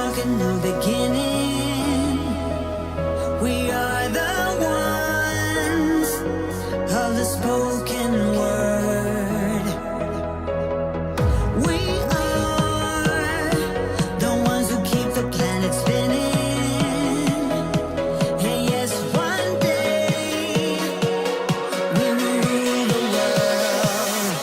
mark a new beginning. We are the ones of the spoken word. We are the ones who keep the planet spinning. And yes, one day we will rule the world.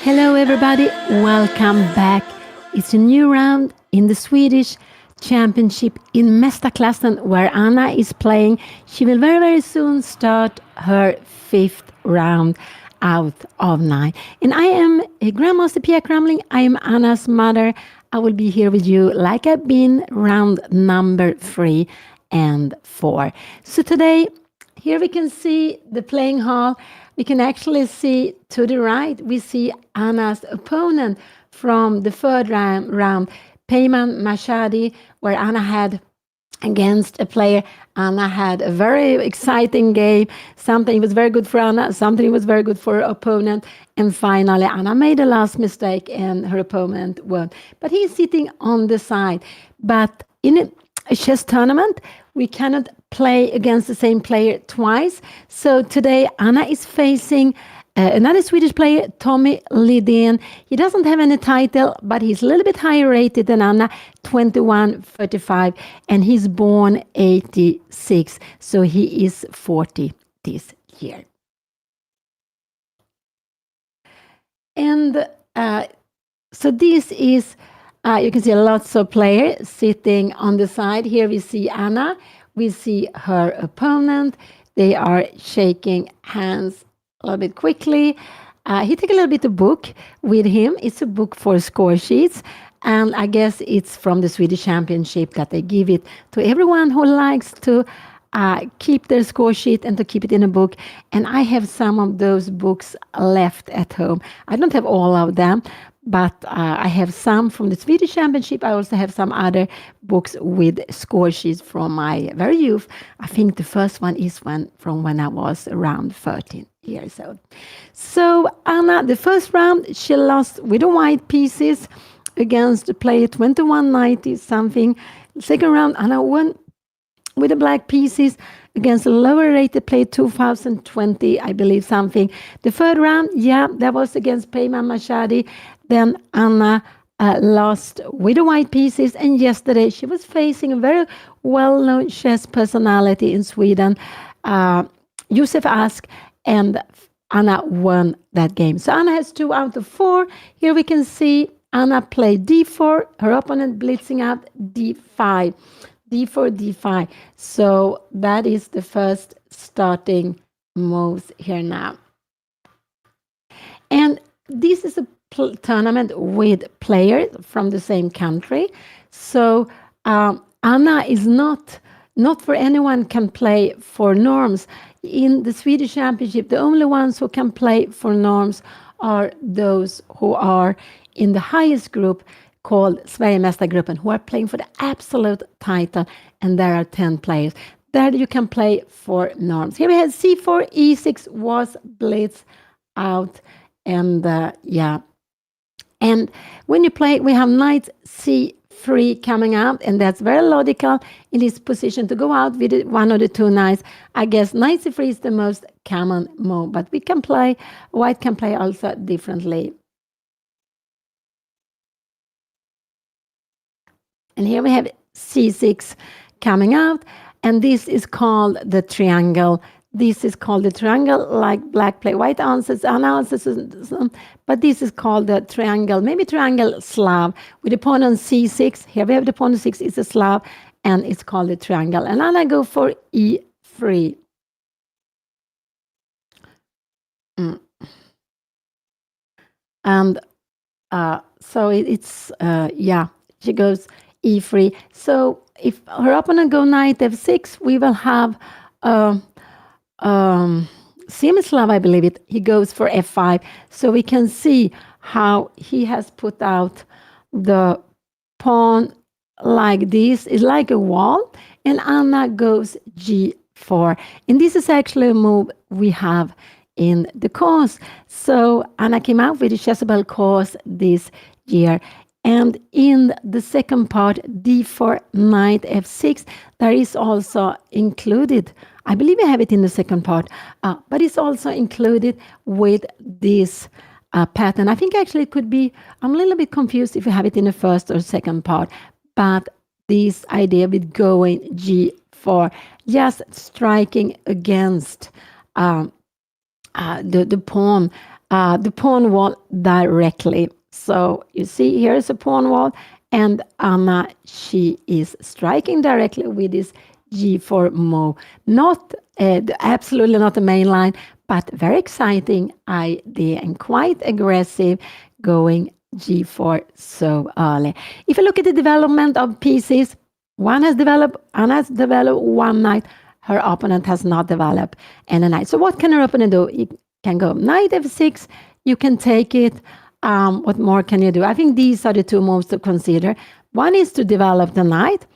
Hello, everybody. Welcome back. It's a new round in the Swedish Championship in Mästarklassen where Anna is playing. She will very, very soon start her fifth round out of 9. And I am Grandmaster Pia Cramling. I am Anna's mother. I will be here with you like I've been round number 3 and 4. So today, here we can see the playing hall. We can actually see to the right, we see Anna's opponent from the third round, Peyman Mashadi, where Anna had against a player. Anna had a very exciting game. Something was very good for Anna, something was very good for her opponent. And finally, Anna made a last mistake and her opponent won. But he's sitting on the side. But in a chess tournament, we cannot play against the same player twice. So today, Anna is facing another Swedish player, Tommy Lidén. He doesn't have any title, but he's a little bit higher rated than Anna, 21-35, and he's born 86, so he is 40 this year. And so this is, you can see lots of players sitting on the side. Here we see Anna. We see her opponent. They are shaking hands a little bit quickly. He took a little bit of book with him. It's a book for score sheets. And I guess it's from the Swedish Championship that they give it to everyone who likes to keep their score sheet and to keep it in a book. And I have some of those books left at home. I don't have all of them, but I have some from the Swedish Championship. I also have some other books with score sheets from my very youth. I think the first one is from when I was around 13 years old. So Anna, the first round, she lost with the white pieces against the player 2190 something. Second round, Anna won with the black pieces against a lower rated player 2020, I believe something. The third round, that was against Peyman Mashadi. Then Anna lost with the white pieces. And yesterday she was facing a very well-known chess personality in Sweden, Josef Ask, and Anna won that game. So Anna has 2 out of 4. Here we can see Anna play d4, her opponent blitzing out d5. d4, d5. So that is the first starting moves here now. And this is a tournament with players from the same country. So Anna is not for anyone can play for norms. In the Swedish Championship, the only ones who can play for norms are those who are in the highest group called Sverigemästargruppen, who are playing for the absolute title, and there are 10 players. There you can play for norms. Here we have c4, e6 was blitz out, and And when you play, we have knight c3 coming out, and that's very logical in this position to go out with one of the 2 knights. I guess knight c3 is the most common move, but we can play, white can play also differently. And here we have c6 coming out, and this is called the triangle. This is called the triangle, like black play white answers, but this is called the triangle, maybe triangle Slav, with the pawn on c6. Here we have the pawn on 6 is a Slav, and it's called the triangle. And now I go for e3. And so it's, she goes e3. So if her opponent go knight f6, we will have Semislav, I believe it, he goes for f5. So we can see how he has put out the pawn like this. It's like a wall. And Anna goes g4. And this is actually a move we have in the course. So Anna came out with the Chessable course this year. And in the second part, d4, knight f6, there is also included, I believe I have it in the second part, but it's also included with this pattern. I think actually it could be, I'm a little bit confused if you have it in the first or second part, but this idea with going g4, just striking against the pawn the pawn wall directly. So you see here is a pawn wall, and Anna, she is striking directly with this g4 move. Not absolutely not the main line, but very exciting idea and quite aggressive going g4 so early. If you look at the development of pieces, Anna has developed one knight, her opponent has not developed any knight. So what can her opponent do? You can go knight f6, you can take it. What more can you do? I think these are the two moves to consider. One is to develop the knight.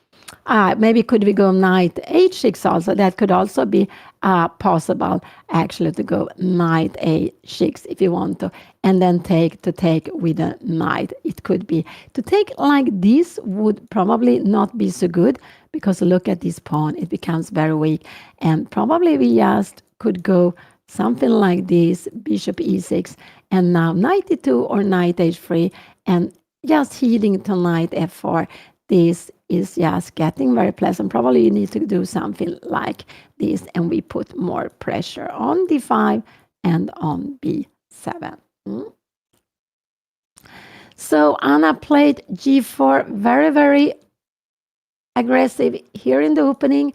Maybe could we go knight h6 also? That could also be possible, actually, to go knight a6 if you want to, and then take with a knight. It could be to take like this would probably not be so good, because look at this pawn, it becomes very weak, and probably we just could go something like this, bishop e6, and now knight e2 or knight h3, and just heading to knight f4. This is just getting very pleasant. Probably you need to do something like this, and we put more pressure on d5 and on b7. So Anna played g4, very, very aggressive here in the opening,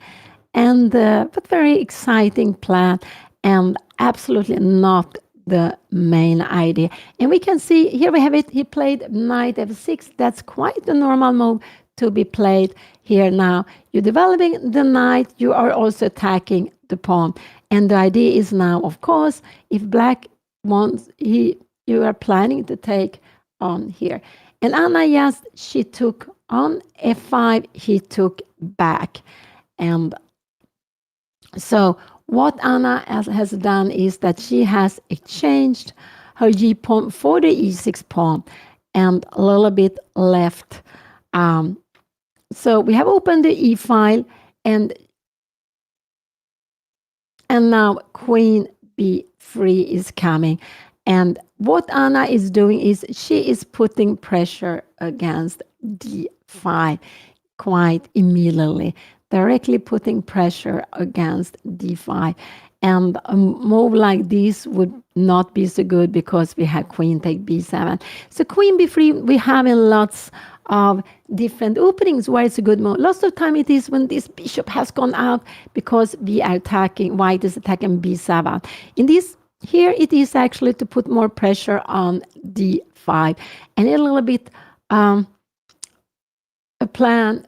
and but very exciting plan, and absolutely not the main idea. And we can see here we have it. He played knight f6. That's quite a normal move to be played here. Now you're developing the knight, you are also attacking the pawn, and the idea is now, of course, if black wants, you are planning to take on here. And Anna, yes, she took on f5, he took back. And so what Anna has done is that she has exchanged her g pawn for the e6 pawn, and a little bit left. So we have opened the e file, and now queen b3 is coming. And what Anna is doing is she is putting pressure against d5 quite immediately, directly putting pressure against d5. And a move like this would not be so good, because we have queen take b7. So queen b3, we have in lots of different openings where it's a good move. Lots of time it is when this bishop has gone out, because we are attacking, white is attacking b7. In this here, it is actually to put more pressure on d5, and a little bit a plan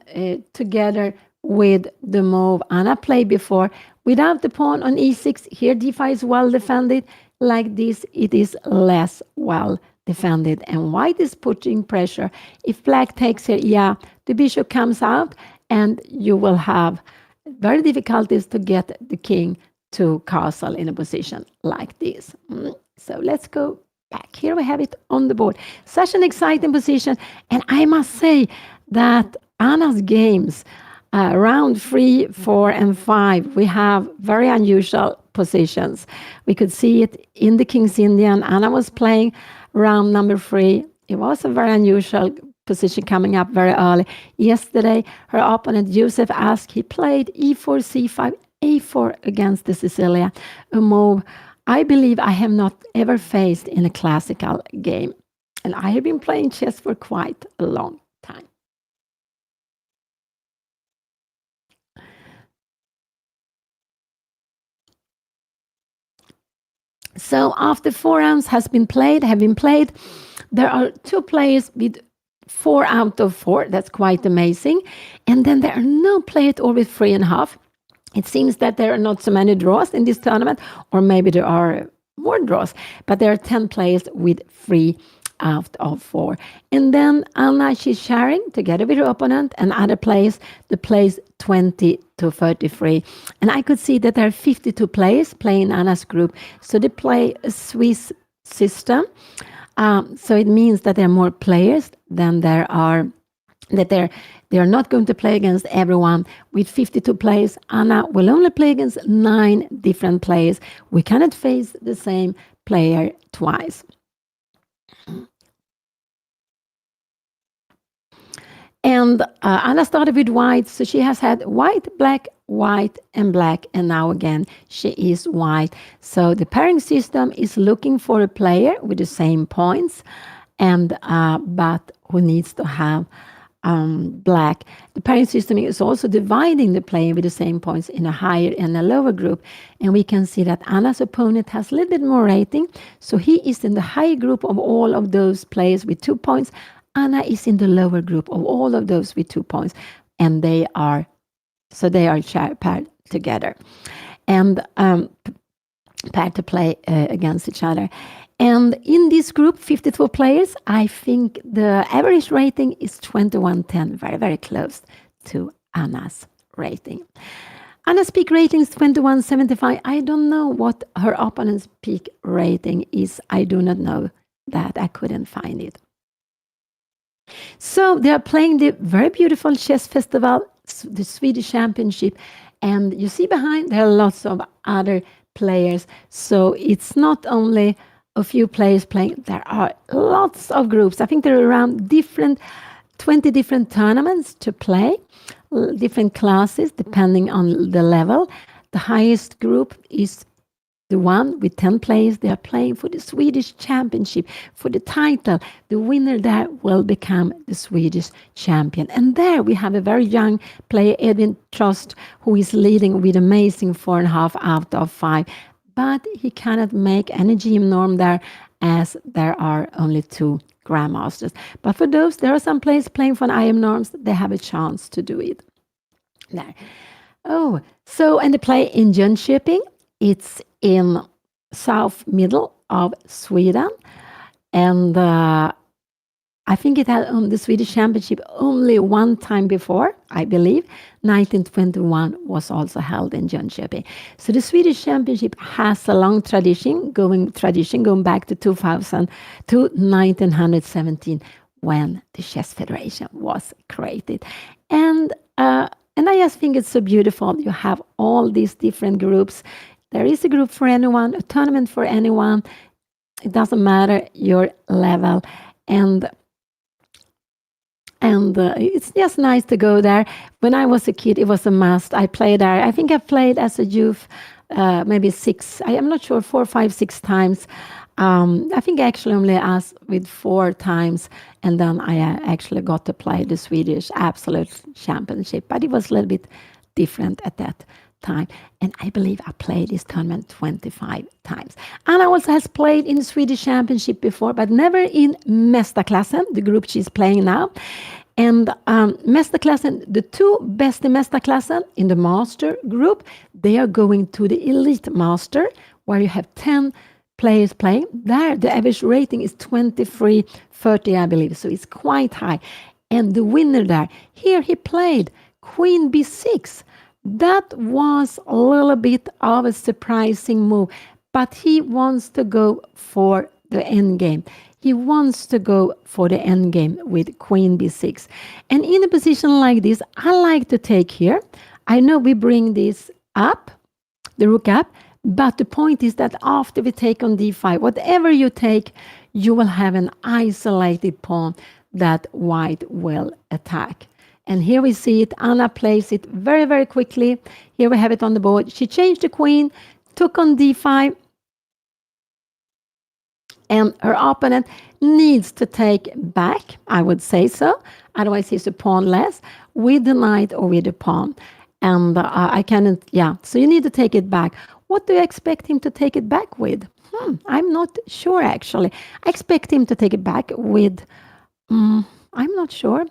together with the move Anna played before. Without the pawn on e6, here d5 is well defended. Like this, it is less well defended, and white is putting pressure. If black takes here, yeah, the bishop comes out, and you will have very difficulties to get the king to castle in a position like this. So let's go back. Here we have it on the board. Such an exciting position, and I must say that Anna's games, round 3, 4, and 5, we have very unusual positions. We could see it in the King's Indian. Anna was playing round number 3. It was a very unusual position coming up very early. Yesterday, her opponent Joseph asked, he played e4, c5, a4 against the Sicilia, a move I believe I have not ever faced in a classical game. And I have been playing chess for quite a long time. So after 4 rounds have been played, there are 2 players with 4 out of 4. That's quite amazing. And then there are no players at all with 3.5. It seems that there are not so many draws in this tournament, or maybe there are more draws, but there are 10 players with 3 out of 4. And then Anna, she's sharing together with her opponent, and other players, the plays 20 to 33. And I could see that there are 52 players playing Anna's group. So they play a Swiss system. So it means that there are more players than there are, that they are not going to play against everyone. With 52 players, Anna will only play against 9 different players. We cannot face the same player twice. And Anna started with white, so she has had white, black, white and black, and now again she is white. So the pairing system is looking for a player with the same points, and but who needs to have black. The pairing system is also dividing the player with the same points in a higher and a lower group. And we can see that Anna's opponent has a little bit more rating. So he is in the high group of all of those players with 2 points. Anna is in the lower group of all of those with 2 points. And they are paired together. And paired to play against each other. And in this group, 52 players, I think the average rating is 2110, very, very close to Anna's rating. Anna's peak rating is 2175. I don't know what her opponent's peak rating is. I do not know that. I couldn't find it. So they are playing the very beautiful chess festival, the Swedish Championship. And you see behind, there are lots of other players. So it's not only a few players playing. There are lots of groups. I think there are around 20 different tournaments to play, different classes depending on the level. The highest group is the one with 10 players. They are playing for the Swedish Championship, for the title. The winner there will become the Swedish champion. And there we have a very young player, Edwin Trost, who is leading with amazing 4.5 out of 5. But he cannot make any GM norm there, as there are only 2 grandmasters. But for those, there are some players playing for IM norms. They have a chance to do it. There. Oh, so and they play in Jönköping. It's in south middle of Sweden, and I think it had the Swedish Championship only one time before, I believe. 1921 was also held in Jönköping. So the Swedish Championship has a long tradition going back to 1917, when the Chess Federation was created. And I just think it's so beautiful. You have all these different groups. There is a group for anyone, a tournament for anyone. It doesn't matter your level. And it's just nice to go there. When I was a kid, it was a must. I played there. I think I played as a youth maybe 6, I'm not sure, 4, 5, 6 times. I think actually only us with 4 times. And then I actually got to play the Swedish Absolute Championship. But it was a little bit different at that time. And I believe I played this tournament 25 times. Anna also has played in the Swedish Championship before, but never in Mästarklassen, the group she's playing now. And Mästarklassen, the 2 best in Mästarklassen in the master group, they are going to the Elite Master, where you have 10 players playing. There, the average rating is 2330, I believe, so it's quite high. And the winner there, here he played Queen B6. That was a little bit of a surprising move, but he wants to go for the end game. He wants to go for the end game with Queen B6. And in a position like this, I like to take here. I know we bring this up, the rook up, but the point is that after we take on D5, whatever you take, you will have an isolated pawn that white will attack. And here we see it. Anna plays it very, very quickly. Here we have it on the board. She changed the queen, took on D5, and her opponent needs to take back, I would say so. Otherwise, he's a pawn less, with the knight or with the pawn. And I cannot, so you need to take it back. What do you expect him to take it back with? I'm not sure, actually. I expect him to take it back with, I'm not sure.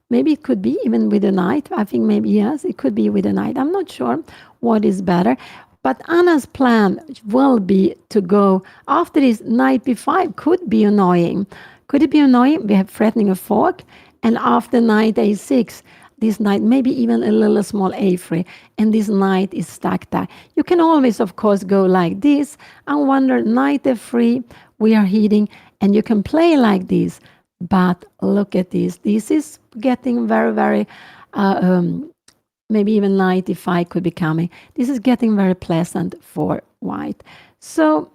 Maybe it could be even with a knight. I think maybe, yes, it could be with a knight. I'm not sure what is better. But Anna's plan will be to go after this knight b5. Could be annoying. Could it be annoying? We have threatening a fork. And after knight a6, this knight, maybe even a little small a3. And this knight is stuck there. You can always, of course, go like this and wonder, knight f3, we are hitting. And you can play like this. But look at this. This is getting very, very, maybe even 95 could be coming. This is getting very pleasant for white. So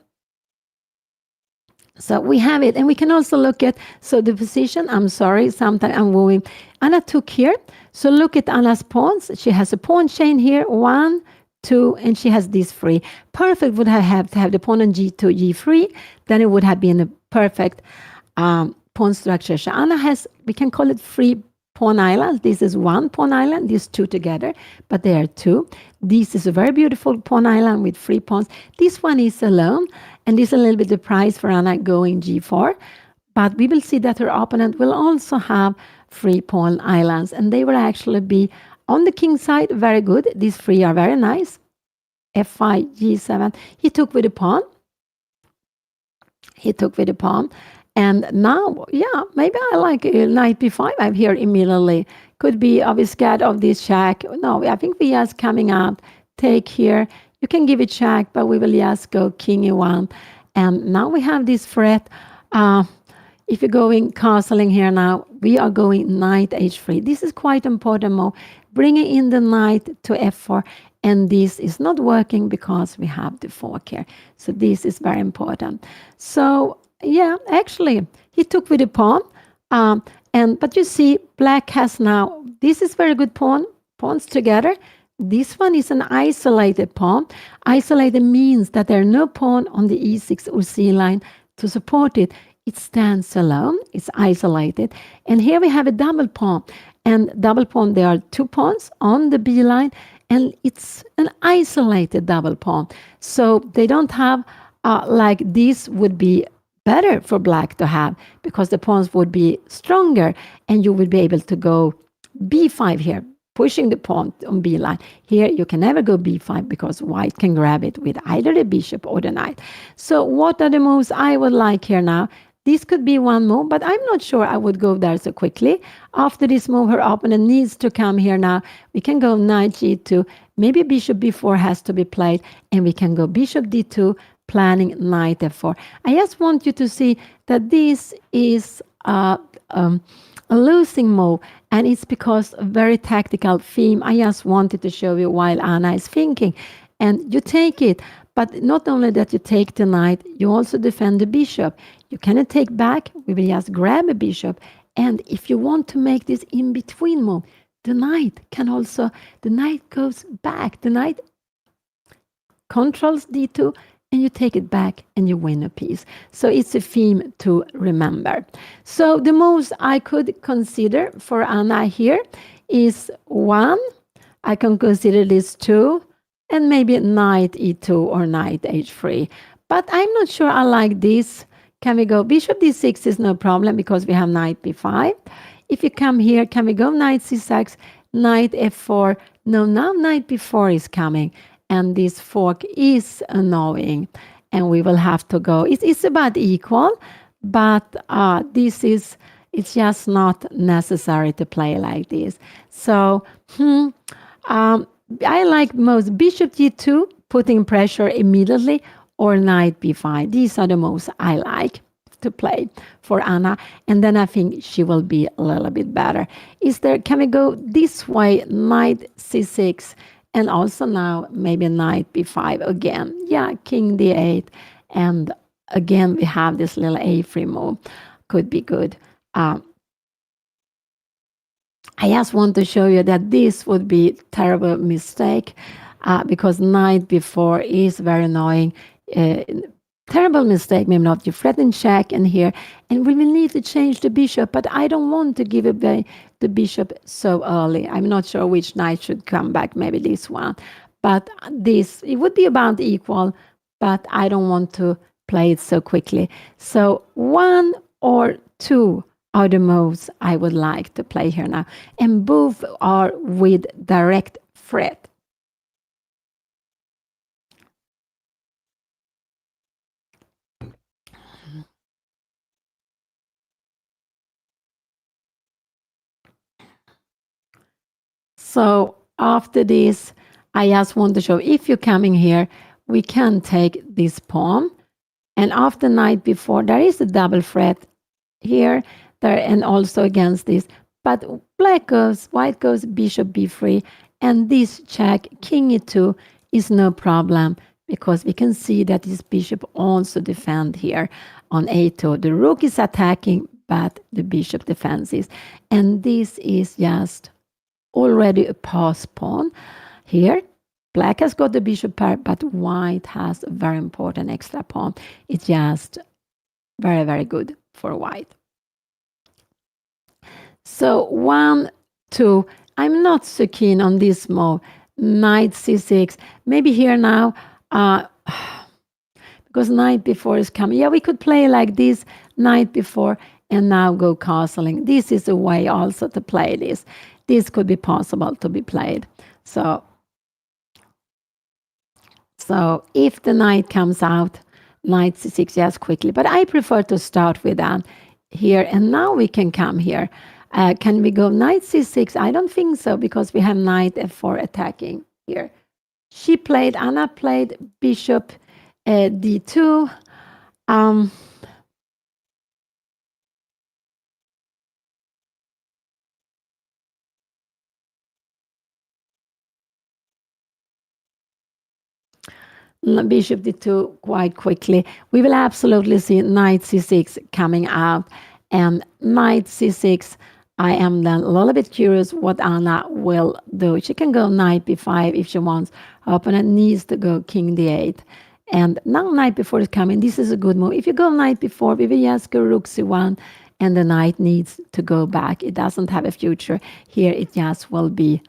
we have it. And we can also look at, so the position, I'm sorry, sometimes I'm moving. Anna took here. So look at Anna's pawns. She has a pawn chain here, 1, 2, and she has these 3. Perfect would have to have the pawn on G2, G3. Then it would have been a perfect pawn structure. So Anna has, we can call it 3 pawn islands. This is 1 pawn island, these 2 together, but they are 2. This is a very beautiful pawn island with 3 pawns. This one is alone, and this is a little bit the price for Anna going G4. But we will see that her opponent will also have 3 pawn islands, and they will actually be on the king side, very good. These 3 are very nice. F5, G7. He took with a pawn. And now, yeah, maybe I like knight b5. I'm here immediately. Could be, are we scared of this check? No, I think we just coming out. Take here. You can give it check, but we will just go king e1. And now we have this threat. If you're going castling here now, we are going knight h3. This is quite important move. Bringing in the knight to f4. And this is not working because we have the fork here. So this is very important. So yeah, actually, he took with the pawn. But you see, black has now, this is very good pawn, pawns together. This one is an isolated pawn. Isolated means that there are no pawn on the e6 or c line to support it. It stands alone, it's isolated. And here we have a double pawn. And double pawn, there are 2 pawns on the b line, and it's an isolated double pawn. So they don't have, like this would be better for black to have, because the pawns would be stronger, and you would be able to go b5 here, pushing the pawn on b line. Here you can never go b5 because white can grab it with either the bishop or the knight. So what are the moves I would like here now? This could be one move, but I'm not sure I would go there so quickly. After this move, her opponent needs to come here now. We can go knight g2. Maybe bishop b4 has to be played, and we can go bishop d2, planning knight f4. I just want you to see that this is a losing move, and it's because of very tactical theme. I just wanted to show you while Anna is thinking. And you take it, but not only that you take the knight, you also defend the bishop. You cannot take back, we will just grab a bishop. And if you want to make this in-between move, the knight can also, the knight goes back. The knight controls d2, and you take it back and you win a piece. So it's a theme to remember. So the moves I could consider for Anna here is 1, I can consider this 2, and maybe knight e2 or knight h3. But I'm not sure I like this. Can we go bishop d6 is no problem because we have knight b5. If you come here, can we go knight c6, knight f4? No, now knight b4 is coming, and this fork is annoying, and we will have to go. It's about equal, but it's just not necessary to play like this. So I like most bishop g2, putting pressure immediately, or knight b5. These are the moves I like to play for Anna, and then I think she will be a little bit better. Can we go this way, knight c6, and also now maybe knight b5 again? Yeah, king d8, and again we have this little a3 move. Could be good. I just want to show you that this would be a terrible mistake, because knight b4 is very annoying. Terrible mistake, maybe not. You threaten check and here, and we will need to change the bishop, but I don't want to give away the bishop so early. I'm not sure which knight should come back, maybe this one. But this, it would be about equal, but I don't want to play it so quickly. So 1 or 2 are the moves I would like to play here now, and both are with direct threat. So after this, I just want to show, if you're coming here, we can take this pawn. And after knight b4, there is a double threat here, there, and also against this. But white goes bishop b3, and this check, king e2, is no problem, because we can see that this bishop also defend here on a2. The rook is attacking, but the bishop defends this. And this is just already a pass pawn. Here, black has got the bishop pair, but white has a very important extra pawn. It's just very, very good for white. So 1, 2. I'm not so keen on this move. Knight c6. Maybe here now, because knight before is coming. Yeah, we could play like this, knight before, and now go castling. This is a way also to play this. This could be possible to be played. So if the knight comes out, knight c6, yes, quickly. But I prefer to start with that here. And now we can come here. Can we go knight c6? I don't think so, because we have knight f4 attacking here. Anna played bishop d2. Bishop d2 quite quickly. We will absolutely see knight c6 coming out. And knight c6, I am then a little bit curious what Anna will do. She can go knight b5 if she wants. Her opponent needs to go king d8. And now knight b4 is coming. This is a good move. If you go knight b4, we will just go rook c1, and the knight needs to go back. It doesn't have a future. Here it just will be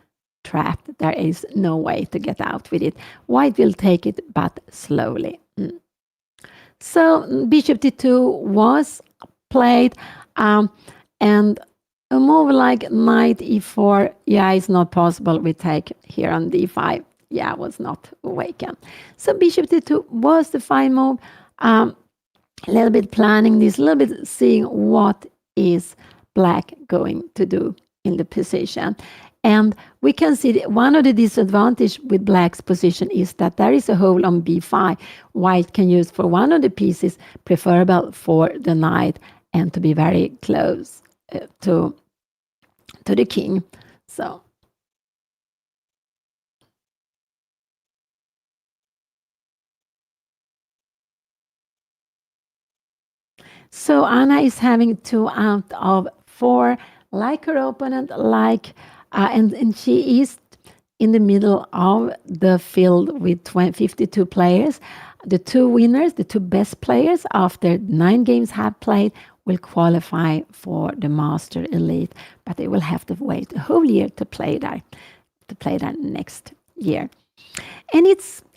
trapped. There is no way to get out with it. White will take it, but slowly. So bishop d2 was played, and a move like knight e4, yeah, it's not possible. We take here on d5. Yeah, was not awakened. So bishop d2 was the fine move. A little bit planning this, a little bit seeing what is black going to do in the position. And we can see that one of the disadvantages with black's position is that there is a hole on b5. White can use for one of the pieces, preferable for the knight, and to be very close to the king. So Anna is having 2 out of 4, like her opponent, and she is in the middle of the field with 52 players. The 2 winners, the 2 best players after 9 games have played, will qualify for the Master Elite, but they will have to wait a whole year to play that next year. And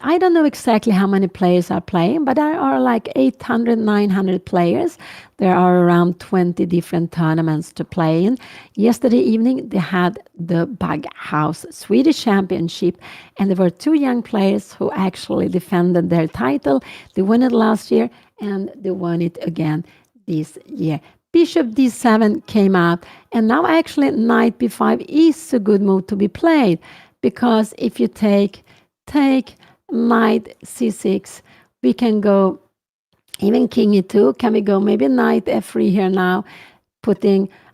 I don't know exactly how many players are playing, but there are like 800, 900 players. There are around 20 different tournaments to play in. Yesterday evening, they had the Bug House Swedish Championship, and there were 2 young players who actually defended their title. They won it last year, and they won it again this year. Bishop d7 came out, and now actually knight b5 is a good move to be played, because if you take knight c6, we can go even king e2. Can we go maybe knight f3 here now,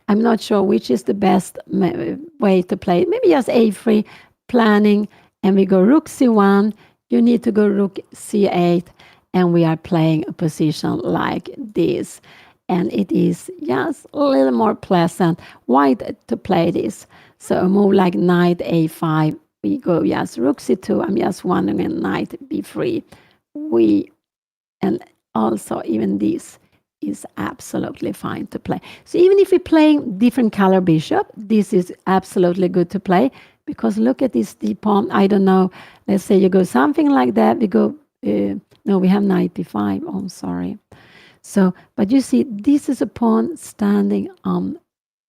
I'm not sure which is the best way to play it. Maybe just a3, planning, and we go rook c1. You need to go rook c8, and we are playing a position like this. And it is just a little more pleasant white to play this. So a move like knight a5, we go just rook c2. I'm just wondering knight b3. And also even this is absolutely fine to play. So even if we're playing different color bishop, this is absolutely good to play, because look at this d pawn. I don't know. Let's say you go something like that. We go, no, we have knight b5. Oh, I'm sorry. So, but you see, this is a pawn standing on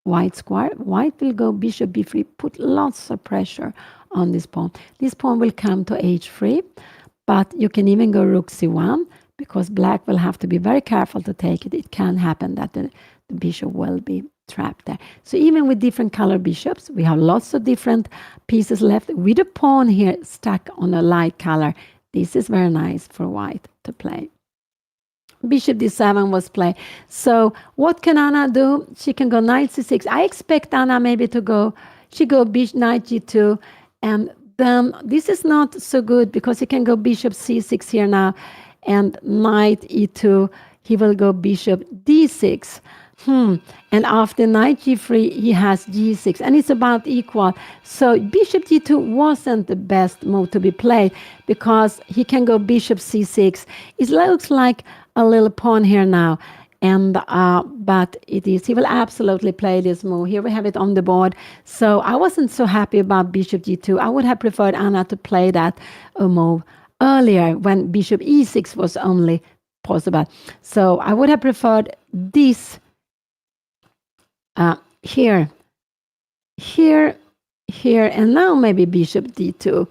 white square. White will go bishop b3, put lots of pressure on this pawn. This pawn will come to h3, but you can even go rook c1, because black will have to be very careful to take it. It can happen that the bishop will be trapped there. So even with different color bishops, we have lots of different pieces left. With a pawn here stuck on a light color, this is very nice for white to play. Bishop d7 was played. So what can Anna do? She can go knight c6. I expect Anna maybe to go, she go knight g2, and then this is not so good, because he can go bishop c6 here now, and knight e2, he will go bishop d6. And after knight g3, he has g6, and it's about equal. So bishop d2 wasn't the best move to be played because he can go bishop c6. It looks like a little pawn here now, and but it is. He will absolutely play this move. Here we have it on the board. So I wasn't so happy about bishop g2. I would have preferred Anna to play that move earlier when bishop e6 was only possible. So I would have preferred this. Here, here, here, and now maybe bishop d2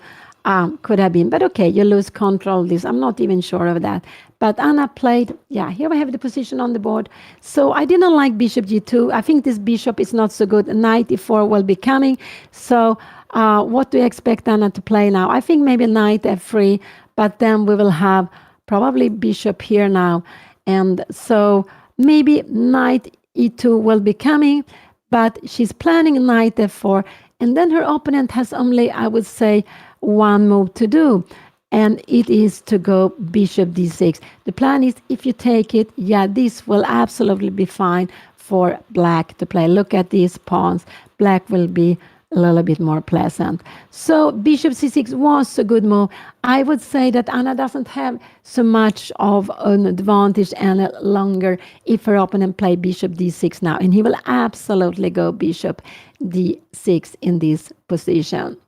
could have been. But okay, you lose control of this. I'm not even sure of that. But Anna played, yeah, here we have the position on the board. So I didn't like bishop g2. I think this bishop is not so good. Knight e4 will be coming. So what do you expect Anna to play now? I think maybe knight f3, but then we will have probably bishop here now. And so maybe knight e2 will be coming, but she's planning knight f4, and then her opponent has only, I would say, one move to do, and it is to go bishop d6. The plan is, if you take it, yeah, this will absolutely be fine for black to play. Look at these pawns. Black will be a little bit more pleasant. So bishop c6 was a good move. I would say that Anna doesn't have so much of an advantage any longer if her opponent play bishop d6 now, and he will absolutely go bishop d6 in this position.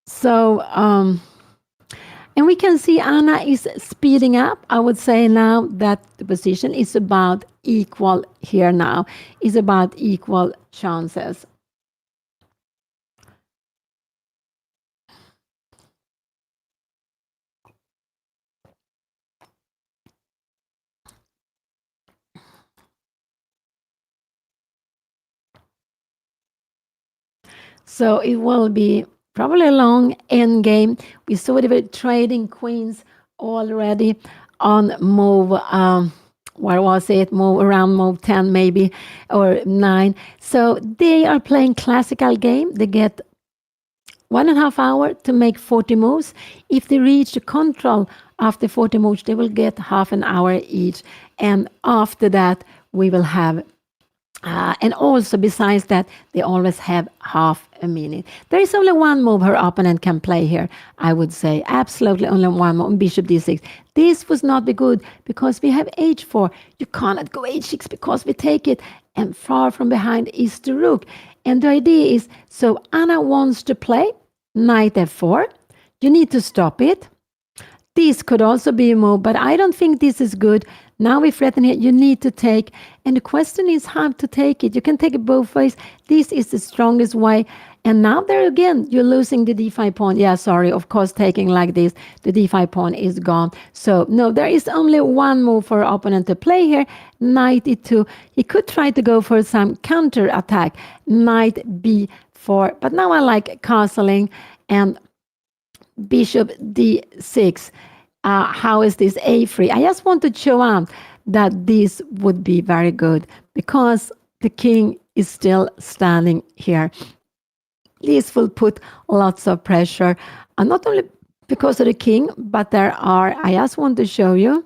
So and we can see Anna is speeding up. I would say now that the position is about equal here now. It's about equal chances. So it will be probably a long end game. We saw they were trading queens already on move. Where was it? Move around move 10 maybe, or 9. So they are playing classical game. They get 1.5 hours to make 40 moves. If they reach the control after 40 moves, they will get half an hour each. And after that, we will have and also, besides that, they always have half a minute. There is only one move her opponent can play here, I would say. Absolutely only one move, bishop d6. This would not be good because we have h4. You cannot go h6 because we take it. And far from behind is the rook. And the idea is, so Anna wants to play knight f4. You need to stop it. This could also be a move, but I don't think this is good. Now we threaten here, you need to take. And the question is how to take it. You can take it both ways. This is the strongest way. And now there again, you're losing the d5 pawn. Yeah, sorry, of course, taking like this, the d5 pawn is gone. So no, there is only one move for our opponent to play here, knight e2. He could try to go for some counter attack, knight b4. But now I like castling and bishop d6. How is this a3? I just want to show out that this would be very good because the king is still standing here. This will put lots of pressure, not only because of the king, but there are, I just want to show you,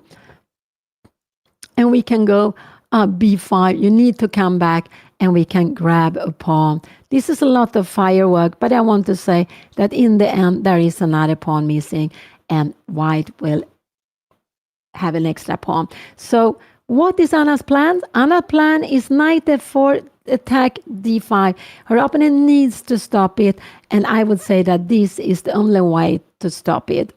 and we can go b5. You need to come back and we can grab a pawn. This is a lot of firework, but I want to say that in the end, there is another pawn missing, and white will have an extra pawn. So what is Anna's plan? Anna's plan is knight f4, attack d5. Her opponent needs to stop it, and I would say that this is the only way to stop it.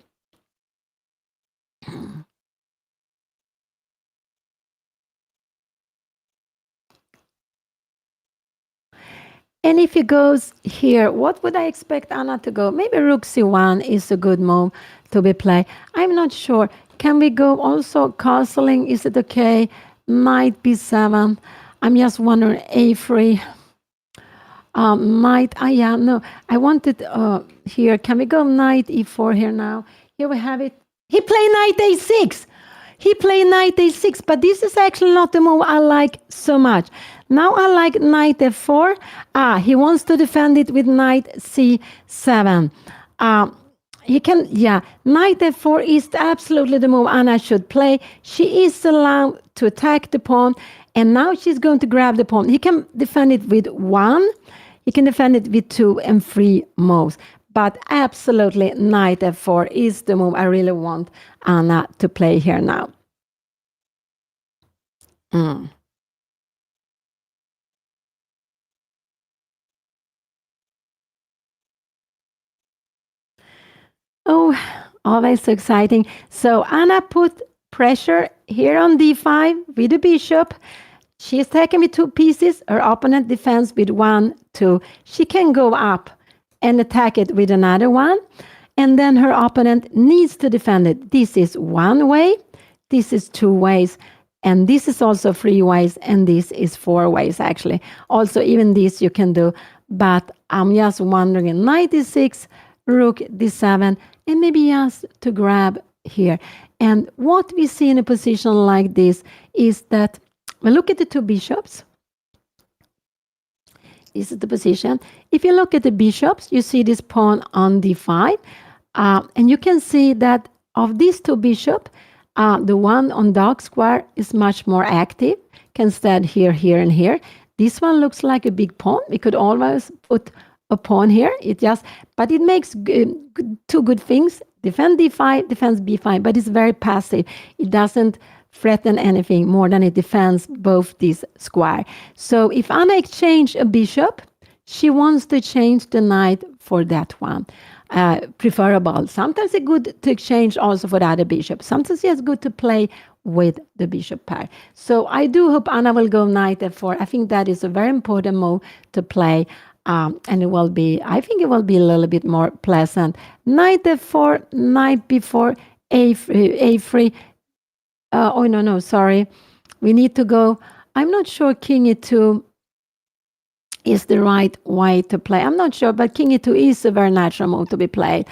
And if he goes here, what would I expect Anna to go? Maybe rook c1 is a good move to be played. I'm not sure. Can we go also castling? Is it okay? Knight b7. I'm just wondering, a3. Knight, yeah, no. I wanted here. Can we go knight e4 here now? Here we have it. He played knight a6. He played knight a6, but this is actually not the move I like so much. Now I like knight f4. He wants to defend it with knight c7. You can, yeah. Knight f4 is absolutely the move Anna should play. She is allowed to attack the pawn, and now she's going to grab the pawn. He can defend it with one, he can defend it with two and three moves. But absolutely, knight f4 is the move I really want Anna to play here now. Mm. Oh, always so exciting. So Anna put pressure here on d5 with the bishop. She is taken with two pieces. Her opponent defends with one, two. She can go up and attack it with another one. And then her opponent needs to defend it. This is one way. This is two ways. And this is also three ways. And this is four ways, actually. Also, even this you can do. But I'm just wondering, knight d6, rook d7, and maybe just to grab here. And what we see in a position like this is that, well, look at the two bishops. This is the position. If you look at the bishops, you see this pawn on d5. And you can see that of these two bishops, the one on dark square is much more active, can stand here, here, and here. This one looks like a big pawn. We could always put a pawn here. But it makes two good things. Defend d5, defends b5, but it's very passive. It doesn't threaten anything more than it defends both these square. So if Anna exchange a bishop, she wants to change the knight for that one. Preferable. Sometimes it's good to exchange also for the other bishop. Sometimes it's good to play with the bishop pair. So I do hope Anna will go knight f4. I think that is a very important move to play. And it will be, I think it will be a little bit more pleasant. Knight f4, knight b4, a3. Oh, no, sorry. We need to go. I'm not sure king e2 is the right way to play. I'm not sure, but king e2 is a very natural move to be played.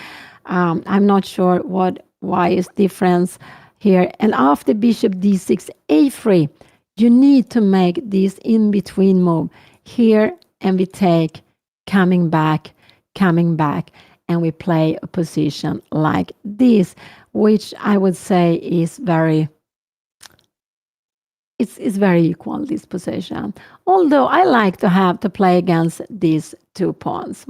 I'm not sure why is difference here. And after bishop d6, a3, you need to make this in-between move here, and we take coming back, and we play a position like this, which I would say is very... It's very equal, this position. Although I like to have to play against these two pawns.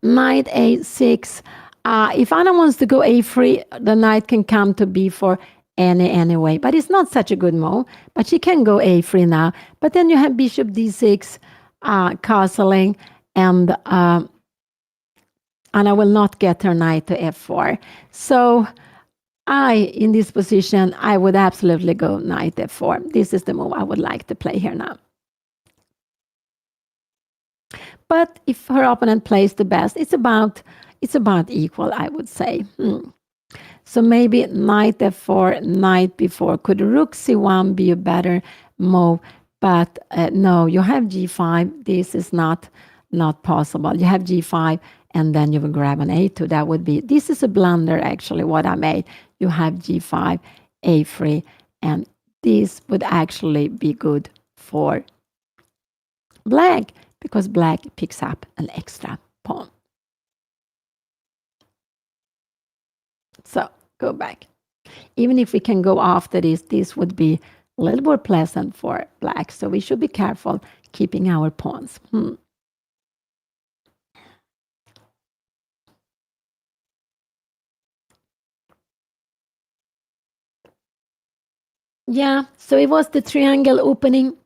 Knight a6. If Anna wants to go a3, the knight can come to b4 anyway. But it's not such a good move. But she can go a3 now. But then you have bishop d6, castling, and Anna will not get her knight to f4. So... in this position, I would absolutely go knight f4. This is the move I would like to play here now. But if her opponent plays the best, it's about equal, I would say. So maybe knight f4, knight b4. Could rook c1 be a better move? But no, you have g5. This is not possible. You have g5, and then you will grab an a2. That would be... This is a blunder, actually, what I made. You have g5, a3, and this would actually be good for black, because black picks up an extra pawn. So, go back. Even if we can go after this would be a little more pleasant for black. So we should be careful keeping our pawns. Yeah, so it was the triangle opening,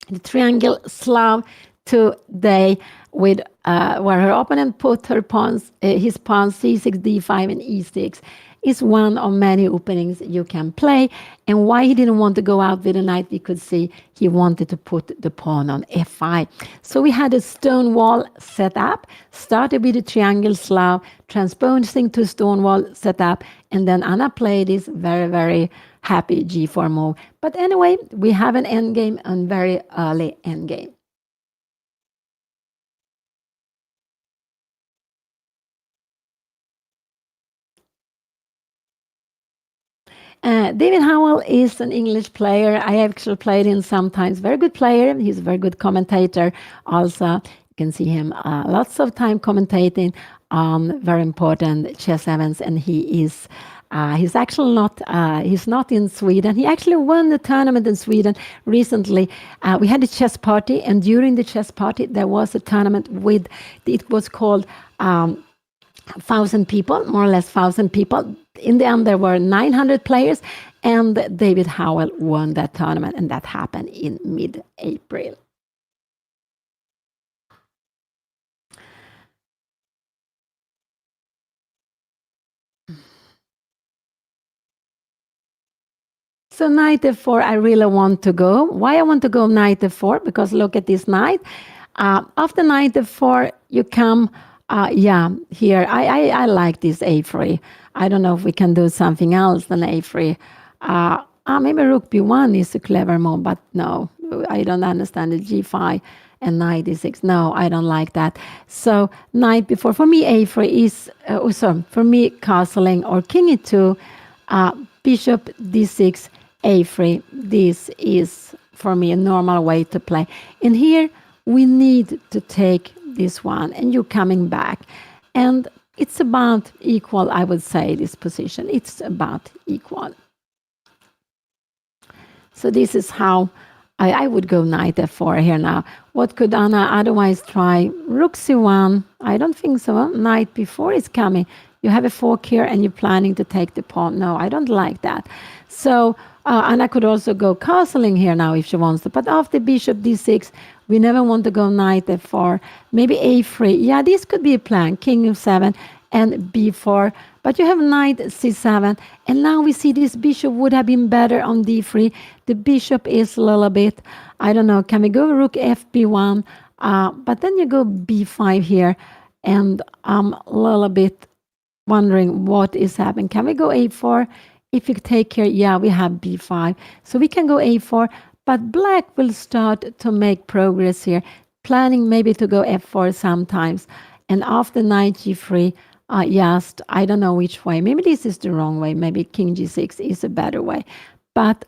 the triangle Slav today, with where her opponent put her pawns, his pawns c6, d5, and e6. Is one of many openings you can play. And why he didn't want to go out with a knight, we could see he wanted to put the pawn on f5. So we had a stone wall set up, started with a triangle Slav, transposing to stone wall set up, and then Anna played this very, very happy g4 move. But anyway, we have an endgame, and very early endgame. David Howell is an English player. I actually played him sometimes. Very good player. He's a very good commentator also. You can see him lots of time commentating on very important chess events, and he's actually not he's not in Sweden. He actually won the tournament in Sweden recently. We had a chess party, and during the chess party there was a tournament with, it was called 1,000 people, more or less 1,000 people. In the end there were 900 players, and David Howell won that tournament, and that happened in mid-April. So knight f4, I really want to go. Why I want to go knight f4? Because look at this knight. After knight f4, you come, here. I like this a3. I don't know if we can do something else than a3. Maybe rook b1 is a clever move, but no, I don't understand the g5 and knight e6. No, I don't like that. So knight before, for me a3 is, for me castling or king e2, bishop d6, a3. This is for me a normal way to play. And here we need to take this one, and you're coming back. And it's about equal, I would say, this position. It's about equal. So this is how I would go knight f4 here now. What could Anna otherwise try? Rook c1. I don't think so. Knight b4 is coming. You have a fork here and you're planning to take the pawn. No, I don't like that. So Anna could also go castling here now if she wants to. But after bishop d6, we never want to go knight f4. Maybe a3. Yeah, this could be a plan. King f7 and b4. But you have knight c7. And now we see this bishop would have been better on d3. The bishop is a little bit, I don't know, can we go rook fb1? But then you go b5 here. And I'm a little bit wondering what is happening. Can we go a4? If you take here, yeah, we have b5. So we can go a4, but black will start to make progress here, planning maybe to go f4 sometimes. And after knight g3, yes, I don't know which way. Maybe this is the wrong way. Maybe king g6 is a better way. But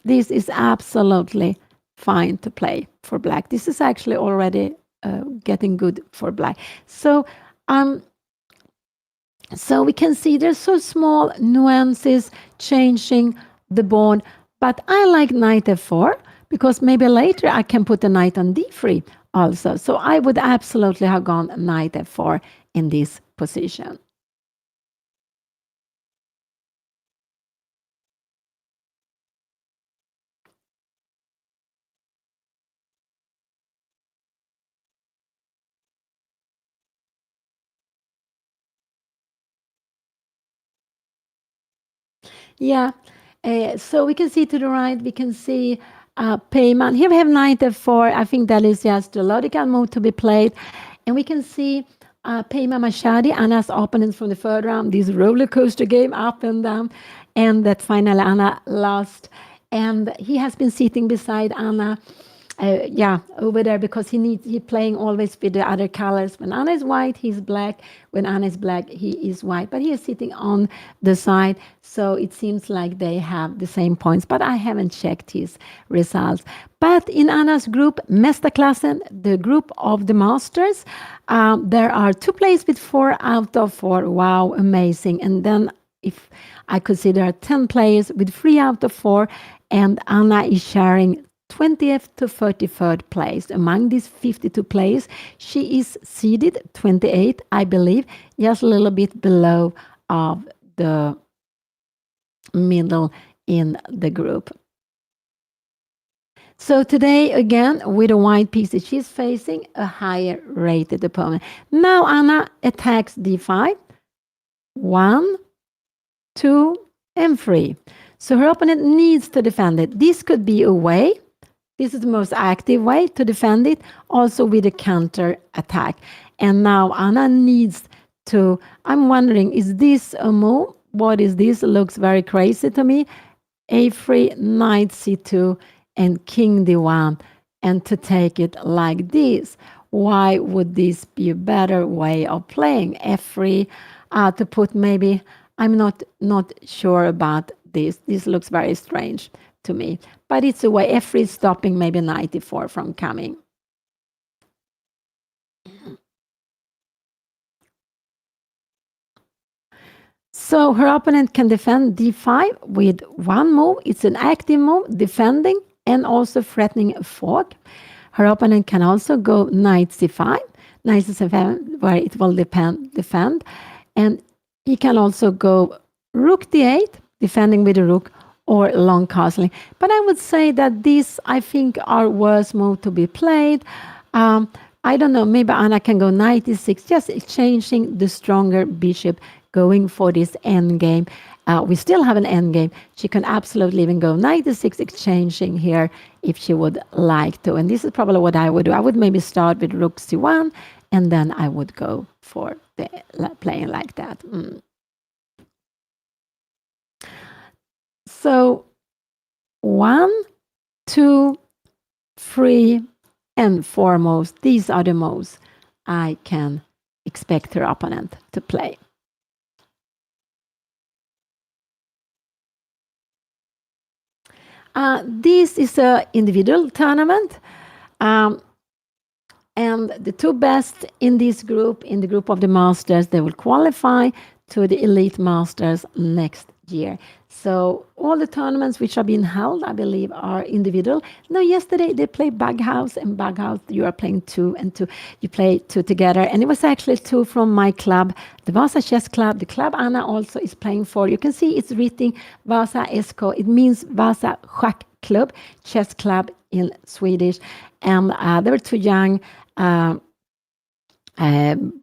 this is absolutely fine to play for black. This is actually already getting good for black. So we can see there's so small nuances changing the board. But I like knight f4 because maybe later I can put the knight on d3 also. So I would absolutely have gone knight f4 in this position. Yeah, so we can see to the right, we can see payment. Here we have knight f4. I think that is just a logical move to be played. And we can see Peyman Mashadi, Anna's opponent from the third round, this roller coaster game up and down. And that finally Anna lost. And he has been sitting beside Anna. Over there because he's playing always with the other colors. When Anna is white, he's black. When Anna is black, he is white. But he is sitting on the side, so it seems like they have the same points. But I haven't checked his results. But in Anna's group, Mästerklassen, the group of the masters, there are 2 players with 4 out of 4. Wow, amazing! And then if I could see there are 10 players with 3 out of 4, and Anna is sharing 20th to 33rd place. Among these 52 players, she is seeded 28, I believe, just a little bit below of the middle in the group. So today, again, with a white piece, she's facing a higher rated opponent. Now Anna attacks d5. 1, 2, and 3. So her opponent needs to defend it. This could be a way. This is the most active way to defend it, also with a counter attack. And now Anna needs to, I'm wondering, is this a move? What is this? It looks very crazy to me. a3, knight c2, and king d1. And to take it like this. Why would this be a better way of playing? f3, to put maybe, I'm not sure about this. This looks very strange to me. But it's a way, f3 is stopping maybe knight e4 from coming. So her opponent can defend d5 with one move. It's an active move, defending and also threatening a fork. Her opponent can also go knight c5, knight c7, where it will defend. And he can also go rook d8, defending with a rook, or long castling. But I would say that these, I think, are worse moves to be played. I don't know, maybe Anna can go knight e6, just exchanging the stronger bishop, going for this end game. We still have an end game. She can absolutely even go knight e6, exchanging here if she would like to. And this is probably what I would do. I would maybe start with rook c1, and then I would go for the playing like that. So 1, 2, 3, and 4 moves. These are the moves I can expect her opponent to play. This is an individual tournament. And the two best in this group, in the group of the Masters, they will qualify to the Elite Masters next year. So all the tournaments which are being held, I believe, are individual. No, yesterday they played Bughouse, and Bughouse, you are playing 2 and 2. You play 2 together. And it was actually 2 from my club, the Vasa Chess Club. The club Anna also is playing for. You can see it's written Vasa SK. It means Vasa Schack Club, chess club in Swedish. And they were 2 young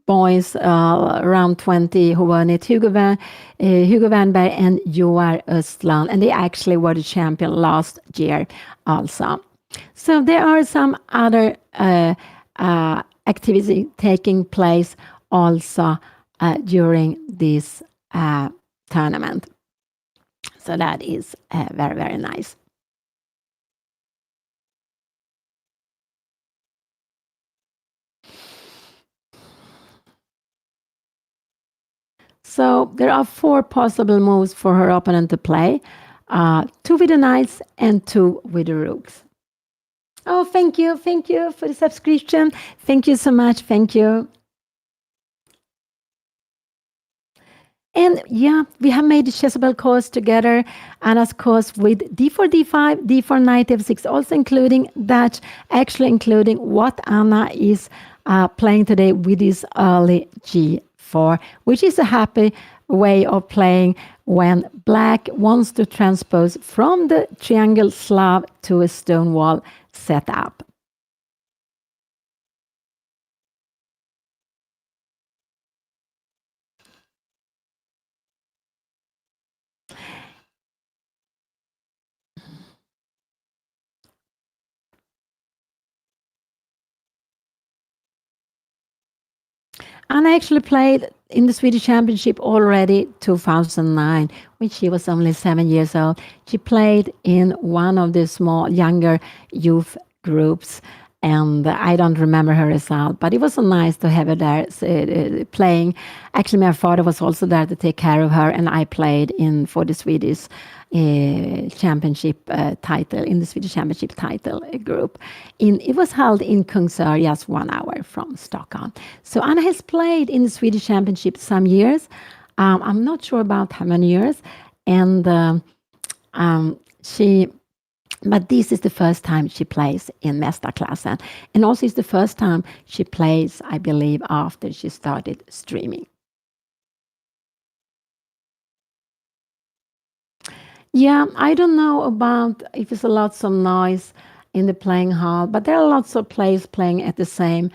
boys around 20 who won it, Hugo Wernberg and Joar Östland, and they actually were the champion last year also. So there are some other activity taking place also during this tournament. So that is very, very nice. So there are 4 possible moves for her opponent to play. 2 with the knights and 2 with the rooks. Oh, thank you for the subscription. Thank you so much. Thank you. And yeah, we have made the chessable course together, Anna's course with d4, d5, d4, knight f6, also including that, actually including what Anna is playing today with this early g4, which is a happy way of playing when black wants to transpose from the triangle Slav to a stone wall setup. Anna actually played in the Swedish Championship already 2009, when she was only 7 years old. She played in one of the small, younger youth groups, and I don't remember her result, but it was so nice to have her there playing. Actually, my father was also there to take care of her, and I played for the Swedish championship title, in the Swedish Championship title group. It was held in Kungsör, just 1 hour from Stockholm. So Anna has played in the Swedish Championship some years. I'm not sure about how many years, and but this is the first time she plays in Mästarklassen, and also it's the first time she plays, I believe, after she started streaming. Yeah, I don't know about if there's a lots of noise in the playing hall, but there are lots of players playing at the same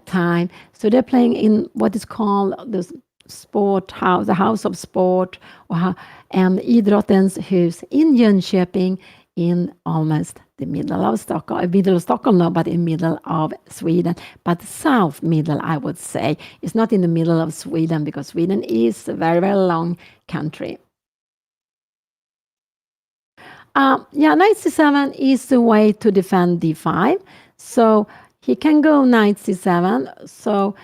time. So they're playing in what is called the sport house, the house of sport, and Idrottens hus in Jönköping, in almost the middle of Stockholm, no, but in middle of Sweden, but south middle, I would say. It's not in the middle of Sweden, because Sweden is a very, very long country. Knight c7 is the way to defend d5. So he can go knight c7. So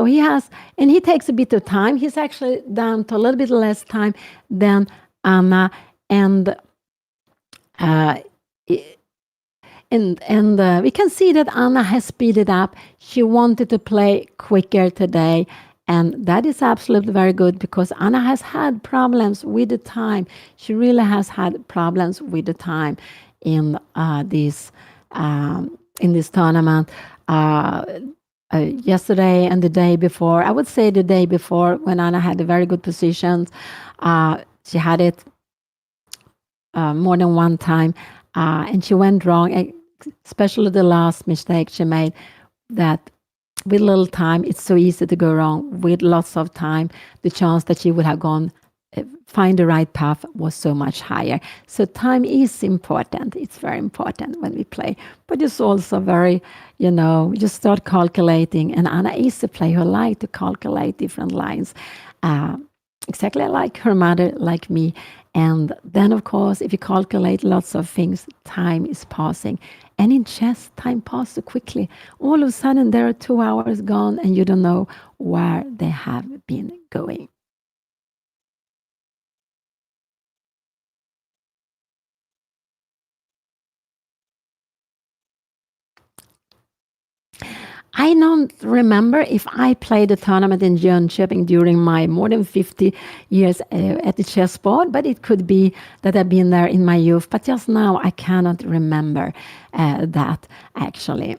he has, and he takes a bit of time. He's actually down to a little bit less time than Anna, and we can see that Anna has speeded up. She wanted to play quicker today, And that is absolutely very good because Anna has had problems with the time. She really has had problems with the time in this tournament. Uh, Yesterday and the day before, I would say the day before, when Anna had a very good positions, she had it more than one time, and she went wrong, especially the last mistake she made. That with little time, it's so easy to go wrong. With lots of time, the chance that she would have gone find the right path was so much higher. So time is important. It's very important when we play. But it's also very, you just start calculating. And Anna is a player who likes to calculate different lines. Exactly like her mother, like me. And then, of course, if you calculate lots of things, time is passing. And in chess, time passes so quickly. All of a sudden, there are 2 hours gone, and you don't know where they have been going. I don't remember if I played a tournament in Jönköping during my more than 50 years at the chessboard, but it could be that I've been there in my youth. But just now, I cannot remember that actually.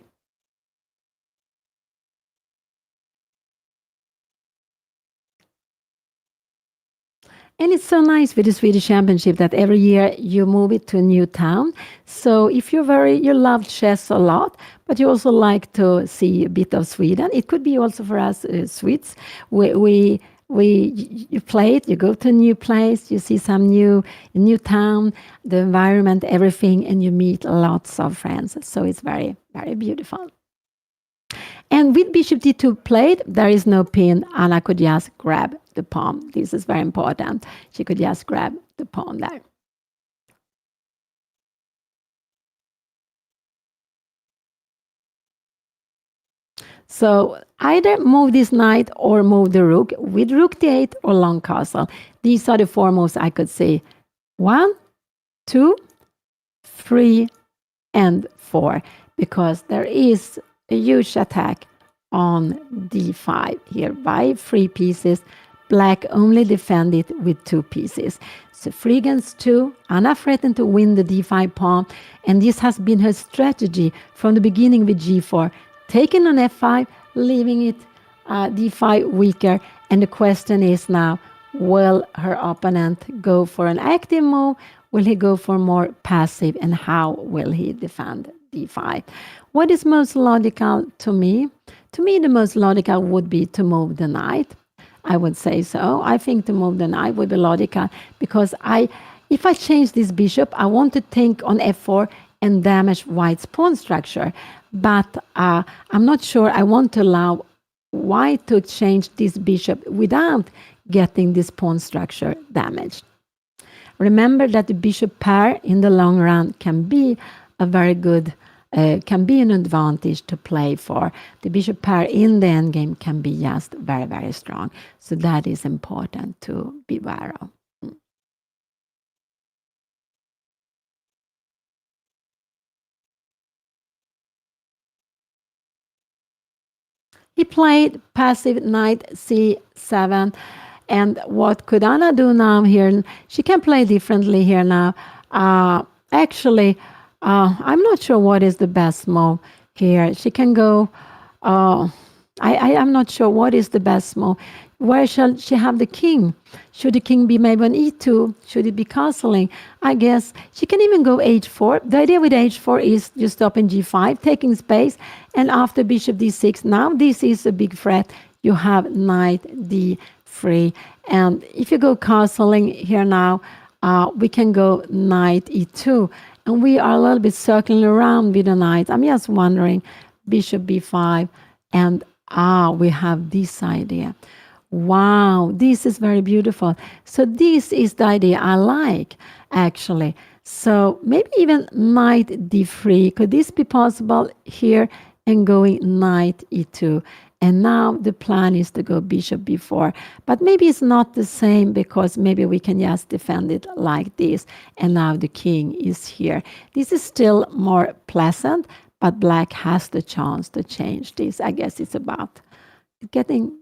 And it's so nice with the Swedish Championship that every year you move it to a new town. So if you love chess a lot, but you also like to see a bit of Sweden, it could be also for us Swedes. You play it, you go to a new place, you see some new town, the environment, everything, and you meet lots of friends. So it's very, very beautiful. And with bishop d2 played, there is no pin. Anna could just grab the pawn. This is very important. She could just grab the pawn there. So either move this knight or move the rook with rook d8 or long castle. These are the four moves I could see. 1, 2, 3, and 4. Because there is a huge attack on d5 here by 3 pieces. Black only defend it with 2 pieces. So 3 against 2. Anna threatened to win the d5 pawn, and this has been her strategy from the beginning with g4. Taking on f5, leaving it d5 weaker, and the question is now, will her opponent go for an active move? Will he go for more passive, and how will he defend d5? What is most logical to me? To me, the most logical would be to move the knight. I would say so. I think to move the knight would be logical because if I change this bishop, I want to think on f4 and damage white's pawn structure. But I'm not sure I want to allow white to change this bishop without getting this pawn structure damaged. Remember that the bishop pair in the long run can be a very good can be an advantage to play for. The bishop pair in the endgame can be just very, very strong. So that is important to be aware of. He played passive knight c7. And what could Anna do now here? She can play differently here now. Actually, I'm not sure what is the best move here. She can go. I'm not sure what is the best move. Where shall she have the king? Should the king be maybe on e2? Should it be castling? I guess she can even go h4. The idea with h4 is you stop in g5, taking space, and after bishop d6. Now this is a big threat. You have knight d3. And if you go castling here now, we can go knight e2. And we are a little bit circling around with the knight. I'm just wondering, bishop b5, and we have this idea. Wow, this is very beautiful. So this is the idea I like, actually. So maybe even knight d3. Could this be possible here and going knight e2? And now the plan is to go bishop b4. But maybe it's not the same because maybe we can just defend it like this. And now the king is here. This is still more pleasant, but black has the chance to change this. I guess it's about getting,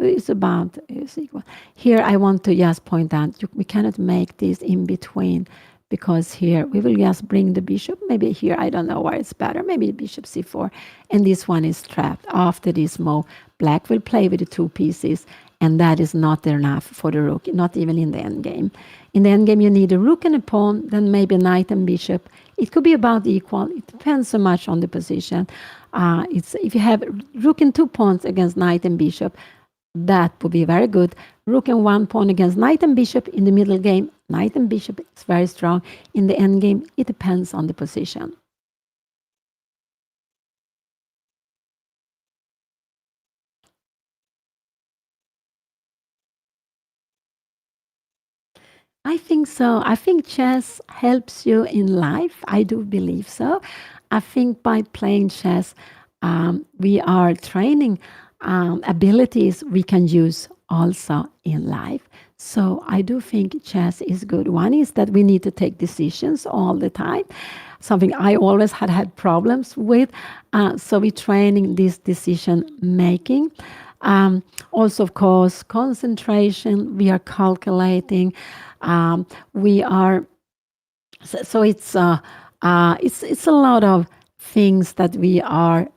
it's about is equal. Here, I want to just point out we cannot make this in between because here we will just bring the bishop. Maybe here, I don't know where it's better. Maybe bishop c4, and this one is trapped. After this move, black will play with the two pieces, and that is not enough for the rook, not even in the end game. In the end game, you need a rook and a pawn, then maybe knight and bishop. It could be about equal. It depends so much on the position. It's if you have rook and 2 pawns against knight and bishop, that would be very good. Rook and 1 pawn against knight and bishop in the middle game. Knight and bishop is very strong. In the end game, it depends on the position. I think so. I think chess helps you in life. I do believe so. I think by playing chess, we are training abilities we can use also in life. So I do think chess is good. One is that we need to take decisions all the time, something I always had problems with. So we're training this decision making. Also, of course, concentration. We are calculating. We are so it's a lot of things that we are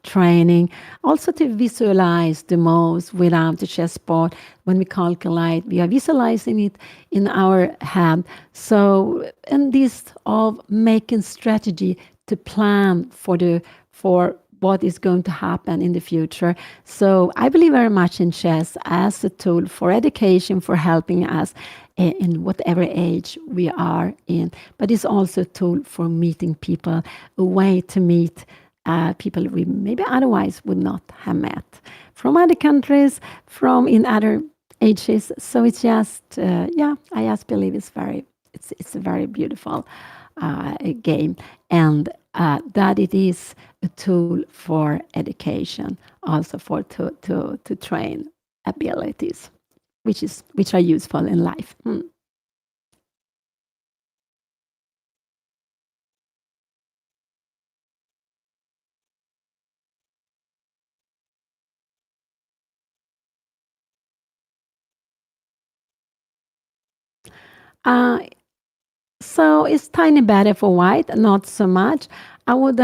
training. Also to visualize the moves without the chessboard. When we calculate, we are visualizing it in our head. So, and this of making strategy to plan for what is going to happen in the future. So I believe very much in chess as a tool for education, for helping us in whatever age we are in. But it's also a tool for meeting people, a way to meet people we maybe otherwise would not have met from other countries, from in other ages. So it's just, I just believe it's a very beautiful game, and that it is a tool for education, also for to train abilities, which are useful in life. Uh, so it's tiny better for white, not so much. I would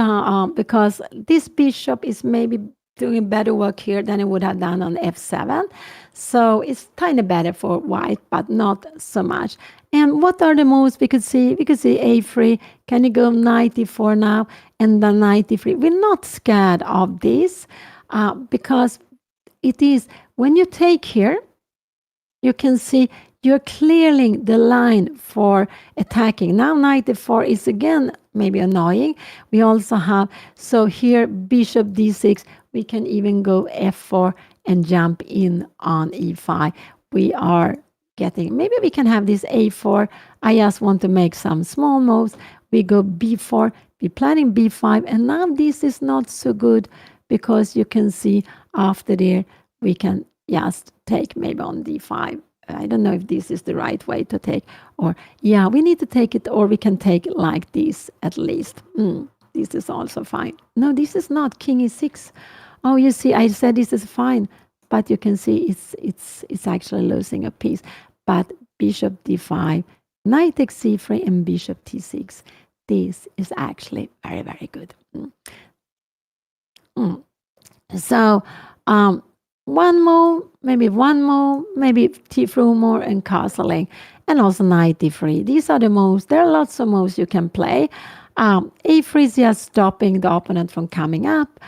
because this bishop is maybe doing better work here than it would have done on f7. So it's tiny better for white, but not so much. And what are the moves we could see? We could see a3. Can you go knight e4 now? And then knight e3. We're not scared of this because it is when you take here, you can see you're clearing the line for attacking. Now knight e4 is again maybe annoying. We also have, so here bishop d6, we can even go f4 and jump in on e5. We are getting, maybe we can have this a4. I just want to make some small moves. We go b4, we're planning b5, and now this is not so good because you can see after there, we can just take maybe on d5. I don't know if this is the right way to take, or we need to take it, or we can take like this at least. This is also fine. No, this is not king e6. Oh, you see, I said this is fine, but you can see it's actually losing a piece. But bishop d5, knight takes c3, and bishop t6. This is actually very, very good. So, one move, maybe t3 more and castling, and also knight d3. These are the moves. There are lots of moves you can play. a3 is just stopping the opponent from coming up.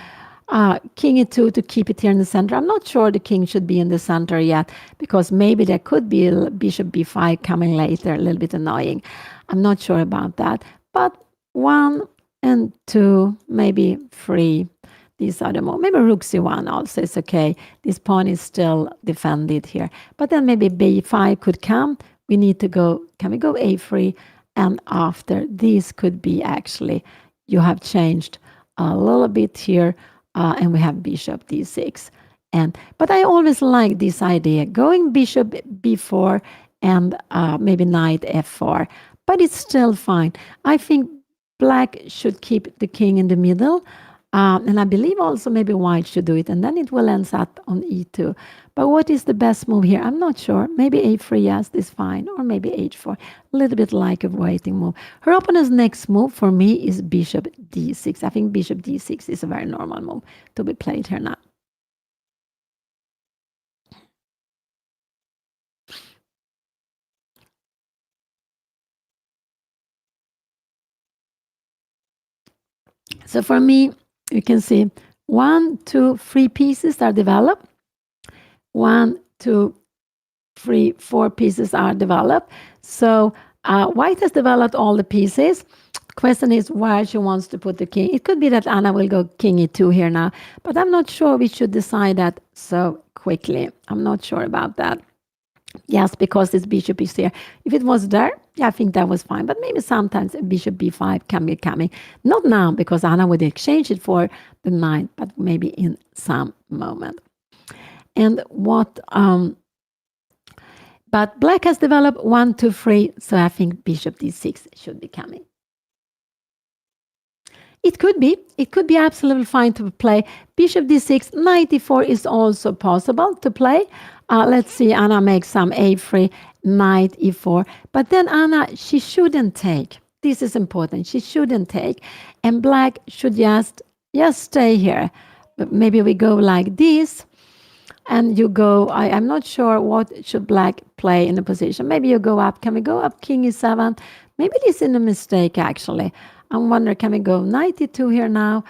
King e2 to keep it here in the center. I'm not sure the king should be in the center yet because maybe there could be a bishop b5 coming later, a little bit annoying. I'm not sure about that. But 1 and 2, maybe 3. These are the more, maybe rook c1 also is okay. This pawn is still defended here. But then maybe b5 could come. We need to go, can we go a3? And after, this could be actually, you have changed a little bit here, and we have bishop d6. But I always like this idea, going bishop b4 and maybe knight f4. But it's still fine. I think black should keep the king in the middle. And I believe also maybe white should do it, and then it will end up on e2. But what is the best move here? I'm not sure. Maybe a3, yes, is fine, or maybe h4. A little bit like a waiting move. Her opponent's next move for me is bishop d6. I think bishop d6 is a very normal move to be played here now. So for me, you can see 1, 2, 3 pieces are developed. 1, 2, 3, 4 pieces are developed. So white has developed all the pieces. Question is where she wants to put the king. It could be that Anna will go king e2 here now, but I'm not sure we should decide that so quickly. I'm not sure about that. Yes, because this bishop is here. If it was there, yeah, I think that was fine. But maybe sometimes a bishop b5 can be coming. Not now, because Anna would exchange it for the knight, but maybe in some moment. And what... but black has developed 1, 2, 3, so I think bishop d6 should be coming. It could be absolutely fine to play. Bishop d6, knight e4 is also possible to play. Let's see, Anna makes some a3, knight e4. But then Anna, she shouldn't take. This is important. She shouldn't take. And black should just stay here. But maybe we go like this. And you go, I'm not sure what should black play in the position. Maybe you go up. Can we go up king e7? Maybe this is a mistake, actually. I wonder, can we go knight e2 here now?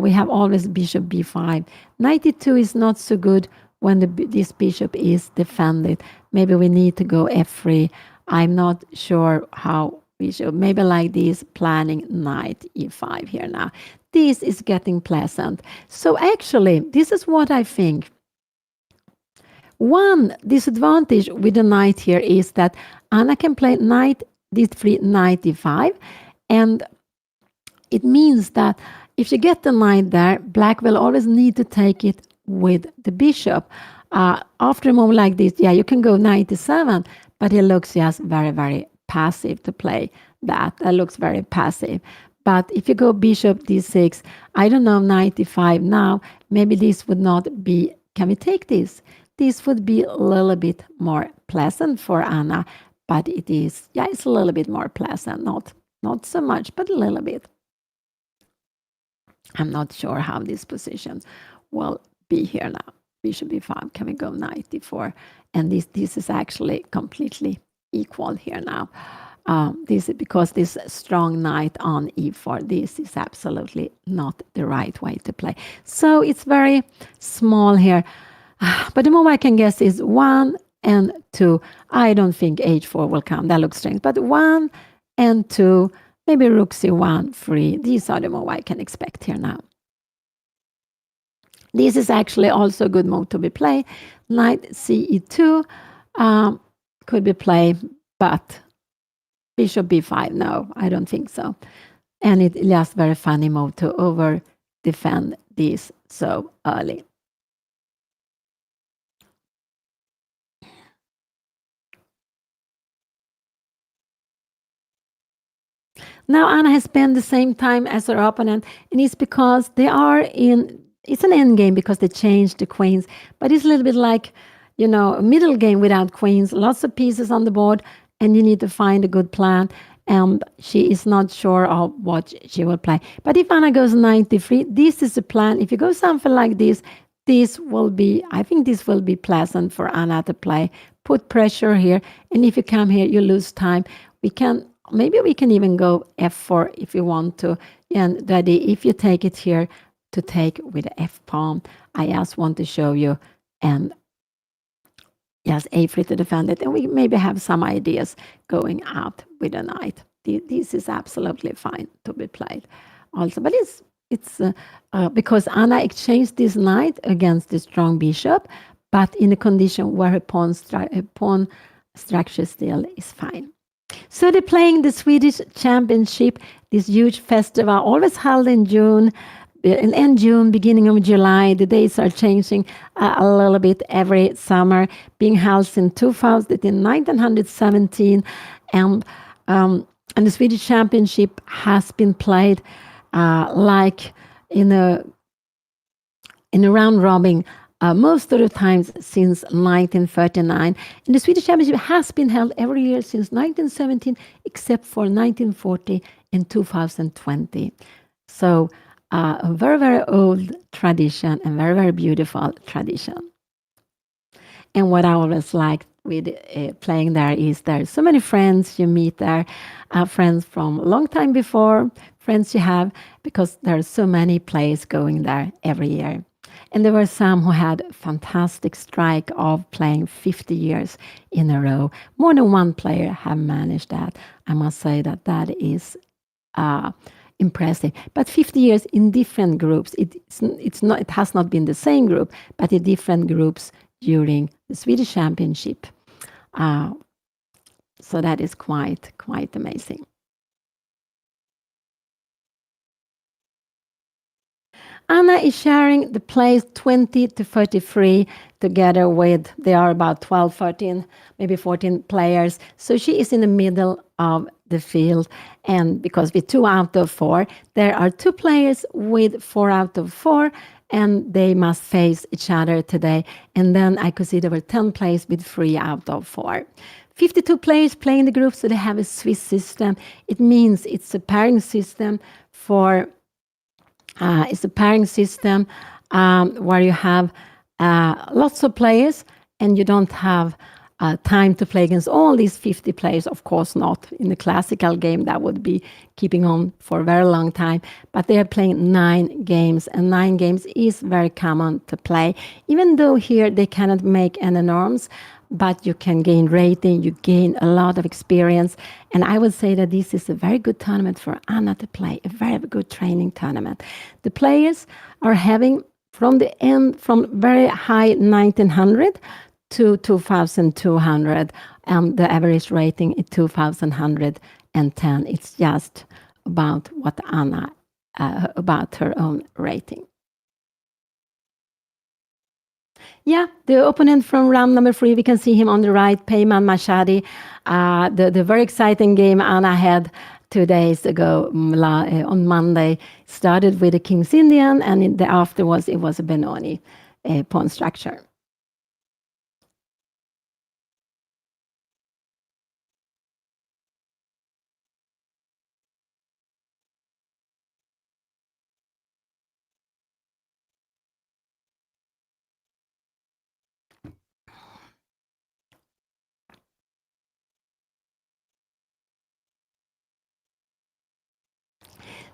We have always bishop b5. Knight e2 is not so good when this bishop is defended. Maybe we need to go f3. I'm not sure how we should. Maybe like this, planning knight e5 here now. This is getting pleasant. So actually, this is what I think. One disadvantage with the knight here is that Anna can play knight d3, knight d5, and it means that if you get the knight there, black will always need to take it with the bishop. After a move like this, yeah, you can go knight d7, but it looks just very, very passive to play that. That looks very passive. But if you go bishop d6, I don't know, knight d5 now, maybe this would not be, can we take this? This would be a little bit more pleasant for Anna, but it is, yeah, it's a little bit more pleasant, not so much, but a little bit. I'm not sure how this position will be here now. Bishop b5, can we go knight d4? And this is actually completely equal here now. This is because this strong knight on e4, this is absolutely not the right way to play. So it's very small here. But the move I can guess is 1 and 2. I don't think h4 will come. That looks strange. But 1 and 2, maybe rook c1, 3. These are the move I can expect here now. This is actually also a good move to be played. Knight ce2 could be played, but bishop b5, no, I don't think so. And it's just very funny move to over defend this so early. Now Anna has spent the same time as her opponent, and it's because they are in, it's an end game because they changed the queens, but it's a little bit like, you know, a middle game without queens, lots of pieces on the board, and you need to find a good plan, and she is not sure of what she will play. But if Anna goes 93, this is the plan. If you go something like this, this will be, I think this will be pleasant for Anna to play. Put pressure here, and if you come here, you lose time. Maybe we can even go f4 if you want to. And Daddy, if you take it here, to take with the f pawn, I just want to show you, and yes, a3 to defend it. And we maybe have some ideas going out with a knight. This is absolutely fine to be played also. But it's because Anna exchanged this knight against the strong bishop, but in a condition where her pawn structure still is fine. So they're playing the Swedish Championship, this huge festival, always held in June, in June, beginning of July. The dates are changing a little bit every summer, being held in 1917, and the Swedish Championship has been played like in a round robin most of the times since 1939. And the Swedish Championship has been held every year since 1917, except for 1940 and 2020. So a very, very old tradition and very, very beautiful tradition. And what I always like with playing there is there's so many friends you meet there, friends from a long time before, friends you have, because there are so many players going there every year. And there were some who had fantastic strike of playing 50 years in a row. More than one player have managed that. I must say that that is impressive. But 50 years in different groups. It has not been the same group, but in different groups during the Swedish Championship. So that is quite amazing. Anna is sharing the place 20 to 33 together with, they are about 12, 13, maybe 14 players. So she is in the middle of the field. And because with 2 out of 4, there are 2 players with 4 out of 4, and they must face each other today. And then I could see there were 10 players with 3 out of 4. 52 players play in the group, so they have a Swiss system. It means it's a pairing system for it's a pairing system where you have lots of players and you don't have time to play against all these 50 players. Of course not. In the classical game, that would be keeping on for a very long time. But they are playing 9 games, and 9 games is very common to play. Even though here they cannot make any norms, but you can gain rating, you gain a lot of experience. And I would say that this is a very good tournament for Anna to play, a very good training tournament. The players are having from very high 1900 to 2200, and the average rating is 2110. It's just about what Anna, about her own rating. Yeah, the opponent from round number 3, we can see him on the right, Peyman Mashadi. The very exciting game Anna had 2 days ago on Monday started with a King's Indian, and afterwards it was a Benoni pawn structure.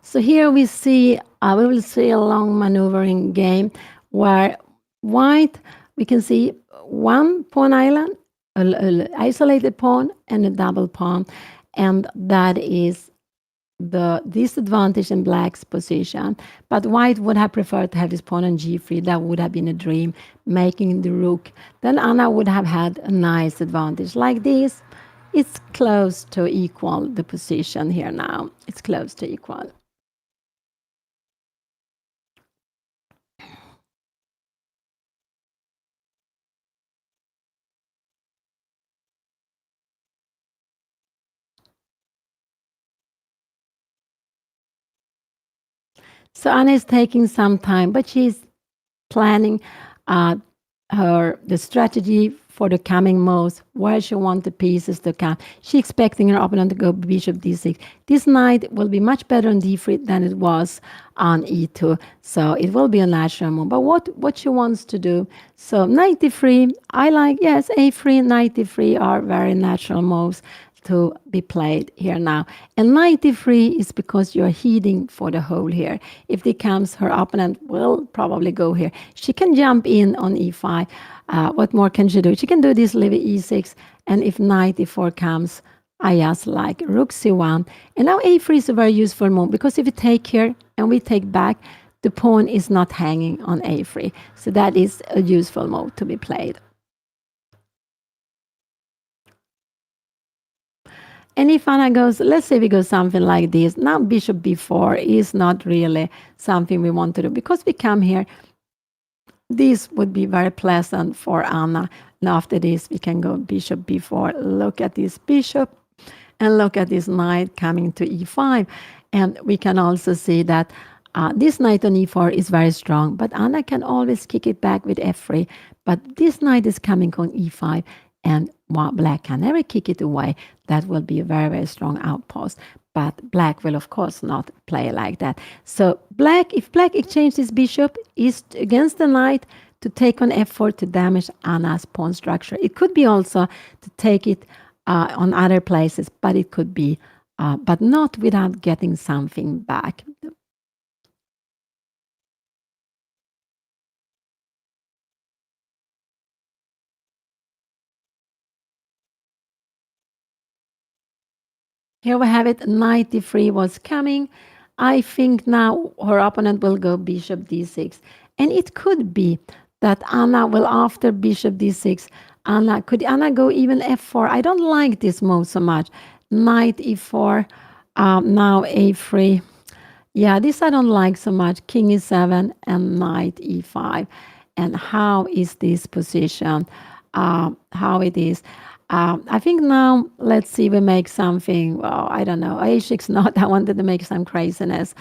So here we will see a long maneuvering game where white, we can see 1 pawn island, an isolated pawn and a double pawn, and that is the disadvantage in black's position. But white would have preferred to have his pawn on g3. That would have been a dream, making the rook. Then Anna would have had a nice advantage like this. It's close to equal the position here now. It's close to equal. So Anna is taking some time, but she's planning the strategy for the coming moves, where she wants the pieces to come. She's expecting her opponent to go bishop d6. This knight will be much better on d3 than it was on e2, so it will be a natural move. But what she wants to do, so knight d3, I like, yes, a3, knight d3 are very natural moves to be played here now. And knight d3 is because you're heeding for the hole here. If it comes, her opponent will probably go here. She can jump in on e5. What more can she do? She can do this leave e6, and if knight e4 comes, I just like rook c1. And now a3 is a very useful move, because if we take here and we take back, the pawn is not hanging on a3. So that is a useful move to be played. And if Anna goes, let's say we go something like this. Now bishop b4 is not really something we want to do, because we come here. This would be very pleasant for Anna. And after this, we can go bishop b4. Look at this bishop and look at this knight coming to e5. And we can also see that This knight on e4 is very strong, but Anna can always kick it back with f3. But this knight is coming on e5, and black can never kick it away. That will be a very, very strong outpost. But black will, of course, not play like that. So if black exchanges his bishop, is against the knight to take on f4 to damage Anna's pawn structure. It could be also to take it on other places, but it could be, but not without getting something back. Here we have it, knight d3 was coming. I think now her opponent will go bishop d6. And it could be that Anna will, after bishop d6, could Anna go even f4? I don't like this move so much. Knight e4, now a3. Yeah, this I don't like so much. King e7 and knight e5. And how is this position? How it is? I think now, let's see, we make something, well, I don't know, a6 not, I wanted to make some craziness.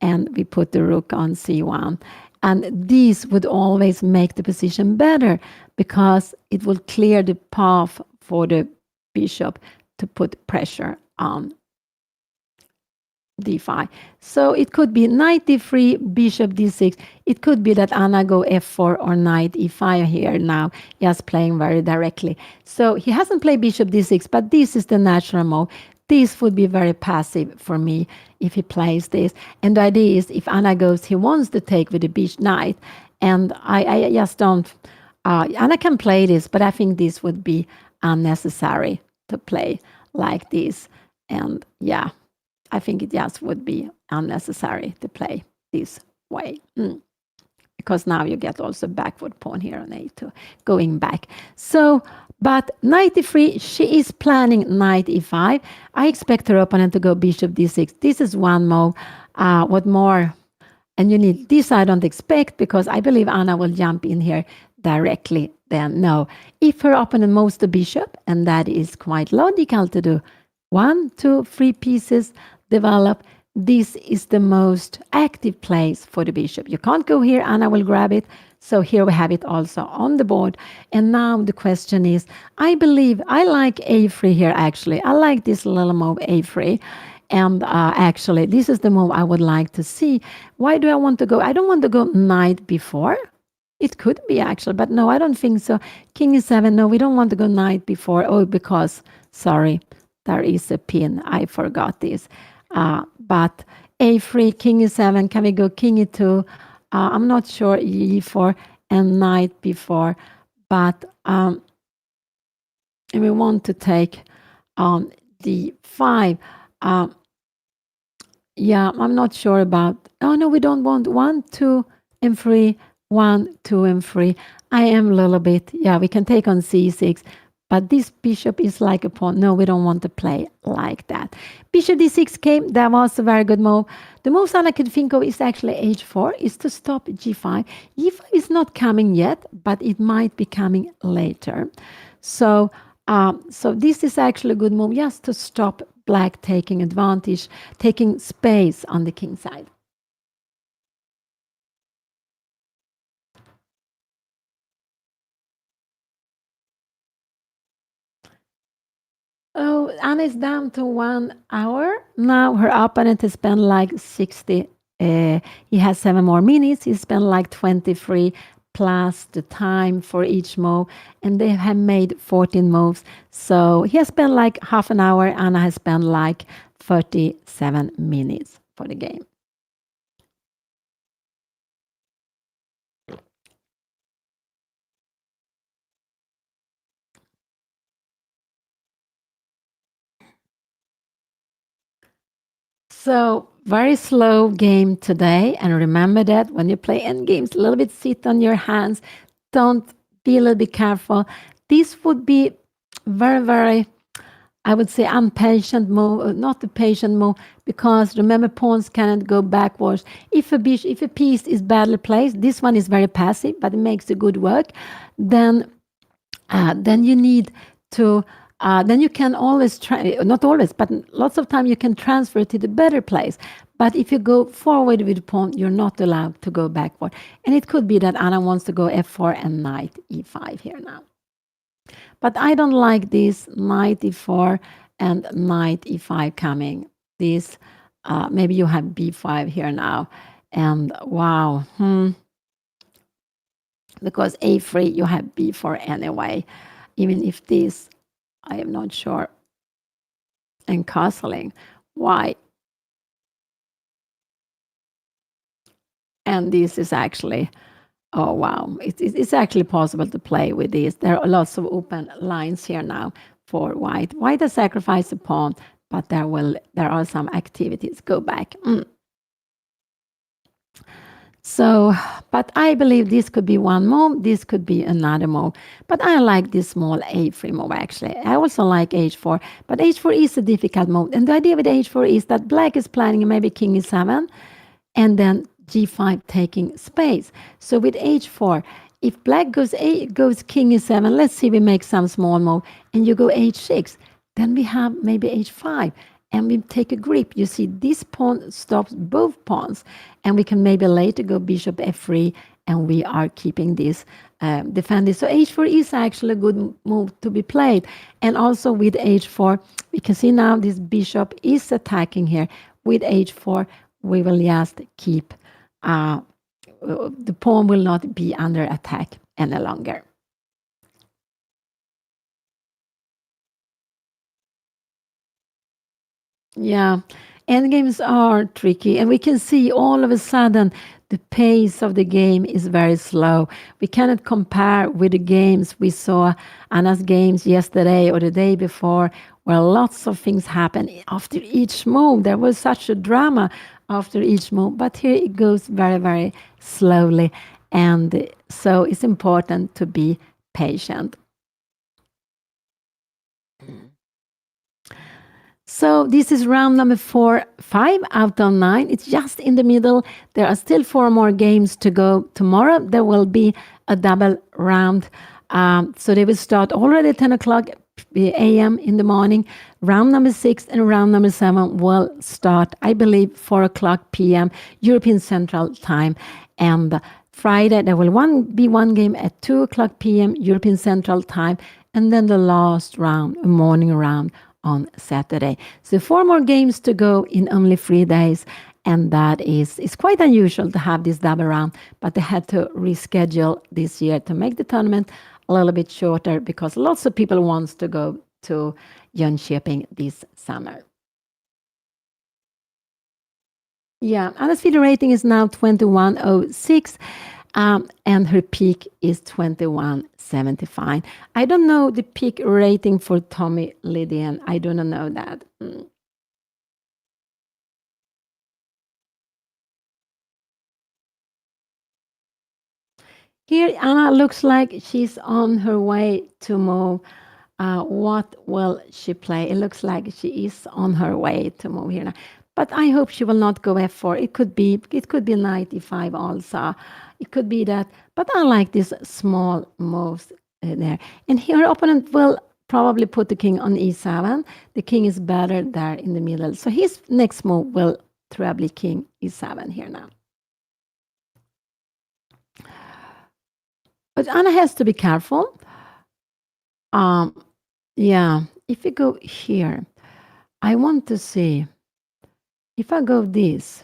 And we put the rook on c1. And this would always make the position better because it will clear the path for the bishop to put pressure on d5. So it could be knight d3, bishop d6. It could be that Anna go f4 or knight e5 here now, just playing very directly. So he hasn't played bishop d6, but this is the natural move. This would be very passive for me if he plays this. And the idea is if Anna goes, he wants to take with the bishop knight. And I just don't, Anna can play this, but I think this would be unnecessary to play like this. And yeah, I think it just would be unnecessary to play this way. Because now you get also backward pawn here on a2, going back. So, but knight e3, she is planning knight e5. I expect her opponent to go bishop d6. This is one move. What more? And you need this I don't expect because I believe Anna will jump in here directly. Then no. If her opponent moves the bishop, and that is quite logical to do, 1, 2, 3 pieces develop. This is the most active place for the bishop. You can't go here, Anna will grab it. So here we have it also on the board. And now the question is, I believe I like a3 here actually. I like this little move a3. And actually, this is the move I would like to see. Why do I want to go? I don't want to go knight before. It could be actually, but no, I don't think so. King e7, no, we don't want to go knight before. Oh, because, sorry, there is a pin. I forgot this. But a3, king e7, can we go king e2? I'm not sure, e4 and knight b4. But we want to take d5. Yeah, I'm not sure about. Oh, no, we don't want 1, 2, and 3. 1, 2, and 3. I am a little bit. Yeah, we can take on c6. But this bishop is like a pawn. No, we don't want to play like that. Bishop d6 came. That was a very good move. The moves I could think of is actually h4, is to stop g5. g5 is not coming yet, but it might be coming later. So, so this is actually a good move, just to stop black taking advantage, taking space on the king side. Oh, Anna is down to 1 hour. Now her opponent has spent like 60. He has 7 more minutes. He spent like 23 plus the time for each move. And they have made 14 moves. So he has spent like half an hour. Anna has spent like 37 minutes for the game. So very slow game today. And remember that when you play end games, a little bit sit on your hands. Don't be a little bit careful. This would be very, very, I would say, impatient move, not a patient move, because remember, pawns cannot go backwards. If a piece is badly placed, this one is very passive, but it makes a good work. Then you need to. Then you can always try, not always, but lots of time you can transfer to the better place. But if you go forward with the pawn, you're not allowed to go backward. And it could be that Anna wants to go f4 and knight e5 here now. But I don't like this knight e4 and knight e5 coming. This, maybe you have b5 here now. And wow, because a3, you have b4 anyway. Even if this, I am not sure. And castling, why? And this is actually, oh wow, it's actually possible to play with this. There are lots of open lines here now for white. White has sacrificed a pawn, but there are some activities. Go back. So, but I believe this could be one move, this could be another move. But I like this small a3 move actually. I also like h4, but h4 is a difficult move. And the idea with h4 is that black is planning maybe king e7, and then g5 taking space. So with h4, if black goes king e7, let's see we make some small move, and you go h6, then we have maybe h5, and we take a grip. You see, this pawn stops both pawns, and we can maybe later go bishop f3, and we are keeping this defended. So h4 is actually a good move to be played. And also with h4, we can see now this bishop is attacking here. With h4, we will just keep, the pawn will not be under attack any longer. Yeah, endgames are tricky, and we can see all of a sudden the pace of the game is very slow. We cannot compare with the games we saw, Anna's games yesterday or the day before, where lots of things happen after each move. There was such a drama after each move, but here it goes very, very slowly, and so it's important to be patient. So this is round number 4, 5 out of 9. It's just in the middle. There are still 4 more games to go. Tomorrow there will be a double round. So they will start already at 10 o'clock a.m. in the morning. Round number 6 and round number 7 will start, I believe, 4 o'clock p.m. European Central Time. And Friday there will be one game at 2 o'clock p.m. European Central Time. And then the last round, a morning round, on Saturday. So 4 more games to go in only 3 days, and that is quite unusual to have this double round, but they had to reschedule this year to make the tournament a little bit shorter because lots of people wants to go to Jönköping this summer. Yeah, Anna's FIDE rating is now 2106. And her peak is 2175. I don't know the peak rating for Tommy Lydian. I do not know that. Here, Anna looks like she's on her way to move. What will she play? It looks like she is on her way to move here now. But I hope she will not go f4. It could be knight e5 also. It could be that. But I like these small moves there. And her opponent will probably put the king on e7. The king is better there in the middle. So his next move will probably king e7 here now. But Anna has to be careful. Yeah, if you go here, I want to see. If I go this,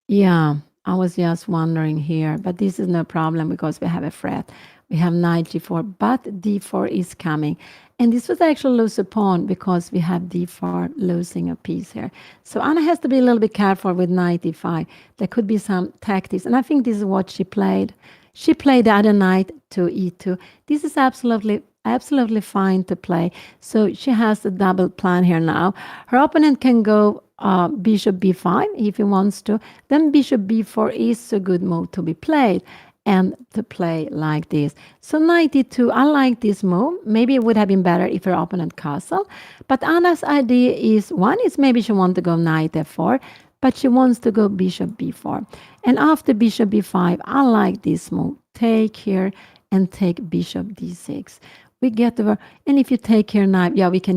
yeah, I was just wondering here, but this is no problem because we have a threat. We have knight g4, but d4 is coming. And this was actually lose a pawn because we have d4 losing a piece here. So Anna has to be a little bit careful with knight e5. There could be some tactics, and I think this is what she played. She played the other knight to e2. This is absolutely fine to play. So she has a double plan here now. Her opponent can go bishop b5 if he wants to. Then bishop b4 is a good move to be played and to play like this. So knight e2, I like this move. Maybe it would have been better if her opponent castle. But Anna's idea is, one is maybe she wants to go knight f4, but she wants to go bishop b4. And after bishop b5, I like this move. Take here and take bishop d6. We get over, and if you take here knight, yeah, we can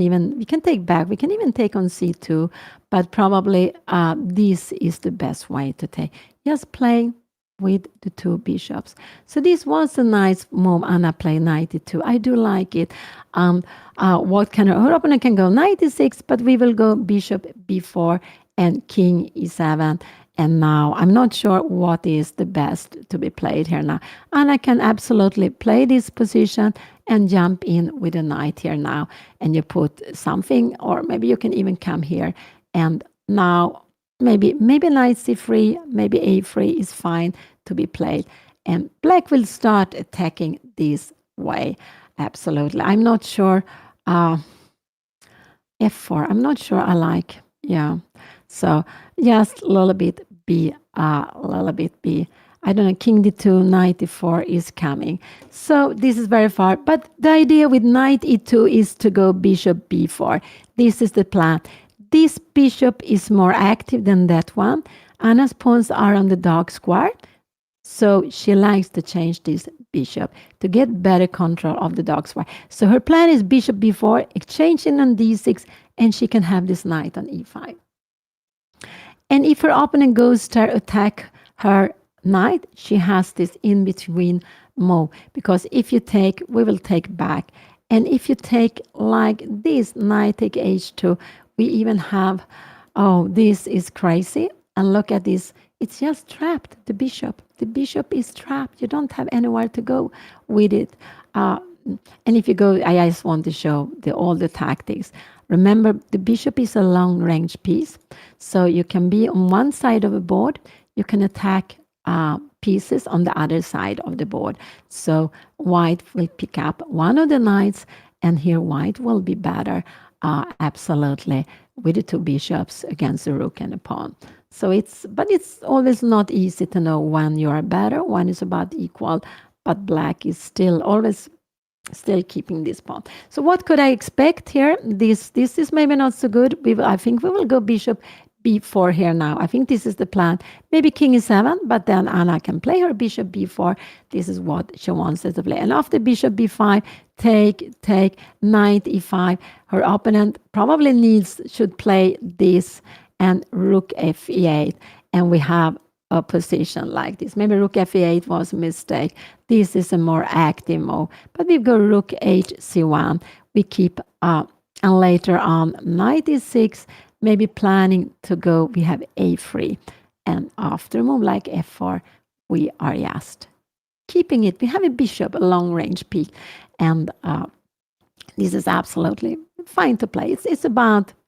take back. We can even take on c2, but probably this is the best way to take. Just play with the two bishops. So this was a nice move. Anna played knight e2. I do like it. What kind of her opponent can go knight e6, but we will go bishop b4 and king e7. And now I'm not sure what is the best to be played here now. Anna can absolutely play this position and jump in with a knight here now. And you put something, or maybe you can even come here. And now maybe knight c3, maybe a3 is fine to be played. And black will start attacking this way. Absolutely. I'm not sure. F4. I'm not sure I like. Yeah. So just a little bit B. A little bit B. I don't know. King d2, knight e4 is coming. So this is very far. But the idea with knight e2 is to go bishop b4. This is the plan. This bishop is more active than that one. Anna's pawns are on the dark square. So she likes to change this bishop to get better control of the dark square. So her plan is bishop b4, exchanging on d6, and she can have this knight on e5. And if her opponent goes to attack her knight, she has this in-between move. Because if you take, we will take back. And if you take like this, knight take h2, we even have, oh, this is crazy. And look at this. It's just trapped, the bishop. The bishop is trapped. You don't have anywhere to go with it. And if you go, I just want to show all the tactics. Remember, the bishop is a long-range piece. So you can be on one side of a board. You can attack pieces on the other side of the board. So white will pick up one of the knights, and here white will be better, absolutely, with the two bishops against the rook and the pawn. So it's always not easy to know when you are better, when is about equal, but black is still keeping this pawn. So what could I expect here? This is maybe not so good. I think we will go bishop b4 here now. I think this is the plan. Maybe king e7, but then Anna can play her bishop b4. This is what she wants us to play. And after bishop b5, take, knight e5. Her opponent probably should play this and rook f e8. And we have a position like this. Maybe rook f e8 was a mistake. This is a more active move. But we go rook h c1. We keep and later on knight e6, maybe planning to go, we have a3. And after a move like f4, we are just keeping it. We have a bishop, a long-range piece. And this is absolutely fine to play.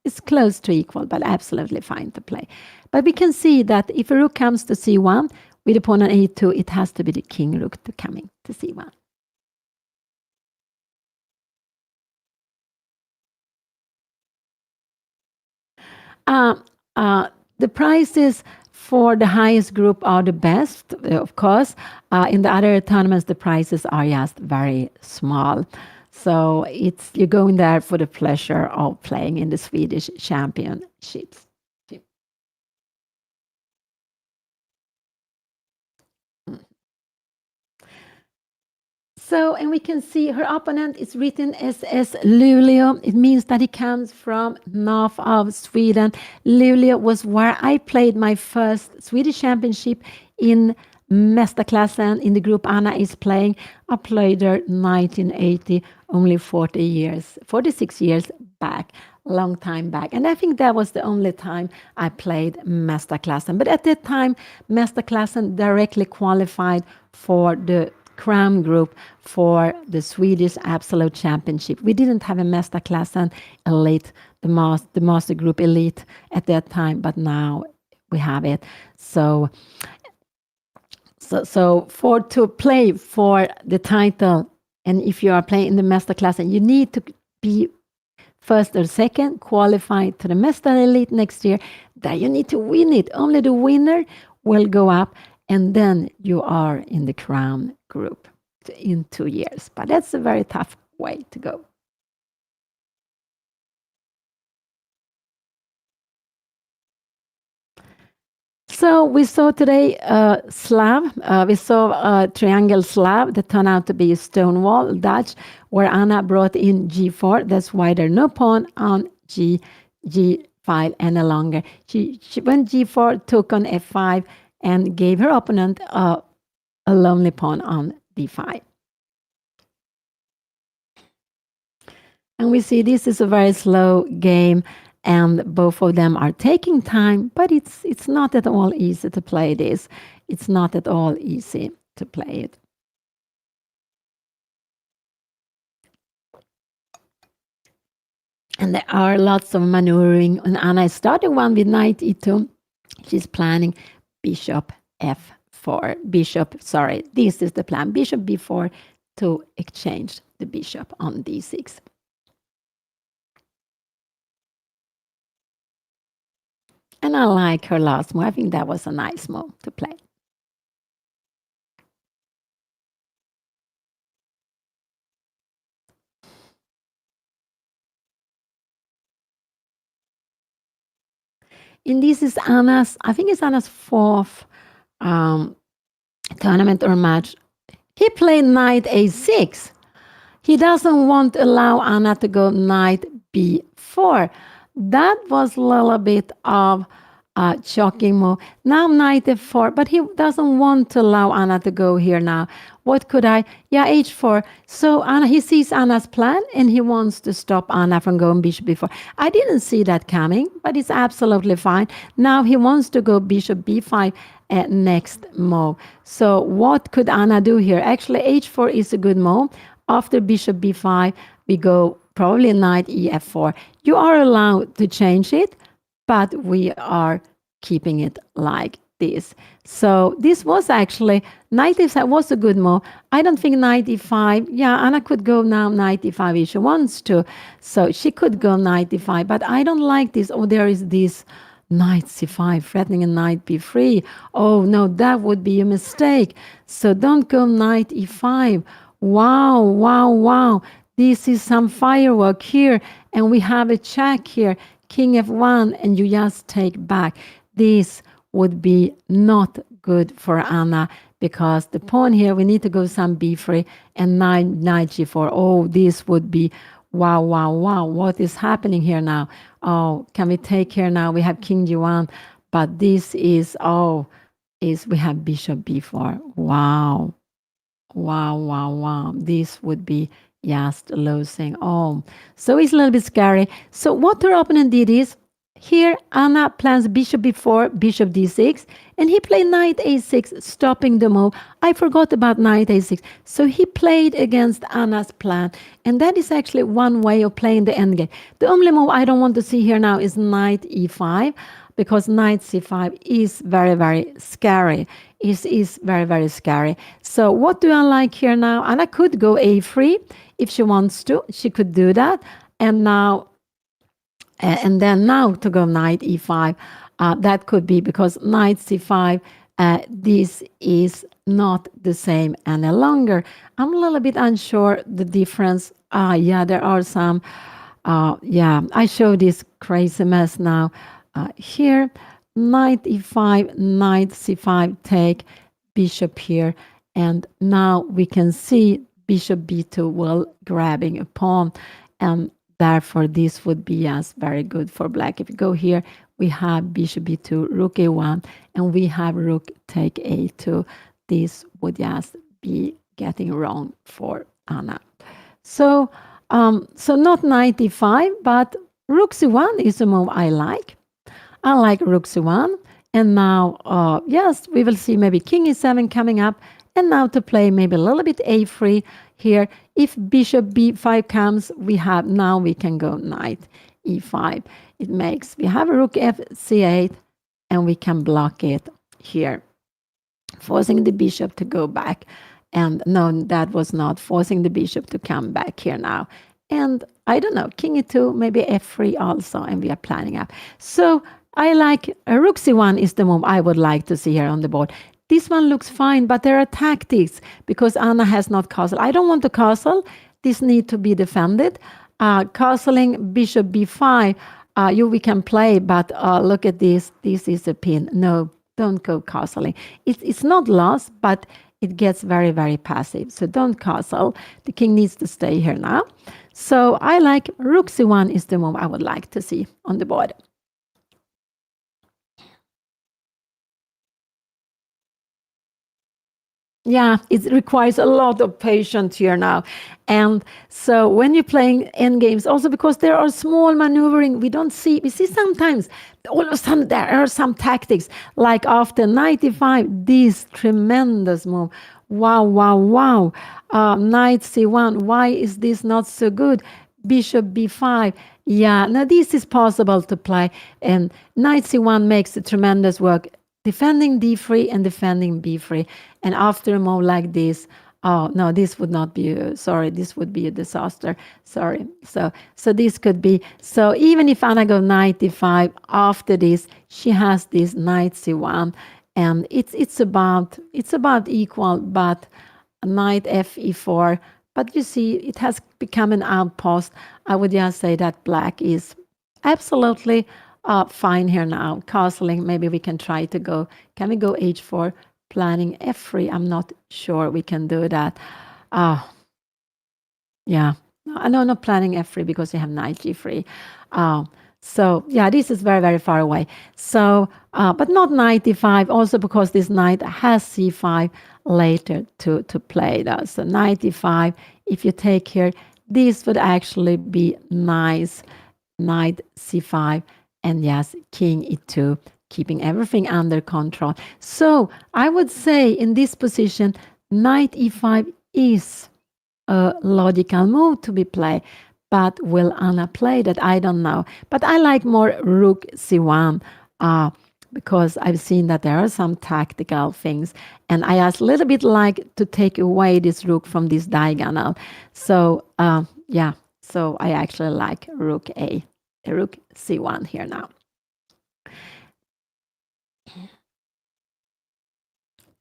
It's close to equal, but absolutely fine to play. But we can see that if a rook comes to c1, with a pawn on a2, it has to be the king rook to coming to c1. The prizes for the highest group are the best, of course. In the other tournaments, the prizes are just very small. So you're going there for the pleasure of playing in the Swedish Championships. So, and we can see her opponent is written as Luleå. It means that he comes from north of Sweden. Luleå was where I played my first Swedish Championship in Mästarklassen in the group Anna is playing. I played there 1980, only 46 years back, long time back. And I think that was the only time I played Mästarklassen. But at that time, Mästarklassen directly qualified for the Crown Group for the Swedish Absolute Championship. We didn't have a Mästarklassen elite, the master group elite at that time, but now we have it. So to play for the title, and if you are playing in the Mästarklassen, you need to be first or second, qualified to the Mästar Elite next year. Then you need to win it. Only the winner will go up, and then you are in the Crown Group in 2 years. But that's a very tough way to go. So So we saw today a slab. We saw a triangle slab that turned out to be a stone wall, Dutch, where Anna brought in g4. That's why there's no pawn on g5 any longer. She went g4, took on f5, and gave her opponent a lonely pawn on d5. And we see this is a very slow game, and both of them are taking time, but it's not at all easy to play this. It's not at all easy to play it. And there are lots of maneuvering. And Anna is starting one with knight e2. She's planning bishop f4. This is the plan. Bishop b4 to exchange the bishop on d6. And I like her last move. I think that was a nice move to play. And this is Anna's, I think it's Anna's fourth tournament or match. He played knight a6. He doesn't want to allow Anna to go knight b4. That was a little bit of a shocking move. Now knight f4, but he doesn't want to allow Anna to go here now. What could I? Yeah, h4. So Anna, he sees Anna's plan and he wants to stop Anna from going bishop b4. I didn't see that coming, but it's absolutely fine. Now he wants to go bishop b5 next move. So what could Anna do here? Actually, h4 is a good move. After bishop b5, we go probably knight ef4. You are allowed to change it, but we are keeping it like this. So this was actually, knight e5 was a good move. I don't think knight e5, yeah, Anna could go now knight e5 if she wants to. So she could go knight e5, but I don't like this. Oh, there is this knight c5, threatening a knight b3. Oh, no, that would be a mistake. So don't go knight e5. Wow, wow, wow. This is some firework here, and we have a check here, king f1, and you just take back. This would be not good for Anna, because the pawn here, we need to go some b3 and knight g4. Oh, this would be, wow, wow, wow. What is happening here now? Oh, can we take here now? We have king g1, but this is, we have bishop b4. Wow. Wow, wow, wow. This would be just losing. Oh, so it's a little bit scary. So what her opponent did is, here Anna plans bishop b4, bishop d6, and he played knight a6, stopping the move. I forgot about knight a6. So he played against Anna's plan, and that is actually one way of playing the endgame. The only move I don't want to see here now is knight e5, because knight c5 is very, very scary. It is very, very scary. So what do I like here now? Anna could go a3 if she wants to. She could do that. And now, and then now to go knight e5. That could be because knight c5, this is not the same any longer. I'm a little bit unsure the difference. Yeah, there are some, I show this crazy mess now. Here, knight e5, knight c5, take bishop here, and now we can see bishop b2 will grabbing a pawn, and therefore this would be just very good for black. If you go here, we have bishop b2, rook a1, and we have rook take a2. This would just be getting wrong for Anna. So, so not knight e5, but rook c1 is a move I like. I like rook c1, and now, yes, we will see maybe king e7 coming up, and now to play maybe a little bit a3 here. If bishop b5 comes, we can go knight e5. It makes, we have a rook f c8, and we can block it here, forcing the bishop to go back. And no, that was not forcing the bishop to come back here now. And I don't know, king e2, maybe f3 also, and we are planning up. So I like rook c1 is the move I would like to see here on the board. This one looks fine, but there are tactics because Anna has not castled. I don't want to castle. This need to be defended. Castling bishop b5, we can play, but look at this. This is a pin. No, don't go castling. It's not lost, but it gets very, very passive. So don't castle. The king needs to stay here now. So I like rook c1 is the move I would like to see on the board. Yeah, it requires a lot of patience here now. And so when you're playing endgames, also because there are small maneuvering, we see sometimes all of a sudden there are some tactics, like after 95, this tremendous move. Wow, wow, wow. Knight c1, why is this not so good? Bishop b5. Yeah, now this is possible to play. And knight c1 makes a tremendous work. Defending d3 and defending b3. And after a move like this, oh no, this would not be this would be a disaster. Sorry. So this could be, so even if Anna go knight d5, after this she has this knight c1, and it's about equal, but knight f e4. But you see, it has become an outpost. I would just say that black is absolutely fine here now. Castling, maybe we can try to go. Can we go h4? Planning f3. I'm not sure we can do that. Yeah. No, not planning f3 because you have knight g3. So yeah, this is very, very far away. So, but not knight d5, also because this knight has c5 later to play that. So knight d5, if you take here, this would actually be nice. Knight c5, and yes, king e2, keeping everything under control. So I would say in this position, knight e5 is a logical move to be played. But will Anna play that? I don't know. But I like more rook c1 because I've seen that there are some tactical things. And I just a little bit like to take away this rook from this diagonal. So yeah, so I actually like rook c1 here now.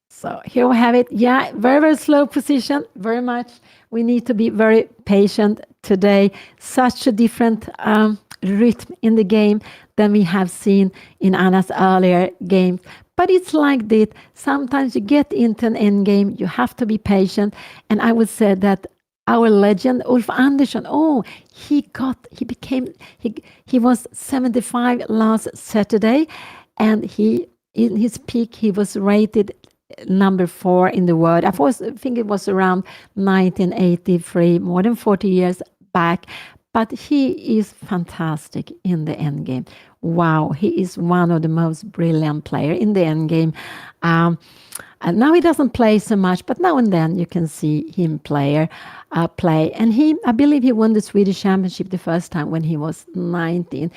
So here we have it. Yeah, very, very slow position, very much. We need to be very patient today. Such a different rhythm in the game than we have seen in Anna's earlier games. But it's like this. Sometimes you get into an end game, you have to be patient. And I would say that our legend, Ulf Andersson, he was 75 last Saturday, and in his peak, he was rated number 4 in the world. I think it was around 1983, more than 40 years back. But he is fantastic in the end game. Wow, he is one of the most brilliant players in the end game. And now he doesn't play so much, but now and then you can see him play. And I believe he won the Swedish Championship the first time when he was 19.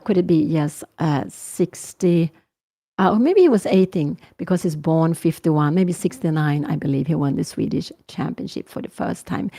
Could it be? Yes, 60. Or maybe he was 18 because he's born 51, maybe 69, I believe he won the Swedish Championship for the first time.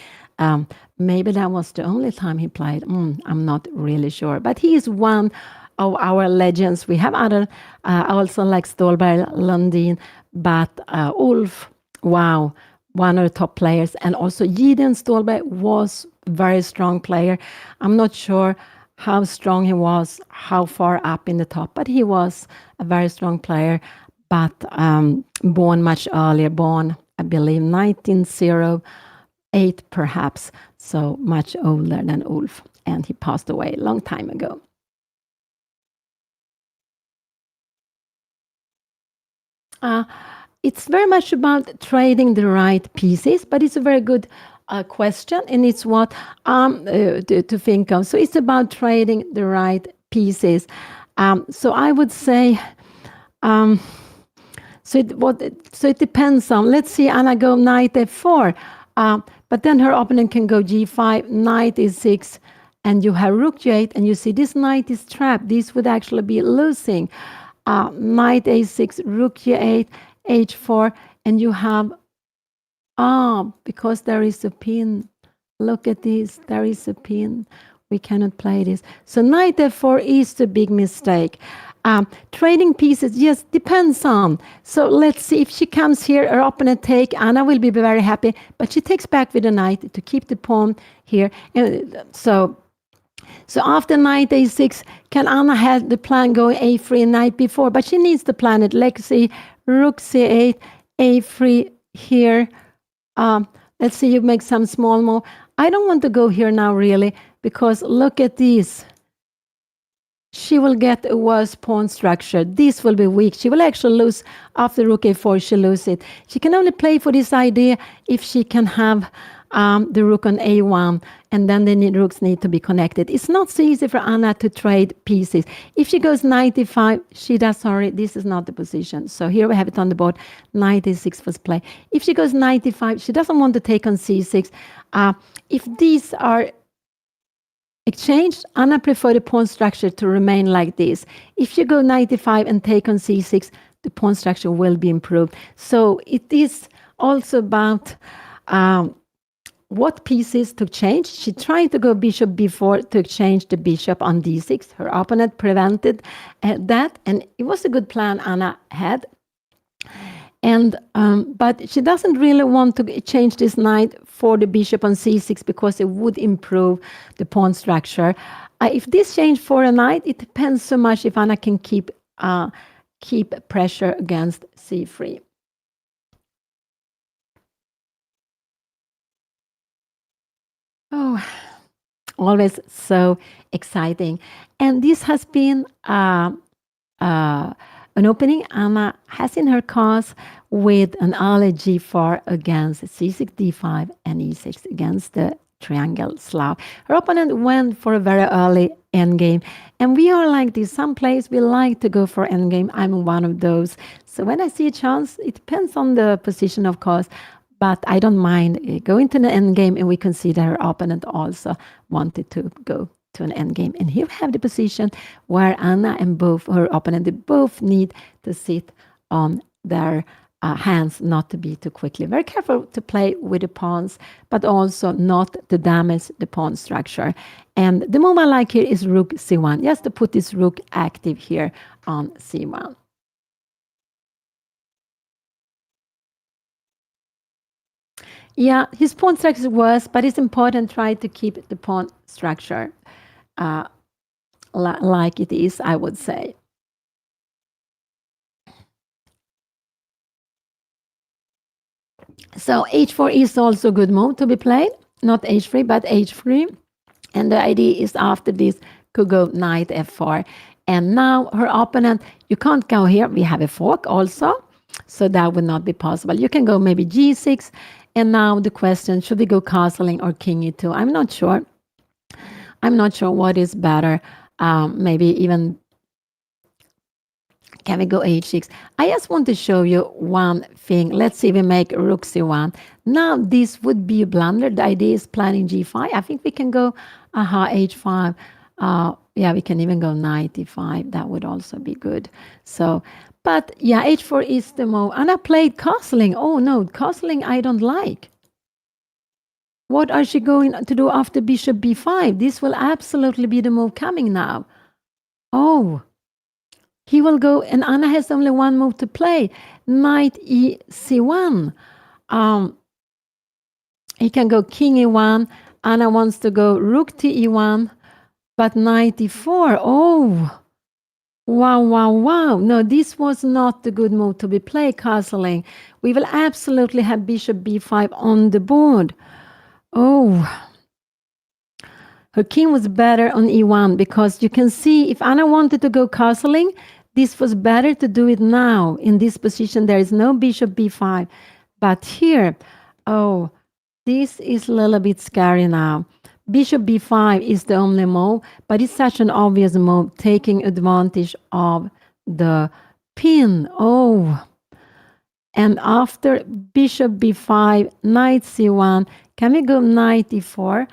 Maybe that was the only time he played. I'm not really sure. But he is one of our legends. We have other, also like Stålberg, Lundin, but Ulf, wow, one of the top players. And also Gideon Stålberg was a very strong player. I'm not sure how strong he was, how far up in the top, but he was a very strong player, but born much earlier, I believe, 1908 perhaps, so much older than Ulf, and he passed away a long time ago. It's very much about trading the right pieces, but it's a very good question, and it's what to think of. So it's about trading the right pieces. So I would say, so it depends on. Let's see, Anna go knight f4, but then her opponent can go g5, knight e6, and you have rook g8, and you see this knight is trapped. This would actually be losing. Knight a6, rook g8, h4, and you have because there is a pin. Look at this, there is a pin. We cannot play this. So knight f4 is the big mistake. Trading pieces, yes, depends on. So let's see if she comes here, her opponent take, Anna will be very happy, but she takes back with the knight to keep the pawn here. And so So after knight a6, can Anna have the plan going a3 knight b4? But she needs to plan it. Let's see, rook c8, a3 here. Let's see, you make some small move. I don't want to go here now, really, because look at this. She will get a worse pawn structure. This will be weak. She will actually lose after rook a4. She loses it. She can only play for this idea if she can have the rook on a1, and then the rooks need to be connected. It's not so easy for Anna to trade pieces. If she goes knight e5, she does, sorry, this is not the position. So here we have it on the board, knight e6 first play. If she goes knight e5, she doesn't want to take on c6. If these are exchanged, Anna prefer the pawn structure to remain like this. If you go knight e5 and take on c6, the pawn structure will be improved. So it is also about what pieces to change. She tried to go bishop b4 to exchange the bishop on d6. Her opponent prevented that, and it was a good plan Anna had. And but she doesn't really want to change this knight for the bishop on c6 because it would improve the pawn structure. If this changed for a knight, it depends so much if Anna can keep pressure against c3. Oh, always so exciting. And this has been an opening Anna has in her cause with an early g4 against c6, d5, and e6 against the triangle Slav. Her opponent went for a very early endgame. And we are like this. Some players we like to go for endgame. I'm one of those. So when I see a chance, it depends on the position, of course. But I don't mind going to the endgame, and we consider her opponent also wanted to go to an endgame. And here we have the position where Anna and both her opponent, they both need to sit on their hands, not to be too quickly. Very careful to play with the pawns, but also not to damage the pawn structure. And the move I like here is rook c1, just to put this rook active here on c1. Yeah, his pawn structure is worse, but it's important to try to keep the pawn structure like it is, I would say. So h4 is also a good move to be played, not h3, but h3. And the idea is after this, could go knight f4. And now her opponent, you can't go here. We have a fork also, so that would not be possible. You can go maybe g6. And now the question, should we go castling or king e2? I'm not sure. I'm not sure what is better. Maybe even, can we go h6? I just want to show you one thing. Let's see if we make rook c1. Now this would be a blunder. The idea is planning g5. I think we can go h5. Yeah, we can even go knight e5. That would also be good. So, but yeah, h4 is the move. And I played castling. Oh no, castling I don't like. What are she going to do after bishop b5? This will absolutely be the move coming now. Oh, he will go, and Anna has only one move to play. Knight e c1. He can go king e1. Anna wants to go rook to e1, but knight e4. Oh, wow, wow, wow. No, this was not the good move to be played, castling. We will absolutely have bishop b5 on the board. Oh, her king was better on e1 because you can see if Anna wanted to go castling, this was better to do it now. In this position, there is no bishop b5. But here, oh, this is a little bit scary now. Bishop b5 is the only move, but it's such an obvious move, taking advantage of the pin. Oh, and after bishop b5, knight c1, can we go knight e4?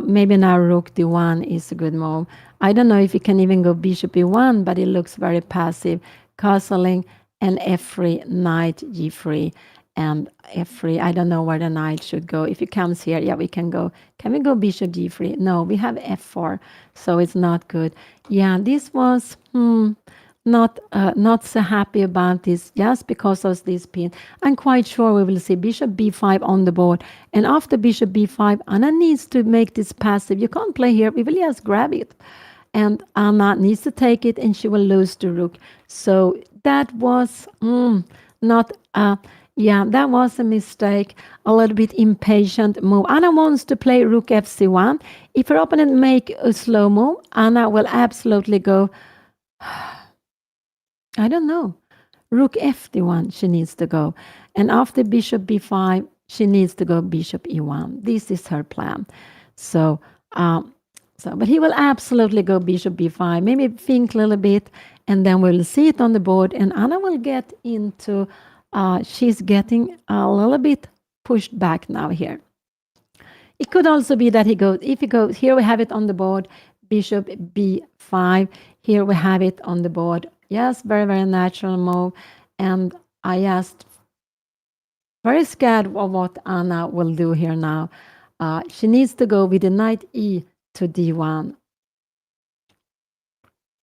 Maybe now rook d1 is a good move. I don't know if you can even go bishop e1, but it looks very passive. Castling and f3, knight g3, and f3. I don't know where the knight should go. If it comes here, yeah, we can go. Can we go bishop g3? No, we have f4, so it's not good. Yeah, this was not so happy about this just because of this pin. I'm quite sure we will see bishop b5 on the board. And after bishop b5, Anna needs to make this passive. You can't play here. We will just grab it. And Anna needs to take it and she will lose the rook. So that was not, yeah, that was a mistake. A little bit impatient move. Anna wants to play rook fc1. If her opponent make a slow move, Anna will absolutely go, I don't know, rook fd1 she needs to go. And after bishop b5, she needs to go bishop e1. This is her plan. So, but he will absolutely go bishop b5, maybe think a little bit, and then we'll see it on the board. And Anna will get into, she's getting a little bit pushed back now here. It could also be that he goes, if he goes, here we have it on the board, bishop b5. Here we have it on the board. Yes, very, very natural move. And I just very scared of what Anna will do here now. She needs to go with the knight e to d1.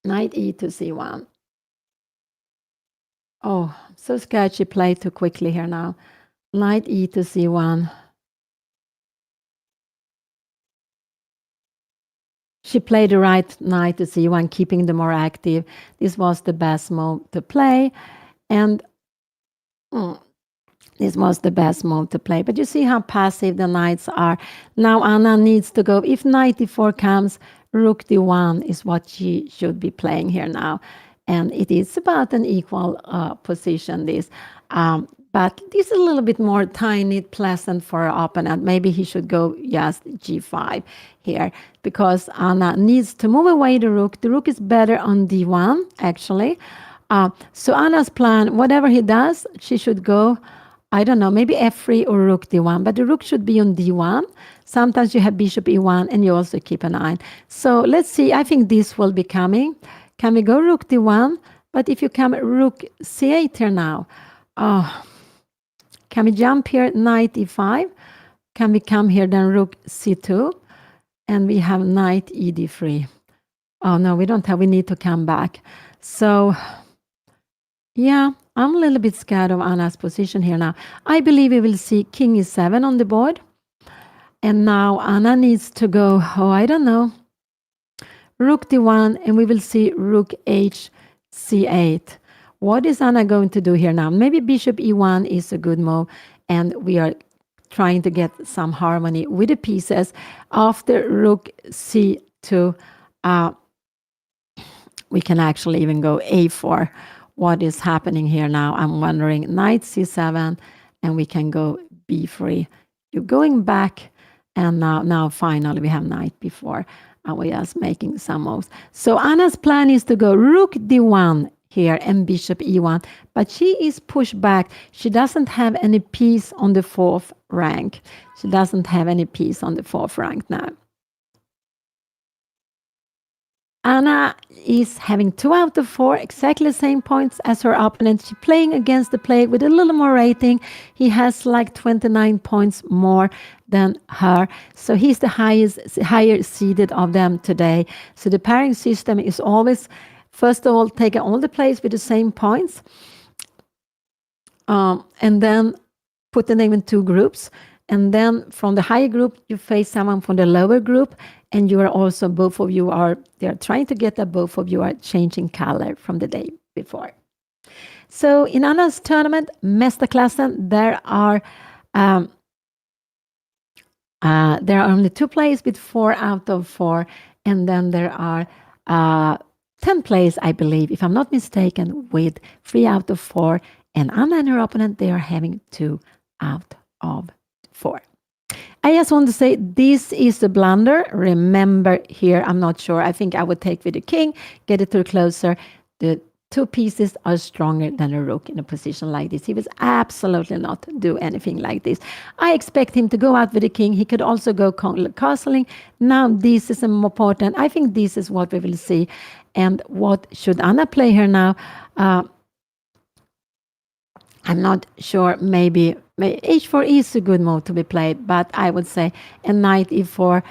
Knight e to c1. Oh, so scared she played too quickly here now. Knight e to c1. She played the right knight to c1, keeping the more active. This was the best move to play. And this was the best move to play. But you see how passive the knights are. Now Anna needs to go. If knight d4 comes, rook d1 is what she should be playing here now. And it is about an equal position, this. But this is a little bit more tiny, pleasant for her opponent. Maybe he should go just g5 here because Anna needs to move away the rook. The rook is better on d1, actually. So Anna's plan, whatever he does, she should go, I don't know, maybe f3 or rook d1. But the rook should be on d1. Sometimes you have bishop e1 and you also keep an eye. So let's see. I think this will be coming. Can we go rook d1? But if you come rook c8 here now, can we jump here knight e5? Can we come here then rook c2? And we have knight e d3. Oh no, we don't have, we need to come back. So yeah, I'm a little bit scared of Anna's position here now. I believe we will see king e7 on the board. And now Anna needs to go, oh, I don't know, rook d1, and we will see rook h c8. What is Anna going to do here now? Maybe bishop e1 is a good move, and we are trying to get some harmony with the pieces. After rook c2, we can actually even go a4. What is happening here now? I'm wondering, knight c7, and we can go b3. You're going back, and now finally we have knight b4. And we're just making some moves. So Anna's plan is to go rook d1 here and bishop e1, but she is pushed back. She doesn't have any piece on the fourth rank. She doesn't have any piece on the fourth rank now. Anna is having 2 out of 4, exactly the same points as her opponent. She's playing against the player with a little more rating. He has like 29 points more than her. So he's the higher seeded of them today. So the pairing system is always, first of all, taking all the players with the same points. And then put them in 2 groups. And then from the higher group, you face someone from the lower group. And you are also, both of you are, they're trying to get that both of you are changing color from the day before. So in Anna's tournament, Mästerklassen, there are only 2 players with 4 out of 4. And then there are 10 players, I believe, if I'm not mistaken, with 3 out of 4. And Anna and her opponent, they are having 2 out of 4. I just want to say this is a blunder. Remember here, I'm not sure. I think I would take with the king, get it to closer. The 2 pieces are stronger than a rook in a position like this. He will absolutely not do anything like this. I expect him to go out with the king. He could also go castling. Now this is important. I think this is what we will see. And what should Anna play here now? I'm not sure. Maybe h4 is a good move to be played, but I would say a knight e4.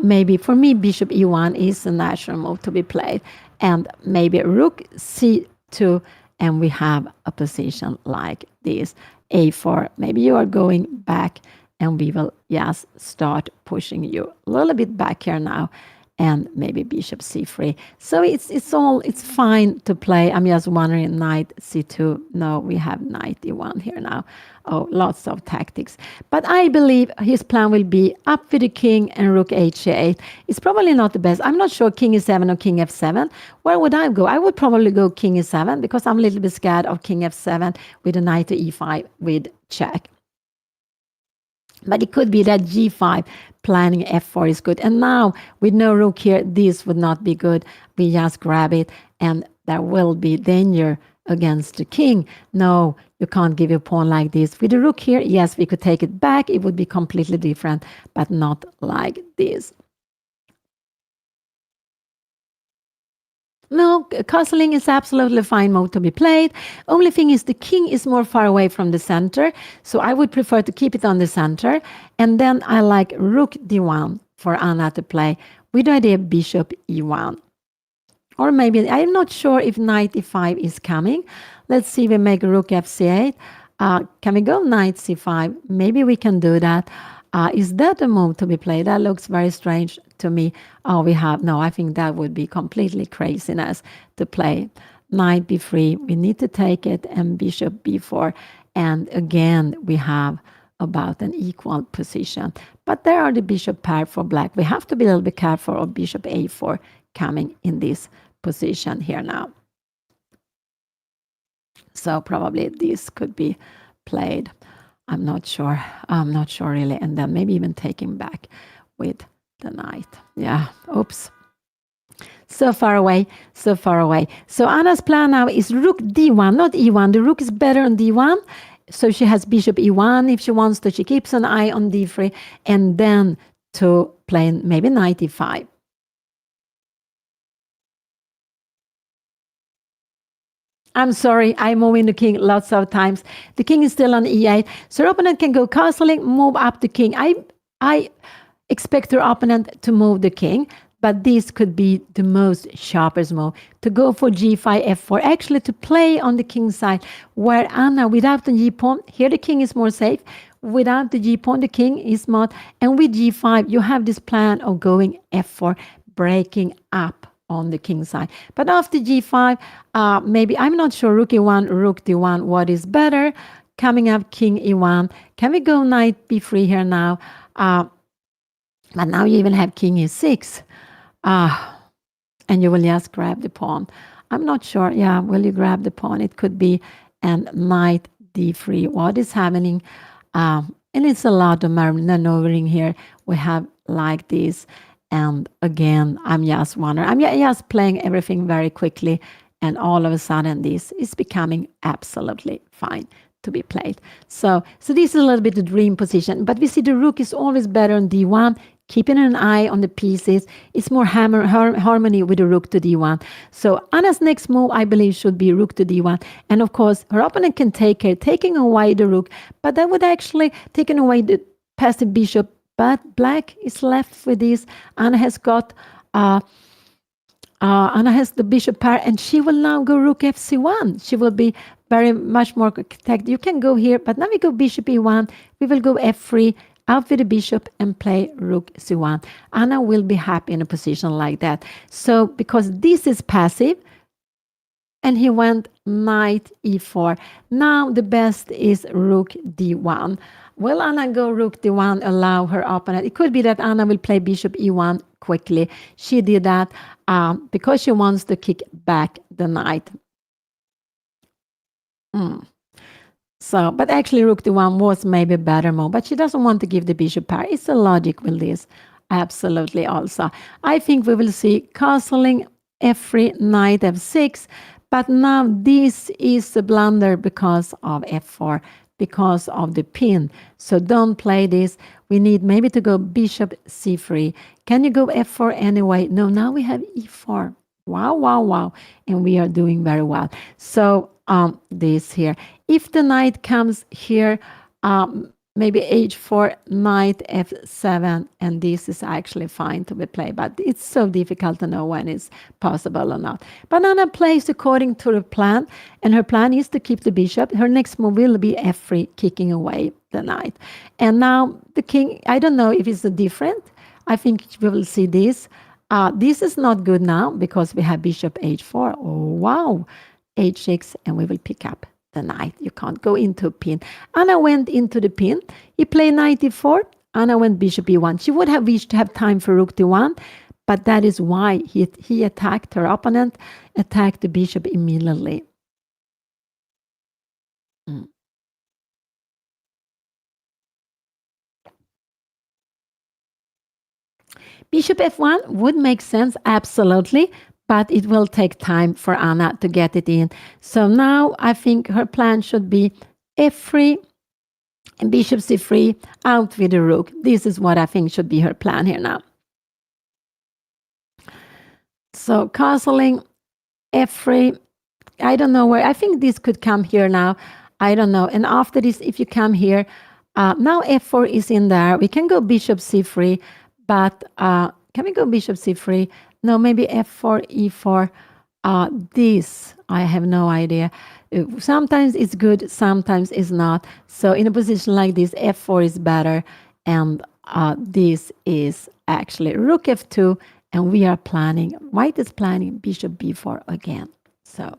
Maybe for me, bishop e1 is a natural move to be played, and maybe rook c2, and we have a position like this. A4. Maybe you are going back, and we will just start pushing you a little bit back here now, and maybe bishop c3. So it's fine to play. I'm just wondering, knight c2. No, we have knight e1 here now. Oh, lots of tactics. But I believe his plan will be up with the king and rook h8. It's probably not the best. I'm not sure king e7 or king f7. Where would I go? I would probably go king e7 because I'm a little bit scared of king f7 with a knight to e5 with check. But it could be that g5 planning f4 is good. And now with no rook here, this would not be good. We just grab it, and there will be danger against the king. No, you can't give your pawn like this. With the rook here, yes, we could take it back. It would be completely different, but not like this. No, castling is absolutely fine move to be played. Only thing is the king is more far away from the center, so I would prefer to keep it on the center. And then I like rook d1 for Anna to play with the idea bishop e1. Or maybe, I'm not sure if knight e5 is coming. Let's see, we make rook fc8. Can we go knight c5? Maybe we can do that. Is that a move to be played? That looks very strange to me. Oh, we have, no, I think that would be completely craziness to play. Knight b3, we need to take it, and bishop b4. And again, we have about an equal position. But there are the bishop pair for black. We have to be a little bit careful of bishop a4 coming in this position here now. So probably this could be played. I'm not sure. I'm not sure really. And then maybe even taking back with the knight. Yeah. Oops. So far away. So far away. So Anna's plan now is rook d1, not e1. The rook is better on d1. So she has bishop e1 if she wants to. She keeps an eye on d3. And then to play maybe knight e5. I'm sorry, I'm moving the king lots of times. The king is still on e8. So her opponent can go castling, move up the king. I expect her opponent to move the king, but this could be the most sharpest move. To go for g5, f4, actually to play on the king side, where Anna, without the g-pawn, here the king is more safe. Without the g-pawn, the king is not. And with g5, you have this plan of going f4, breaking up on the king side. But after g5, maybe, I'm not sure, rook e1, rook d1, what is better? Coming up, king e1. Can we go knight b3 here now? But now you even have king e6. And you will just grab the pawn. I'm not sure. Yeah, will you grab the pawn? It could be and knight d3. What is happening? And it's a lot of maneuvering here. We have like this. And again, I'm just wondering, I'm just playing everything very quickly, and all of a sudden this is becoming absolutely fine to be played. So this is a little bit the dream position, but we see the rook is always better on d1, keeping an eye on the pieces. It's more harmony with the rook to d1. So Anna's next move, I believe, should be rook to d1. And of course, her opponent can take her, taking away the rook, but that would actually taken away the passive bishop. But black is left with this. Anna has got, Anna has the bishop pair, and she will now go rook fc1. She will be very much more protected. You can go here, but now we go bishop e1. We will go f3, out with the bishop, and play rook c1. Anna will be happy in a position like that. So because this is passive, and he went knight e4. Now the best is rook d1. Will Anna go rook d1, allow her opponent? It could be that Anna will play bishop e1 quickly. She did that because she wants to kick back the knight. So, but actually rook d1 was maybe a better move, but she doesn't want to give the bishop pair. It's a logic with this. Absolutely also. I think we will see castling f3, knight f6, but now this is a blunder because of f4. Because of the pin. So don't play this. We need maybe to go bishop c3. Can you go f4 anyway? No, now we have e4. Wow, wow, wow. And we are doing very well. So this here. If the knight comes here, maybe h4, knight f7, and this is actually fine to be played, but it's so difficult to know when it's possible or not. But Anna plays according to her plan, and her plan is to keep the bishop. Her next move will be f3, kicking away the knight. And now the king, I don't know if it's different. I think we will see this. This is not good now because we have bishop h4. Oh, wow. h6, and we will pick up the knight. You can't go into a pin. Anna went into the pin. He played knight e4. Anna went bishop e1. She would have wished to have time for rook d1, but that is why he attacked her opponent, attacked the bishop immediately. Bishop f1 would make sense, absolutely, but it will take time for Anna to get it in. So now I think her plan should be f3 and bishop c3, out with the rook. This is what I think should be her plan here now. So castling f3, I don't know where. I think this could come here now. I don't know. And after this, if you come here, now f4 is in there. We can go bishop c3, but can we go bishop c3? No, maybe f4, e4. This, I have no idea. Sometimes it's good, sometimes it's not. So in a position like this, f4 is better. And this is actually rook f2. And we are planning, white is planning bishop b4 again. So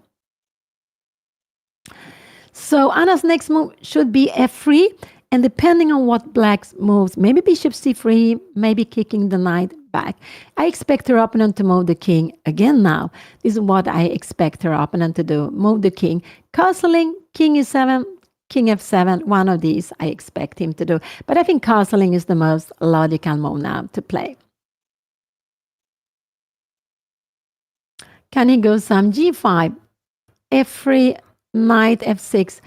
Anna's next move should be f3. And depending on what black moves, maybe bishop c3, maybe kicking the knight back. I expect her opponent to move the king again now. This is what I expect her opponent to do. Move the king. Castling, king e7, king f7. One of these I expect him to do. But I think castling is the most logical move now to play. Can he go some g5, f3, knight f6?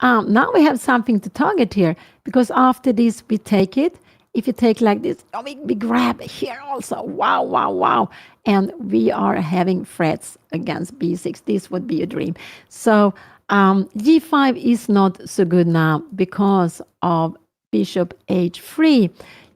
Now we have something to target here, because after this we take it. If you take like this, oh, we grab here also. Wow, wow, wow. And we are having threats against b6. This would be a dream. So g5 is not so good now because of bishop h3.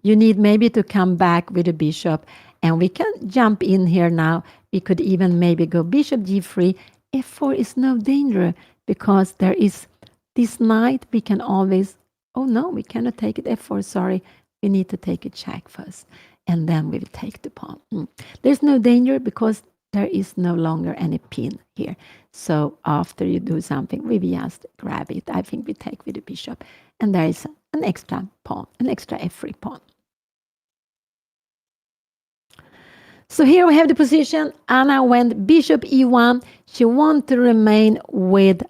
You need maybe to come back with a bishop, and we can jump in here now. We could even maybe go bishop g3. f4 is no danger because there is this knight. We can always, oh no, we cannot take it f4, sorry. We need to take a check first, and then we will take the pawn. There's no danger because there is no longer any pin here. So after you do something, we just grab it. I think we take with the bishop, and there is an extra pawn, an extra f3 pawn. So here we have the position. Anna went bishop e1. She wanted to remain with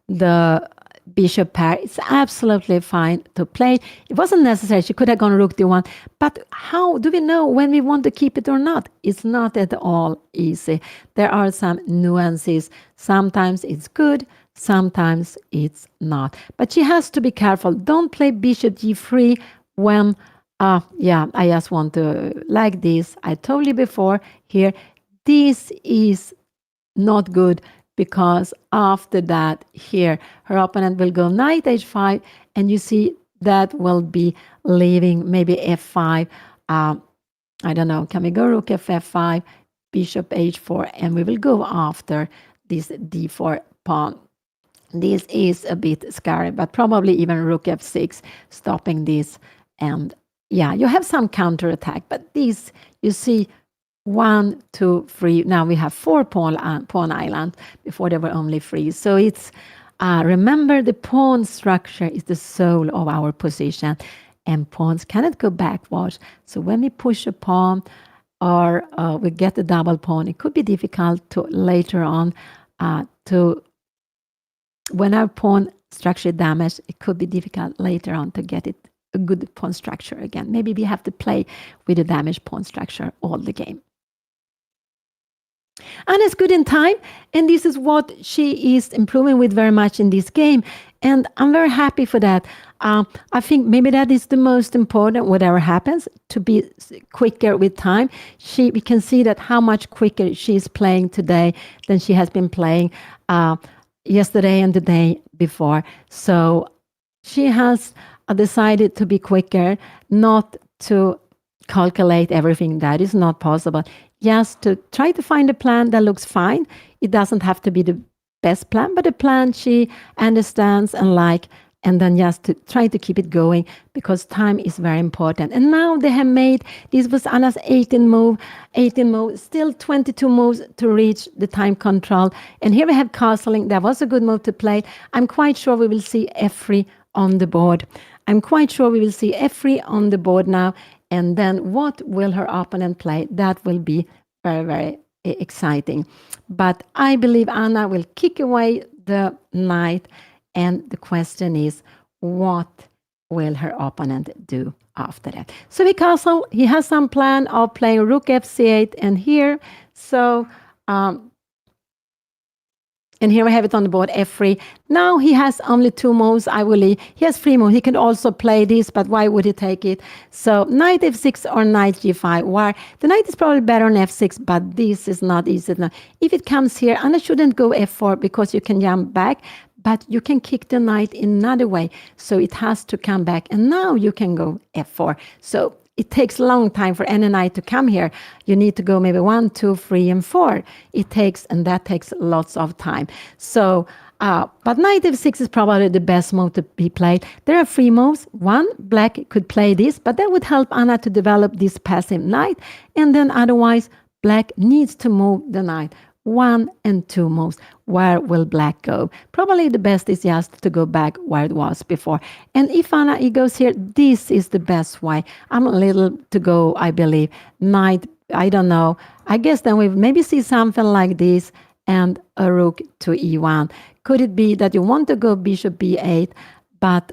the bishop pair. It's absolutely fine to play. It wasn't necessary. She could have gone rook d1. But how do we know when we want to keep it or not? It's not at all easy. There are some nuances. Sometimes it's good. Sometimes it's not. But she has to be careful. Don't play bishop g3 when, I just want to, like this. I told you before here, this is not good, because after that here, her opponent will go knight h5, and you see that will be leaving maybe f5. I don't know, can we go rook f5, bishop h4, and we will go after this d4 pawn. This is a bit scary, but probably even rook f6, stopping this. And yeah, you have some counterattack, but these, you see, 1, 2, 3. Now we have 4 pawn islands. Before there were only 3. So it's, remember, the pawn structure is the soul of our position, and pawns cannot go backwards. So when we push a pawn or we get a double pawn, it could be difficult to later on when our pawn structure is damaged, it could be difficult later on to get it a good pawn structure again. Maybe we have to play with a damaged pawn structure all the game. Anna's good in time, and this is what she is improving with very much in this game, and I'm very happy for that. I think maybe that is the most important, whatever happens, to be quicker with time. We can see that how much quicker she's playing today than she has been playing yesterday and the day before. So she has decided to be quicker, not to calculate everything. That is not possible. Just to try to find a plan that looks fine. It doesn't have to be the best plan, but a plan she understands and like, and then just to try to keep it going because time is very important. And now they have made, this was Anna's 18 move, still 22 moves to reach the time control. And here we have castling. That was a good move to play. I'm quite sure we will see F3 on the board. I'm quite sure we will see F3 on the board now. And then what will her opponent play? That will be very, very exciting. But I believe Anna will kick away the knight. And the question is, what will her opponent do after that? So the castle, he has some plan of playing rook f8 and here. So, and here we have it on the board, f3. Now he has only 2 moves, I will leave. He has 3 moves. He can also play this, but why would he take it? So knight f6 or knight g5. Why? The knight is probably better on f6, but this is not easy now. If it comes here, Anna shouldn't go f4 because you can jump back, but you can kick the knight in another way. So it has to come back. And now you can go f4. So it takes a long time for any knight to come here. You need to go maybe 1, 2, 3, and 4. It takes, and that takes lots of time. So, but knight f6 is probably the best move to be played. There are 3 moves. One, black could play this, but that would help Anna to develop this passive knight. And then otherwise, black needs to move the knight. 1 and 2 moves. Where will black go? Probably the best is just to go back where it was before. And if Anna he goes here, this is the best way. I'm a little to go, I believe. Knight, I don't know. I guess then we maybe see something like this and a rook to e1. Could it be that you want to go bishop b8, but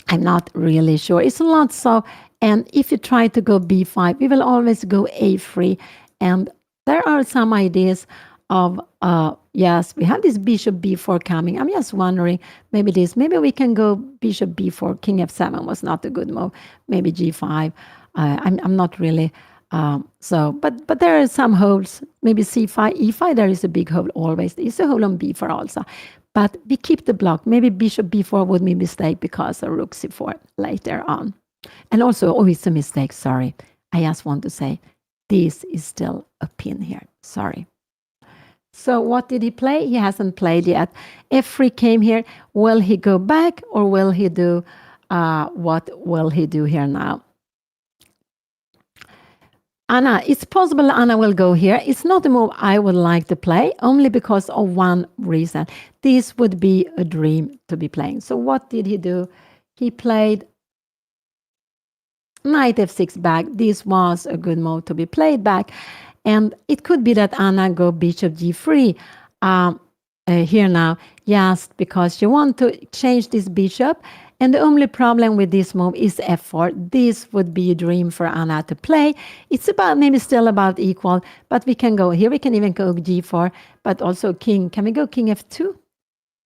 I'm not really sure. It's a lot so. And if you try to go b5, we will always go a3. And there are some ideas of, yes, we have this bishop b4 coming. I'm just wondering, maybe we can go bishop b4. King f7 was not a good move. Maybe g5. I'm not really, but there are some holes. Maybe c5, e5, there is a big hole always. There is a hole on b4 also. But we keep the block. Maybe bishop b4 would be a mistake because of rook c4 later on. And also, oh, it's a mistake, sorry. I just want to say, this is still a pin here. Sorry. So what did he play? He hasn't played yet. F3 came here. Will he go back or will he do, what will he do here now? Anna, it's possible Anna will go here. It's not a move I would like to play, only because of one reason. This would be a dream to be playing. So what did he do? He played knight f6 back. This was a good move to be played back. And it could be that Anna go bishop g3 here now, just because you want to change this bishop. And the only problem with this move is f4. This would be a dream for Anna to play. It's about maybe still about equal, but we can go here. We can even go g4, but also king. Can we go king f2?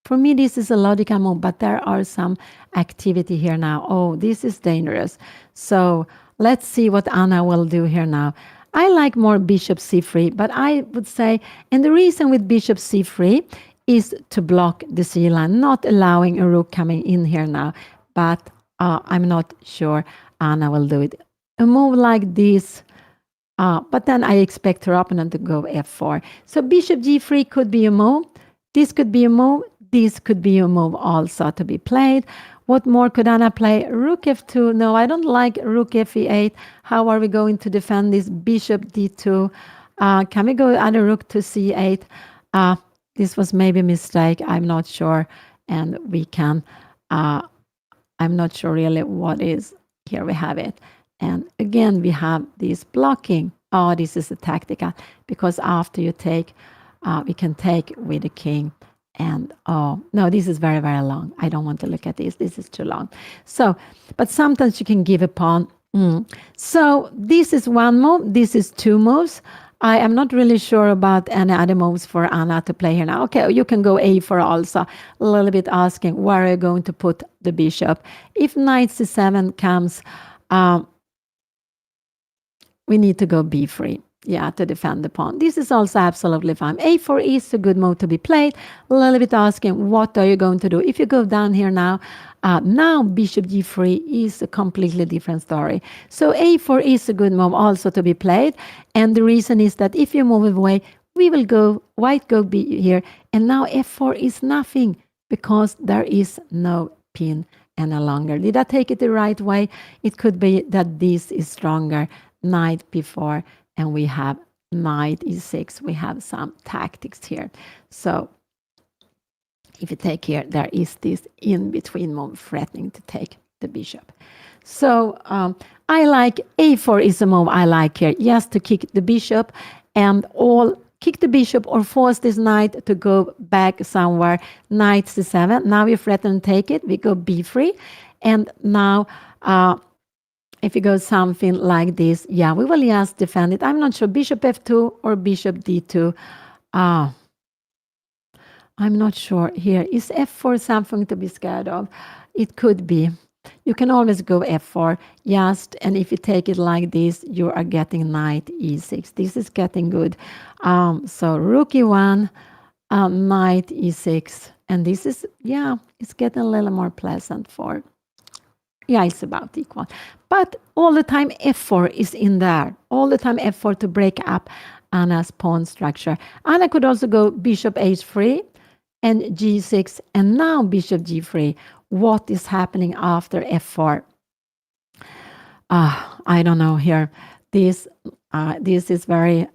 For me, this is a logical move, but there are some activity here now. Oh, this is dangerous. So let's see what Anna will do here now. I like more bishop c3, but I would say, and the reason with bishop c3 is to block the c line, not allowing a rook coming in here now. But I'm not sure Anna will do it. A move like this, but then I expect her opponent to go f4. So bishop g3 could be a move. This could be a move. This could be a move also to be played. What more could Anna play? Rook f2. No, I don't like rook f8. How are we going to defend this? Bishop d2. Can we go other rook to c8? This was maybe a mistake. I'm not sure. And we can, I'm not sure really what is. Here we have it. And again, we have this blocking. Oh, this is a tactical. Because after you take, we can take with the king. And oh, no, this is very, very long. I don't want to look at this. This is too long. So, but sometimes you can give a pawn. So this is one move. This is 2 moves. I am not really sure about any other moves for Anna to play here now. Okay, you can go a4 also. A little bit asking, where are you going to put the bishop? If knight c7 comes, we need to go b3. to defend the pawn. This is also absolutely fine. A4 is a good move to be played. A little bit asking, what are you going to do? If you go down here now, now bishop g3 is a completely different story. So a4 is a good move also to be played. And the reason is that if you move away, we will go, white go b here. And now f4 is nothing because there is no pin any longer. Did I take it the right way? It could be that this is stronger. Knight b4, and we have knight e6. We have some tactics here. So if you take here, there is this in-between move threatening to take the bishop. So I like a4 is a move I like here, just to kick the bishop and kick the bishop or force this knight to go back somewhere. Knight c7. Now we threaten to take it. We go b3. And now if you go something like this, we will just defend it. I'm not sure. Bishop f2 or bishop d2. I'm not sure here. Is f4 something to be scared of? It could be. You can always go f4, and if you take it like this, you are getting knight e6. This is getting good. So rook e1, knight e6, and this is, it's getting a little more pleasant for, it's about equal. But all the time f4 is in there. All the time f4 to break up Anna's pawn structure. Anna could also go bishop h3 and g6, and now bishop g3. What is happening after f4? I don't know here. This is very,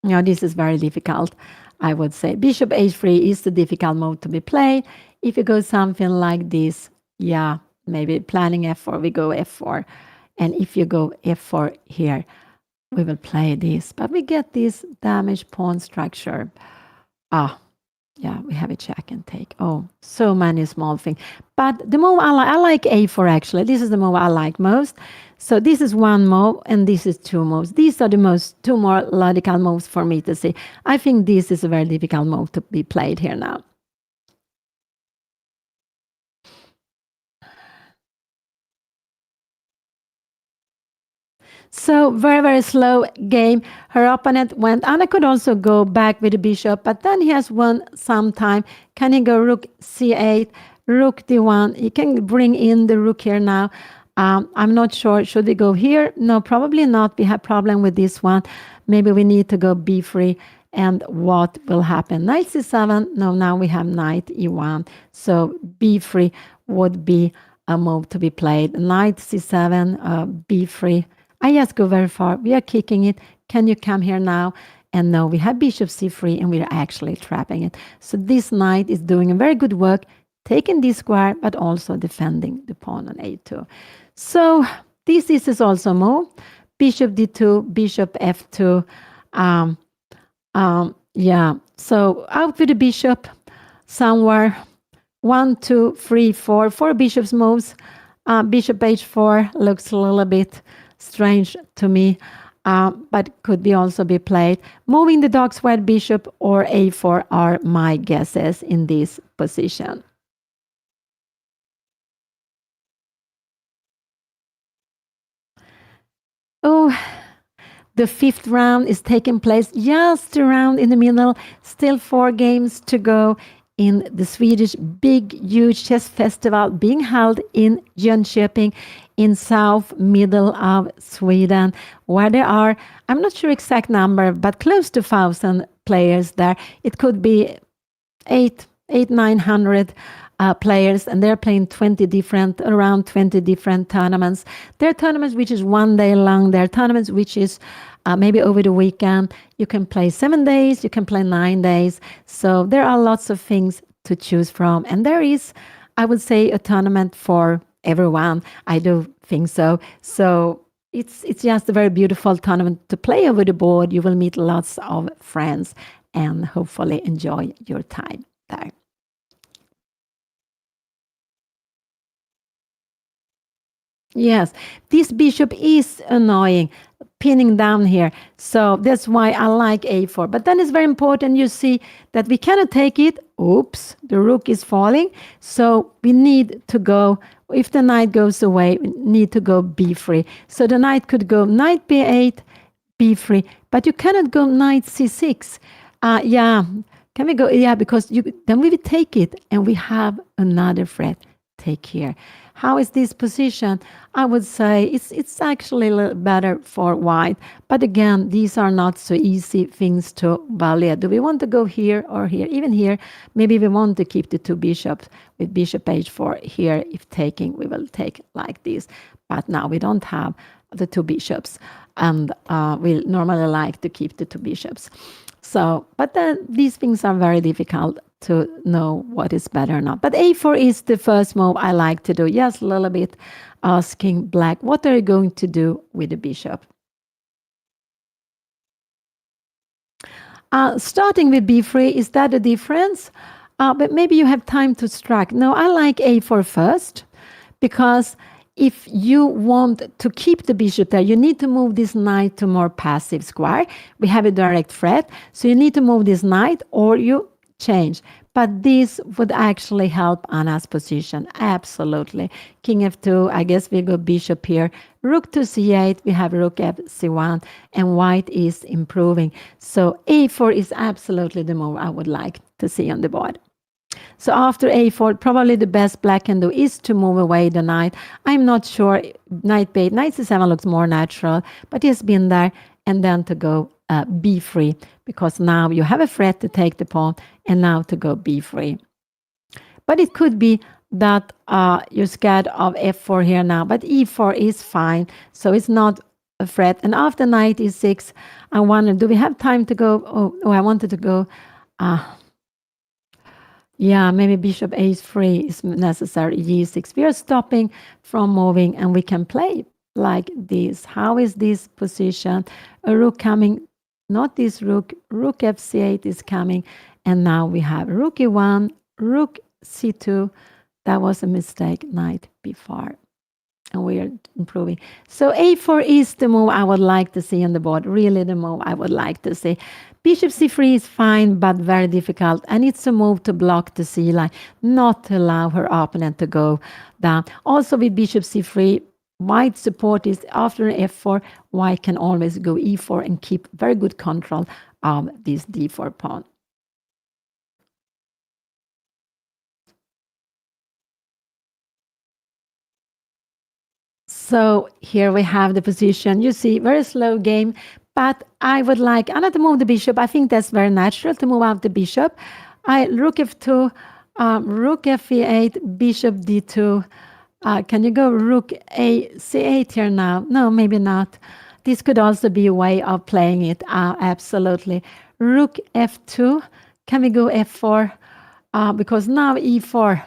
this is very difficult, I would say. Bishop h3 is the difficult move to be played. If you go something like this, maybe planning f4, we go f4. And if you go f4 here, we will play this. But we get this damaged pawn structure. We have a check and take. So many small things. But the move I like a4 actually. This is the move I like most. So this is one move and this is two moves. These are the two more logical moves for me to see. I think this is a very difficult move to be played here now. So very, very slow game. Her opponent went. Anna could also go back with the bishop, but then he has won some time. Can he go rook c8, rook d1? He can bring in the rook here now. I'm not sure. Should we go here? No, probably not. We have problem with this one. Maybe we need to go b3. And what will happen? Knight c7. No, now we have knight e1. So b3 would be a move to be played. Knight c7, b3. I just go very far. We are kicking it. Can you come here now? And no, we have bishop c3 and we are actually trapping it. So this knight is doing a very good work, taking this square, but also defending the pawn on a2. So this is also a move. Bishop d2, bishop f2. So out with the bishop somewhere. 1, 2, 3, 4. 4 bishops moves. Bishop h4 looks a little bit strange to me, but could be also be played. Moving the dark square bishop or a4 are my guesses in this position. The fifth round is taking place just around in the middle. Still 4 games to go in the Swedish big, huge chess festival being held in Jönköping in south middle of Sweden, where there are, I'm not sure exact number, but close to 1,000 players there. It could be 900 players, and they're playing around 20 different tournaments. There are tournaments which is 1 day long. There are tournaments which is maybe over the weekend. You can play 7 days, you can play 9 days. So there are lots of things to choose from. And there is, I would say, a tournament for everyone. I do think so. So it's just a very beautiful tournament to play over the board. You will meet lots of friends and hopefully enjoy your time there. Yes, this bishop is annoying, pinning down here. So that's why I like a4. But then it's very important you see that we cannot take it. Oops, the rook is falling. So we need to go, if the knight goes away, we need to go b3. So the knight could go knight b8, b3, but you cannot go knight c6. Yeah, can we go? Yeah, because then we will take it, and we have another threat. Take here. How is this position? I would say it's actually a little better for white, but again, these are not so easy things to evaluate. Do we want to go here or here? Even here, maybe we want to keep the two bishops with bishop h4 here. If taking, we will take like this, but now we don't have the two bishops, and we normally like to keep the two bishops. So, but then these things are very difficult to know what is better or not. But a4 is the first move I like to do. Yes, a little bit asking black, what are you going to do with the bishop? Starting with b3, is that a difference? But maybe you have time to strike. No, I like a4 first, because if you want to keep the bishop there, you need to move this knight to more passive square. We have a direct threat, so you need to move this knight or you change. But this would actually help Anna's position, absolutely. King f2, I guess we go bishop here. Rook to c8, we have rook f c1, and white is improving. So a4 is absolutely the move I would like to see on the board. So after a4, probably the best black can do is to move away the knight. I'm not sure. Knight b8, knight c7 looks more natural, but he's been there. And then to go b3, because now you have a threat to take the pawn, and now to go b3. But it could be that you're scared of f4 here now, but e4 is fine, so it's not a threat. And after knight e6, I wonder, do we have time to go? Oh, I wanted to go. Yeah, maybe bishop a3 is necessary, g6. We are stopping from moving, and we can play like this. How is this position? A rook coming, not this rook. Rook f8 is coming, and now we have rook e1, rook c2. That was a mistake, knight b4. And we are improving. So a4 is the move I would like to see on the board, really the move I would like to see. Bishop c3 is fine, but very difficult. And it's a move to block the c line, not to allow her opponent to go down. Also with bishop c3, white support is after f4, white can always go e4 and keep very good control of this d4 pawn. So here we have the position. You see, very slow game, but I would like Anna to move the bishop. I think that's very natural to move out the bishop. Rook f2, rook f8, bishop d2. Can you go rook a c8 here now? No, maybe not. This could also be a way of playing it. Absolutely. Rook f2. Can we go f4? Because now e4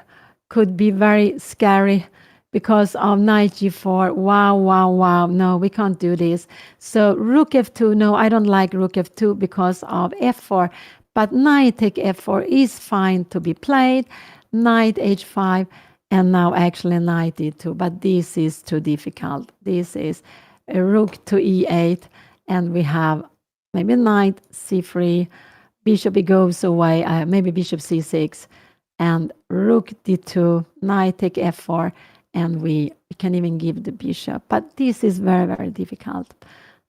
could be very scary because of knight g4. Wow. No, we can't do this. So rook f2. No, I don't like rook f2 because of f4. But knight take f4 is fine to be played. Knight h5. And now actually knight e2. But this is too difficult. This is a rook to e8. And we have maybe knight c3. Bishop goes away. Maybe bishop c6. And rook d2. Knight take f4. And we can even give the bishop. But this is very, very difficult.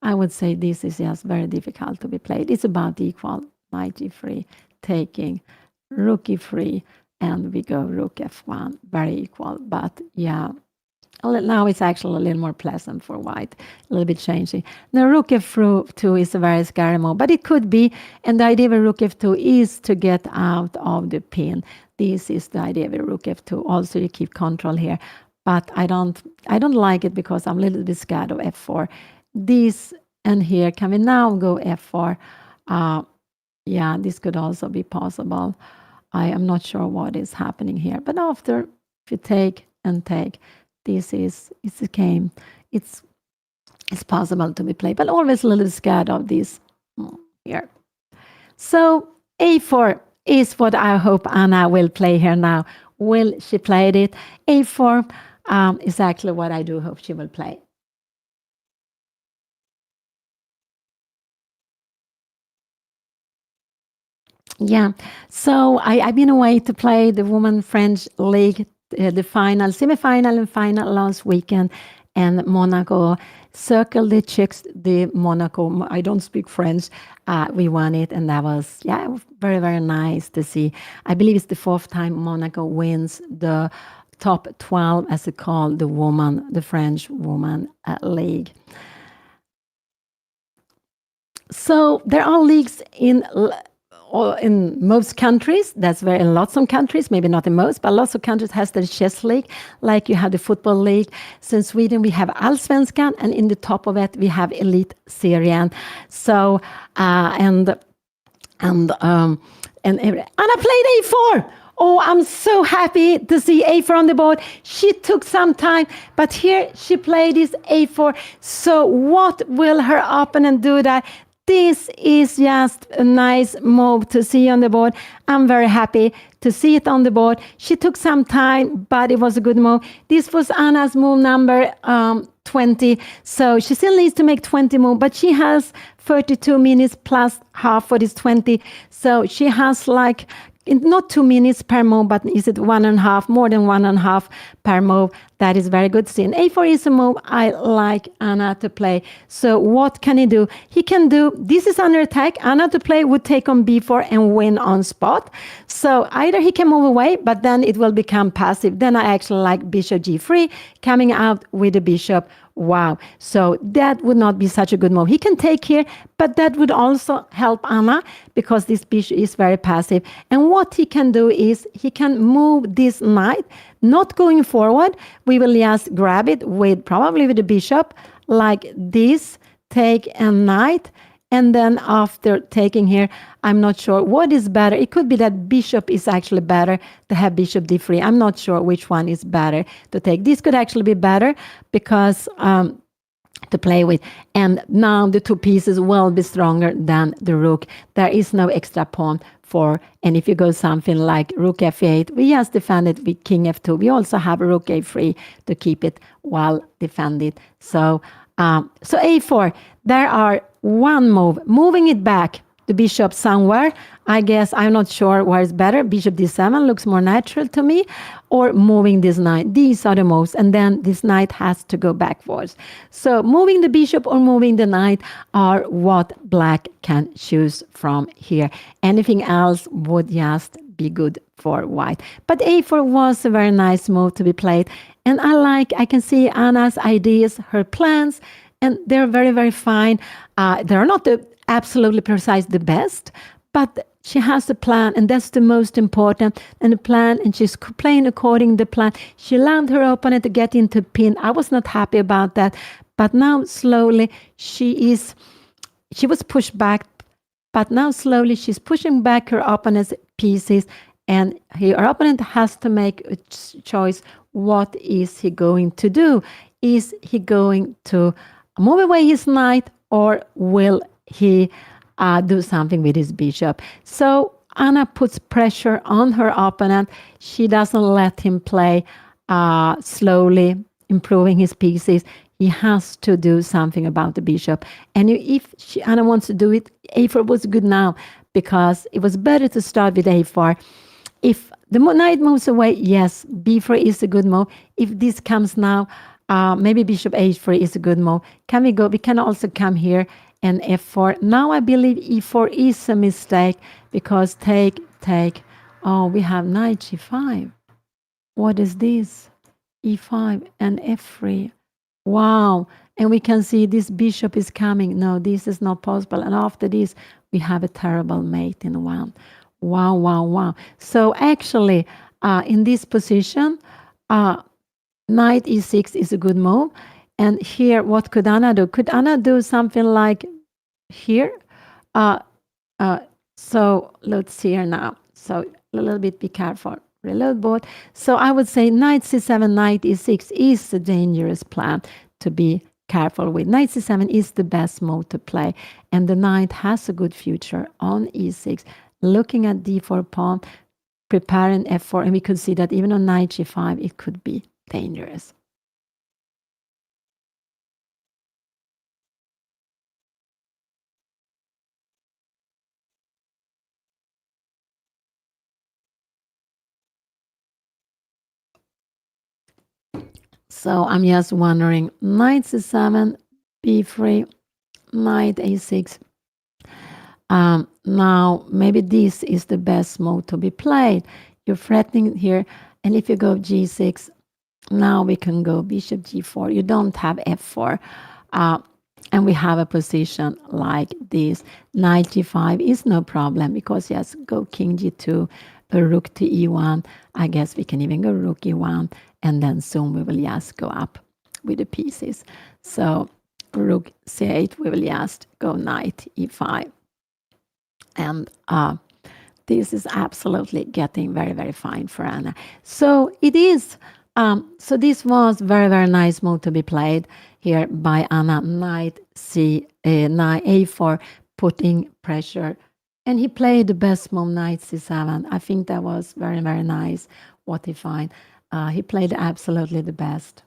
I would say this is just very difficult to be played. It's about equal. Knight g3, taking rook e3, and we go rook f1. Very equal. But yeah, now it's actually a little more pleasant for white. A little bit changing. Now rook f2 is a very scary move. But it could be. And the idea with rook f2 is to get out of the pin. This is the idea with rook f2. Also, you keep control here. But I don't like it because I'm a little bit scared of f4. This and here, can we now go f4? Yeah, this could also be possible. I am not sure what is happening here. But after, if you take and take, it's a game. It's possible to be played, but always a little scared of this here. So a4 is what I hope Anna will play here now. Will she play it? A4 is actually what I do hope she will play. Yeah, so I've been away to play the Women French League, the final, semi-final and final last weekend. and Monaco circled the chicks. The Monaco, I don't speak French. We won it, and that was very very nice to see. I believe it's the fourth time Monaco wins the top 12, as it called, the French woman league. So there are leagues in most countries. That's very in lots of countries, maybe not in most, but lots of countries has the chess league, like you have the football league. So in Sweden we have Allsvenskan, and in the top of it we have Elite Serien. So Anna played A4. Oh, I'm so happy to see A4 on the board. She took some time, but here she played this A4. So what will her opponent do that? This is just a nice move to see on the board. I'm very happy to see it on the board. She took some time, but it was a good move. This was Anna's move number 20. So she still needs to make 20 moves, but she has 32 minutes plus half for this 20. So she has like not 2 minutes per move, but is it 1.5, more than 1.5 per move? That is very good to see. And A4 is a move I like Anna to play. So what can he do? He can do, this is under attack. Anna to play would take on B4 and win on spot. So either he can move away, but then it will become passive. Then I actually like bishop G3, coming out with the bishop. Wow. So that would not be such a good move. He can take here, but that would also help Anna because this bishop is very passive. And what he can do is he can move this knight, not going forward. We will just grab it with probably with the bishop like this, take a knight. And then after taking here, I'm not sure what is better. It could be that bishop is actually better to have bishop d3. I'm not sure which one is better to take. This could actually be better because to play with. And now the two pieces will be stronger than the rook. There is no extra pawn for, and if you go something like rook f8, we just defend it with king f2. We also have rook a3 to keep it well defended. So a4, there are one move, moving it back, the bishop somewhere. I guess I'm not sure where is better. Bishop d7 looks more natural to me, or moving this knight. These are the moves, and then this knight has to go backwards. So moving the bishop or moving the knight are what black can choose from here. Anything else would just be good for white. But a4 was a very nice move to be played, and I can see Anna's ideas, her plans, and they're very, very fine. They're not absolutely precise, the best, but she has a plan, and that's the most important. And the plan, and she's playing according to the plan. She allowed her opponent to get into pin. I was not happy about that, but now slowly she was pushed back, but now slowly she's pushing back her opponent's pieces, and her opponent has to make a choice. What is he going to do? Is he going to move away his knight, or will he do something with his bishop? So Anna puts pressure on her opponent. She doesn't let him play slowly, improving his pieces. He has to do something about the bishop. And if Anna wants to do it, a4 was good now, because it was better to start with a4. If the knight moves away, yes, b4 is a good move. If this comes now, maybe bishop h3 is a good move. Can we go? We can also come here and f4. Now I believe e4 is a mistake, because take. Oh, we have knight g5. What is this? e5 and f3. Wow. And we can see this bishop is coming. No, this is not possible. And after this, we have a terrible mate in one. Wow. So actually, in this position, knight e6 is a good move. And here, what could Anna do? Could Anna do something like here? So let's see here now. So a little bit, be careful. Reload board. So I would say knight c7, knight e6 is a dangerous plan to be careful with. Knight c7 is the best move to play. And the knight has a good future on e6. Looking at d4 pawn, preparing f4, and we could see that even on knight g5, it could be dangerous. So I'm just wondering, knight c7, b3, knight a6. Now, maybe this is the best move to be played. You're threatening here, and if you go g6, now we can go bishop g4. You don't have f4. Uh, and we have a position like this. Knight g5 is no problem because, yes, go king g2, a rook to e1. I guess we can even go rook e1, and then soon we will just go up with the pieces. So rook c8, we will just go knight e5. And this is absolutely getting very, very fine for Anna. So it is. So this was very, very nice move to be played here by Anna. Knight knight a4, putting pressure. And he played the best move, knight c7. I think that was very, very nice what he found. He played absolutely the best.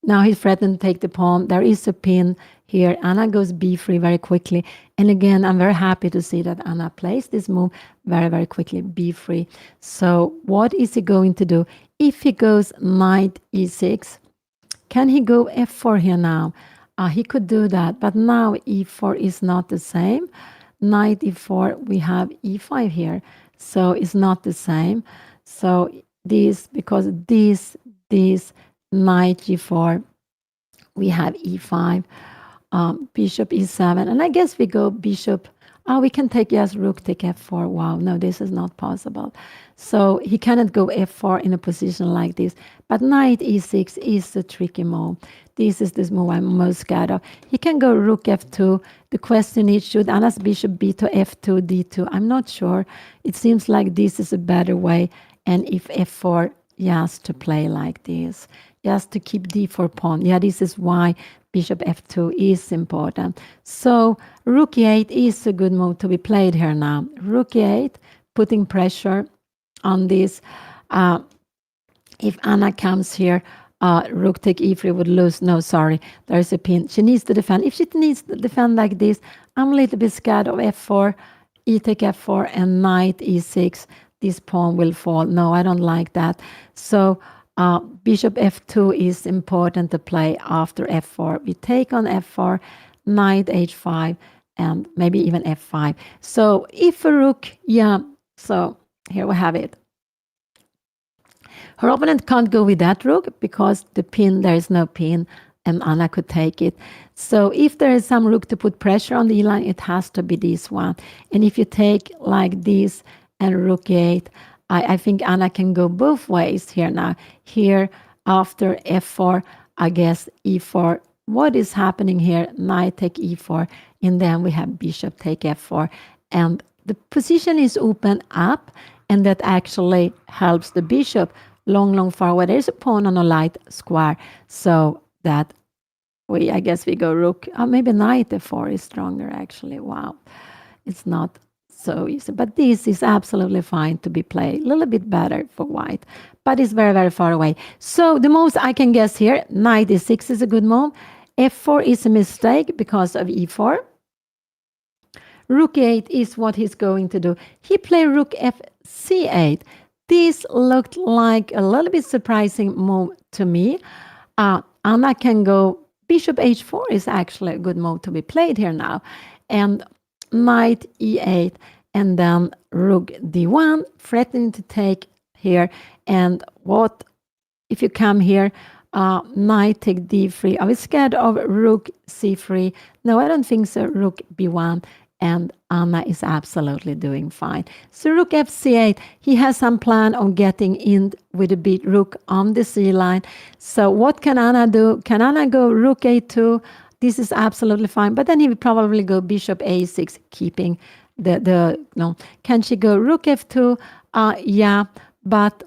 Now he threatened to take the pawn. There is a pin here. Anna goes b3 very quickly. And again, I'm very happy to see that Anna plays this move very, very quickly, b3. So what is he going to do? If he goes knight e6, can he go f4 here now? He could do that, but now e4 is not the same. Knight e4, we have e5 here. So it's not the same. So this, because this knight g4, we have e5, bishop e7, and I guess we go bishop. We can take, yes, rook take f4. Wow, no, this is not possible. So he cannot go f4 in a position like this. But knight e6 is a tricky move. This is this move I'm most scared of. He can go rook f2. The question is, should Anna's bishop be to f2, d2? I'm not sure. It seems like this is a better way. And if f4, yes, to play like this, just to keep d4 pawn. Yeah, this is why bishop f2 is important. So rook e8 is a good move to be played here now. Rook e8, putting pressure on this. If Anna comes here, rook take e3 would lose. No, sorry, there is a pin. She needs to defend. If she needs to defend like this, I'm a little bit scared of f4, e take f4, and knight e6. This pawn will fall. No, I don't like that. So bishop f2 is important to play after f4. We take on f4, knight h5, and maybe even f5. So if a rook, yeah, so here we have it. Her opponent can't go with that rook because the pin, there is no pin, and Anna could take it. So if there is some rook to put pressure on the e-line, it has to be this one. And if you take like this and rook e8, I think Anna can go both ways here now. Here, after f4, I guess e4. What is happening here? Knight take e4, and then we have bishop take f4. And the position is open up, and that actually helps the bishop long far away. There's a pawn on a light square, so that I guess we go rook. Maybe knight f4 is stronger, actually. Wow. It's not so easy. But this is absolutely fine to be played. A little bit better for white, but it's very, very far away. So the moves I can guess here, knight e6 is a good move. f4 is a mistake because of e4. Rook e8 is what he's going to do. He played rook c8. This looked like a little bit surprising move to me. Anna can go bishop h4 is actually a good move to be played here now. And knight e8, and then rook d1, threatening to take here. And what if you come here, knight take d3? Are we scared of rook c3? No, I don't think so. Rook b1, and Anna is absolutely doing fine. So rook f8, he has some plan on getting in with a beat rook on the c line. So what can Anna do? Can Anna go rook a2? This is absolutely fine. But then he would probably go bishop a6, keeping no. Can she go rook f2? Yeah, but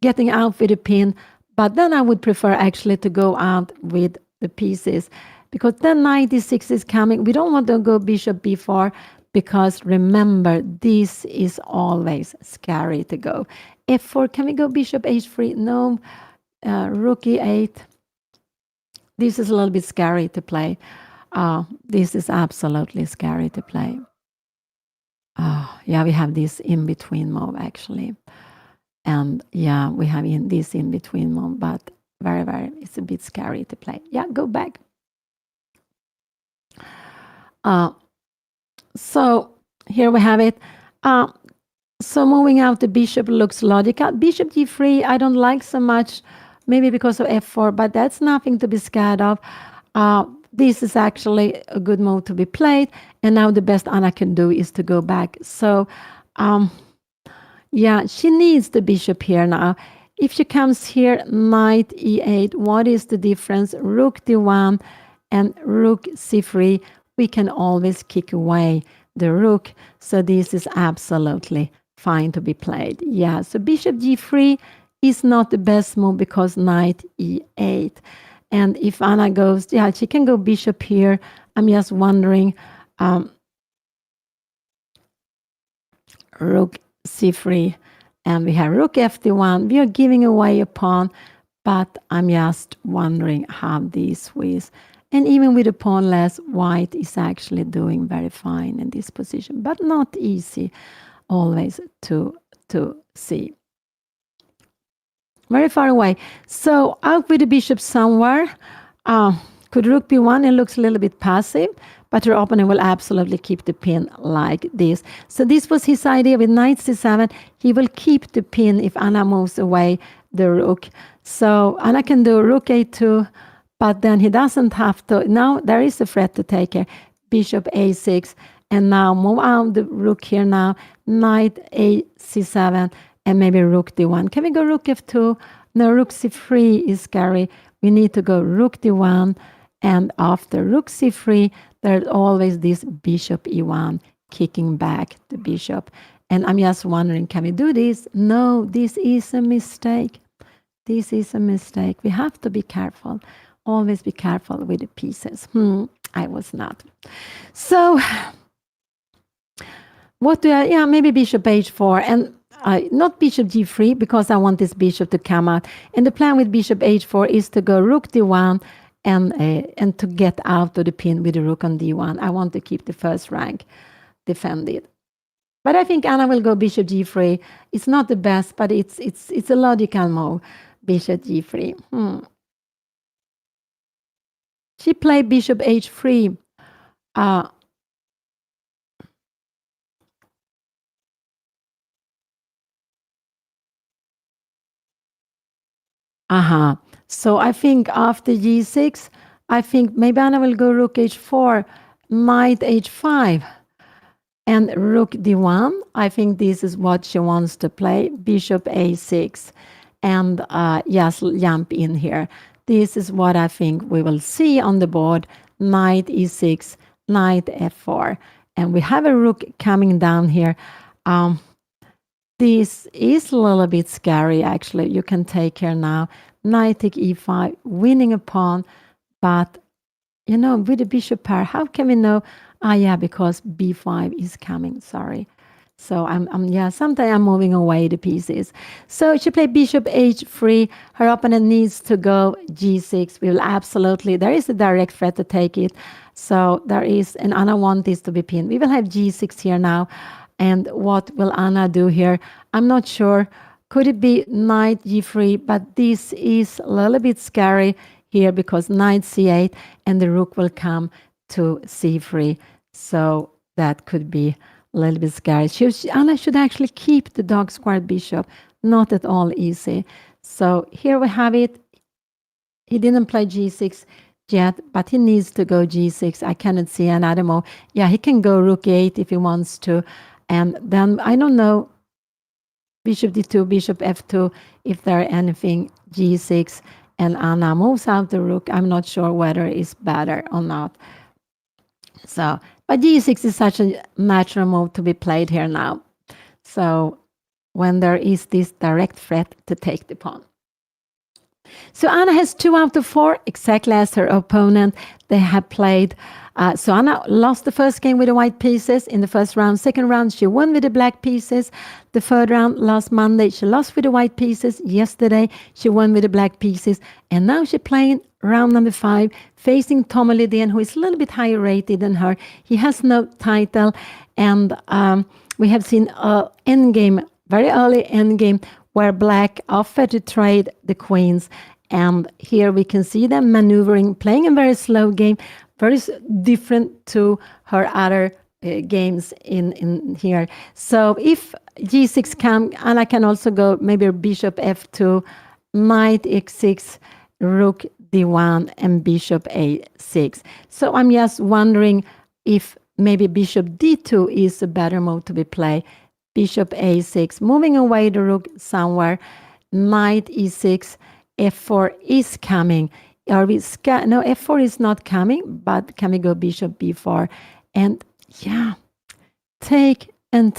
getting out with a pin. But then I would prefer actually to go out with the pieces, because then knight d6 is coming. We don't want to go bishop b4, because remember, this is always scary to go. f4, can we go bishop h3? No. Rook e8. This is a little bit scary to play. This is absolutely scary to play. Yeah, we have this in-between move, actually. And yeah, we have this in-between move, but Very, very, it's a bit scary to play. Yeah, go back. Uh, so here we have it. Uh, so moving out, the bishop looks logical. Bishop g3, I don't like so much, maybe because of f4, but that's nothing to be scared of. This is actually a good move to be played. And now the best Anna can do is to go back. So, yeah, she needs the bishop here now. If she comes here, knight e8, what is the difference? Rook d1 and rook c3. We can always kick away the rook. So this is absolutely fine to be played. Yeah, so bishop g3 is not the best move because knight e8. And if Anna goes, yeah, she can go bishop here. I'm just wondering, rook c3, and we have rook fd1. We are giving away a pawn, but I'm just wondering how this is. And even with a pawn less, white is actually doing very fine in this position, but not easy always to see. Very far away. So out with the bishop somewhere. Could rook b1? It looks a little bit passive, but her opponent will absolutely keep the pin like this. So this was his idea with knight c7. He will keep the pin if Anna moves away the rook. So Anna can do rook a2, but then he doesn't have to. Now there is a threat to take here. Bishop a6, and now move out the rook here now. Knight a c7, and maybe rook d1. Can we go rook f2? No, rook c3 is scary. We need to go rook d1, and after rook c3, there's always this bishop e1 kicking back the bishop. And I'm just wondering, can we do this? No, this is a mistake. This is a mistake. We have to be careful. Always be careful with the pieces. I was not. So, what do I, yeah, maybe bishop h4, and not bishop g3, because I want this bishop to come out. And the plan with bishop h4 is to go rook d1 and to get out of the pin with the rook on d1. I want to keep the first rank defended. But I think Anna will go bishop g3. It's not the best, but it's a logical move. Bishop g3. She played bishop h3. So I think after g6, I think maybe Anna will go rook h4, knight h5, and rook d1. I think this is what she wants to play. Bishop a6, and yes, jump in here. This is what I think we will see on the board. Knight e6, knight f4, and we have a rook coming down here. This is a little bit scary, actually. You can take here now. Knight take e5, winning a pawn. But, you know, with the bishop pair, how can we know? Yeah, because b5 is coming. Sorry. So sometimes I'm moving away the pieces. So she played bishop h3. Her opponent needs to go g6. We will absolutely, there is a direct threat to take it. So there is, and Anna wants this to be pinned. We will have g6 here now. And what will Anna do here? I'm not sure. Could it be knight g3? But this is a little bit scary here because knight c8 and the rook will come to c3. So that could be a little bit scary. Anna should actually keep the dog squared bishop. Not at all easy. So here we have it. He didn't play g6 yet, but he needs to go g6. I cannot see another move. Yeah, he can go rook 8 if he wants to. And then, I don't know, bishop d2, bishop f2, if there are anything, g6, and Anna moves out the rook. I'm not sure whether it's better or not. So, but g6 is such a natural move to be played here now. So, when there is this direct threat to take the pawn. So Anna has 2 out of 4, exactly as her opponent. They have played. So Anna lost the first game with the white pieces in the first round. Second round, she won with the black pieces. The third round, last Monday, she lost with the white pieces. Yesterday, she won with the black pieces. And now she's playing round number 5, facing Tommy Lidén, who is a little bit higher rated than her. He has no title. And we have seen an endgame, very early endgame, where black offered to trade the queens, And here we can see them maneuvering, playing a very slow game, very different to her other games in here. So if g6 come, and I can also go maybe bishop f2, knight x6, rook d1, and bishop a6. So I'm just wondering if maybe bishop d2 is a better move to be played. Bishop a6, moving away the rook somewhere, knight e6, f4 is coming. Are we no, f4 is not coming, but can we go bishop b4? And yeah, take, and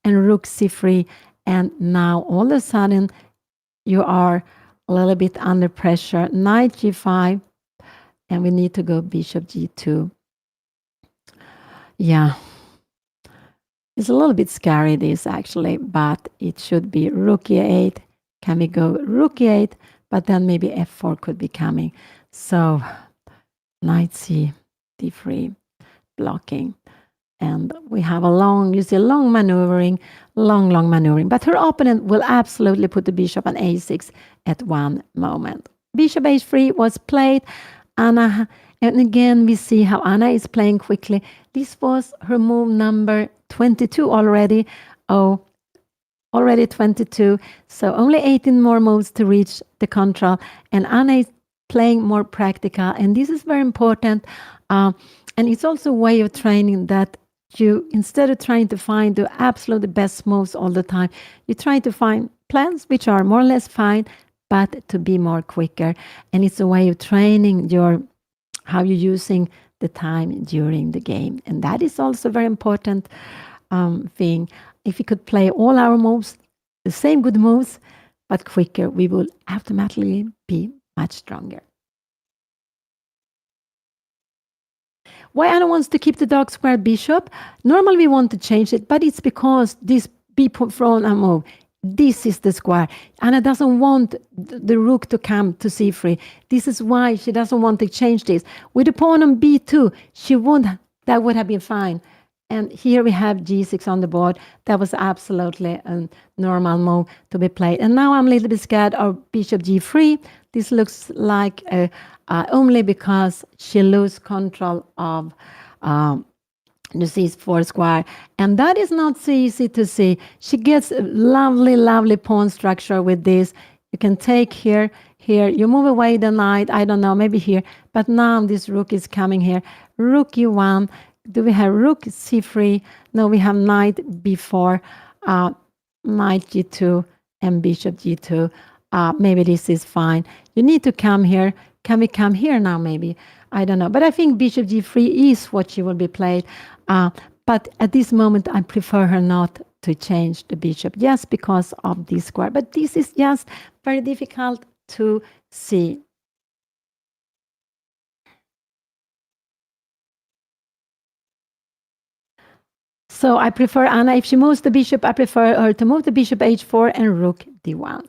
rook c3. And now all of a sudden you are a little bit under pressure. Knight g5, and we need to go bishop g2. Yeah. It's a little bit scary, this actually, but it should be rook e8. Can we go rook e8? But then maybe f4 could be coming. So knight c, d3, blocking. And we have a long, you see, long maneuvering. But her opponent will absolutely put the bishop on a6 at one moment. Bishop h3 was played. Anna, and again, we see how Anna is playing quickly. This was her move number 22 already. Oh, already 22. So only 18 more moves to reach the control. And Anna is playing more practical. And this is very important. And it's also a way of training that you, instead of trying to find the absolute best moves all the time, you try to find plans which are more or less fine, but to be more quicker. And it's a way of training how you're using the time during the game. And that is also a very important thing. If we could play all our moves, the same good moves, but quicker, we will automatically be much stronger. Why Anna wants to keep the dark square bishop? Normally we want to change it, but it's because this b-pawn and move, this is the square. Anna doesn't want the rook to come to c3. This is why she doesn't want to change this. With the pawn on b2, that would have been fine. And here we have g6 on the board. That was absolutely a normal move to be played. And now I'm a little bit scared of bishop g3. This looks like only because she loses control of the c4 square. And that is not so easy to see. She gets a lovely pawn structure with this. You can take here. You move away the knight. I don't know, maybe here. But now this rook is coming here. Rook e1. Do we have rook c3? No, we have knight b4, knight g2, and bishop g2. Maybe this is fine. You need to come here. Can we come here now, maybe? I don't know. But I think bishop g3 is what she will be played. But at this moment, I prefer her not to change the bishop, just because of this square. But this is just very difficult to see. So I prefer Anna. If she moves the bishop, I prefer her to move the bishop h4 and rook d1.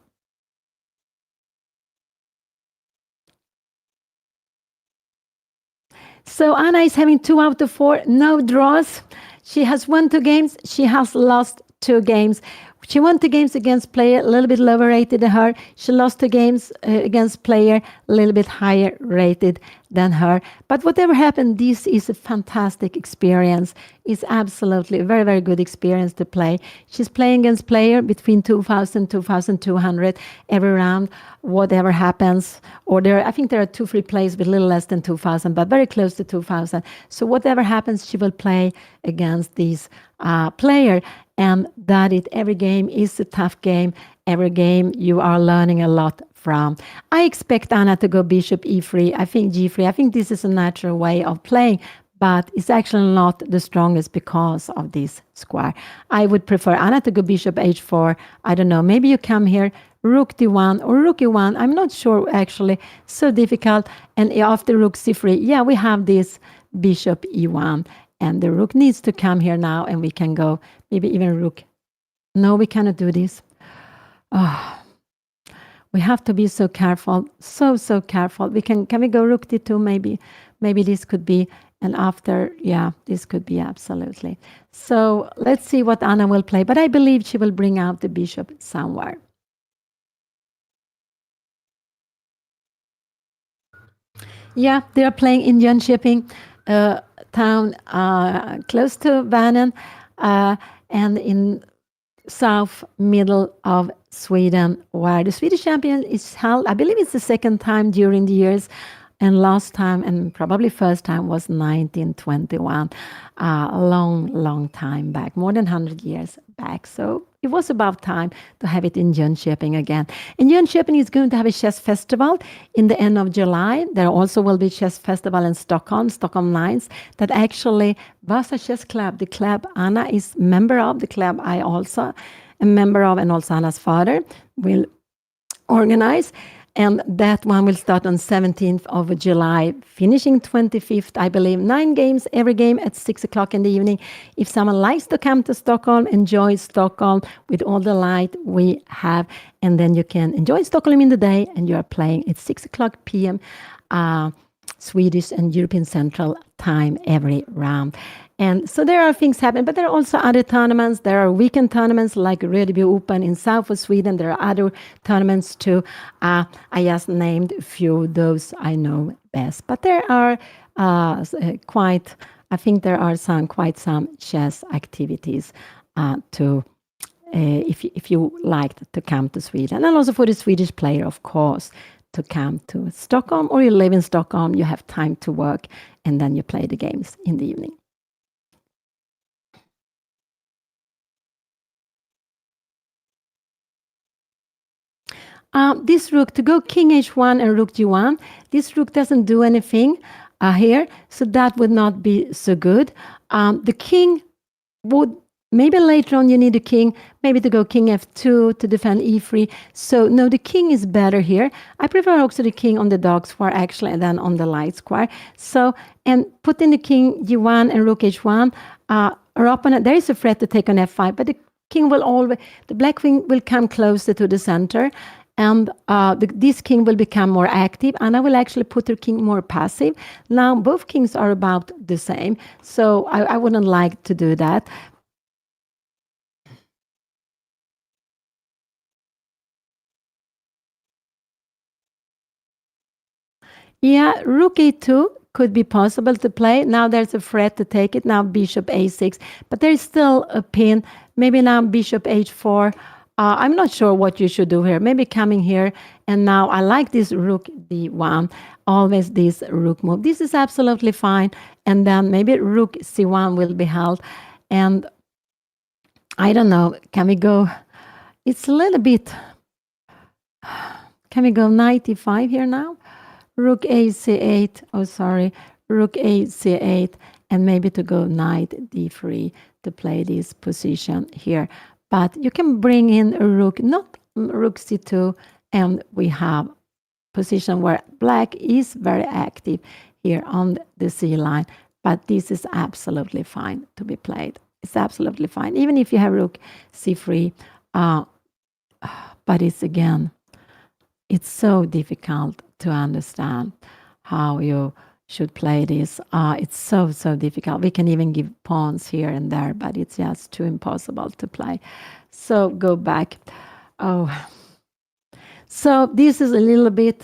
So Anna is having 2 out of 4, no draws. She has won 2 games. She has lost 2 games. She won 2 games against player a little bit lower rated than her. She lost 2 games against player a little bit higher rated than her. But whatever happened, this is a fantastic experience. It's absolutely a very, very good experience to play. She's playing against player between 2,000, 2,200 every round, whatever happens. Or I think there are 2 free plays with a little less than 2,000, but very close to 2,000. So whatever happens, she will play against this player. And that every game is a tough game. Every game you are learning a lot from. I expect Anna to go bishop e3. I think g3. I think this is a natural way of playing, but it's actually not the strongest because of this square. I would prefer Anna to go bishop h4. I don't know. Maybe you come here, rook d1 or rook e1. I'm not sure actually. So difficult. And after rook c3, yeah, we have this bishop e1. And the rook needs to come here now, and we can go maybe even rook. No, we cannot do this. Oh, we have to be so careful, so careful. Can we go rook d2 maybe? Maybe this could be, and after, yeah, this could be absolutely. So let's see what Anna will play. But I believe she will bring out the bishop somewhere. Yeah, they are playing in Jönköping, town close to Värnamo, and in south middle of Sweden, where the Swedish champion is held. I believe it's the second time during the years, and last time and probably first time was 1921, a long, long time back, more than 100 years back. So it was about time to have it in Jönköping again. And Jönköping is going to have a chess festival in the end of July. There also will be chess festival in Stockholm, Stockholm Lines, that actually Vasa Chess Club, the club Anna is member of, the club I also am member of, and also Anna's father will organize. And that one will start on 17th of July, finishing 25th, I believe. 9 games, every game at 6 o'clock in the evening. If someone likes to come to Stockholm, enjoy Stockholm with all the light we have. And then you can enjoy Stockholm in the day, and you are playing at 6 o'clock p.m. Swedish and European Central Time every round. And so there are things happening, but there are also other tournaments. There are weekend tournaments like Rödeby Open in south of Sweden. There are other tournaments too. I just named a few, those I know best. But there are I think there are quite some chess activities to if you like to come to Sweden. And also for the Swedish player, of course, to come to Stockholm, or you live in Stockholm, you have time to work, and then you play the games in the evening. This rook, to go king h1 and rook g1, this rook doesn't do anything here, so that would not be so good. The king would, maybe later on you need a king, maybe to go king f2 to defend e3. So no, the king is better here. I prefer also the king on the dark square actually than on the light square. So, and put in the king g1 and rook h1. Our opponent, there is a threat to take on f5, but the king will always, the black wing will come closer to the center. And this king will become more active, and I will actually put her king more passive. Now, both kings are about the same, so I wouldn't like to do that. Yeah, rook e2 could be possible to play. Now there's a threat to take it. Now bishop a6, but there is still a pin. Maybe now bishop h4. I'm not sure what you should do here. Maybe coming here, and now I like this rook d1, always this rook move. This is absolutely fine. And then maybe rook c1 will be held. And I don't know, can we go, it's a little bit, can we go knight e5 here now? Rook a c8, oh sorry, rook a c8, and maybe to go knight d3 to play this position here. But you can bring in a rook, not rook c2, and we have position where black is very active here on the c line. But this is absolutely fine to be played. It's absolutely fine, even if you have rook c3. But it's again, it's so difficult to understand how you should play this. It's so difficult. We can even give pawns here and there, but it's just too impossible to play. So go back. Oh, so this is a little bit.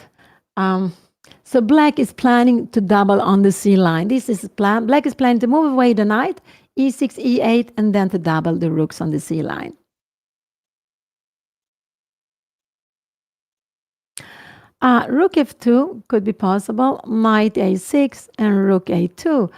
So black is planning to double on the c line. This is plan. Black is planning to move away the knight, e6, e8, and then to double the rooks on the c line. Rook f2 could be possible, knight a6 and rook a2.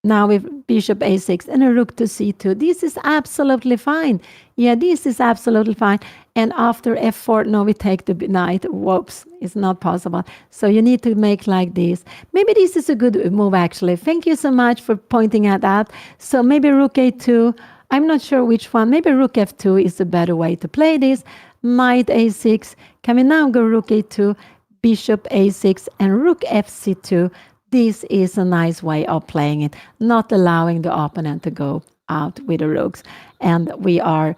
Now with bishop a6 and a rook to c2. This is absolutely fine. Yeah, this is absolutely fine. And after f4, no, we take the knight. Whoops, it's not possible. So you need to make like this. Maybe this is a good move, actually. Thank you so much for pointing at that. So maybe rook a2. I'm not sure which one. Maybe rook f2 is a better way to play this. Knight a6. Can we now go rook a2, bishop a6, and rook fc2? This is a nice way of playing it, not allowing the opponent to go out with the rooks. And we are,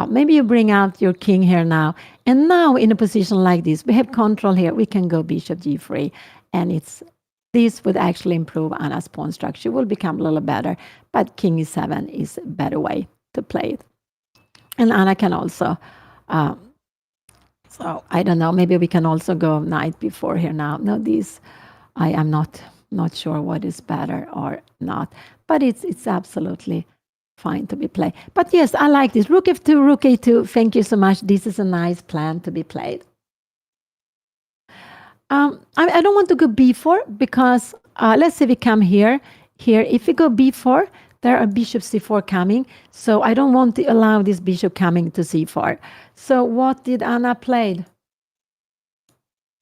maybe you bring out your king here now. And now in a position like this, we have control here. We can go bishop g3. And this would actually improve Anna's pawn structure. Will become a little better. But king e7 is a better way to play it. And Anna can also So I don't know. Maybe we can also go knight before here now. No, these I am not sure what is better or not. But it's absolutely fine to be played. But yes, I like this. Rook f2, rook a2. Thank you so much. This is a nice plan to be played. I don't want to go b4 because let's say we come here. Here, if we go b4, there are bishop c4 coming. So I don't want to allow this bishop coming to c4. So what did Anna play?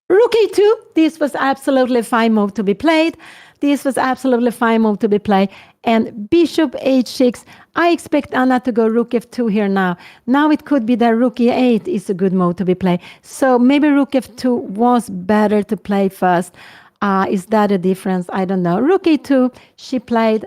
Rook a2. This was absolutely fine move to be played. This was absolutely fine move to be played. And bishop h6. I expect Anna to go rook f2 here now. Now it could be that rook e8 is a good move to be played. So maybe rook f2 was better to play first. Is that a difference? I don't know. Rook a2, she played.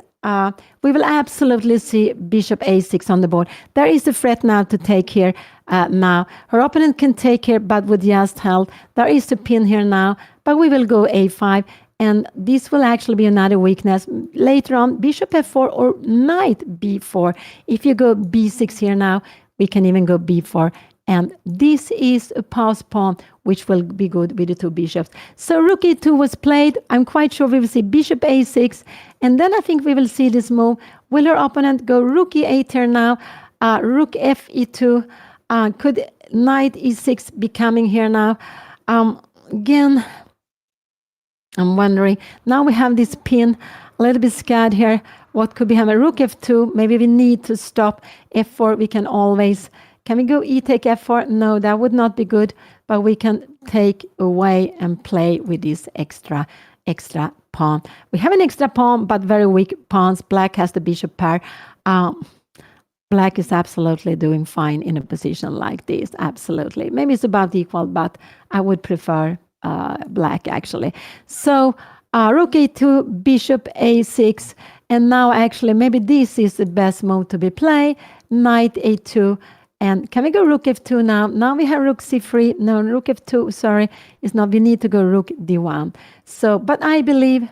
We will absolutely see bishop a6 on the board. There is a threat now to take here now. Her opponent can take here, but with just held. There is a pin here now, but we will go a5. And this will actually be another weakness. Later on, bishop f4 or knight b4. If you go b6 here now, we can even go b4. And this is a pass pawn, which will be good with the two bishops. So rook e2 was played. I'm quite sure we will see bishop a6. And then I think we will see this move. Will her opponent go rook e8 here now? Rook f e2. Could knight e6 be coming here now? Again, I'm wondering. Now we have this pin. A little bit scared here. What could be happening? Rook f2. Maybe we need to stop f4. We can always... Can we go e take f4? No, that would not be good. But we can take away and play with this extra pawn. We have an extra pawn, but very weak pawns. Black has the bishop pair. Black is absolutely doing fine in a position like this. Absolutely. Maybe it's about equal, but I would prefer black actually. So rook a2, bishop a6. And now actually maybe this is the best move to be played. Knight a2. And can we go rook f2 now? Now we have rook c3. No, rook f2, sorry, it's not. We need to go rook d1. So, but I believe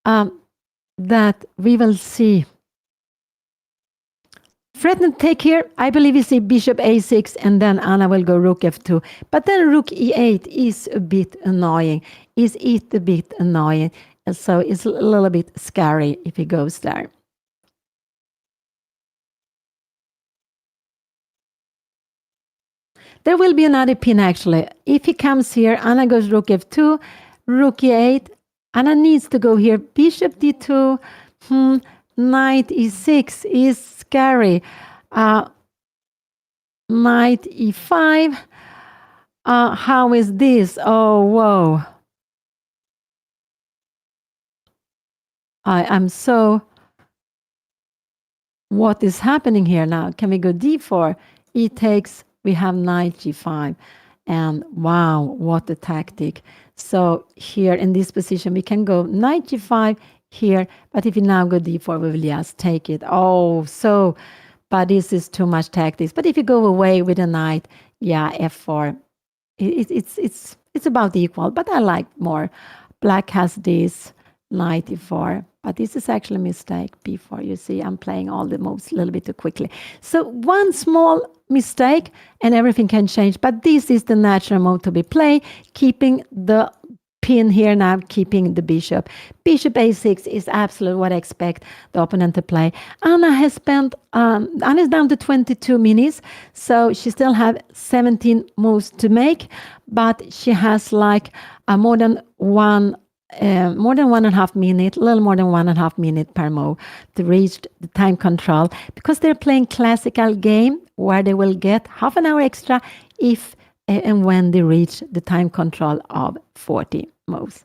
that we will see. Threatened take here. I believe we see bishop a6 and then Anna will go rook f2. But then rook e8 is a bit annoying. Is it a bit annoying? And so it's a little bit scary if he goes there. There will be another pin actually. If he comes here, Anna goes rook f2, rook e8. Anna needs to go here. Bishop d2, knight e6 is scary. Knight e5. How is this? Oh, whoa. I'm so... What is happening here now? Can we go d4? E takes... We have knight g5. And wow, what a tactic. So here in this position, we can go knight g5 here. But if we now go d4, we will just take it. Oh, so, but this is too much tactics. But if you go away with a knight, yeah, f4. It's about equal, but I like more. Black has this knight e4. But this is actually a mistake. b4, you see, I'm playing all the moves a little bit too quickly. So one small mistake and everything can change. But this is the natural move to be played, keeping the pin here now, keeping the bishop. Bishop a6 is absolutely what I expect the opponent to play. Anna has spent, Anna is down to 22 minutes, so she still have 17 moves to make, but she has like more than 1.5 minutes, a little more than 1.5 minutes per move to reach the time control, because they're playing classical game where they will get half an hour extra if and when they reach the time control of 40 moves.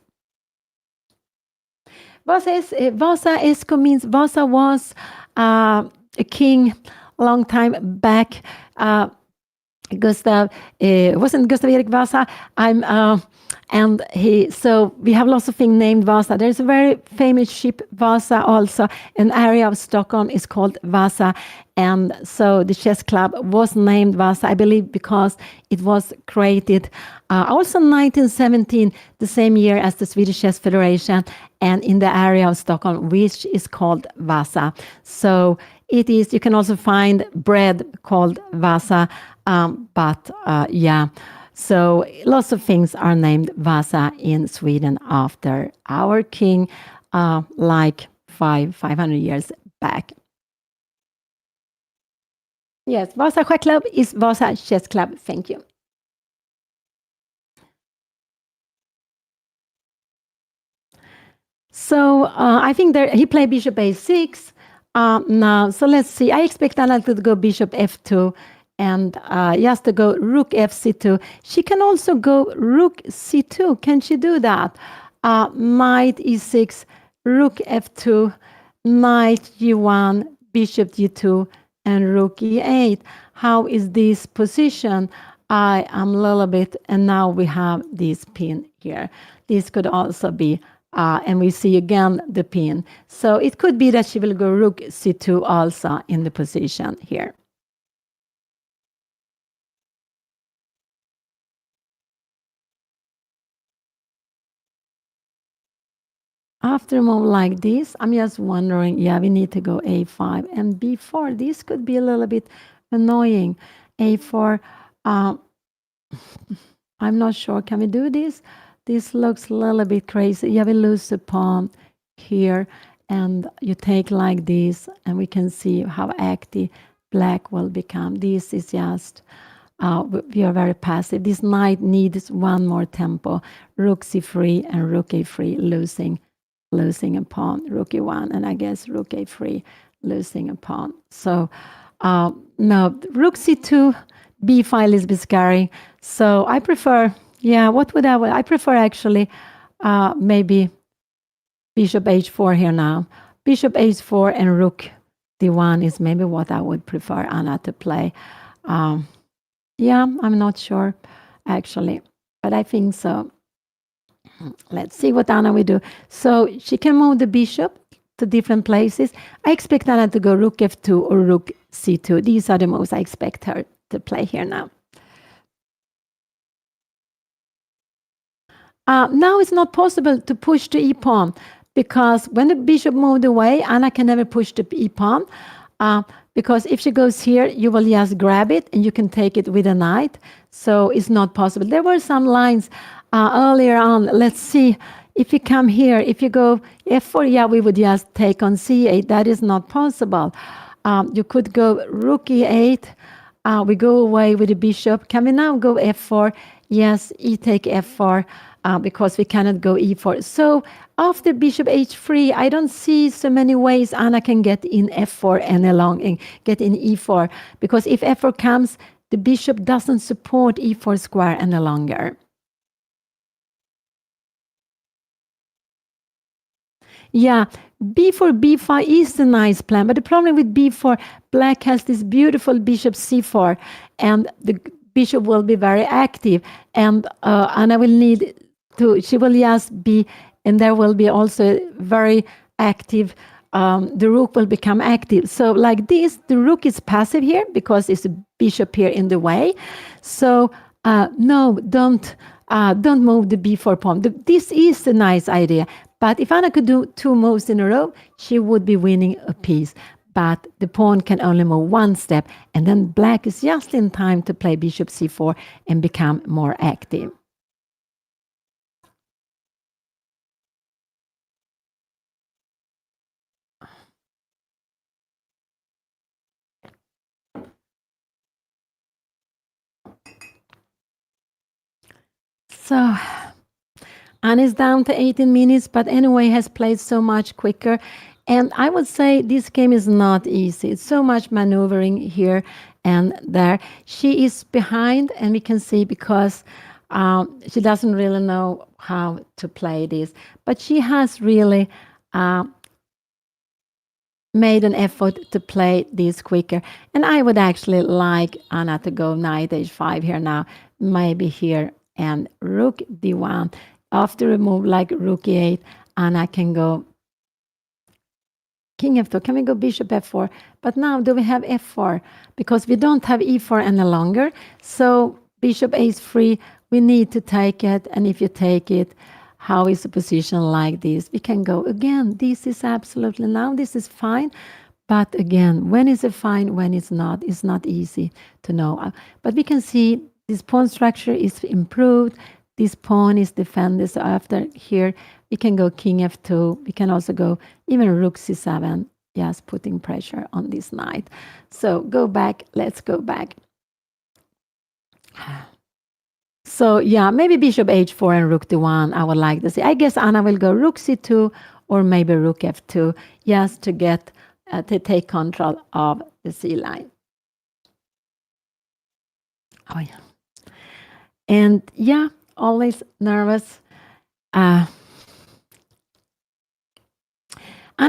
Vasa Esko means Vasa was a king a long time back. Gustav wasn't Gustav Erik Vasa. And so we have lots of things named Vasa. There's a very famous ship, Vasa, also. An area of Stockholm is called Vasa. And so the chess club was named Vasa, I believe, because it was created also 1917, the same year as the Swedish Chess Federation, and in the area of Stockholm, which is called Vasa. So it is, you can also find bread called Vasa, but yeah. So lots of things are named Vasa in Sweden after our king, like 500 years back. Yes, Vasa Schack Club is Vasa Chess Club. Thank you. So I think there he played bishop a6 now. So let's see. I expect Anna to go bishop f2 and just to go rook fc2. She can also go rook c2. Can she do that? Knight e6, rook f2, knight g1, bishop g2, and rook e8. How is this position? I am a little bit, and now we have this pin here. This could also be, and we see again the pin. So it could be that she will go rook c2 also in the position here. After a move like this, I'm just wondering, yeah, we need to go a5 and b4. This could be a little bit annoying. a4, I'm not sure. Can we do this? This looks a little bit crazy. Yeah, we lose the pawn here, and you take like this, and we can see how active black will become. This is just, we are very passive. This knight needs one more tempo. Rook c3 and rook a3, losing a pawn, rook e1, and I guess rook a3, losing a pawn. So no, rook c2, b5 is a bit scary. So I prefer, yeah, what would I prefer actually maybe bishop h4 here now. Bishop h4 and rook d1 is maybe what I would prefer Anna to play. Yeah, I'm not sure actually, but I think so. Let's see what Anna will do. So she can move the bishop to different places. I expect Anna to go rook f2 or rook c2. These are the moves I expect her to play here now. Now it's not possible to push the e-pawn because when the bishop moved away, Anna can never push the e-pawn because if she goes here, you will just grab it and you can take it with a knight. So it's not possible. There were some lines earlier on. Let's see. If you come here, if you go f4, yeah, we would just take on c8. That is not possible. You could go rook e8. We go away with the bishop. Can we now go f4? Yes, e take f4 because we cannot go e4. So after bishop h3, I don't see so many ways Anna can get in f4 any longer, and get in e4. Because if f4 comes, the bishop doesn't support e4 square any longer. Yeah, b4, b5 is a nice plan, but the problem with b4, black has this beautiful bishop c4, and the bishop will be very active, and Anna will need to, she will just be, and there will be also very active, the rook will become active. So like this, the rook is passive here because it's a bishop here in the way. So no, don't move the b4 pawn. This is a nice idea. But if Anna could do 2 moves in a row, she would be winning a piece. But the pawn can only move 1 step, and then black is just in time to play bishop c4 and become more active. So Anna is down to 18 minutes, but anyway has played so much quicker. And I would say this game is not easy. It's so much maneuvering here and there. She is behind, and we can see because she doesn't really know how to play this. But she has really made an effort to play this quicker. And I would actually like Anna to go knight h5 here now, maybe here, and rook d1. After a move like rook e8, Anna can go king f2. Can we go bishop f4? But now do we have f4? Because we don't have e4 any longer. So bishop a3, we need to take it. And if you take it, how is the position like this? We can go again. This is absolutely, now this is fine. But again, when is it fine, when it's not? It's not easy to know. But we can see this pawn structure is improved. This pawn is defended. So after here, we can go king f2. We can also go even rook c7. Yes, putting pressure on this knight. So go back. Let's go back. So yeah, maybe bishop h4 and rook d1. I would like to see. I guess Anna will go rook c2 or maybe rook f2, just to get to take control of the c line. Oh yeah, and yeah, always nervous. Anna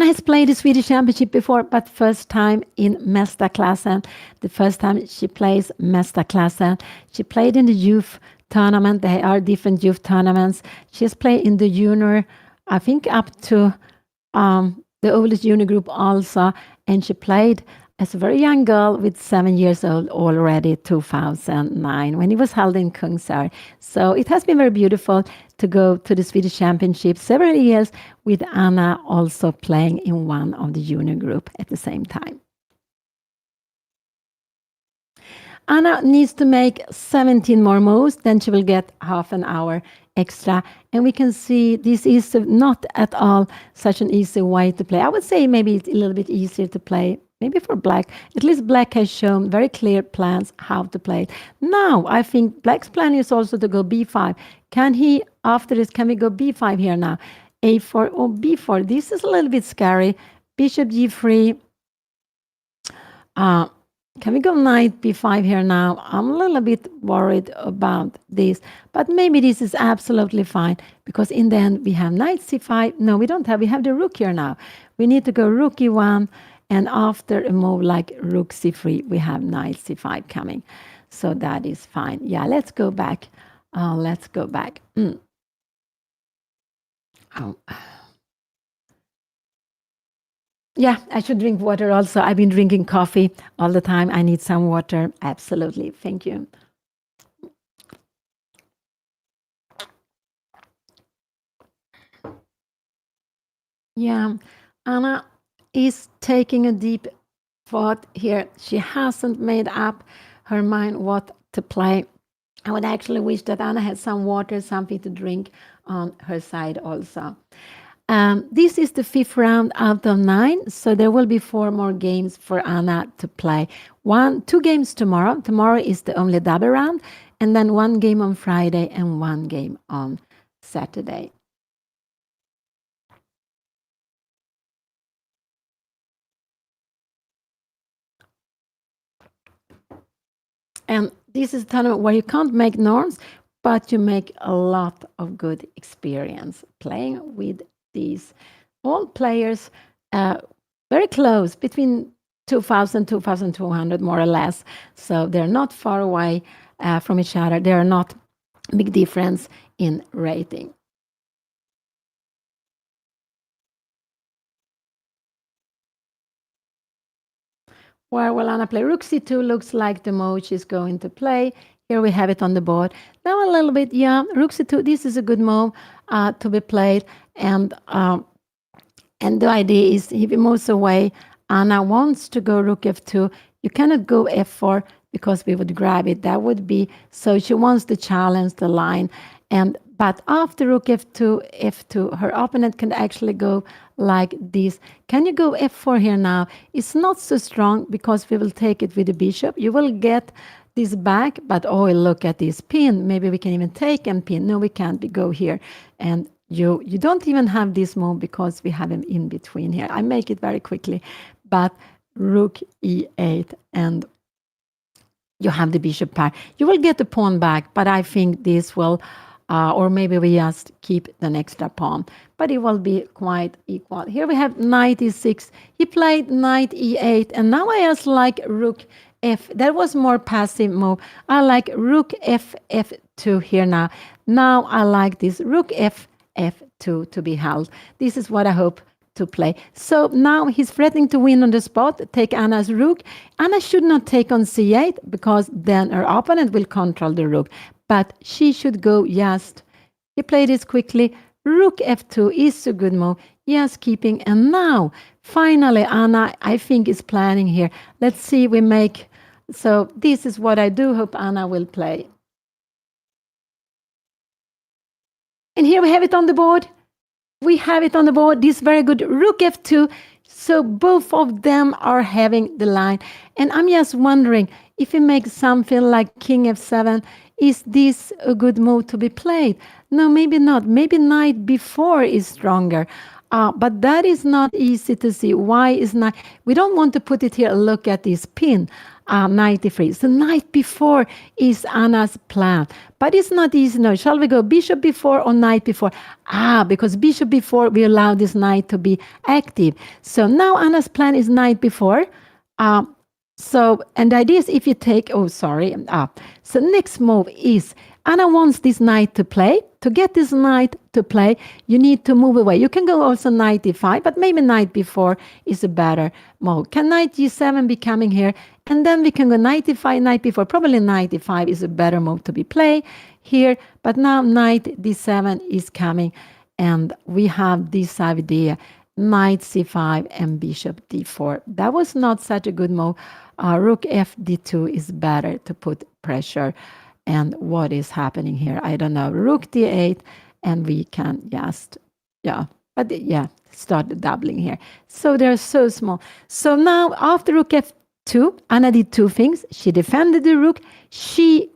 has played the Swedish Championship before, but first time in Mästarklassen. The first time she plays Mästarklassen. She played in the youth tournament. There are different youth tournaments. She has played in the junior, I think up to the oldest junior group also. And she played as a very young girl with 7 years old already, 2009, when it was held in Kungsör. So it has been very beautiful to go to the Swedish Championship several years with Anna also playing in one of the junior group at the same time. Anna needs to make 17 more moves, then she will get half an hour extra. And we can see this is not at all such an easy way to play. I would say maybe it's a little bit easier to play, maybe for black. At least black has shown very clear plans how to play it. Now, I think black's plan is also to go b5. Can he, after this, can we go b5 here now? a4 or b4. This is a little bit scary. Bishop g3. Can we go knight b5 here now? I'm a little bit worried about this, but maybe this is absolutely fine because in the end we have knight c5. No, we don't have. We have the rook here now. We need to go rook e1, and after a move like rook c3, we have knight c5 coming. So that is fine. Yeah, let's go back. Let's go back. Oh. Yeah, I should drink water also. I've been drinking coffee all the time. I need some water. Absolutely. Thank you. Yeah, Anna is taking a deep thought here. She hasn't made up her mind what to play. I would actually wish that Anna had some water, something to drink on her side also. This is the 5th round out of 9, so there will be 4 more games for Anna to play. 2 games tomorrow. Tomorrow is the only double round, and then 1 game on Friday and 1 game on Saturday. And this is a tournament where you can't make norms, but you make a lot of good experience playing with these all players very close, between 2,000, 2,200 more or less. So they're not far away from each other. There are not big difference in rating. Where will Anna play? Rook c2 looks like the move she's going to play. Here we have it on the board. Now a little bit, yeah, rook c2, this is a good move to be played. And the idea is if he moves away, Anna wants to go rook f2. You cannot go f4 because we would grab it. That would be, so she wants to challenge the line. But after rook f2, her opponent can actually go like this. Can you go f4 here now? It's not so strong because we will take it with the bishop. You will get this back, but oh, look at this pin. Maybe we can even take and pin. No, we can't. We go here. And you don't even have this move because we have him in between here. I make it very quickly. But rook e8 and you have the bishop pair. You will get the pawn back, but I think this will... or maybe we just keep the extra pawn, but it will be quite equal. Here we have knight e6. He played knight e8, and now I just like rook f. That was more passive move. I like rook f2 here now. Now I like this rook f2 to be held. This is what I hope to play. So now he's threatening to win on the spot, take Anna's rook. Anna should not take on c8 because then her opponent will control the rook. But she should go just, he played this quickly, rook f2 is a good move, just keeping, and now, finally, Anna, I think, is planning here. Let's see, we make, so this is what I do hope Anna will play. And here we have it on the board. We have it on the board. This very good rook f2. So both of them are having the line. And I'm just wondering, if we make something like king f7, is this a good move to be played? No, maybe not. Maybe knight b4 is stronger. But that is not easy to see. Why is knight? We don't want to put it here. Look at this pin, knight e3. So knight b4 is Anna's plan. But it's not easy. No, shall we go bishop b4 or knight b4? Because bishop b4, we allow this knight to be active. So now Anna's plan is knight b4. And the idea is if you take, so next move is, Anna wants this knight to play. To get this knight to play, you need to move away. You can go also knight e5, but maybe knight b4 is a better move. Can knight g7 be coming here? And then we can go knight e5, knight b4. Probably knight e5 is a better move to be played here. But now knight d7 is coming, and we have this idea, knight c5 and bishop d4. That was not such a good move. Rook f d2 is better to put pressure. And what is happening here? I don't know. Rook d8, and we can just, start doubling here. So they're so small. So now after rook f2, Anna did two things. She defended the rook.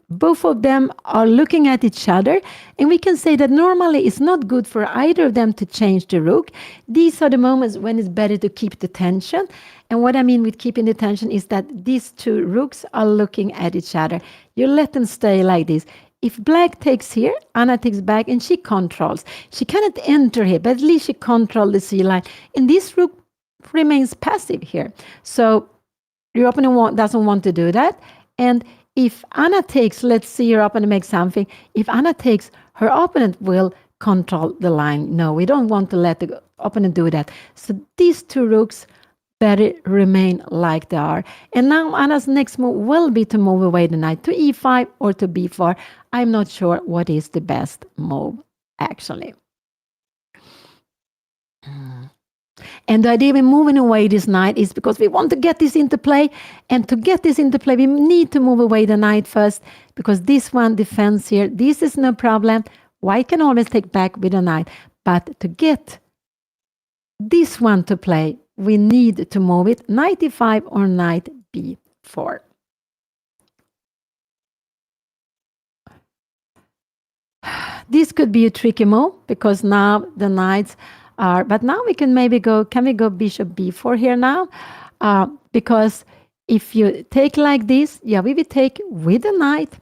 Both of them are looking at each other. And we can say that normally it's not good for either of them to change the rook. These are the moments when it's better to keep the tension. And what I mean with keeping the tension is that these two rooks are looking at each other. You let them stay like this. If black takes here, Anna takes back and she controls. She cannot enter here, but at least she controls the C line. And this rook remains passive here. So your opponent doesn't want to do that. And if Anna takes, let's see your opponent make something. If Anna takes, her opponent will control the line. No, we don't want to let the opponent do that. So these two rooks better remain like they are. And now Anna's next move will be to move away the knight to e5 or to b4. I'm not sure what is the best move, actually. And the idea of moving away this knight is because we want to get this into play. And to get this into play, we need to move away the knight first, because this one defends here. This is no problem. White can always take back with a knight. But to get this one to play, we need to move it knight e5 or knight b4. This could be a tricky move because now the knights are, but now we can maybe go, can we go bishop b4 here now? Because if you take like this, we will take with a knight.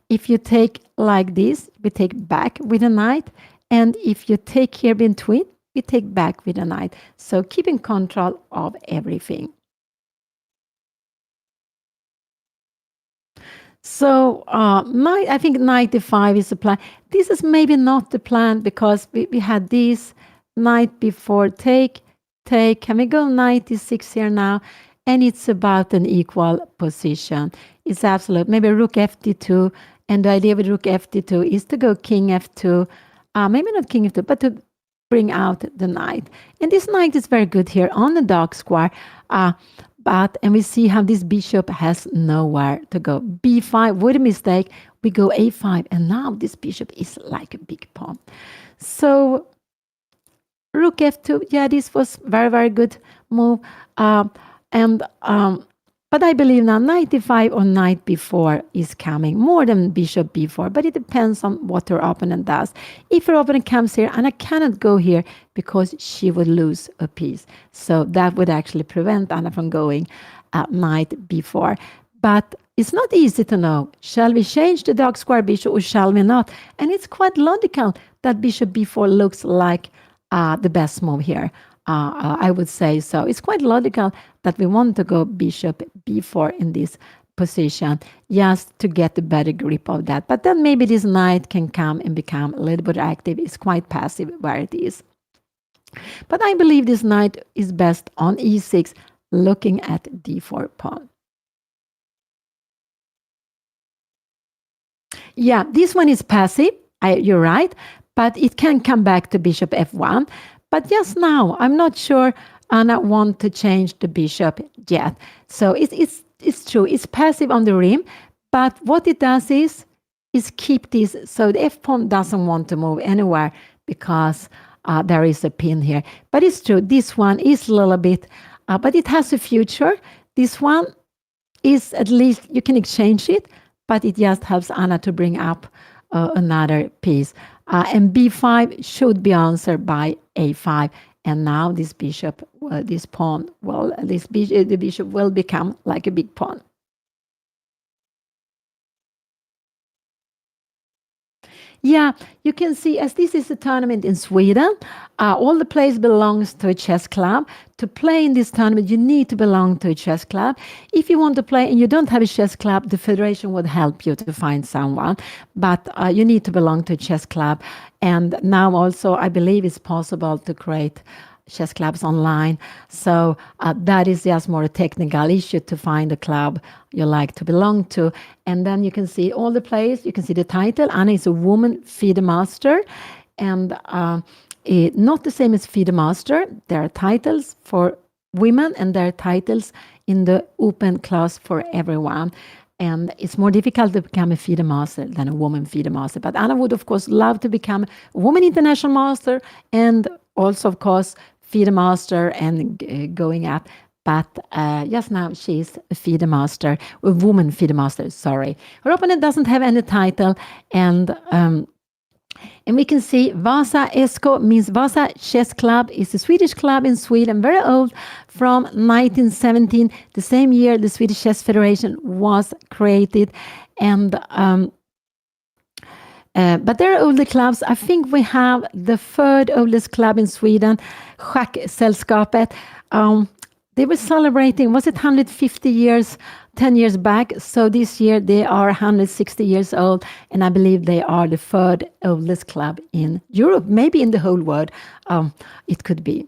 If you take like this, we take back with a knight. And if you take here between, we take back with a knight. So keeping control of everything. So I think knight e5 is the plan. This is maybe not the plan because we had this knight before take. Can we go knight e6 here now? And it's about an equal position. It's absolute. Maybe rook fd2. And the idea with rook fd2 is to go king f2. Maybe not king f2, but to bring out the knight. And this knight is very good here on the dark square. And we see how this bishop has nowhere to go. b5, with a mistake, we go a5. And now this bishop is like a big pawn. So rook f2, this was very, very good move. But I believe now knight e5 or knight b4 is coming more than bishop b4. But it depends on what her opponent does. If her opponent comes here, and I cannot go here because she would lose a piece. So that would actually prevent Anna from going knight b4. But it's not easy to know. Shall we change the dark square bishop or shall we not? And it's quite logical that bishop b4 looks like the best move here. I would say so. It's quite logical that we want to go bishop b4 in this position just to get a better grip of that. But then maybe this knight can come and become a little bit active. It's quite passive where it is. But I believe this knight is best on e6, looking at d4 pawn. This one is passive. You're right. But it can come back to bishop f1. But just now, I'm not sure Anna wants to change the bishop yet. So it's true. It's passive on the rim. But what it does is is keep this, so the f-pawn doesn't want to move anywhere because there is a pin here. But it's true, this one is a little bit, but it has a future. This one is, at least you can exchange it, but it just helps Anna to bring up another piece. And b5 should be answered by a5. And now this bishop, this pawn, well, the bishop will become like a big pawn. Yeah, you can see, as this is a tournament in Sweden, all the players belongs to a chess club. To play in this tournament, you need to belong to a chess club. If you want to play and you don't have a chess club, the federation would help you to find someone. But you need to belong to a chess club. And now also, I believe it's possible to create chess clubs online. So that is just more a technical issue to find a club you like to belong to. And then you can see all the players. You can see the title. Anna is a woman FIDE master. And not the same as FIDE master. There are titles for women and there are titles in the open class for everyone. And it's more difficult to become a FIDE master than a woman FIDE master. But Anna would, of course, love to become a woman international master and also, of course, FIDE master and going up. But just now she's a FIDE master, a woman FIDE master, sorry. Her opponent doesn't have any title. And we can see Vasa Esko means Vasa Chess Club is a Swedish club in Sweden, very old, from 1917, the same year the Swedish Chess Federation was created. And but there are older clubs. I think we have the third oldest club in Sweden, Schacksällskapet. They were celebrating, was it 150 years, 10 years back? So this year they are 160 years old, and I believe they are the third oldest club in Europe, maybe in the whole world. It could be.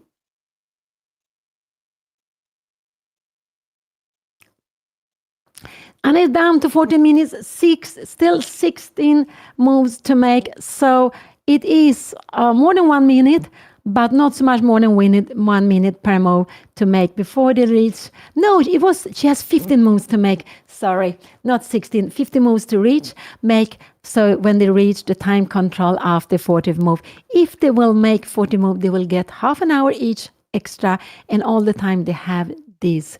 And it's down to 14 minutes, still 16 moves to make. So it is more than 1 minute, but not so much more than 1 minute per move to make before they reach. No, it was just 15 moves to make. Sorry, not 16, 50 moves to make. So when they reach the time control after 40th move, if they will make 40 moves, they will get half an hour each extra. And all the time they have this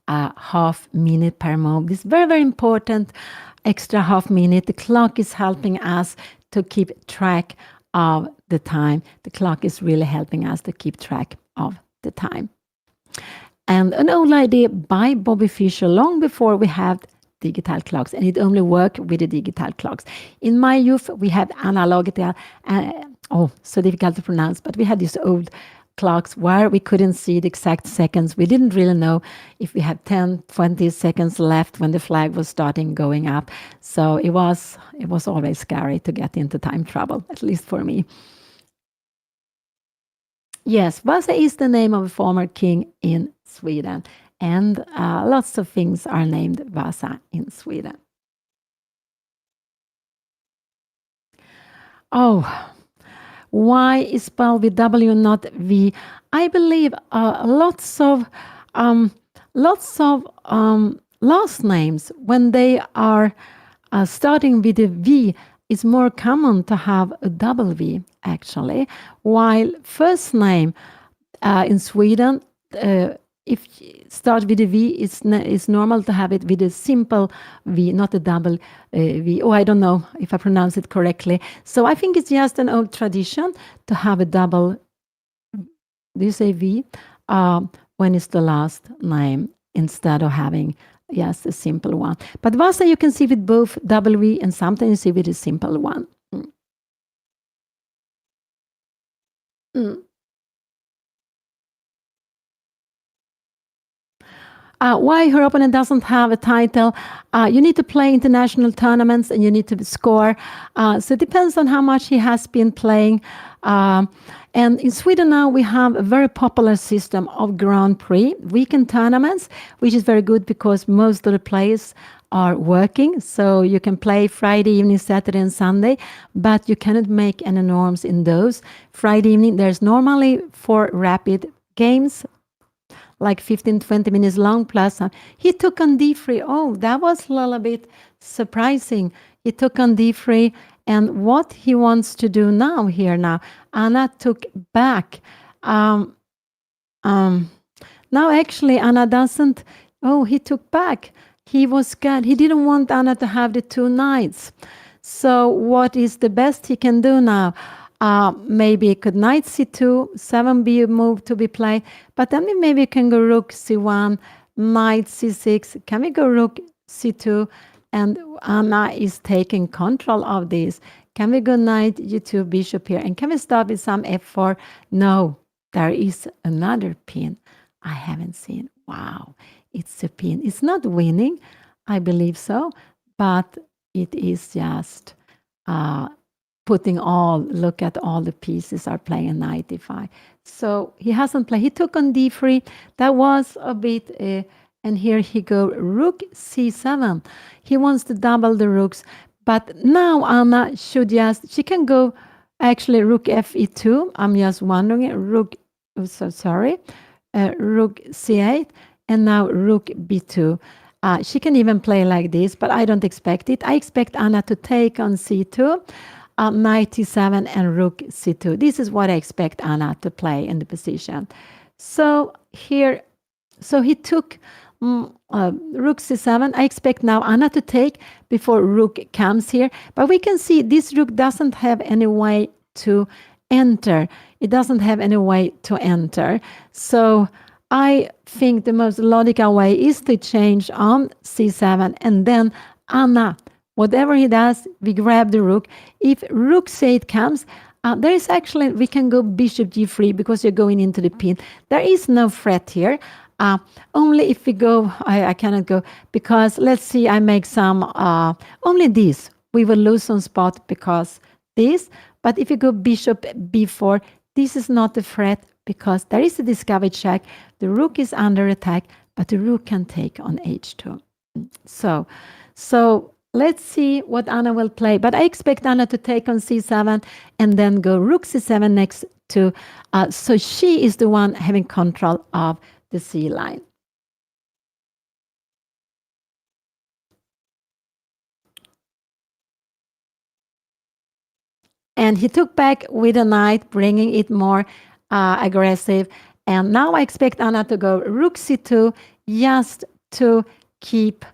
half minute per move. This is very, very important, extra half minute. The clock is helping us to keep track of the time. The clock is really helping us to keep track of the time. And an old idea by Bobby Fischer long before we had digital clocks, and it only worked with the digital clocks. In my youth, we had analog, so difficult to pronounce, but we had these old clocks where we couldn't see the exact seconds. We didn't really know if we had 10, 20 seconds left when the flag was starting going up. So it was always scary to get into time trouble, at least for me. Yes, Vasa is the name of a former king in Sweden. And lots of things are named Vasa in Sweden. Oh, why is spelled with W, not V? I believe lots of last names, when they are starting with a V, it's more common to have a double V, actually. While first name in Sweden, if start with a V, it's normal to have it with a simple V, not a double V. Oh, I don't know if I pronounce it correctly. So I think it's just an old tradition to have a double, do you say V? When it's the last name, instead of having just a simple one. But Vasa you can see with both double V, and sometimes you see with a simple one. Why her opponent doesn't have a title? You need to play international tournaments and you need to score. So it depends on how much he has been playing. And in Sweden now we have a very popular system of Grand Prix weekend tournaments, which is very good because most of the players are working. So you can play Friday evening, Saturday and Sunday, but you cannot make any norms in those. Friday evening, there's normally 4 rapid games, like 15, 20 minutes long plus. He took on d3. Oh, that was a little bit surprising. He took on d3, and what he wants to do now here now, Anna took back. Um, um, Now actually Anna doesn't. Oh, he took back. He was scared. He didn't want Anna to have the two knights. So what is the best he can do now? Maybe it could knight c2, 7b move to be played, but then we maybe can go rook c1, knight c6. Can we go rook c2? And Anna is taking control of this. Can we go knight u2, bishop here? And can we start with some f4? No, there is another pin I haven't seen. Wow, it's a pin. It's not winning, I believe so, but it is just putting all, look at all the pieces are playing a knight e5. So he hasn't played. He took on d3. That was a bit, and here he go rook c7. He wants to double the rooks, but now Anna should just, she can go actually rook fe2. I'm just wondering, rook, oh, so sorry, rook c8, and now rook b2. She can even play like this, but I don't expect it. I expect Anna to take on c2, knight e7, and rook c2. This is what I expect Anna to play in the position. So here, so he took rook c7. I expect now Anna to take before rook comes here. But we can see this rook doesn't have any way to enter. It doesn't have any way to enter. So I think the most logical way is to change on c7, and then Anna, whatever he does, we grab the rook. If rook c8 comes, there is actually, we can go bishop g3 because you're going into the pin. There is no threat here. Only if we go, I cannot go, because let's see, I make some, only this. We will lose on spot because this. But if you go bishop b4, this is not a threat because there is a discovered check. The rook is under attack, but the rook can take on h2. So let's see what Anna will play. But I expect Anna to take on c7 and then go rook c7 next to. So she is the one having control of the c line. And he took back with a knight, bringing it more aggressive. And now I expect Anna to go rook c2 just to keep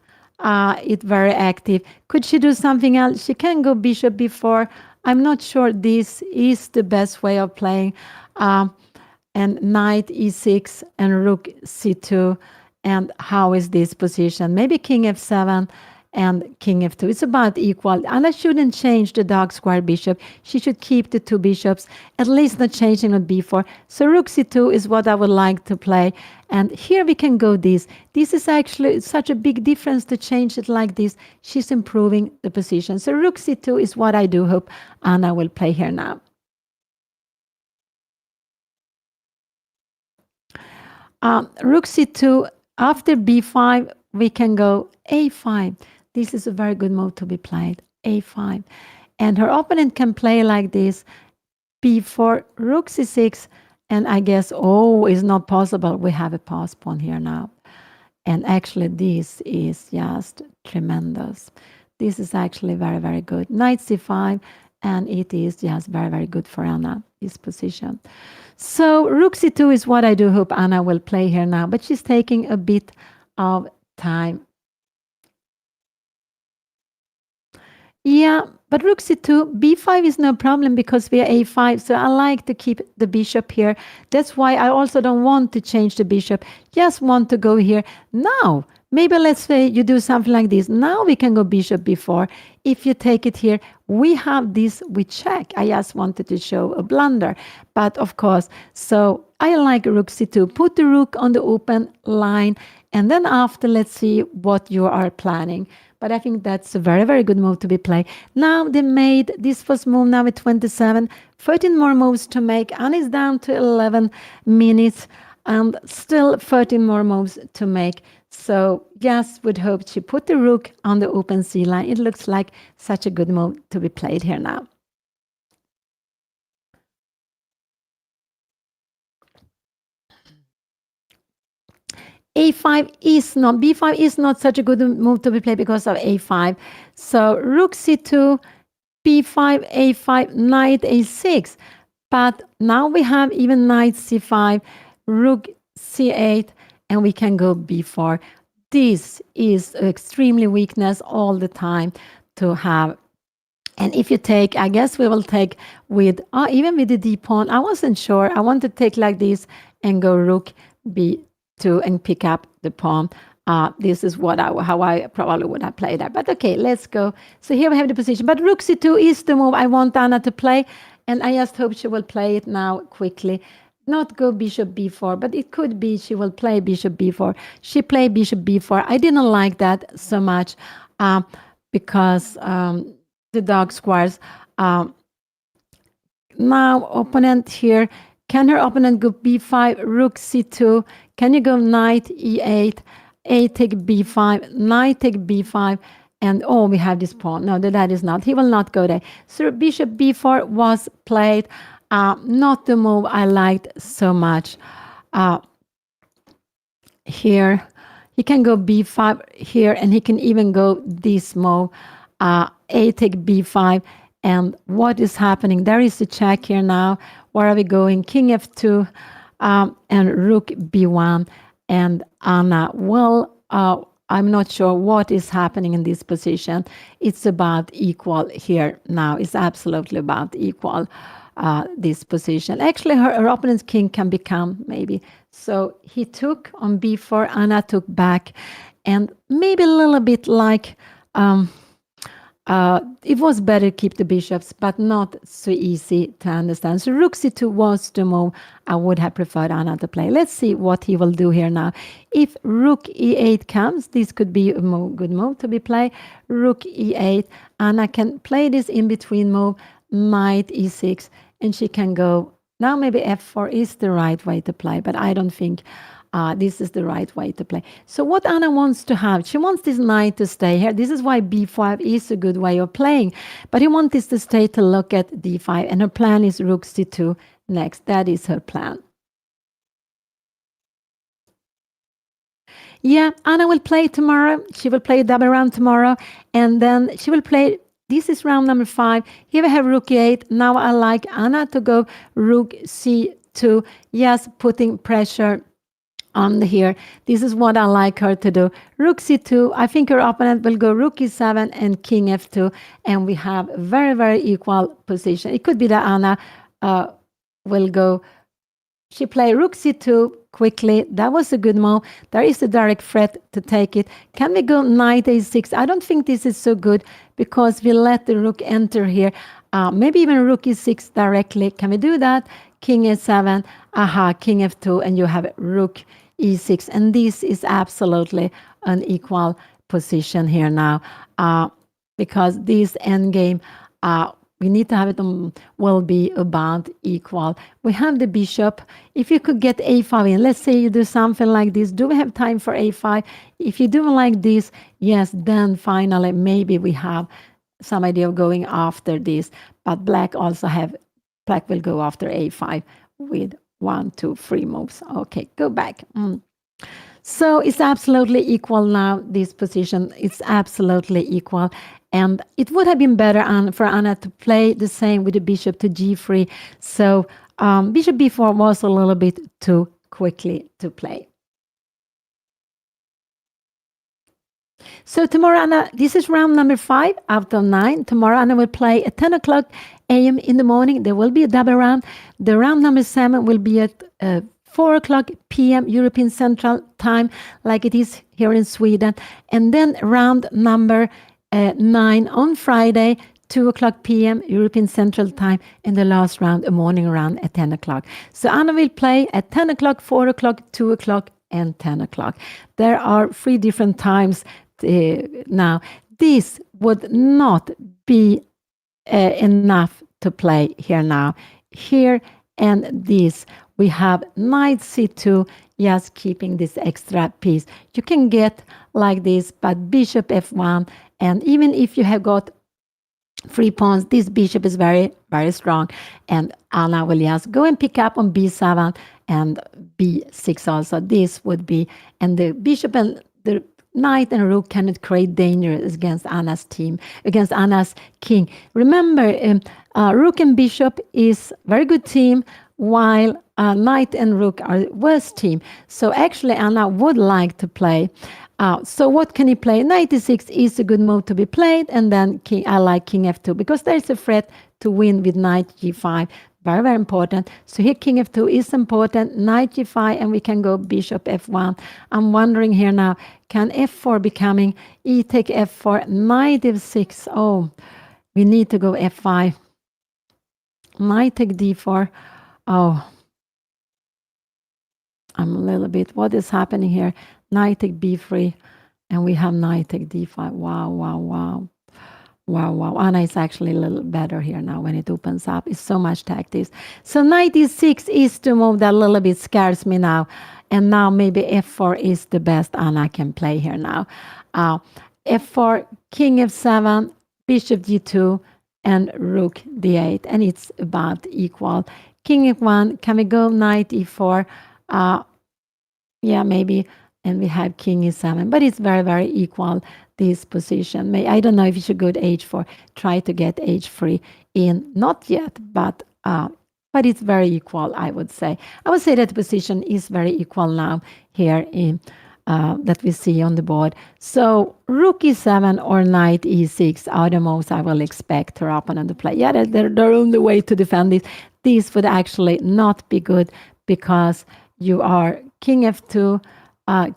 it very active. Could she do something else? She can go bishop b4. I'm not sure this is the best way of playing. And knight e6 and rook c2. And how is this position? Maybe king f7 and king f2. It's about equal. Anna shouldn't change the dark square bishop. She should keep the two bishops, at least not changing on b4. So rook c2 is what I would like to play. And here we can go this. This is actually such a big difference to change it like this. She's improving the position. So rook c2 is what I do hope Anna will play here now. Rook c2, after b5, we can go a5. This is a very good move to be played, a5. And her opponent can play like this, b4, rook c6, and I guess, oh, it's not possible. We have a pass pawn here now. And actually, this is just tremendous. This is actually very, very good. Knight c5, and it is just very, very good for Anna, this position. So rook c2 is what I do hope Anna will play here now, but she's taking a bit of time. Yeah, but rook c2, b5 is no problem because we are a5, so I like to keep the bishop here. That's why I also don't want to change the bishop, just want to go here. Now, maybe let's say you do something like this. Now we can go bishop b4. If you take it here, we have this with check. I just wanted to show a blunder, but of course, so I like rook c2. Put the rook on the open line, and then after, let's see what you are planning. But I think that's a very, very good move to be played. Now they made this first move now at 27, 13 more moves to make. Anna is down to 11 minutes and still 13 more moves to make. So yes, would hope she put the rook on the open c line. It looks like such a good move to be played here now. a5 is not, b5 is not such a good move to be played because of a5. So rook c2, b5, a5, knight a6. But now we have even knight c5, rook c8, and we can go b4. This is extremely weakness all the time to have. And if you take, I guess we will take with, even with the d pawn, I wasn't sure. I want to take like this and go rook b2 and pick up the pawn. This is how I probably would have played that. But okay, let's go. So here we have the position. But rook c2 is the move I want Anna to play. And I just hope she will play it now quickly. Not go bishop b4, but it could be she will play bishop b4. She played bishop b4. I didn't like that so much because the dog squares. Now opponent here. Can her opponent go b5, rook c2? Can you go knight e8, a take b5, knight take b5, and we have this pawn. No, that is not. He will not go there. So bishop b4 was played. Not the move I liked so much. Here, he can go b5 here, and he can even go this move. A take b5. And what is happening? There is a check here now. Where are we going? King f2 and rook b1. And Anna, well, I'm not sure what is happening in this position. It's about equal here now. It's absolutely about equal, this position. Actually, her opponent's king can become maybe. So he took on b4, Anna took back. And maybe a little bit like... it was better to keep the bishops, but not so easy to understand. So rook c2 was the move I would have preferred Anna to play. Let's see what he will do here now. If rook e8 comes, this could be a good move to be played. Rook e8. Anna can play this in-between move, knight e6, and she can go. Now maybe f4 is the right way to play, but I don't think this is the right way to play. So what Anna wants to have, she wants this knight to stay here. This is why b5 is a good way of playing. But he wants this to stay to look at d5. And her plan is rook c2 next. That is her plan. Yeah, Anna will play tomorrow. She will play a double round tomorrow. And then she will play... This is round number 5. Here we have rook e8. Now I like Anna to go rook c2. Yes, putting pressure on here. This is what I like her to do. Rook c2. I think her opponent will go rook e7 and king f2. And we have a very, very equal position. It could be that Anna will go... She played rook c2 quickly. That was a good move. There is a direct threat to take it. Can we go knight a6? I don't think this is so good because we let the rook enter here. Maybe even rook e6 directly. Can we do that? King a7. King f2. And you have rook e6. And this is absolutely an equal position here now. Because this endgame... we need to have it will be about equal. We have the bishop. If you could get a5 in, let's say you do something like this. Do we have time for a5? If you do like this, yes, then finally maybe we have some idea of going after this. But black will go after a5 with 1, 2, 3 moves. Okay, go back. So it's absolutely equal now, this position. It's absolutely equal. And it would have been better for Anna to play the same with the bishop to g3. So bishop b4 was a little bit too quickly to play. So tomorrow, Anna, this is round number 5 out of 9. Tomorrow, Anna will play at 10 o'clock a.m. in the morning. There will be a double round. The round number 7 will be at 4 o'clock p.m. European Central Time, like it is here in Sweden. And then round number 9 on Friday, 2 o'clock p.m. European Central Time, and the last round, a morning round at 10 o'clock. So Anna will play at 10 o'clock, 4 o'clock, 2 o'clock, and 10 o'clock. There are 3 different times now. This would not be enough to play here now. Here and this, we have knight c2, just keeping this extra piece. You can get like this, but bishop f1, and even if you have got 3 pawns, this bishop is very, very strong. And Anna will just go and pick up on b7 and b6 also. This would be, and the bishop and the knight and rook cannot create danger against Anna's team, against Anna's king. Remember, rook and bishop is very good team, while knight and rook are worst team. So actually Anna would like to play. So what can he play? Knight e6 is a good move to be played, and then I like king f2 because there's a threat to win with knight g5. Very, very important. So here king f2 is important, knight g5, and we can go bishop f1. I'm wondering here now, can f4 be coming? E take f4, knight f6. Oh, we need to go f5. Knight take d4. Oh, I'm a little bit, what is happening here? Knight take b3, and we have knight take d5. Wow, wow, wow. Wow, wow. Anna is actually a little better here now when it opens up. It's so much tactics. So knight e6 is the move that a little bit scares me now. And now maybe f4 is the best Anna can play here now. F4, king f7, bishop g2, and rook d8. And it's about equal. King f1, can we go knight e4? Yeah, maybe. And we have king e7. But it's very, very equal, this position. I don't know if you should go to h4. Try to get h3 in. Not yet, but it's very equal, I would say. I would say that the position is very equal now here in that we see on the board. So rook e7 or knight e6 are the moves I will expect her opponent to play. Yeah, they're on the way to defend this. This would actually not be good because you are king f2,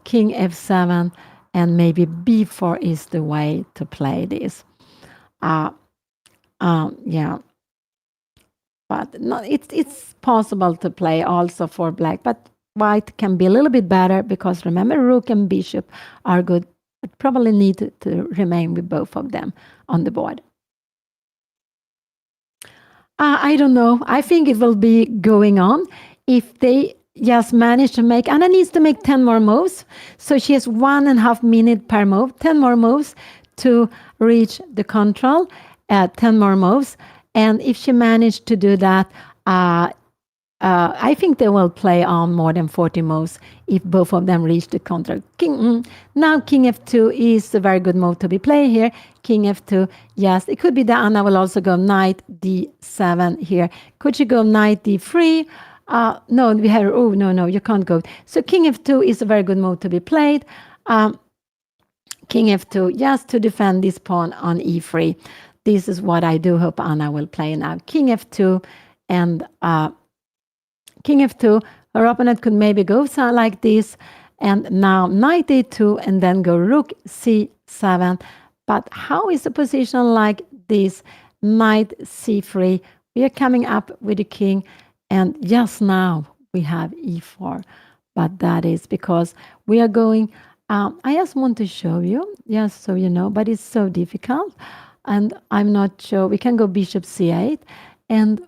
king f7, and maybe b4 is the way to play this. Yeah, but no, it's possible to play also for black, but white can be a little bit better because remember, rook and bishop are good, but probably need to remain with both of them on the board. I don't know. I think it will be going on if they just manage to make, Anna needs to make 10 more moves. So she has 1.5 minutes per move, 10 more moves to reach the control, 10 more moves. And if she managed to do that, I think they will play on more than 40 moves if both of them reach the control. Now king f2 is a very good move to be played here. King f2, yes, it could be that Anna will also go knight d7 here. Could she go knight d3? No, we have, oh, no, you can't go. So king f2 is a very good move to be played. King f2, just to defend this pawn on e3. This is what I do hope Anna will play now. King f2 and king f2. Her opponent could maybe go like this. And now knight a2 and then go rook c7. But how is the position like this? Knight c3. We are coming up with the king. And just now we have e4, but that is because we are going, I just want to show you, just so you know, but it's so difficult. And I'm not sure, we can go bishop c8 and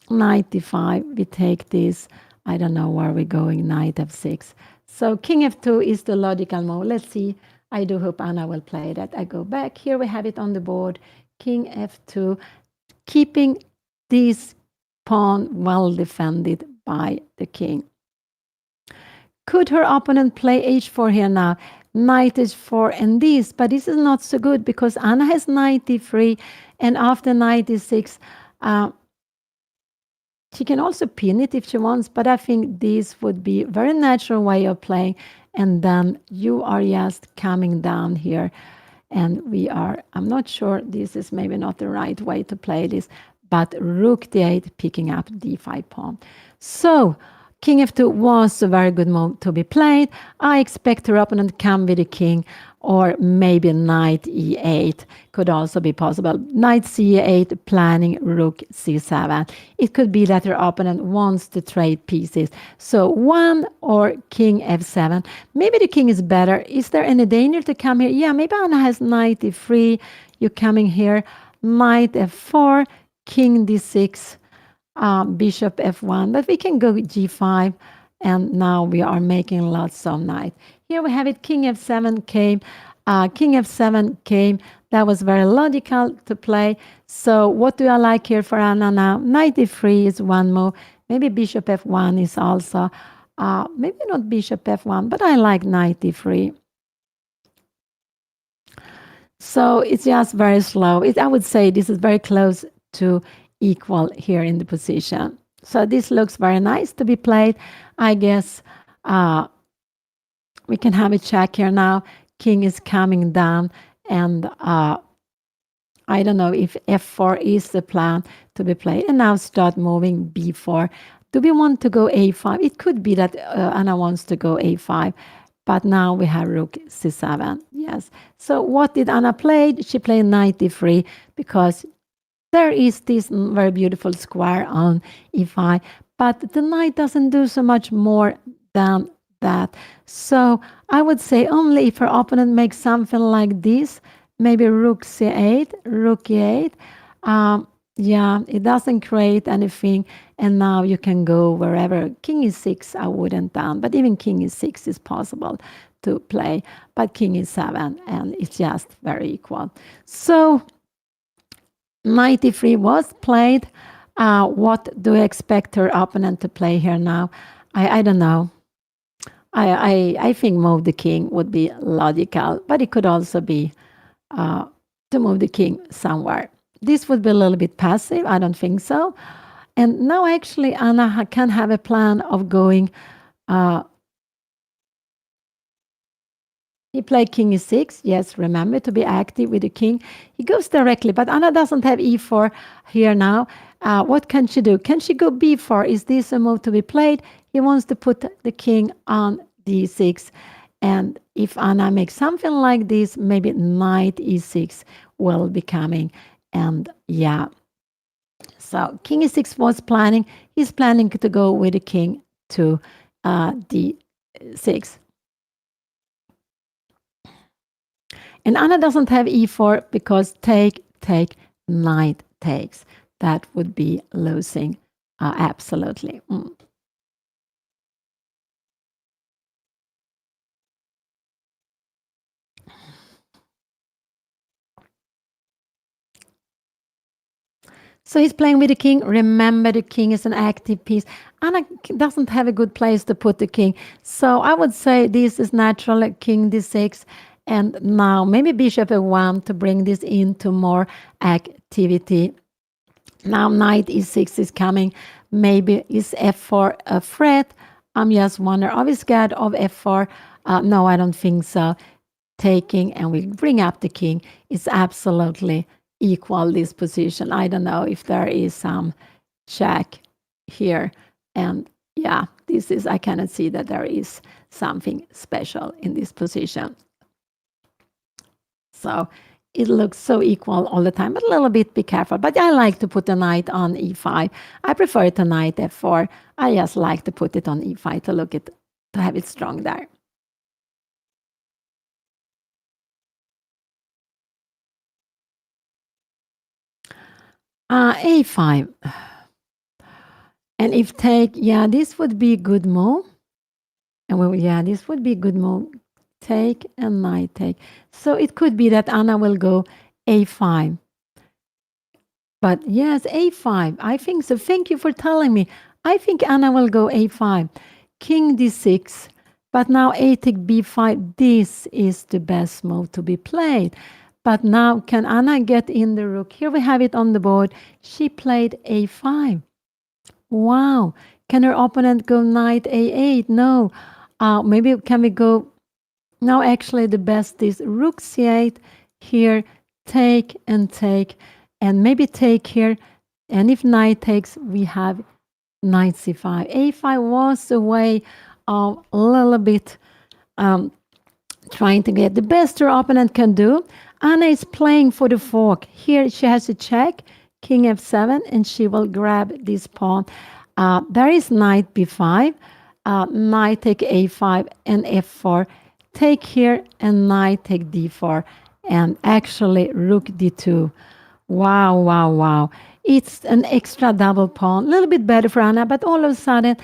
knight d5, we take this, I don't know where we're going, knight f6. So king f2 is the logical move. Let's see, I do hope Anna will play that. I go back, here we have it on the board, king f2, keeping this pawn well defended by the king. Could her opponent play h4 here now? Knight h4 and this, but this is not so good because Anna has knight d3 and after knight d6, she can also pin it if she wants, but I think this would be a very natural way of playing. And then you are just coming down here and we are, I'm not sure, this is maybe not the right way to play this, but rook d8 picking up d5 pawn. So king f2 was a very good move to be played. I expect her opponent to come with the king, or maybe knight e8 could also be possible. Knight c8 planning rook c7. It could be that her opponent wants to trade pieces. So one or king f7. Maybe the king is better. Is there any danger to come here? Yeah, maybe Anna has knight e3. You're coming here. Knight f4. King d6, bishop f1, but we can go g5, and now we are making lots of knight. Here we have it, king f7 came, that was very logical to play. So what do I like here for Anna now? Knight e3 is one move, Maybe bishop f1 is also, maybe not bishop f1, but I like knight d3. So it's just very slow. I would say this is very close to equal here in the position. So this looks very nice to be played. I guess we can have a check here now. King is coming down, and I don't know if f4 is the plan to be played. And now start moving b4. Do we want to go a5? It could be that Anna wants to go a5. But now we have rook c7. Yes. So what did Anna play? She played knight d3 because there is this very beautiful square on e5. But the knight doesn't do so much more than that. So I would say only if her opponent makes something like this, maybe rook c8, rook e8. Yeah, it doesn't create anything. And now you can go wherever. King e6, I wouldn't done, but even king e6 is possible to play. But king e7, and it's just very equal. So knight e3 was played. What do you expect her opponent to play here now? I don't know. I think move the king would be logical, but it could also be to move the king somewhere. This would be a little bit passive. I don't think so. And now actually Anna can have a plan of going. He played king e6. Yes, remember to be active with the king. He goes directly, but Anna doesn't have e4 here now. What can she do? Can she go b4? Is this a move to be played? He wants to put the king on d6. And if Anna makes something like this, maybe knight e6 will be coming. And yeah. So king e6 was planning. He's planning to go with the king to d6. And Anna doesn't have e4 because take, knight takes. That would be losing absolutely. So he's playing with the king. Remember, the king is an active piece. Anna doesn't have a good place to put the king. So I would say this is natural, king d6. And now maybe bishop a1 to bring this into more activity. Now knight e6 is coming. Maybe is f4 a threat? I'm just wondering. Are we scared of f4? No, I don't think so. Taking, and we bring up the king. It's absolutely equal, this position. I don't know if there is some check here. And yeah, this is, I cannot see that there is something special in this position. So it looks so equal all the time, but a little bit be careful. But I like to put the knight on e5. I prefer it to knight f4. I just like to put it on e5 to have it strong there. A5. And if take, yeah, this would be a good move. And well, yeah, this would be a good move. Take and knight take. So it could be that Anna will go a5. But yes, a5. I think so. Thank you for telling me. I think Anna will go a5. King d6. But now a take b5. This is the best move to be played. But now, can Anna get in the rook? Here we have it on the board. She played a5. Wow. Can her opponent go knight a8? No. Maybe can we go... Now, actually, the best is rook c8. Here, take, and maybe take here. And if knight takes, we have knight c5. a5 was a way of a little bit trying to get the best her opponent can do. Anna is playing for the fork. Here she has a check, king f7, and she will grab this pawn. There is knight b5, knight take a5 and f4. Take here and knight take d4. And actually rook d2. Wow, wow, wow. It's an extra double pawn. A little bit better for Anna, but all of a sudden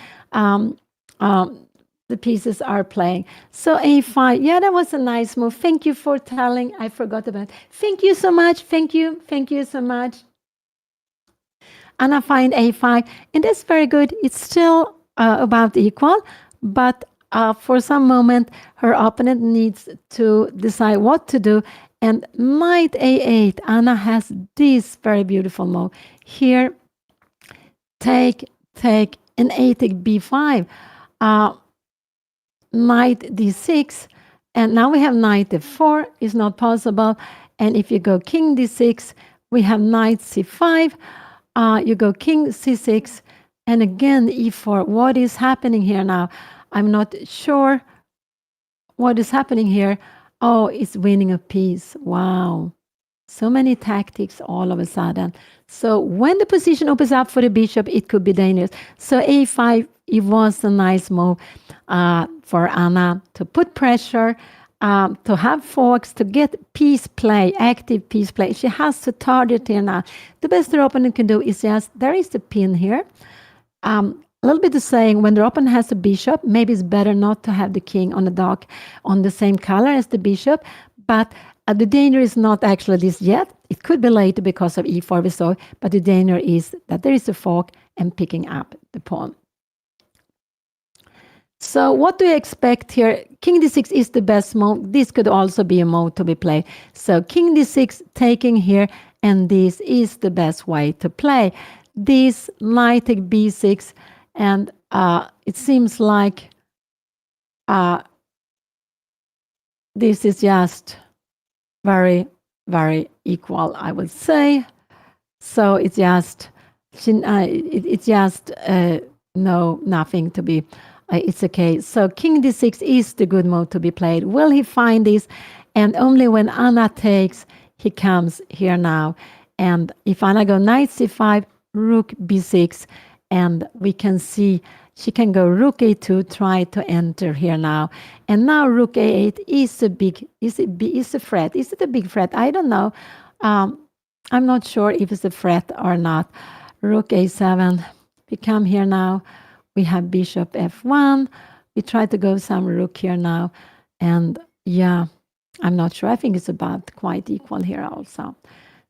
the pieces are playing. So a5, yeah, that was a nice move. Thank you for telling. I forgot about it. Thank you so much. Thank you so much. Anna find a5, and that's very good. It's still about equal, but for some moment, her opponent needs to decide what to do. And knight a8, Anna has this very beautiful move. Here, take, and a take b5. Knight d6, and now we have knight f4 is not possible. And if you go king d6, we have knight c5. You go king c6, and again e4. What is happening here now? I'm not sure what is happening here. Oh, it's winning a piece. Wow. So many tactics all of a sudden. So when the position opens up for the bishop, it could be dangerous. So a5, it was a nice move for Anna to put pressure, to have forks, to get piece play, active piece play. She has to target here now. The best her opponent can do is just, there is the pin here. A little bit of saying, when the opponent has a bishop, maybe it's better not to have the king on the dock on the same color as the bishop, but the danger is not actually this yet. It could be later because of e4 we saw, but the danger is that there is a fork and picking up the pawn. So what do you expect here? King d6 is the best move. This could also be a move to be played. So king d6 taking here, and this is the best way to play. This knight take b6, and it seems like this is just very, very equal, I would say. So it's just, no, nothing to be, it's okay. So king d6 is the good move to be played. Will he find this? And only when Anna takes, he comes here now. And if Anna go knight c5, rook b6, and we can see she can go rook a2, try to enter here now. And now rook a8 is a big, is a threat. Is it a big threat? I don't know. I'm not sure if it's a threat or not. Rook a7, we come here now. We have bishop f1. We try to go some rook here now. And yeah, I'm not sure. I think it's about quite equal here also.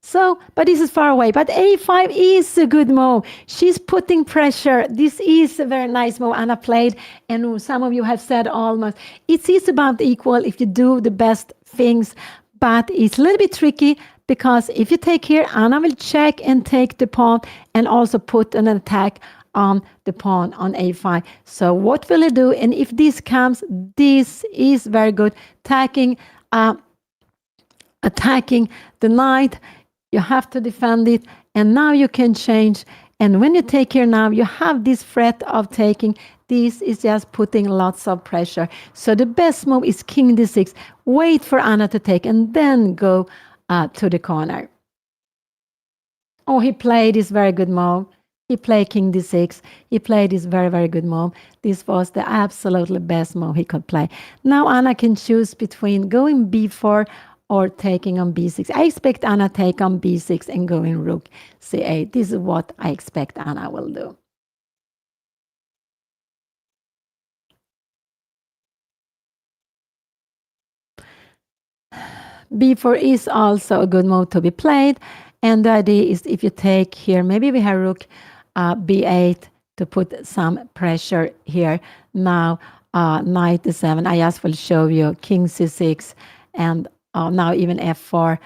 So, but this is far away. But a5 is a good move. She's putting pressure. This is a very nice move Anna played. And some of you have said almost, it is about equal if you do the best things. But it's a little bit tricky because if you take here, Anna will check and take the pawn and also put an attack on the pawn on a5. So what will it do? And if this comes, this is very good. Attacking the knight. You have to defend it, and now you can change. And when you take here now, you have this threat of taking. This is just putting lots of pressure. So the best move is king d6. Wait for Anna to take, and then go to the corner. Oh, he played this very good move. He played king d6. He played this very, very good move. This was the absolutely best move he could play. Now Anna can choose between going b4 or taking on b6. I expect Anna take on b6 and going rook c8. This is what I expect Anna will do. b4 is also a good move to be played. And the idea is if you take here, maybe we have rook b8 to put some pressure here. Now knight d7. I just will show you king c6 and now even f4,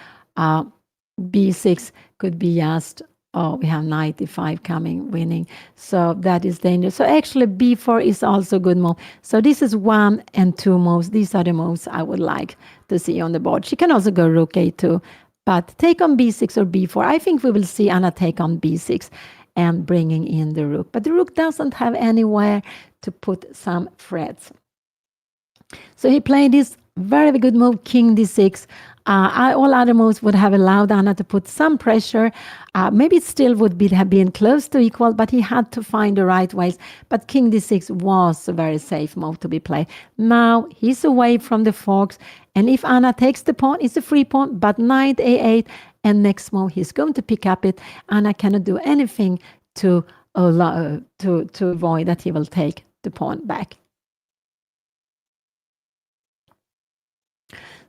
b6 could be just, we have knight e5 coming, winning. So that is dangerous. So actually b4 is also a good move. So this is 1 and 2 moves. These are the moves I would like to see on the board. She can also go rook a2, but take on b6 or b4. I think we will see Anna take on b6 and bringing in the rook. But the rook doesn't have anywhere to put some threats. So he played this very good move, king d6. All other moves would have allowed Anna to put some pressure. Maybe it still would have been close to equal, but he had to find the right ways. But king d6 was a very safe move to be played. Now he's away from the forks, and if Anna takes the pawn, it's a free pawn, but knight a8, and next move he's going to pick up it. Anna cannot do anything to avoid that he will take the pawn back.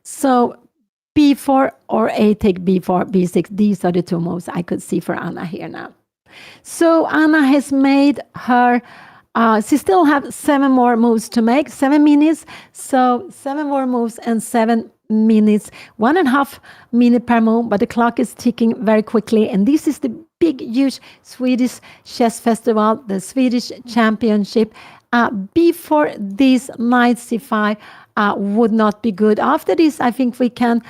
So b4 or a take b4, b6, these are the two moves I could see for Anna here now. So Anna has made her, she still have 7 more moves to make, 7 minutes. So 7 more moves and 7 minutes, 1.5 minute per move, but the clock is ticking very quickly. And this is the big, huge Swedish chess festival, the Swedish Championship. Before this, knight c5 would not be good. After this, I think we can,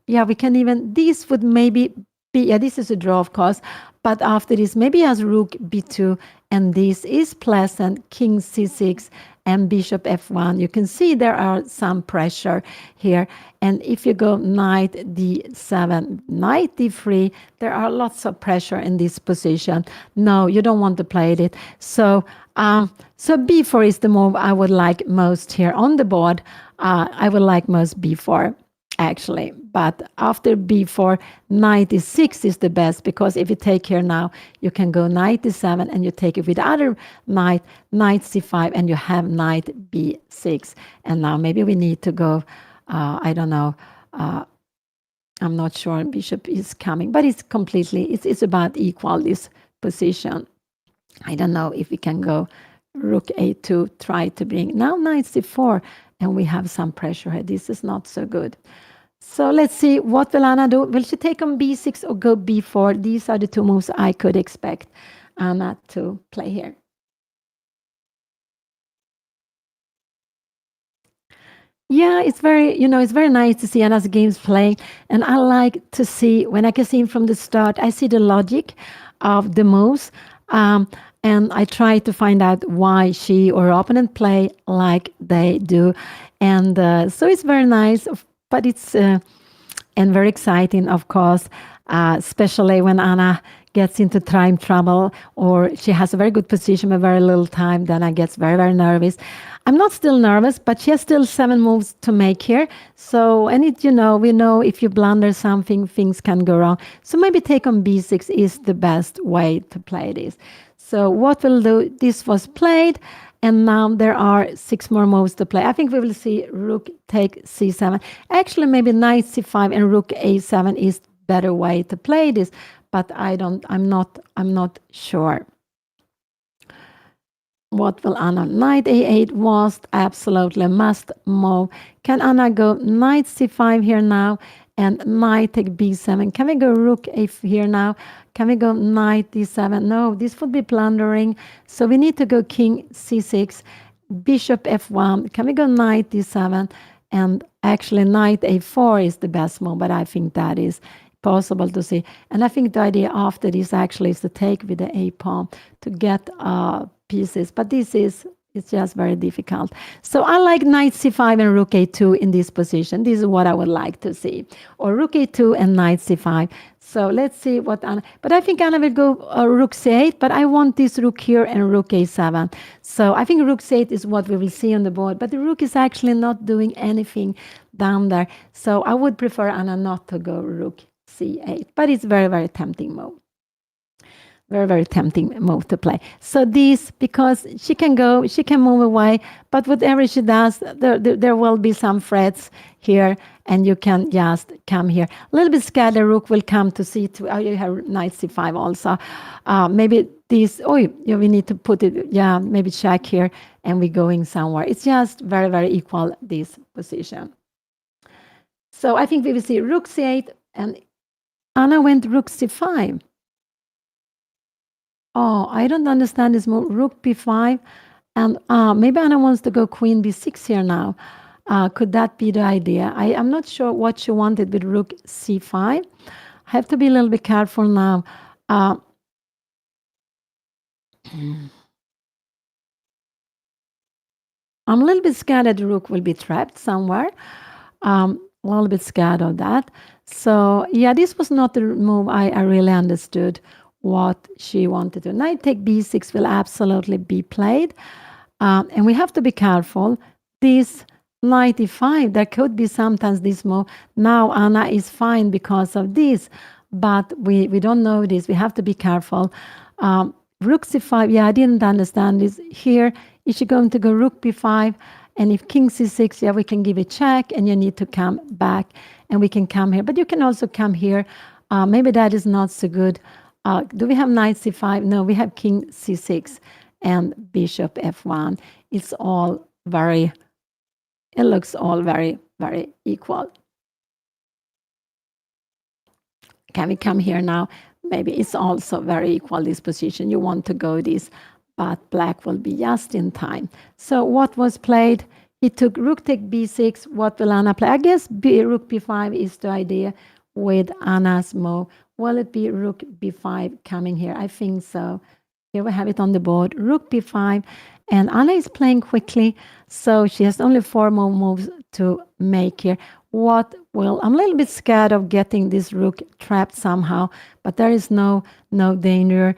we can even, this would maybe be, this is a draw, of course, but after this, maybe as rook b2, and this is pleasant, king c6, and bishop f1. You can see there are some pressure here. And if you go knight d7, knight d3, there are lots of pressure in this position. No, you don't want to play it. So b4 is the move I would like most here on the board. I would like most b4. Actually, but after b4, knight e6 is the best, because if you take here now, you can go knight e7 and you take it with the other knight, knight c5, and you have knight b6. And now maybe we need to go, I don't know, I'm not sure bishop is coming, but it's completely, it's about equal, this position. I don't know if we can go rook a2, try to bring, now knight c4, and we have some pressure here. This is not so good. So let's see, what will Anna do? Will she take on b6 or go b4? These are the 2 moves I could expect Anna to play here. Yeah, it's very, it's very nice to see Anna's games playing. And I like to see, when I can see from the start, I see the logic of the moves. And I try to find out why she or her opponent play like they do. And so it's very nice. But it's and very exciting, of course, especially when Anna gets into time trouble or she has a very good position but very little time, then I get very, very nervous. I'm not still nervous, but she has still 7 moves to make here. So, and it, we know if you blunder something, things can go wrong. So maybe take on b6 is the best way to play this. So what we'll do, this was played. And now there are 6 more moves to play. I think we will see rook take c7. Actually, maybe knight c5 and rook a7 is better way to play this, but I'm not sure. What will Anna? Knight a8 was absolutely must move. Can Anna go knight c5 here now and knight take b7? Can we go rook a here now? Can we go knight d7? No, this would be plundering. So we need to go king c6, bishop f1. Can we go knight d7? And actually knight a4 is the best move, but I think that is possible to see. And I think the idea after this actually is to take with the a pawn to get pieces. But this is, it's just very difficult. So I like knight c5 and rook a2 in this position. This is what I would like to see. Or rook a2 and knight c5. So let's see what Anna... But I think Anna will go rook c8, but I want this rook here and rook a7. So I think rook c8 is what we will see on the board. But the rook is actually not doing anything down there. So I would prefer Anna not to go rook c8. But it's very, very tempting move. Very, very tempting move to play. So this, because she can go, she can move away, but whatever she does, there will be some threats here, and you can just come here. A little bit scared the rook will come to c2. Oh, you have knight c5 also. Maybe this, we need to put it, maybe check here, and we're going somewhere. It's just very, very equal, this position. So I think we will see rook c8, and Anna went rook c5. Oh, I don't understand this move. Rook b5. And maybe Anna wants to go queen b6 here now. Could that be the idea? I'm not sure what she wanted with rook c5. I have to be a little bit careful now. I'm a little bit scared that the rook will be trapped somewhere. A little bit scared of that. So, yeah, this was not the move I really understood what she wanted to. Knight take b6 will absolutely be played. And we have to be careful. This knight e5, there could be sometimes this move. Now Anna is fine because of this, but we don't know this. We have to be careful. Rook c5, I didn't understand this. Here, is she going to go rook b5? And if king c6, we can give a check, and you need to come back, and we can come here. But you can also come here. Maybe that is not so good. Do we have knight c5? No, we have king c6 and bishop f1. It's all very, it looks all very, very equal. Can we come here now? Maybe it's also very equal, this position. You want to go this, but black will be just in time. So what was played? He took rook take b6. What will Anna play? I guess rook b5 is the idea with Anna's move. Will it be rook b5 coming here? I think so. Here we have it on the board, rook b5. And Anna is playing quickly, so she has only 4 more moves to make here. What will, I'm a little bit scared of getting this rook trapped somehow, but there is no danger.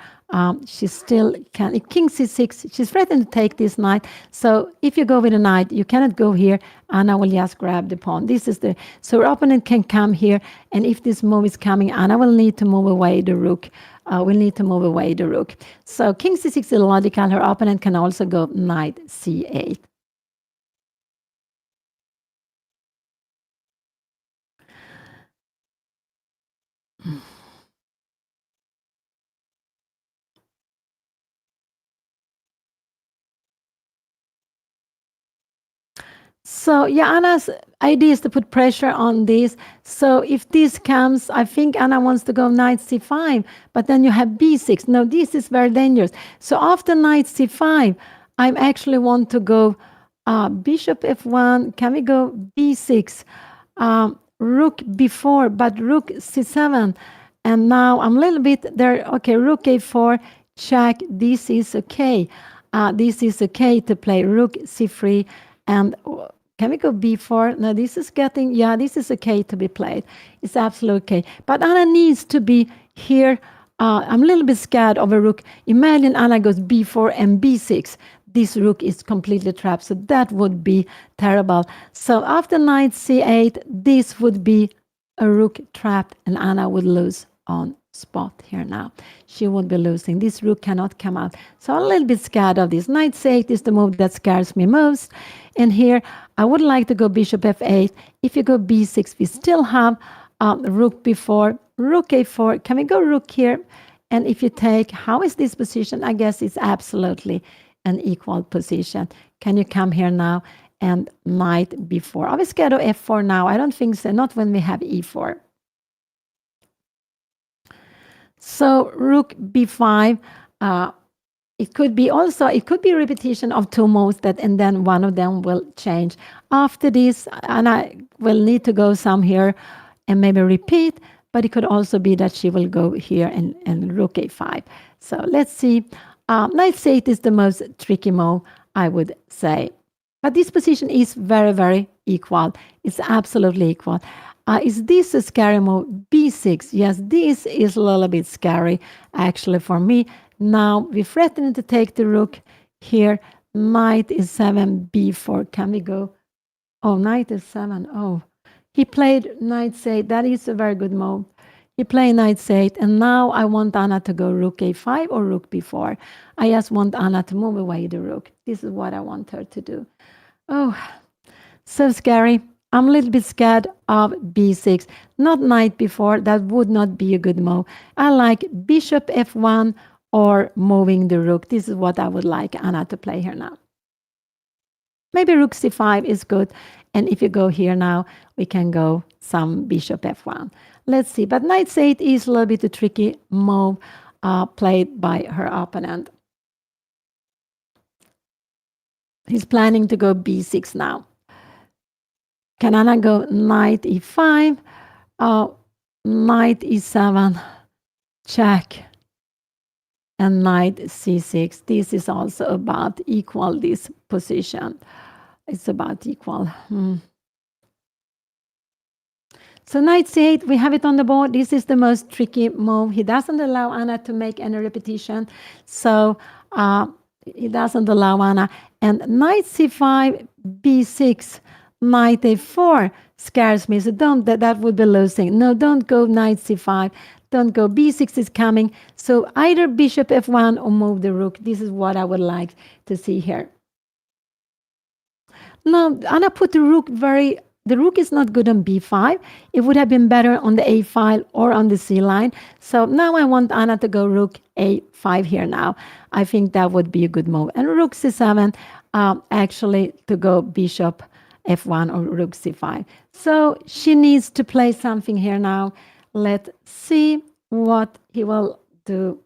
She still can, king c6, she's threatening to take this knight. So if you go with a knight, you cannot go here. Anna will just grab the pawn. This is the, so her opponent can come here, and if this move is coming, Anna will need to move away the rook. We'll need to move away the rook. So king c6 is logical. Her opponent can also go knight c8. So yeah, Anna's idea is to put pressure on this. So if this comes, I think Anna wants to go knight c5, but then you have b6. No, this is very dangerous. So after knight c5, I actually want to go bishop f1. Can we go b6? Rook b4, but rook c7. And now I'm a little bit there. Okay, rook a4, check. This is okay. This is okay to play rook c3. And can we go b4? No, this is getting, yeah, this is okay to be played. It's absolutely okay. But Anna needs to be here. I'm a little bit scared of a rook. Imagine Anna goes b4 and b6. This rook is completely trapped. So that would be terrible. So after knight c8, this would be a rook trapped, and Anna would lose on spot here now. She would be losing. This rook cannot come out. So I'm a little bit scared of this. Knight c8 is the move that scares me most. And here, I would like to go bishop f8. If you go b6, we still have rook b4, rook a4. Can we go rook here? And if you take, how is this position? I guess it's absolutely an equal position. Can you come here now? And knight b4. Are we scared of f4 now? I don't think so. Not when we have e4. So rook b5, it could be also, it could be a repetition of 2 moves that, and then one of them will change. After this, and I will need to go some here and maybe repeat, but it could also be that she will go here and rook a5. So let's see. Knight c8 is the most tricky move, I would say. But this position is very, very equal. It's absolutely equal. Is this a scary move? b6. Yes, this is a little bit scary, actually, for me. Now, we're threatening to take the rook here. Knight is 7, b4. Can we go? Oh, knight is 7. Oh, he played knight c8. That is a very good move. He played knight c8, and now I want Anna to go rook a5 or rook b4. I just want Anna to move away the rook. This is what I want her to do. Oh, so scary. I'm a little bit scared of b6. Not knight b4. That would not be a good move. I like bishop f1 or moving the rook. This is what I would like Anna to play here now. Maybe rook c5 is good. And if you go here now, we can go some bishop f1. Let's see. But knight c8 is a little bit a tricky move played by her opponent. He's planning to go b6 now. Can Anna go knight e5? Knight e7. Check. And knight c6. This is also about equal, this position. It's about equal. So knight c8, we have it on the board. This is the most tricky move. He doesn't allow Anna to make any repetition. So he doesn't allow Anna. And knight c5, b6, knight a4 scares me. So don't, that would be losing. No, don't go knight c5. Don't go. b6 is coming. So either bishop f1 or move the rook. This is what I would like to see here. No, Anna put the rook very the rook is not good on b5. It would have been better on the a file or on the c line. So now I want Anna to go rook a5 here now. I think that would be a good move. And rook c7, actually to go bishop f1 or rook c5. So she needs to play something here now. Let's see what he will do.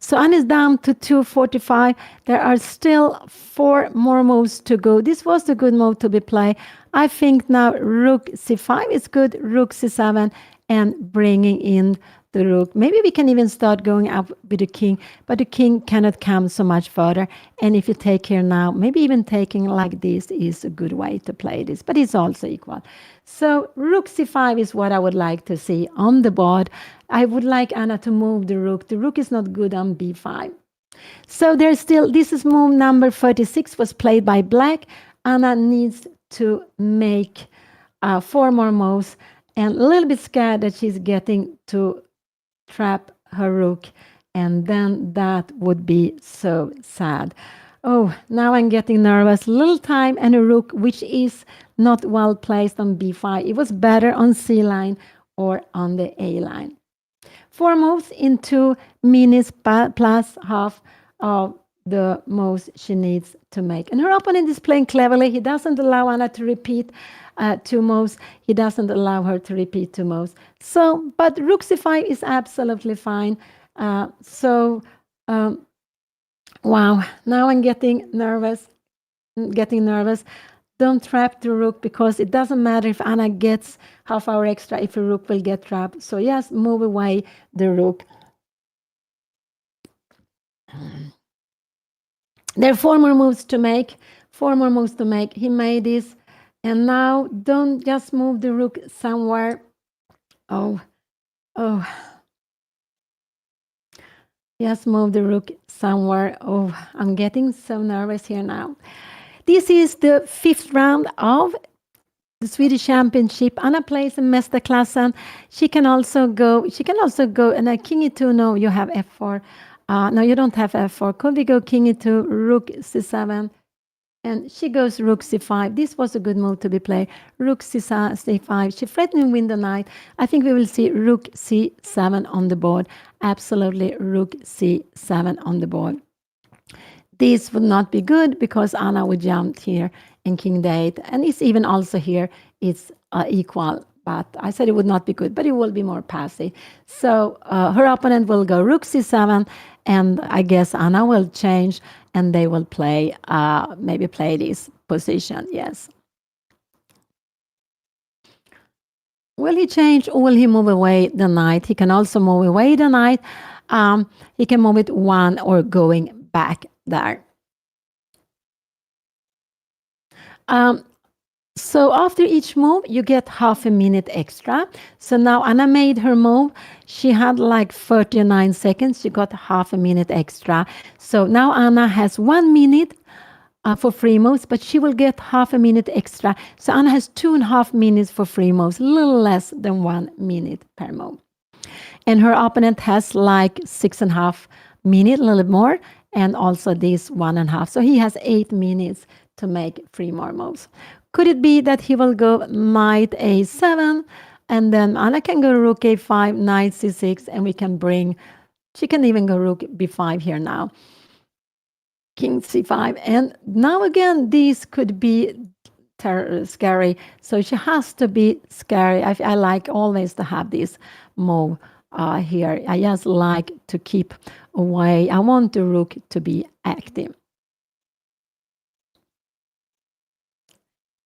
So Anna is down to 245. There are still 4 more moves to go. This was a good move to be played. I think now rook c5 is good, rook c7, and bringing in the rook. Maybe we can even start going up with the king, but the king cannot come so much further. And if you take here now, maybe even taking like this is a good way to play this, but it's also equal. So rook c5 is what I would like to see on the board. I would like Anna to move the rook. The rook is not good on b5. So there's still, this is move number 36, was played by black. Anna needs to make 4 more moves, and a little bit scared that she's getting to trap her rook, and then that would be so sad. Oh, now I'm getting nervous. Little time and a rook, which is not well placed on b5. It was better on c line or on the a line. 4 moves in 2 minutes plus half of the moves she needs to make. And her opponent is playing cleverly. He doesn't allow Anna to repeat 2 moves. He doesn't allow her to repeat 2 moves. So, but rook c5 is absolutely fine. Wow, now I'm getting nervous. Don't trap the rook, because it doesn't matter if Anna gets half hour extra if a rook will get trapped. So yes, move away the rook. There are 4 more moves to make. 4 more moves to make. He made this. And now don't just move the rook somewhere. Oh. Just move the rook somewhere. Oh, I'm getting so nervous here now. This is the 5th round of the Swedish Championship. Anna plays in Mästerklassen. She can also go, and king e2, no, you have f4. No, you don't have f4. Could we go king e2, rook c7, and she goes rook c5. This was a good move to be played. Rook c5. She threatened to win the knight. I think we will see rook c7 on the board. Absolutely, rook c7 on the board. This would not be good, because Anna would jump here in king d8, and it's even also here, it's equal. But I said it would not be good, but it will be more passive. So her opponent will go rook c7, and I guess Anna will change, and they will play, maybe play this position, yes. Will he change, or will he move away the knight? He can also move away the knight. He can move it 1 or going back there. So after each move, you get half a minute extra. So now Anna made her move. She had like 39 seconds. She got half a minute extra. So now Anna has 1 minute for free moves, but she will get half a minute extra. So Anna has 2.5 minutes for free moves, a little less than 1 minute per move. And her opponent has like 6.5 minutes, a little bit more, and also this 1.5. So he has 8 minutes to make 3 more moves. Could it be that he will go knight a7, and then Anna can go rook a5, knight c6, and we can bring, she can even go rook b5 here now. King c5, and now again, these could be scary. So she has to be scary. I like always to have this move here. I just like to keep away. I want the rook to be active.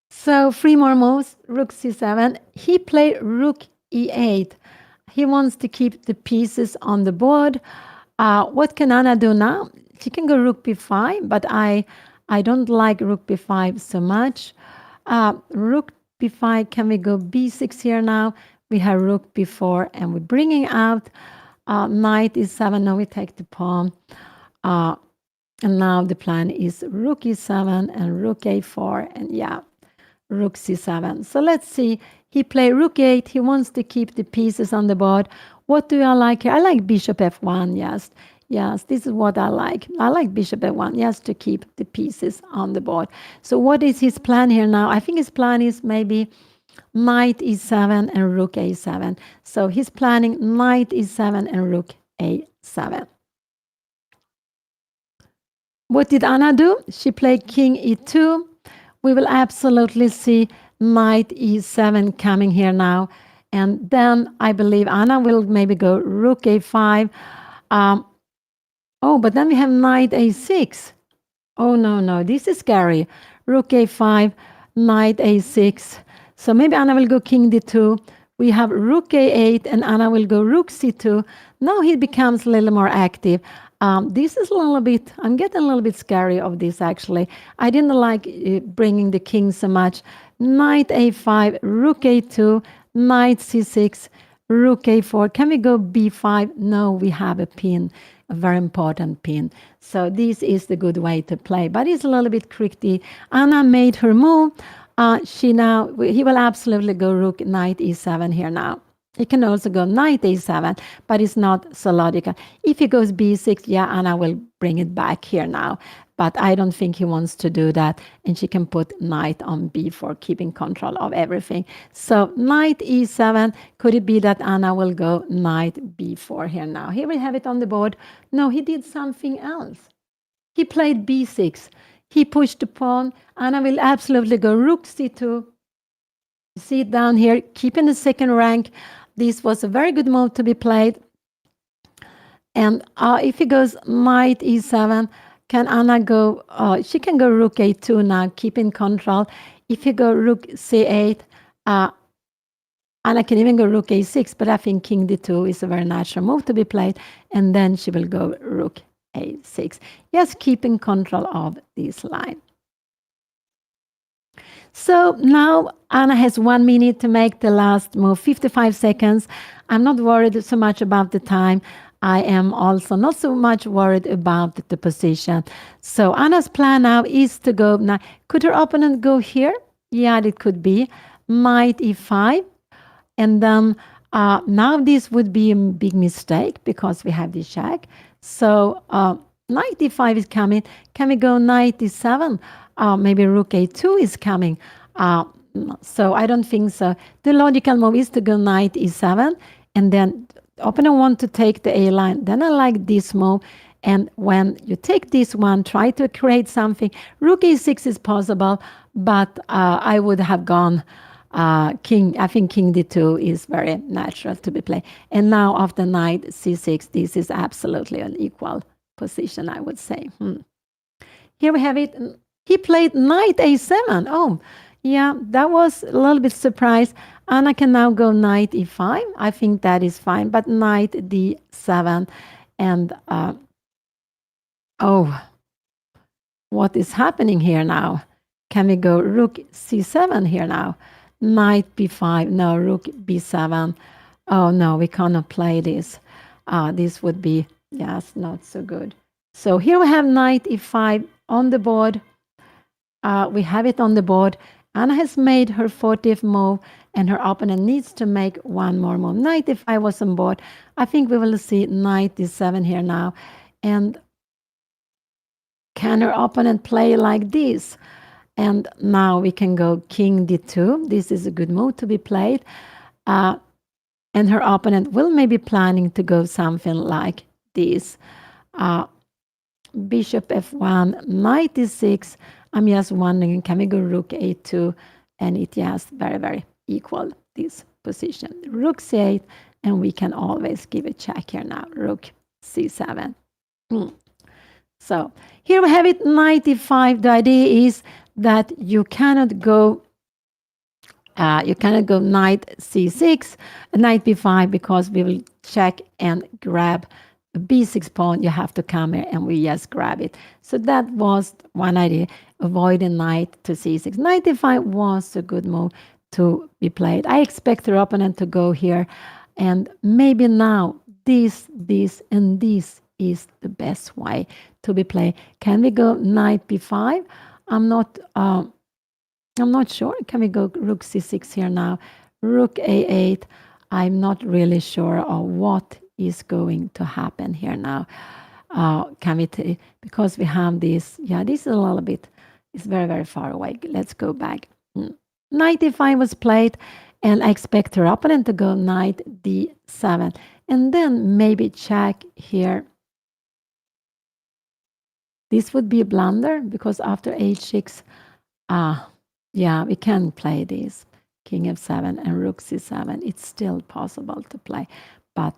So 3 more moves, rook c7. He played rook e8. He wants to keep the pieces on the board. What can Anna do now? She can go rook b5, but I don't like rook b5 so much. Rook b5, can we go b6 here now? We have rook b4, and we're bringing out knight e7. Now we take the pawn. And now the plan is rook e7 and rook a4, and yeah, rook c7. So let's see. He played rook 8. He wants to keep the pieces on the board. What do I like here? I like bishop f1, yes. Yes, this is what I like. I like bishop a1, yes, to keep the pieces on the board. So what is his plan here now? I think his plan is maybe knight e7 and rook a7. So he's planning knight e7 and rook a7. What did Anna do? She played king e2. We will absolutely see knight e7 coming here now. And then I believe Anna will maybe go rook a5. Oh, but then we have knight a6. Oh, no, this is scary. Rook a5, knight a6. So maybe Anna will go king d2. We have rook a8 and Anna will go rook c2. Now he becomes a little more active. This is a little bit, I'm getting a little bit scary of this actually. I didn't like bringing the king so much. Knight a5, rook a2, knight c6, rook a4. Can we go b5? No, we have a pin, a very important pin. So this is the good way to play, but it's a little bit tricky. Anna made her move. He will absolutely go rook knight e7 here now. He can also go knight a7, but it's not so logical. If he goes b6, yeah, Anna will bring it back here now. But I don't think he wants to do that. And she can put knight on b4, keeping control of everything. So knight e7, could it be that Anna will go knight b4 here now? Here we have it on the board. No, he did something else. He played b6. He pushed the pawn. Anna will absolutely go rook c2. See it down here, keeping the second rank. This was a very good move to be played. And if he goes knight e7, can Anna go? She can go rook a2 now, keeping control. If you go rook c8, Anna can even go rook a6, but I think king d2 is a very natural move to be played. And then she will go rook a6. Yes, keeping control of this line. So now Anna has 1 minute to make the last move, 55 seconds. I'm not worried so much about the time. I am also not so much worried about the position. So Anna's plan now is to go now. Could her opponent go here? Yeah, it could be. Knight e5. And then now this would be a big mistake because we have the check. So knight e5 is coming. Can we go knight e7? Maybe rook a2 is coming. So I don't think so. The logical move is to go knight e7, and then opponent want to take the A line. Then I like this move. And when you take this one, try to create something. Rook a6 is possible, but I would have gone king. I think king d2 is very natural to be played. And now after knight c6, this is absolutely an equal position, I would say. Here we have it. He played knight a7. Oh, yeah, that was a little bit surprised. Anna can now go knight e5. I think that is fine, but knight d7. And, oh, what is happening here now? Can we go rook c7 here now? Knight b5. No, rook b7. Oh, no, we cannot play this. This would be, yes, not so good. So here we have knight e5 on the board. We have it on the board. Anna has made her 40th move, and her opponent needs to make one more move. Knight e5 was on board. I think we will see knight d7 here now. And can her opponent play like this? And now we can go king d2. This is a good move to be played. And her opponent will maybe planning to go something like this. Bishop f1, knight d6. I'm just wondering, can we go rook a2? And it just very, very equal this position. Rook c8, and we can always give a check here now. Rook c7. So here we have it, knight e5. The idea is that you cannot go knight c6, knight b5, because we will check and grab a b6 pawn. You have to come here and we just grab it. So that was one idea, avoiding knight to c6. Knight e5 was a good move to be played. I expect your opponent to go here, and maybe now this, and this is the best way to be played. Can we go knight b5? I'm not sure. Can we go rook c6 here now? Rook a8. I'm not really sure of what is going to happen here now. can we take, because we have this, yeah, this is a little bit, it's very, very far away. Let's go back. Knight d5 was played, and I expect her opponent to go knight d7. And then maybe check here. This would be a blunder because after h6, yeah, we can play this. King f7 and rook c7. It's still possible to play, but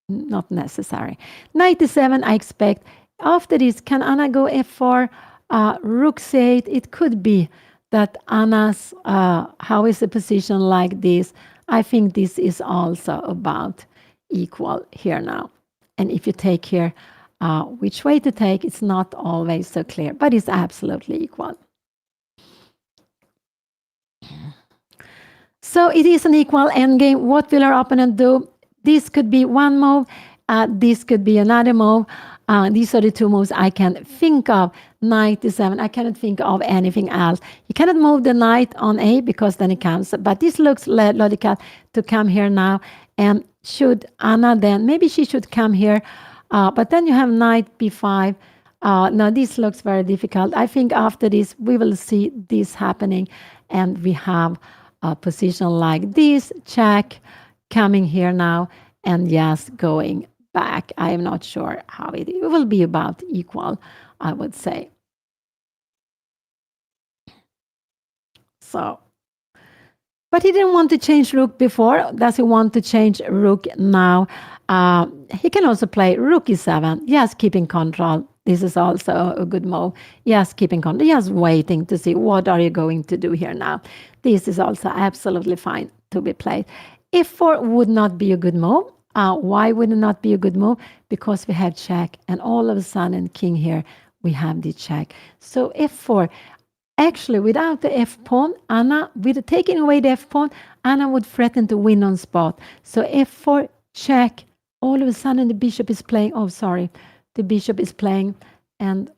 not necessary. Knight d7, I expect. After this, can Anna go f4? Rook c8. It could be that Anna's, how is the position like this? I think this is also about equal here now. And if you take here, which way to take, it's not always so clear, but it's absolutely equal. So it is an equal endgame. What will our opponent do? This could be one move. This could be another move. These are the two moves I can think of. Knight d7. I cannot think of anything else. You cannot move the knight on A because then it comes. But this looks logical to come here now. And should Anna then, maybe she should come here. But then you have knight b5. Now this looks very difficult. I think after this, we will see this happening. And we have a position like this, check, coming here now, and yes, going back. I am not sure how it will be about equal, I would say. So, but he didn't want to change rook before. Does he want to change rook now? He can also play rook e7. Yes, keeping control. This is also a good move. Yes, keeping control. Yes, waiting to see what are you going to do here now. This is also absolutely fine to be played. F4 would not be a good move. Why would it not be a good move? Because we have check, and all of a sudden, king here, we have the check. So F4, actually, without the F pawn, Anna, with taking away the F pawn, Anna would threaten to win on spot. So F4, check. All of a sudden, the bishop is playing. Oh, sorry. The bishop is playing. And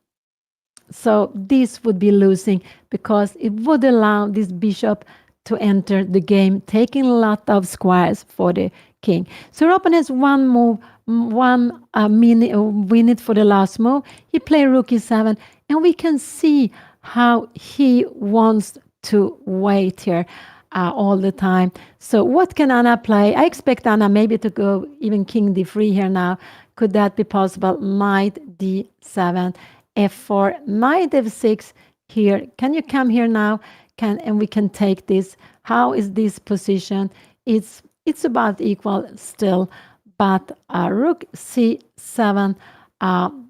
so this would be losing because it would allow this bishop to enter the game, taking a lot of squares for the king. So Robin has one move, minute for the last move. He played rook e7, and we can see how he wants to wait here all the time. So what can Anna play? I expect Anna maybe to go even king d3 here now. Could that be possible? Knight d7, f4, knight f6 here. Can you come here now? And we can take this. How is this position? It's about equal still, but rook c7.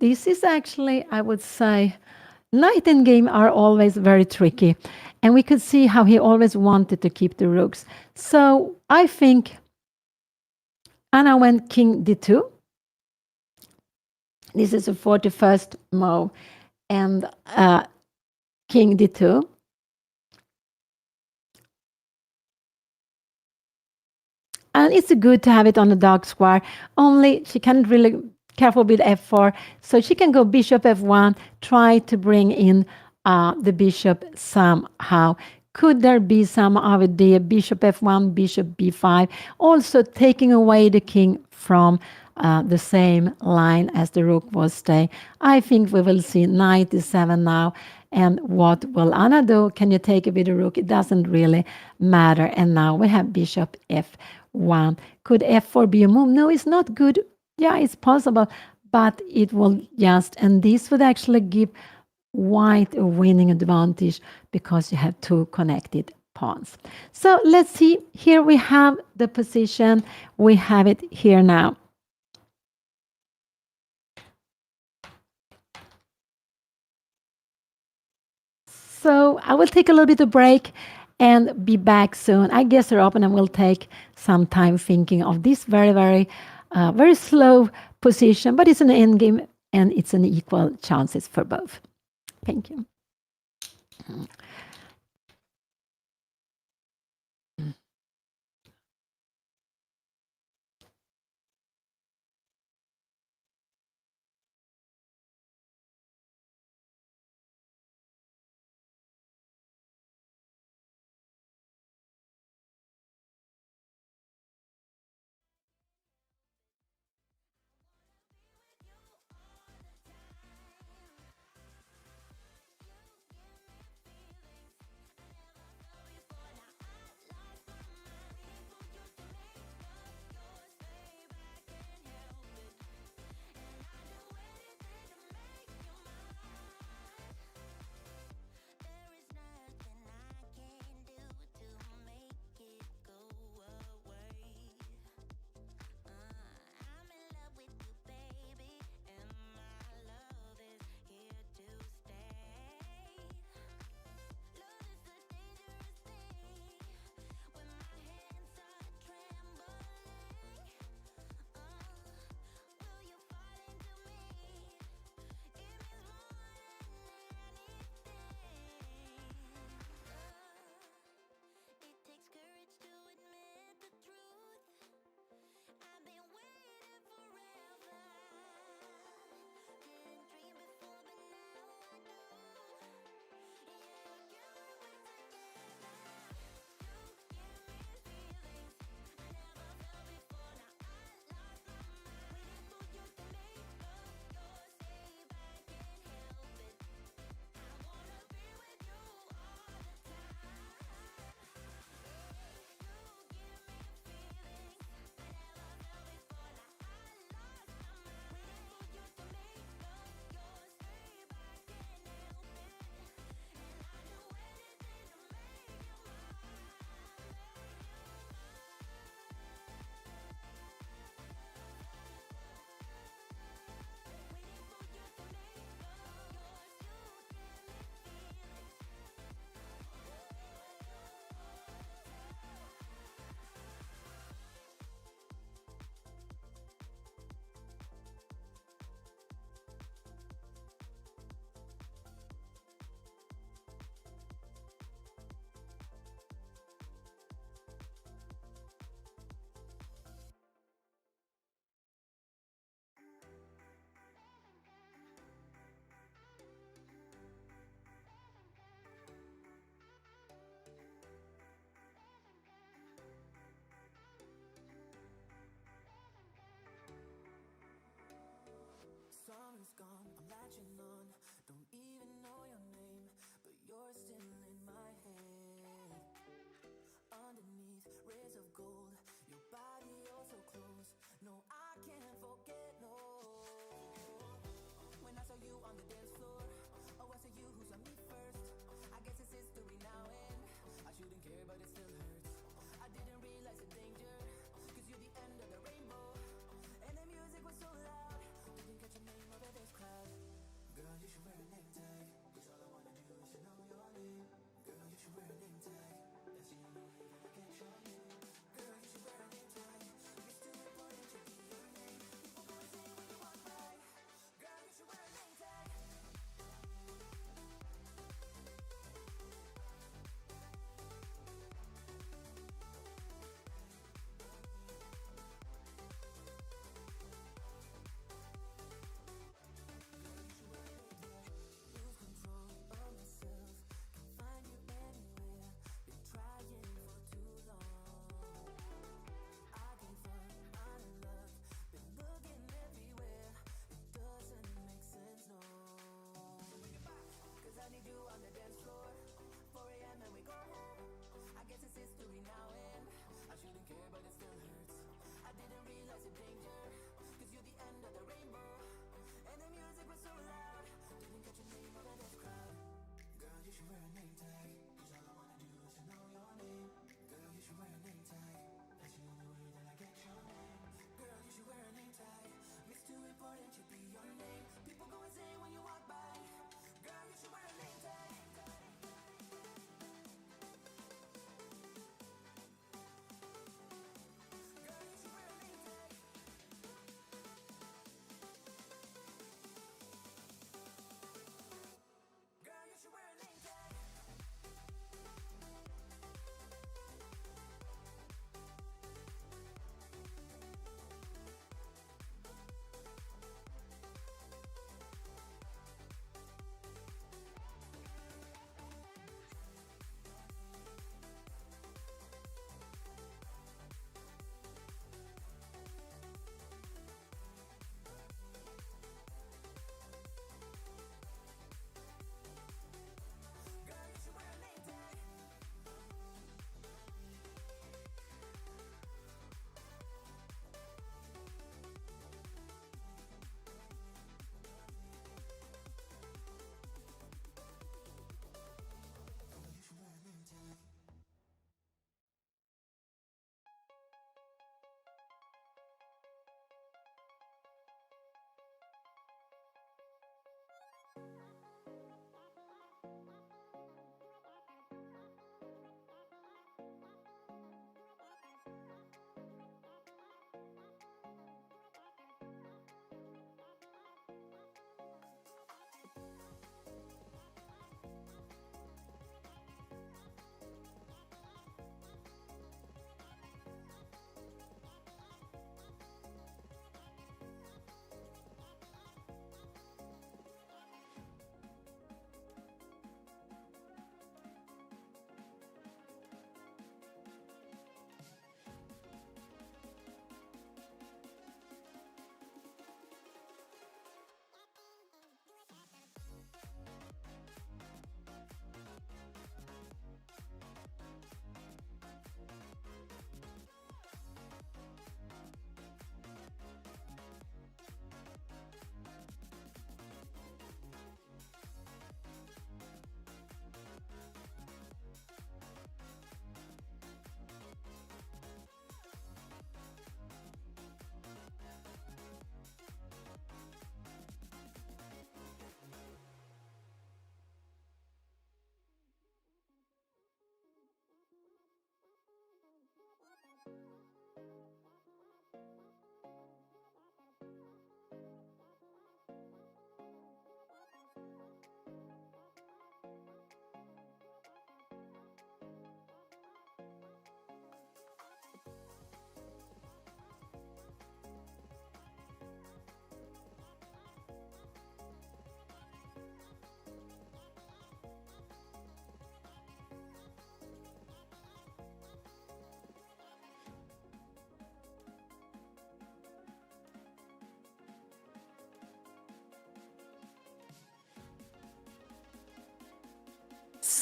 This is actually, I would say, knight and game are always very tricky. And we could see how he always wanted to keep the rooks. So I think Anna went king d2. This is a 41st move. And king d2. And it's good to have it on the dark square. Only she can't really careful with f4. So she can go bishop f1, try to bring in the bishop somehow. Could there be some idea? Bishop f1, bishop b5, also taking away the king from the same line as the rook was staying. I think we will see knight e7 now. And what will Anna do? Can you take it with the rook? It doesn't really matter. And now we have bishop f1. Could f4 be a move? No, it's not good. Yeah, it's possible, but it will just, and this would actually give white a winning advantage because you have two connected pawns. So let's see. Here we have the position. We have it here now. So I will take a little bit of break and be back soon. I guess our opponent will take some time thinking of this very, very slow position, but it's an end game and it's an equal chances for both. Thank you.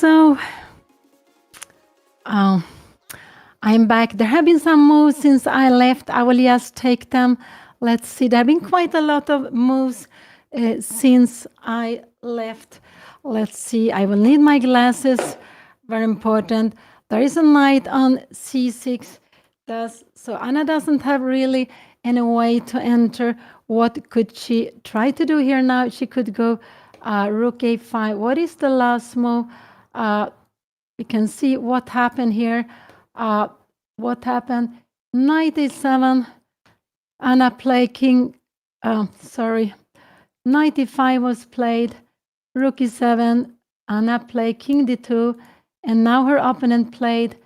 So, um, I'm back. There have been some moves since I left. I will just take them. Let's see. There have been quite a lot of moves since I left. Let's see, I will need my glasses. Very important. There is a knight on c6. So Anna doesn't have really any way to enter. What could she try to do here now? She could go rook a5. What is the last move? You can see what happened here. What happened? Knight a7. Anna played king. Sorry. Knight e5 was played. Rook e7. Anna played king d2. And now her opponent played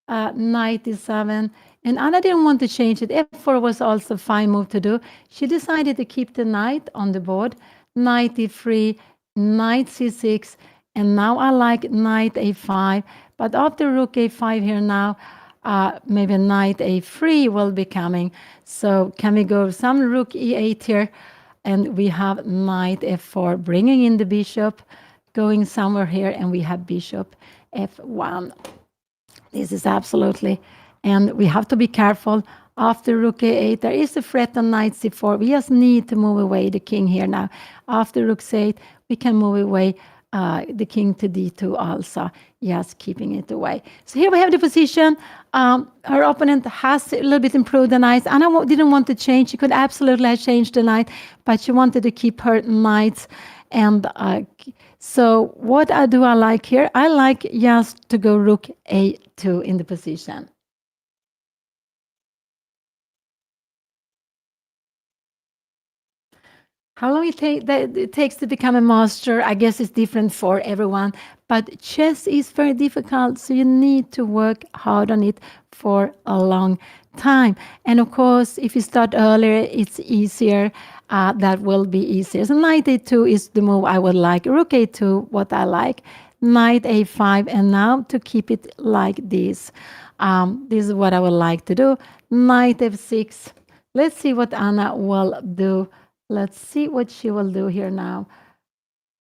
knight e7. And Anna didn't want to change it. f4 was also a fine move to do. She decided to keep the knight on the board. Knight e3, knight c6. And now I like knight a5. But after rook a5 here now, maybe knight a3 will be coming. So can we go some rook e8 here? And we have knight f4, bringing in the bishop, going somewhere here, and we have bishop f1. This is absolutely, and we have to be careful. After rook a8, there is a threat on knight c4. We just need to move away the king here now. After rook c8, we can move away the king to d2 also, yes, keeping it away. So here we have the position. Her opponent has a little bit improved the knights. Anna didn't want to change. She could absolutely have changed the knight, but she wanted to keep her knights. And so what do I like here? I like just to go rook a2 in the position. How long it takes to become a master, I guess it's different for everyone. But chess is very difficult, so you need to work hard on it for a long time. And of course, if you start earlier, it's easier. That will be easier. So knight a2 is the move I would like. Rook a2, what I like. Knight a5, and now to keep it like this. This is what I would like to do. Knight f6. Let's see what Anna will do. Let's see what she will do here now.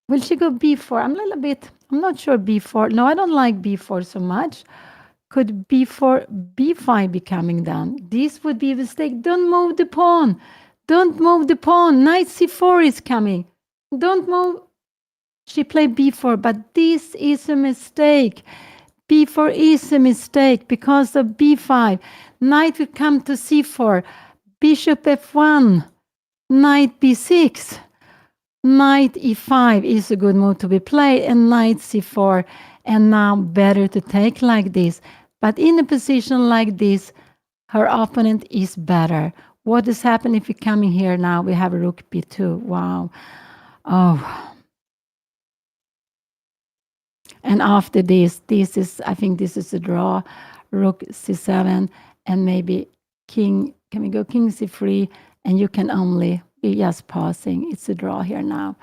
Will she go b4? I'm not sure b4. No, I don't like b4 so much. Could b4, b5 be coming down? This would be a mistake. Don't move the pawn. Don't move the pawn. Knight c4 is coming. Don't move. She played b4, but this is a mistake. b4 is a mistake because of b5. Knight will come to c4. Bishop f1. Knight b6, knight e5 is a good move to be played, and knight c4. And now better to take like this. But in a position like this, her opponent is better. What has happened if we come in here now? We have rook b2. Wow. Oh. And after this is, I think this is a draw. Rook c7, and maybe king. Can we go king c3? And you can only be just passing. It's a draw here now.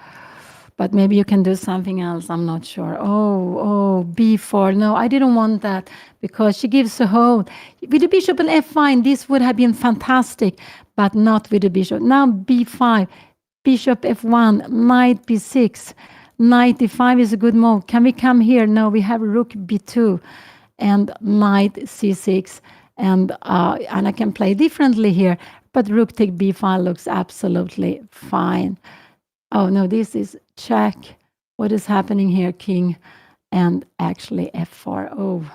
But maybe you can do something else. I'm not sure. Oh, b4. No, I didn't want that because she gives a hold. With the bishop and f5, this would have been fantastic, but not with the bishop. Now b5, bishop f1, knight b6, knight e5 is a good move. Can we come here? No, we have rook b2 and knight c6. And I can play differently here. But rook take b5 looks absolutely fine. Oh, no, this is check. What is happening here, king? And actually f4. Oh,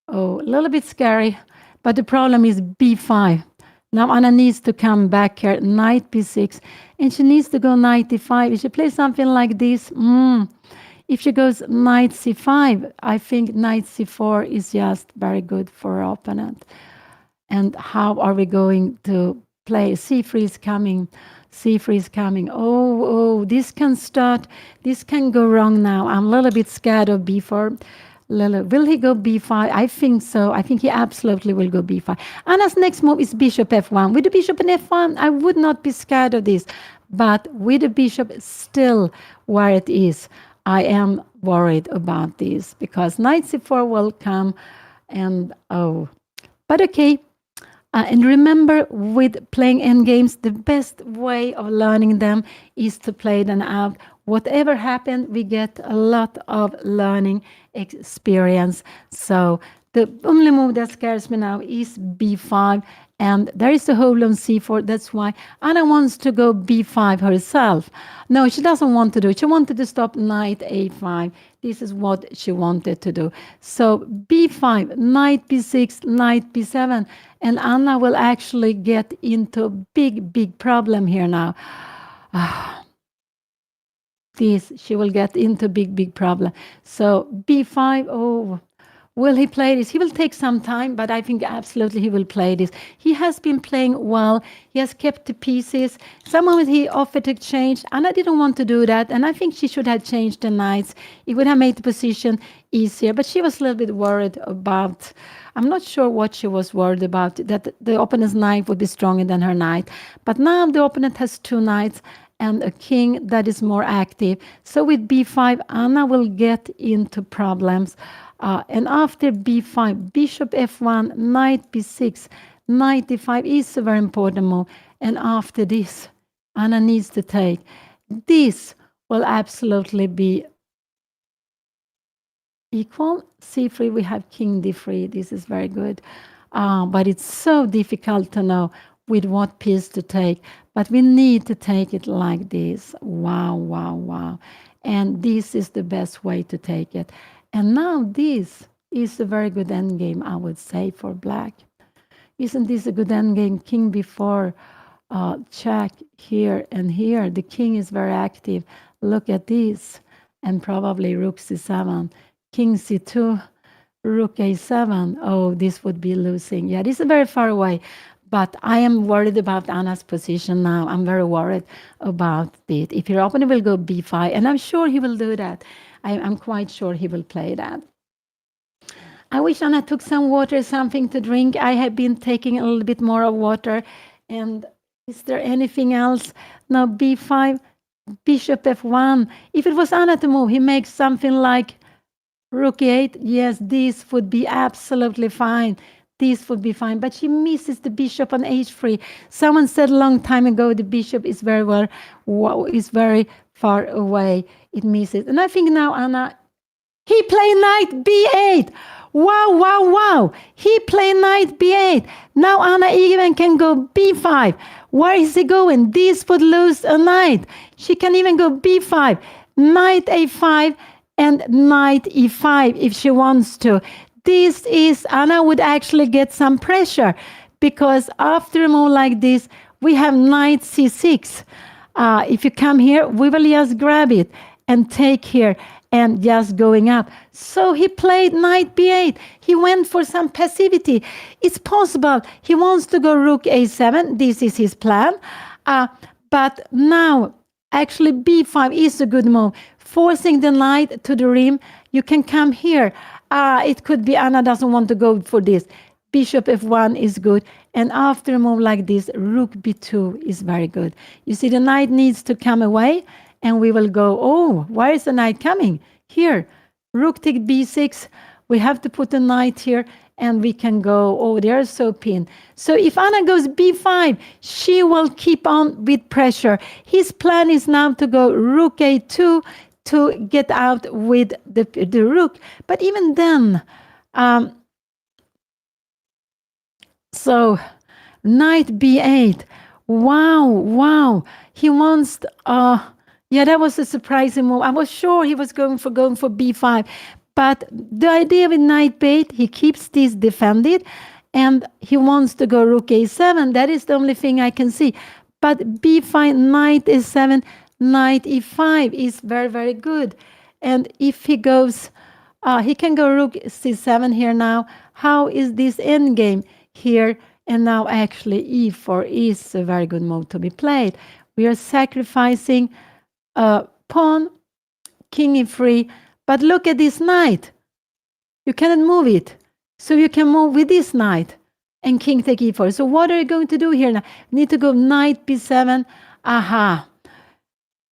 a little bit scary. But the problem is b5. Now Anna needs to come back here, knight b6. And she needs to go knight e5. If she plays something like this, if she goes knight c5, I think knight c4 is just very good for her opponent. And how are we going to play? c3 is coming. c3 is coming. Oh, this can start. This can go wrong now. I'm a little bit scared of b4. Will he go b5? I think so. I think he absolutely will go b5. Anna's next move is bishop f1. With the bishop and f1, I would not be scared of this. But with the bishop still where it is, I am worried about this because knight c4 will come. And but okay. And remember, with playing endgames, the best way of learning them is to play them out. Whatever happened, we get a lot of learning experience. So the only move that scares me now is b5. And there is a hold on c4. That's why Anna wants to go b5 herself. No, she doesn't want to do it. She wanted to stop knight a5. This is what she wanted to do. So b5, knight b6, knight b7. And Anna will actually get into a big, big problem here now. She will get into big, big problem. So b5, oh, will he play this? He will take some time, but I think absolutely he will play this. He has been playing well. He has kept the pieces. Some moment he offered to change. Anna didn't want to do that, and I think she should have changed the knights. It would have made the position easier, but she was a little bit worried about, I'm not sure what she was worried about, that the opponent's knight would be stronger than her knight. But now the opponent has two knights and a king that is more active. So with b5, Anna will get into problems. And after b5, bishop f1, knight b6, knight d5 is a very important move. And after this, Anna needs to take. This will absolutely be equal. c3, we have king d3. This is very good. But it's so difficult to know with what piece to take. But we need to take it like this. Wow, wow, wow. And this is the best way to take it. And now this is a very good endgame, I would say, for black. Isn't this a good endgame? King b4, check here and here. The king is very active. Look at this. And probably rook c7. King c2, rook a7. Oh, this would be losing. Yeah, this is very far away. But I am worried about Anna's position now. I'm very worried about it. If your opponent will go b5, and I'm sure he will do that. I'm quite sure he will play that. I wish Anna took some water, something to drink. I have been taking a little bit more of water. And is there anything else? Now b5, bishop f1. If it was Anna to move, he makes something like rook e8. Yes, this would be absolutely fine. This would be fine, but she misses the bishop on h3. Someone said a long time ago the bishop is very far away. It misses, and I think now Anna, he played knight b8. Wow, wow, wow! He played knight b8. Now Anna even can go b5. Where is he going? This would lose a knight. She can even go b5, knight a5, and knight e5 if she wants to. This is, Anna would actually get some pressure because after a move like this, we have knight c6. If you come here, we will just grab it and take here and just going up. So he played knight b8. He went for some passivity. It's possible he wants to go rook a7. This is his plan. But now, actually, b5 is a good move. Forcing the knight to the rim. You can come here. It could be Anna doesn't want to go for this. Bishop f1 is good. And after a move like this, rook b2 is very good. You see, the knight needs to come away. And we will go, oh, where is the knight coming? Here, rook take b6. We have to put the knight here. And we can go, oh, they're so pinned. So if Anna goes b5, she will keep on with pressure. His plan is now to go rook a2, to get out with the rook. But even then, so knight b8. Wow, wow. He wants, yeah, that was a surprising move. I was sure he was going for b5. But the idea with knight b8, he keeps this defended. And he wants to go rook a7. That is the only thing I can see. But b5, knight a7, knight e5 is very, very good. And if he goes, he can go rook c7 here now. How is this endgame here? And now actually e4 is a very good move to be played. We are sacrificing pawn, king e3. But look at this knight. You cannot move it. So you can move with this knight and king take e4. So what are you going to do here now? You need to go knight b7. Aha.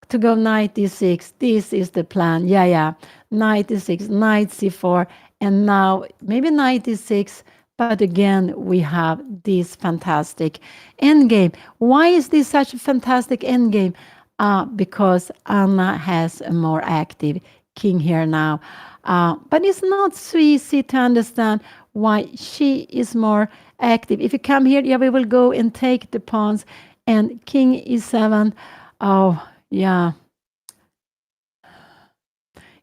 To go knight d6. This is the plan. Yeah. Knight d6, knight c4, and now maybe knight d6. But again, we have this fantastic endgame. Why is this such a fantastic endgame? Because Anna has a more active king here now. But it's not so easy to understand why she is more active. If you come here, yeah, we will go and take the pawns, and king e7. Oh, yeah.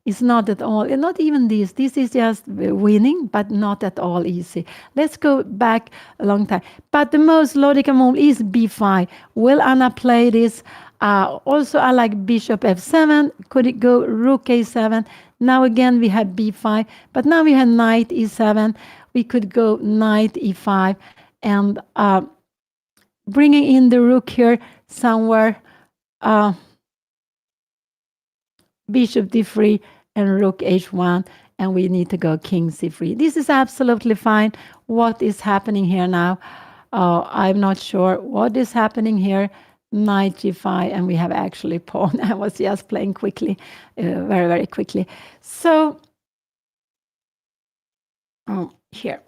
It's not at all, and not even this. This is just winning, but not at all easy. Let's go back a long time. But the most logical move is b5. Will Anna play this? Also, I like bishop f7. Could it go rook a7? Now again, we have b5, but now we have knight e7. We could go knight e5, and bringing in the rook here somewhere. Bishop d3 and rook h1, and we need to go king c3. This is absolutely fine. What is happening here now? I'm not sure what is happening here. Knight g5, and we have actually pawn. I was just playing quickly, very, very quickly. So, here.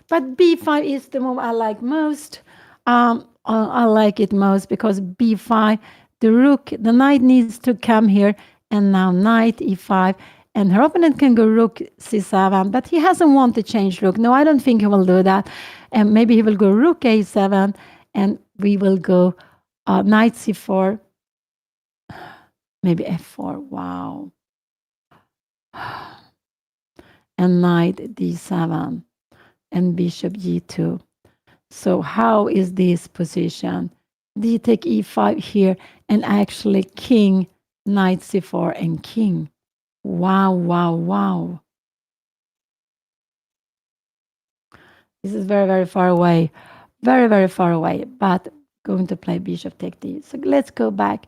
But b5 is the move I like most. I like it most because b5, the rook, the knight needs to come here, and now knight e5, and her opponent can go rook c7, but he hasn't wanted to change rook. No, I don't think he will do that. And maybe he will go rook a7, and we will go knight c4, maybe f4. Wow. And knight d7, and bishop g2. So how is this position? D take e5 here, and actually king, knight c4, and king. Wow, wow, wow. This is very, very far away. Very, very far away, but going to play bishop take d. So let's go back.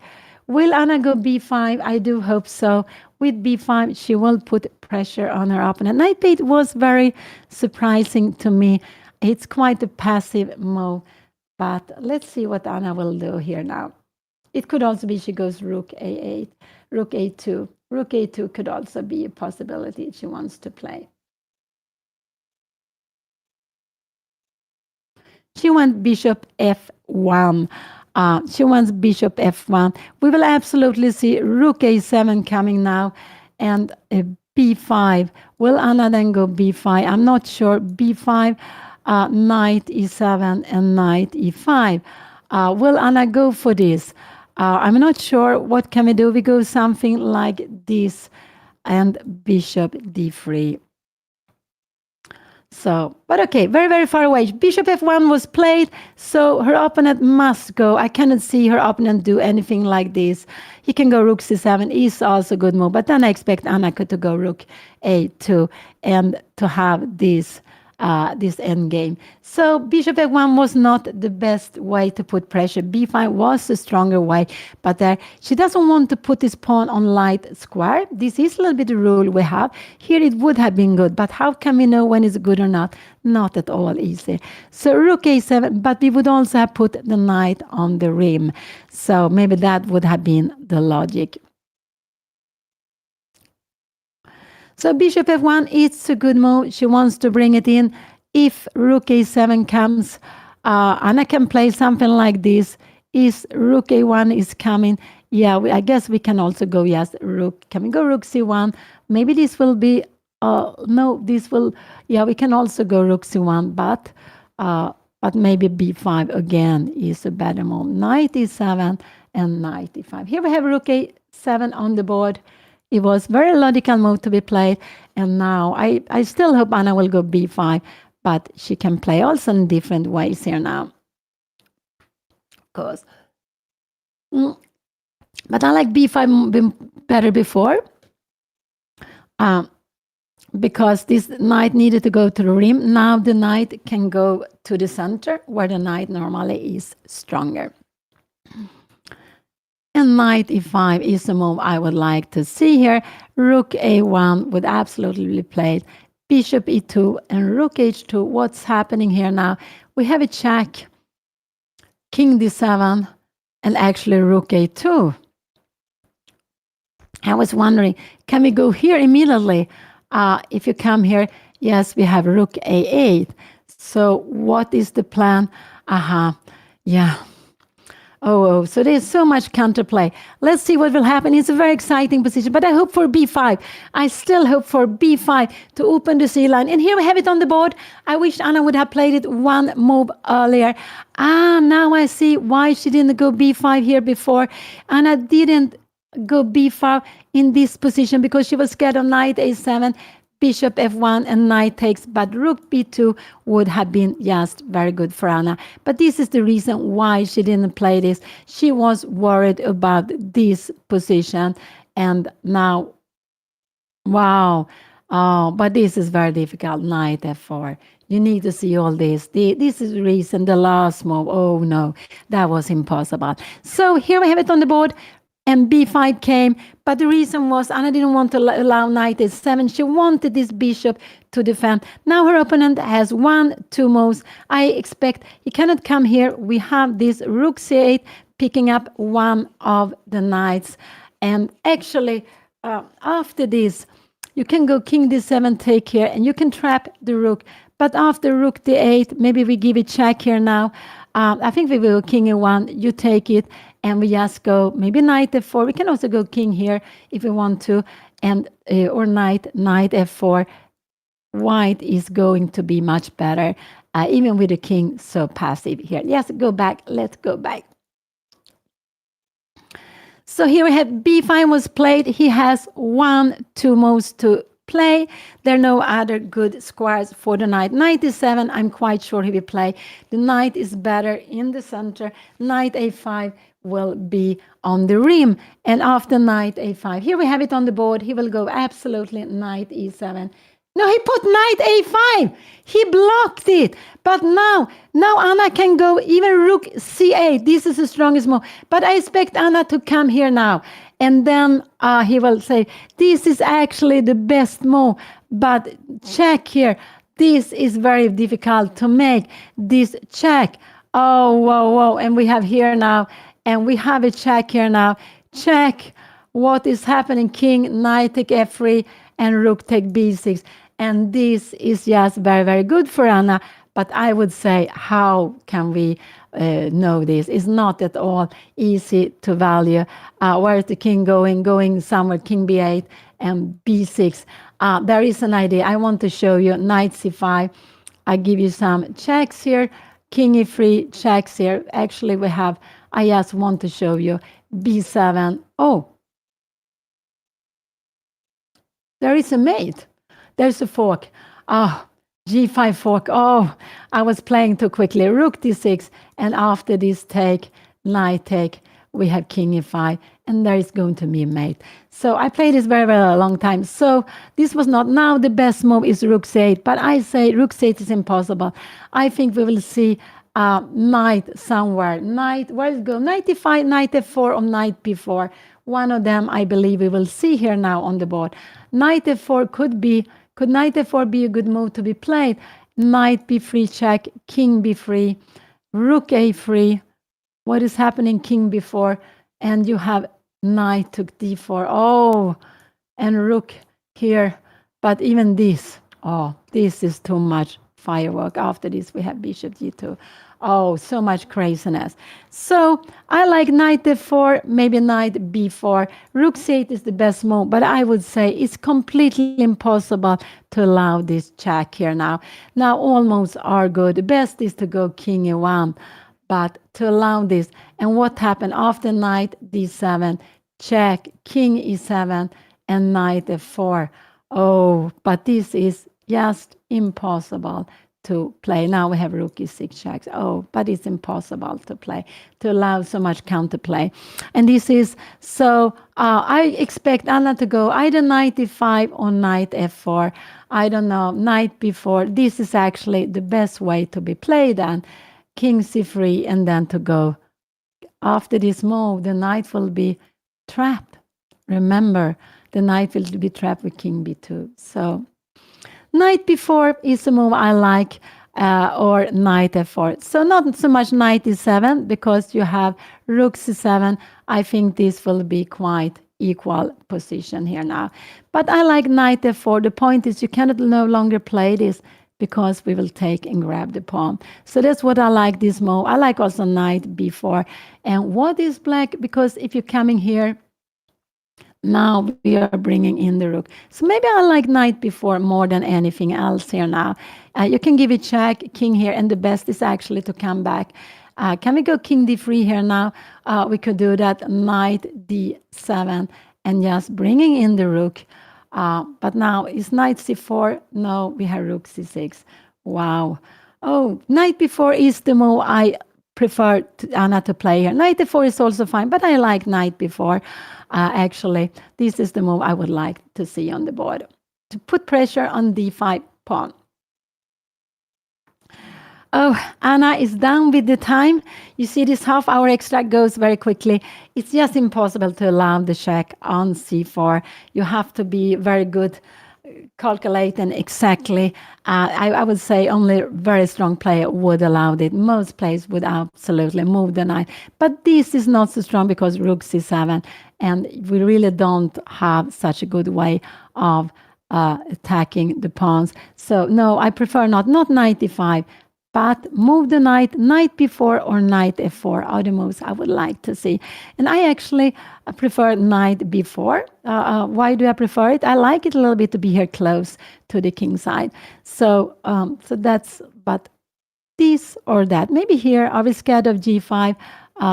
Will Anna go b5? I do hope so. With b5, she will put pressure on her opponent. Knight b8 was very surprising to me. It's quite a passive move, but let's see what Anna will do here now. It could also be she goes rook a8, rook a2. Rook a2 could also be a possibility she wants to play. She went bishop f1. She wants bishop f1. We will absolutely see rook a7 coming now, and b5. Will Anna then go b5? I'm not sure. b5, knight e7, and knight e5. Will Anna go for this? I'm not sure. What can we do? We go something like this, and bishop d3. So, but okay, very, very far away. Bishop f1 was played, so her opponent must go. I cannot see her opponent do anything like this. He can go rook c7, is also a good move, but then I expect Anna to go rook a2 and to have this end game. So bishop f1 was not the best way to put pressure. b5 was a stronger way, but she doesn't want to put this pawn on light square. This is a little bit the rule we have. Here it would have been good, but how can we know when it's good or not? Not at all easy. So rook a7, but we would also have put the knight on the rim. So maybe that would have been the logic. So bishop f1, it's a good move. She wants to bring it in. If rook a7 comes, Anna can play something like this. Is rook a1 is coming. Yeah, I guess we can also go, yes, rook. Can we go rook c1? Maybe this will be, no, this will, yeah, we can also go rook c1, but maybe b5 again is a better move. Knight e7 and knight e5. Here we have rook a7 on the board. It was very logical move to be played, and now I still hope Anna will go b5, but she can play also in different ways here now. Of course. But I like b5 better before, because this knight needed to go to the rim. Now the knight can go to the center, where the knight normally is stronger. And knight e5 is the move I would like to see here. Rook a1 would absolutely be played. Bishop e2 and rook h2. What's happening here now? We have a check. King d7 and actually rook a2. I was wondering, can we go here immediately? If you come here, yes, we have rook a8. So what is the plan? Yeah. So there's so much counterplay. Let's see what will happen. It's a very exciting position, but I hope for b5. I still hope for b5 to open the c line. And here we have it on the board. I wish Anna would have played it one move earlier. Now I see why she didn't go b5 here before. Anna didn't go b5 in this position because she was scared of knight a7, bishop f1, and knight takes, but rook b2 would have been just very good for Anna. But this is the reason why she didn't play this. She was worried about this position, and now, wow. Oh, but this is very difficult. Knight f4. You need to see all this. This is the reason, the last move. Oh no, that was impossible. So here we have it on the board. And b5 came, but the reason was Anna didn't want to allow knight a7. She wanted this bishop to defend. Now her opponent has 1-2 moves. I expect he cannot come here. We have this rook c8 picking up one of the knights. And actually, after this, you can go king d7, take here, and you can trap the rook. But after rook d8, maybe we give it check here now. I think we will go king a1, you take it, and we just go maybe knight f4. We can also go king here if we want to, and or knight f4. White is going to be much better, even with the king so passive here. Yes, go back. Let's go back. So here we have b5 was played. He has 1-2 moves to play. There are no other good squares for the knight. Knight e7, I'm quite sure he will play. The knight is better in the center. Knight a5 will be on the rim. And after knight a5, here we have it on the board. He will go absolutely knight e7. No, he put knight a5. He blocked it. But now Anna can go even rook c8. This is the strongest move. But I expect Anna to come here now. And then he will say, this is actually the best move. But check here. This is very difficult to make. This check. Oh, whoa, whoa. And we have here now. And we have a check here now. Check what is happening. King, knight take f3, and rook take b6. And this is just very, very good for Anna. But I would say, how can we know this? It's not at all easy to value. Where is the king going? Going somewhere, king b8 and b6. There is an idea. I want to show you knight c5. I give you some checks here. King e3, checks here. Actually, we have, I just want to show you b7. Oh, there is a mate. There's a fork. Oh, g5 fork. Oh, I was playing too quickly. Rook d6. And after this take, knight take, we have king e5. And there is going to be a mate. So I played this very, very long time. So this was not now the best move is rook c8. But I say rook c8 is impossible. I think we will see knight somewhere. Knight, where is it go? Knight e5, knight f4, or knight b4. One of them, I believe, we will see here now on the board. Knight f4 could knight f4 be a good move to be played? Knight b3 check, king b3, rook a3. What is happening? King b4, and you have knight took d4. Oh, and rook here. But even this, oh, this is too much firework. After this, we have bishop g2. Oh, so much craziness. So I like knight f4, maybe knight b4. Rook c8 is the best move, but I would say it's completely impossible to allow this check here now. Now all moves are good. The best is to go king e1, but to allow this. And what happened after knight d7, check, king e7, and knight f4. Oh, but this is just impossible to play. Now we have rook e6 checks. Oh, but it's impossible to play, to allow so much counterplay. And this is, so I expect Anna to go either knight e5 or knight f4. I don't know, knight b4. This is actually the best way to be played, and king c3, and then to go. After this move, the knight will be trapped. Remember, the knight will be trapped with king b2. So knight b4 is a move I like, or knight f4. So not so much knight e7, because you have rook c7. I think this will be quite equal position here now. But I like knight f4. The point is you cannot no longer play this because we will take and grab the pawn. So that's what I like this move. I like also knight b4. And what is black? Because if you're coming here, now we are bringing in the rook. So maybe I like knight before more than anything else here now. You can give a check, king here, and the best is actually to come back. Can we go king d3 here now? We could do that, knight d7, and just bringing in the rook. But now is knight c4? No, we have rook c6. Wow. Oh, knight b4 is the move I prefer Anna to play here. Knight d4 is also fine, but I like knight b4. Actually, this is the move I would like to see on the board, to put pressure on d5 pawn. Oh, Anna is done with the time. You see this half hour extra goes very quickly. It's just impossible to allow the check on c4. You have to be very good calculating exactly. I would say only very strong player would allow it. Most players would absolutely move the knight. But this is not so strong because rook c7, and we really don't have such a good way of attacking the pawns. So no, I prefer not knight d5, but move the knight b4 or knight f4 are the moves I would like to see. And I actually prefer knight b4. Why do I prefer it? I like it a little bit to be here close to the king side. So that's, but this or that. Maybe here, are we scared of g5?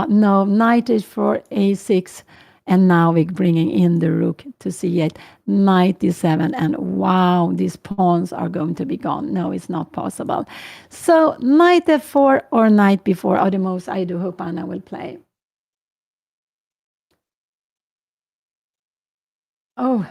No, knight is for a6. And now we're bringing in the rook to c8, knight d7, and wow, these pawns are going to be gone. No, it's not possible. So knight f4 or knight b4 are the moves I do hope Anna will play. Oh,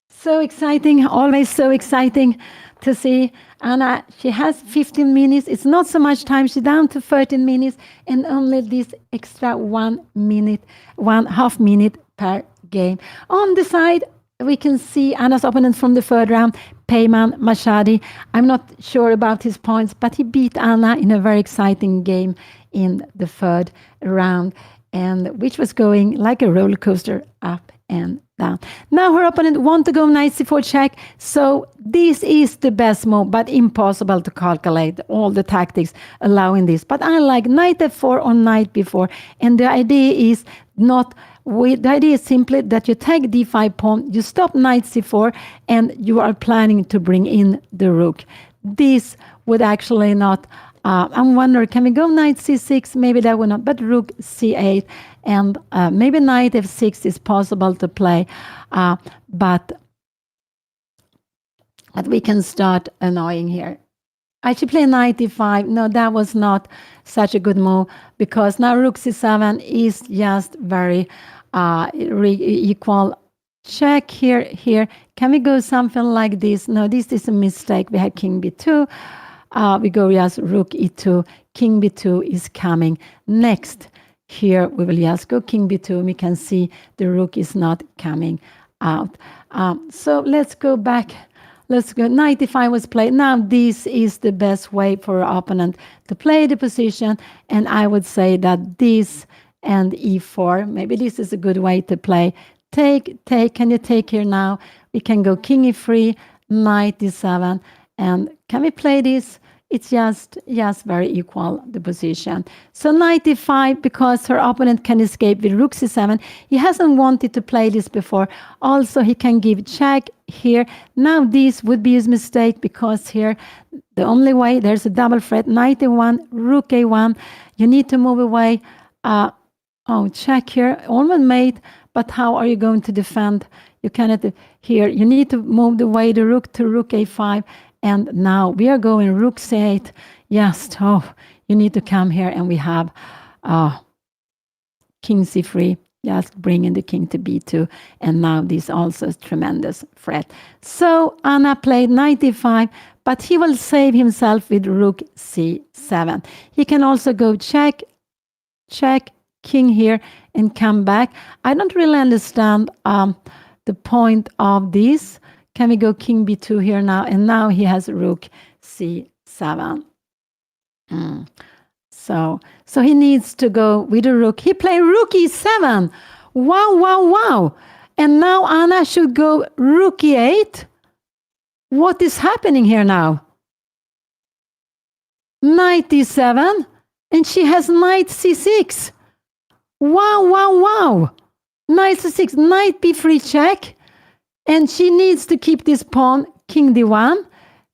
so exciting, always so exciting to see Anna. She has 15 minutes. It's not so much time. She's down to 13 minutes and only this extra 1 minute, 1/2 minute per game. On the side, we can see Anna's opponent from the third round, Peyman Mashadi. I'm not sure about his points, but he beat Anna in a very exciting game in the third round, and which was going like a roller coaster up and down. Now her opponent want to go knight c4 check, so this is the best move, but impossible to calculate all the tactics allowing this. But I like knight f4 or knight b4, and the idea is the idea is simply that you take d5 pawn, you stop knight c4, and you are planning to bring in the rook. This would actually not. I'm wondering, can we go knight c6? Maybe that would not, but rook c8, and maybe knight f6 is possible to play, but we can start annoying here. I should play knight d5. No, that was not such a good move, because now rook c7 is just very equal. Check here. Can we go something like this? No, this is a mistake. We have king b2. We go just rook e2, king b2 is coming next. Here we will just go king b2. We can see the rook is not coming out. So let's go back. Let's go. Knight d5 was played. Now this is the best way for our opponent to play the position, and I would say that this and e4. Maybe this is a good way to play. Take. Can you take here now? We can go king e3, knight d7, and can we play this? It's just very equal, the position. So knight d5, because her opponent can escape with rook c7. He hasn't wanted to play this before. Also, he can give check here. Now this would be his mistake, because here, the only way, there's a double threat, knight a1, rook a1. You need to move away. Check here, almost mate, but how are you going to defend? You cannot, here, you need to move away the rook to rook a5. And now we are going rook c8. Yes, you need to come here, and we have king c3, just bringing the king to b2. And now this also is tremendous threat. So Anna played knight d5, but he will save himself with rook c7. He can also go check, king here, and come back. I don't really understand the point of this. Can we go king b2 here now? And now he has rook c7. So he needs to go with a rook. He played rook e7. Wow. And now Anna should go rook e8. What is happening here now? knight d7, and she has knight c6. Wow, wow, wow. Knight c6, knight b3 check, and she needs to keep this pawn, king d1.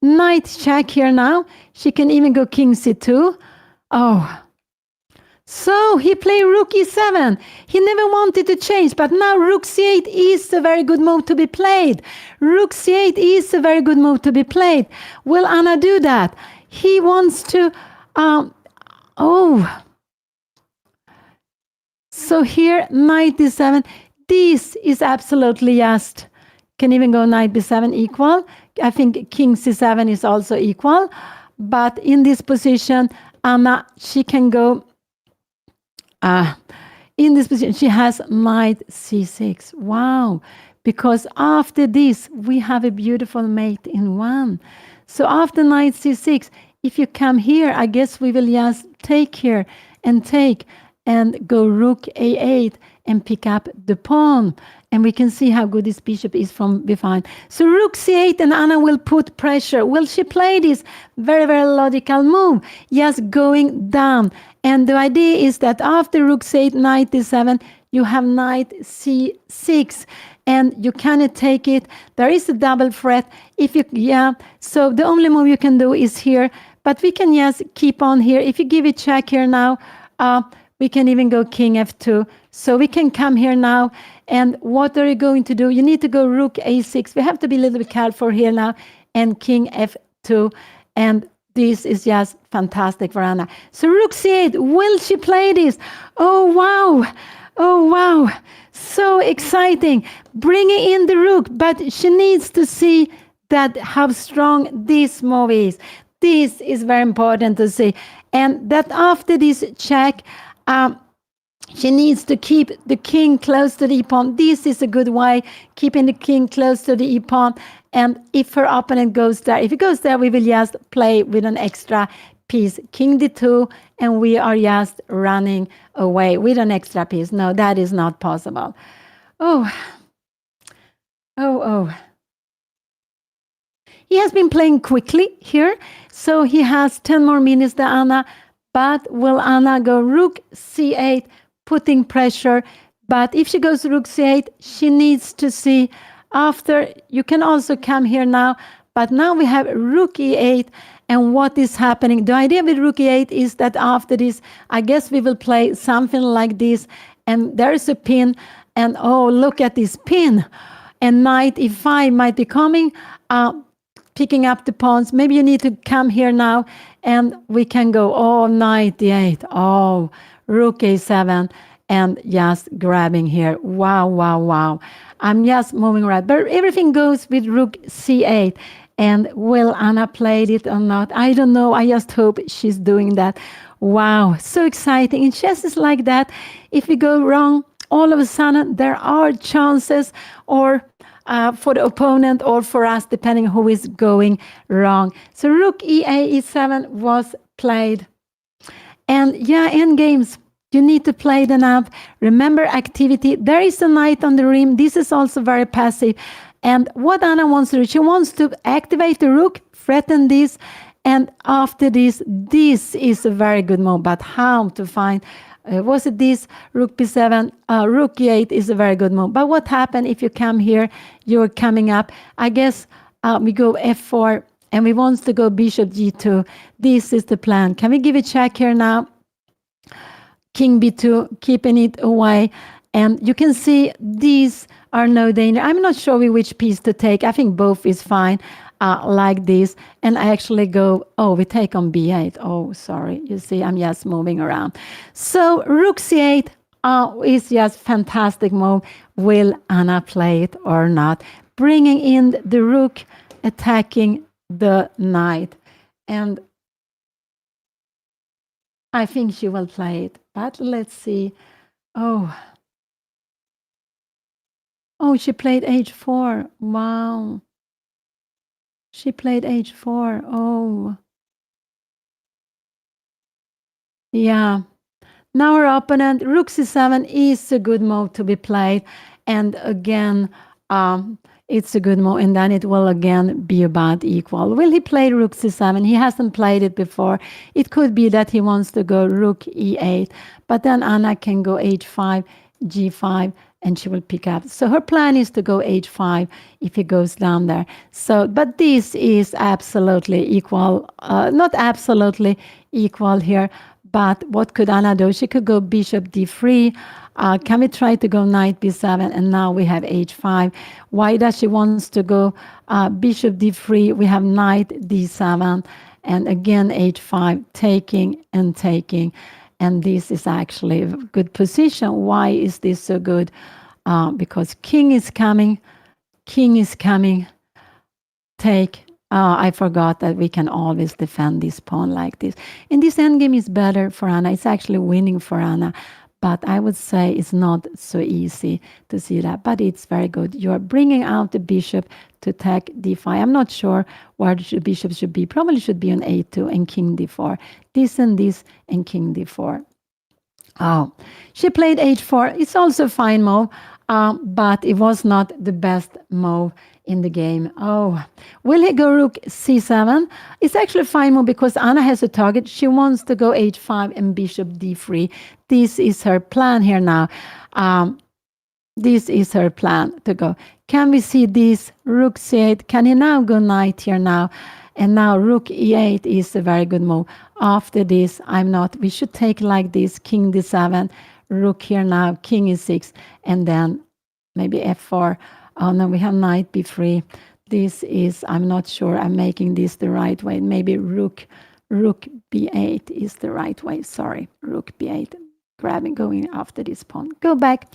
Knight check here now. She can even go king c2. Oh, so he played rook e7. He never wanted to change, but now rook c8 is a very good move to be played. Rook c8 is a very good move to be played. Will Anna do that? He wants to... So here, knight d7. This is absolutely just... Can even go knight b7 equal. I think king c7 is also equal. But in this position, Anna, she can go... in this position, she has knight c6. Wow. Because after this, we have a beautiful mate in one. So after knight c6, if you come here, I guess we will just take here and take and go rook a8 and pick up the pawn. And we can see how good this bishop is from behind. So rook c8, and Anna will put pressure. Will she play this very, very logical move? Yes, going down. And the idea is that after rook c8, knight d7, you have knight c6. And you cannot take it. There is a double threat. So the only move you can do is here. But we can just keep on here. If you give it check here now, we can even go king f2. So we can come here now. And what are you going to do? You need to go rook a6. We have to be a little bit careful here now. And king f2. And this is just fantastic for Anna. So rook c8. Will she play this? Oh, wow. Oh, wow. So exciting. Bringing in the rook. But she needs to see that how strong this move is. This is very important to see. And that after this check, she needs to keep the king close to the e-pawn. This is a good way, keeping the king close to the e-pawn. And if her opponent goes there, if it goes there, we will just play with an extra piece, king d2, and we are just running away with an extra piece. No, that is not possible. Oh. He has been playing quickly here, so he has 10 more minutes than Anna. But will Anna go rook c8, putting pressure? But if she goes rook c8, she needs to see after. You can also come here now, but now we have rook e8. And what is happening? The idea with rook e8 is that after this, I guess we will play something like this. And there is a pin. And oh, look at this pin. And knight e5 might be coming, picking up the pawns. Maybe you need to come here now. And we can go, oh, knight d8. Oh, rook a7. And just grabbing here. Wow, wow, wow. I'm just moving around. But everything goes with rook c8. And will Anna play it or not? I don't know. I just hope she's doing that. Wow, so exciting. In chess is like that. If we go wrong, all of a sudden there are chances or for the opponent or for us, depending who is going wrong. So rook e7 was played. And yeah, end games. You need to play them up. Remember activity. There is a knight on the rim. This is also very passive. And what Anna wants to do, she wants to activate the rook, threaten this, and after this, this is a very good move. But how to find, was it this, rook b7, rook e8 is a very good move. But what happened if you come here, you're coming up, I guess we go f4, and we want to go bishop g2. This is the plan. Can we give a check here now? King b2, keeping it away. And you can see these are no danger. I'm not sure which piece to take. I think both is fine, like this. And I actually go, oh, we take on b8. Oh, sorry. You see, I'm just moving around. So rook c8 is just fantastic move. Will Anna play it or not? Bringing in the rook, attacking the knight. And I think she will play it. But let's see. Oh, she played h4. Wow. She played h4. Oh. Yeah. Now our opponent, rook c7 is a good move to be played. And again, It's a good move, and then it will again be about equal. Will he play rook c7? He hasn't played it before. It could be that he wants to go rook e8, but then Anna can go h5, g5, and she will pick up. So her plan is to go h5 if he goes down there. So, but this is absolutely equal, not absolutely equal here, but what could Anna do? She could go bishop d3. Can we try to go knight b7? And now we have h5. Why does she wants to go bishop d3? We have knight d7. And again, h5, taking and taking. And this is actually a good position. Why is this so good? Because king is coming. Take. I forgot that we can always defend this pawn like this. And this endgame is better for Anna. It's actually winning for Anna. But I would say it's not so easy to see that. But it's very good. You're bringing out the bishop to take d5. I'm not sure where the bishop should be. Probably should be on a2 and king d4. This and this and king d4. Oh, she played h4. It's also a fine move, but it was not the best move in the game. Oh, will he go rook c7? It's actually a fine move because Anna has a target. She wants to go h5 and bishop d3. This is her plan here now. This is her plan to go. Can we see this rook c8? Can he now go knight here now? And now rook e8 is a very good move. After this, we should take like this, king d7, rook here now, king e6, and then maybe f4. Oh no, we have knight b3. This is, I'm not sure I'm making this the right way. Maybe rook b8 is the right way. Sorry, rook b8, going after this pawn. Go back.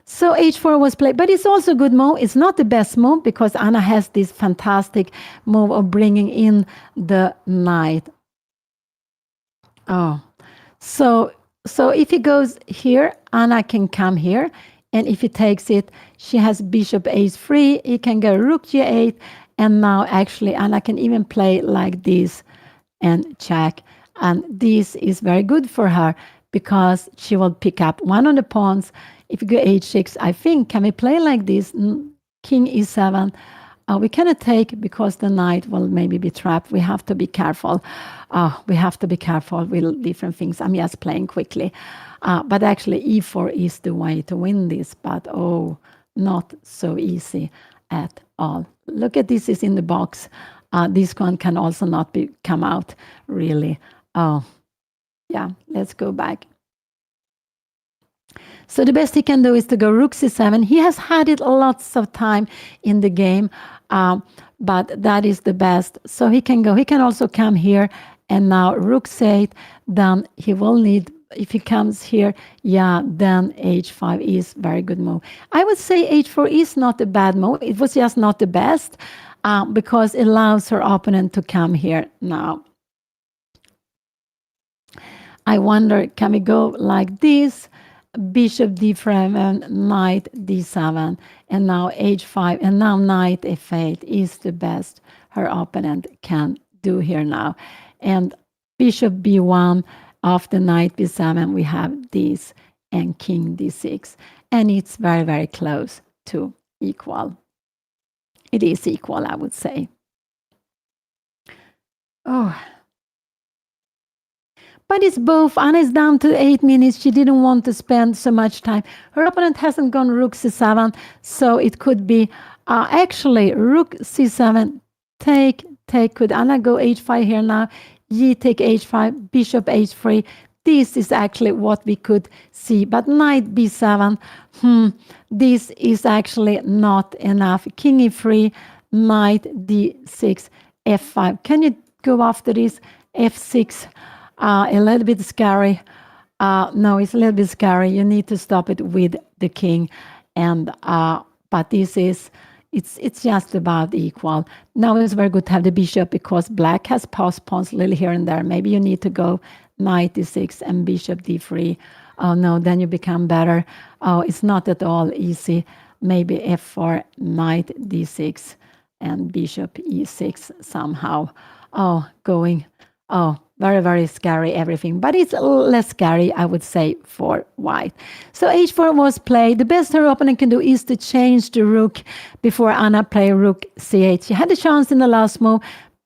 So h4 was played, but it's also a good move. It's not the best move because Anna has this fantastic move of bringing in the knight. Oh, so if he goes here, Anna can come here. And if he takes it, she has bishop h3. He can go rook g8. And now actually Anna can even play like this and check. And this is very good for her because she will pick up one of the pawns. If you go h6, I think, can we play like this? King e7. We cannot take because the knight will maybe be trapped. We have to be careful. We have to be careful with different things. I'm just playing quickly. But actually, e4 is the way to win this. But, not so easy at all. Look at this is in the box. This one can also not come out, really. Yeah, let's go back. So the best he can do is to go rook c7. He has had it lots of time in the game, but that is the best. So he can go. He can also come here, and now rook c8. Then he will need, if he comes here, then h5 is very good move. I would say h4 is not a bad move. It was just not the best because it allows her opponent to come here now. I wonder, can we go like this? Bishop d5 and knight d7, and now h5, and now knight f8 is the best her opponent can do here now. And bishop b1, after knight b7, we have this, and king d6. And it's very, very close to equal. It is equal, I would say. Oh. But it's both. Anna is down to 8 minutes. She didn't want to spend so much time. Her opponent hasn't gone rook c7, so it could be actually rook c7, take. Could Anna go h5 here now? Ye take h5, bishop h3. This is actually what we could see. But knight b7, this is actually not enough. King e3, knight d6, f5. Can you go after this? f6. A little bit scary. No, it's a little bit scary. You need to stop it with the king. And but this is, it's just about equal. Now it's very good to have the bishop because black has passed pawns a little here and there. Maybe you need to go knight d6 and bishop d3. Oh no, then you become better. Oh, it's not at all easy. Maybe f4, knight d6 and bishop e6 somehow. Oh, going Oh, very, very scary, everything. But it's less scary, I would say, for white. So h4 was played. The best her opponent can do is to change the rook before Anna play rook c8. She had a chance in the last move,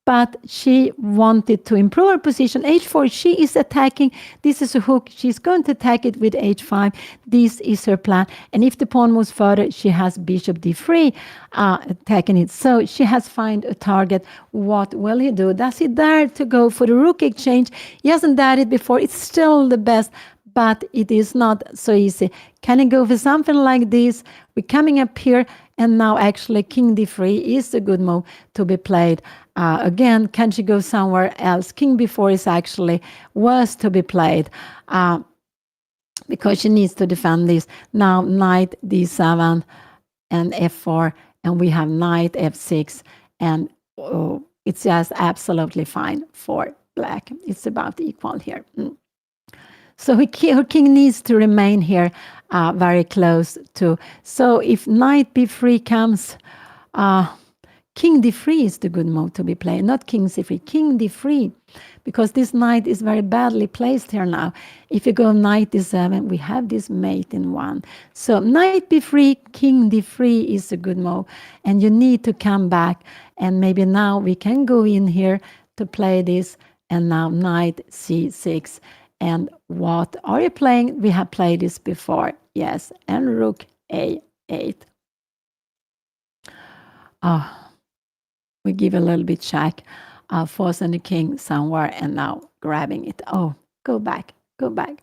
but she wanted to improve her position. h4, she is attacking. This is a hook. She's going to attack it with h5. This is her plan. And if the pawn moves further, she has bishop d3 attacking it. So she has found a target. What will he do? Does he dare to go for the rook exchange? He hasn't done it before. It's still the best, but it is not so easy. Can he go for something like this? We're coming up here, and now actually king d3 is a good move to be played. Again, can she go somewhere else? King b4 is actually worse to be played because she needs to defend this. Now knight d7 and f4, and we have knight f6, and it's just absolutely fine for black. It's about equal here. So her king needs to remain here very close to. So if knight b3 comes, king d3 is the good move to be played, not king c3, king d3, because this knight is very badly placed here now. If you go knight d7, we have this mate in one. So knight b3, king d3 is a good move, and you need to come back, and maybe now we can go in here to play this, and now knight c6. And what are you playing? We have played this before, yes, and rook a8. We give a little bit check, forcing the king somewhere, and now grabbing it. Oh, go back, go back.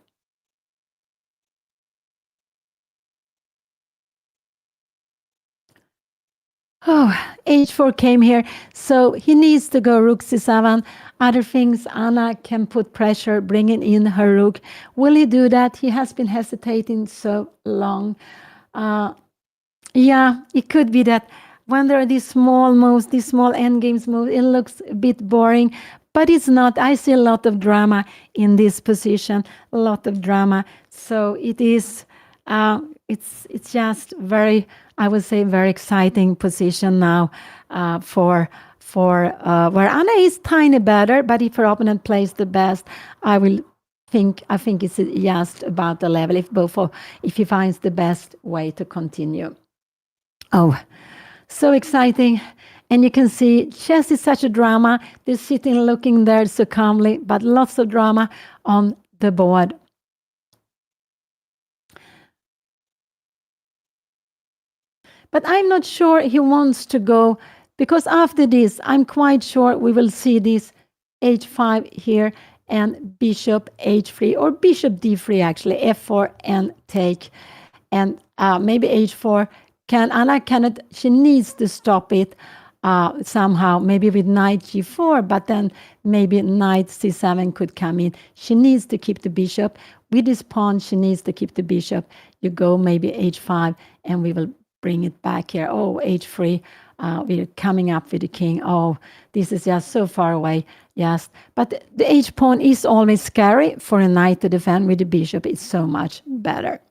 Oh, h4 came here, so he needs to go rook c7. Other things, Anna can put pressure, bringing in her rook. Will he do that? He has been hesitating so long. Yeah, it could be that when there are these small moves, these small endgames moves, it looks a bit boring, but it's not. I see a lot of drama in this position, a lot of drama. So it is, it's just very, I would say, very exciting position now for where Anna is tiny better, but if her opponent plays the best, I think it's just about the level. If he finds the best way to continue. Oh, so exciting. And you can see chess is such a drama. They're sitting looking there so calmly, but lots of drama on the board. But I'm not sure he wants to go, because after this, I'm quite sure we will see this h5 here and bishop h3, or bishop d3 actually, f4 and take. And maybe h4 Anna cannot, she needs to stop it somehow, maybe with knight g4, but then maybe knight c7 could come in. She needs to keep the bishop. With this pawn, she needs to keep the bishop. You go maybe h5, and we will bring it back here. Oh, h3, we're coming up with the king. Oh, this is just so far away. Yes, but the h pawn is always scary for a knight to defend. With the bishop, it's so much better.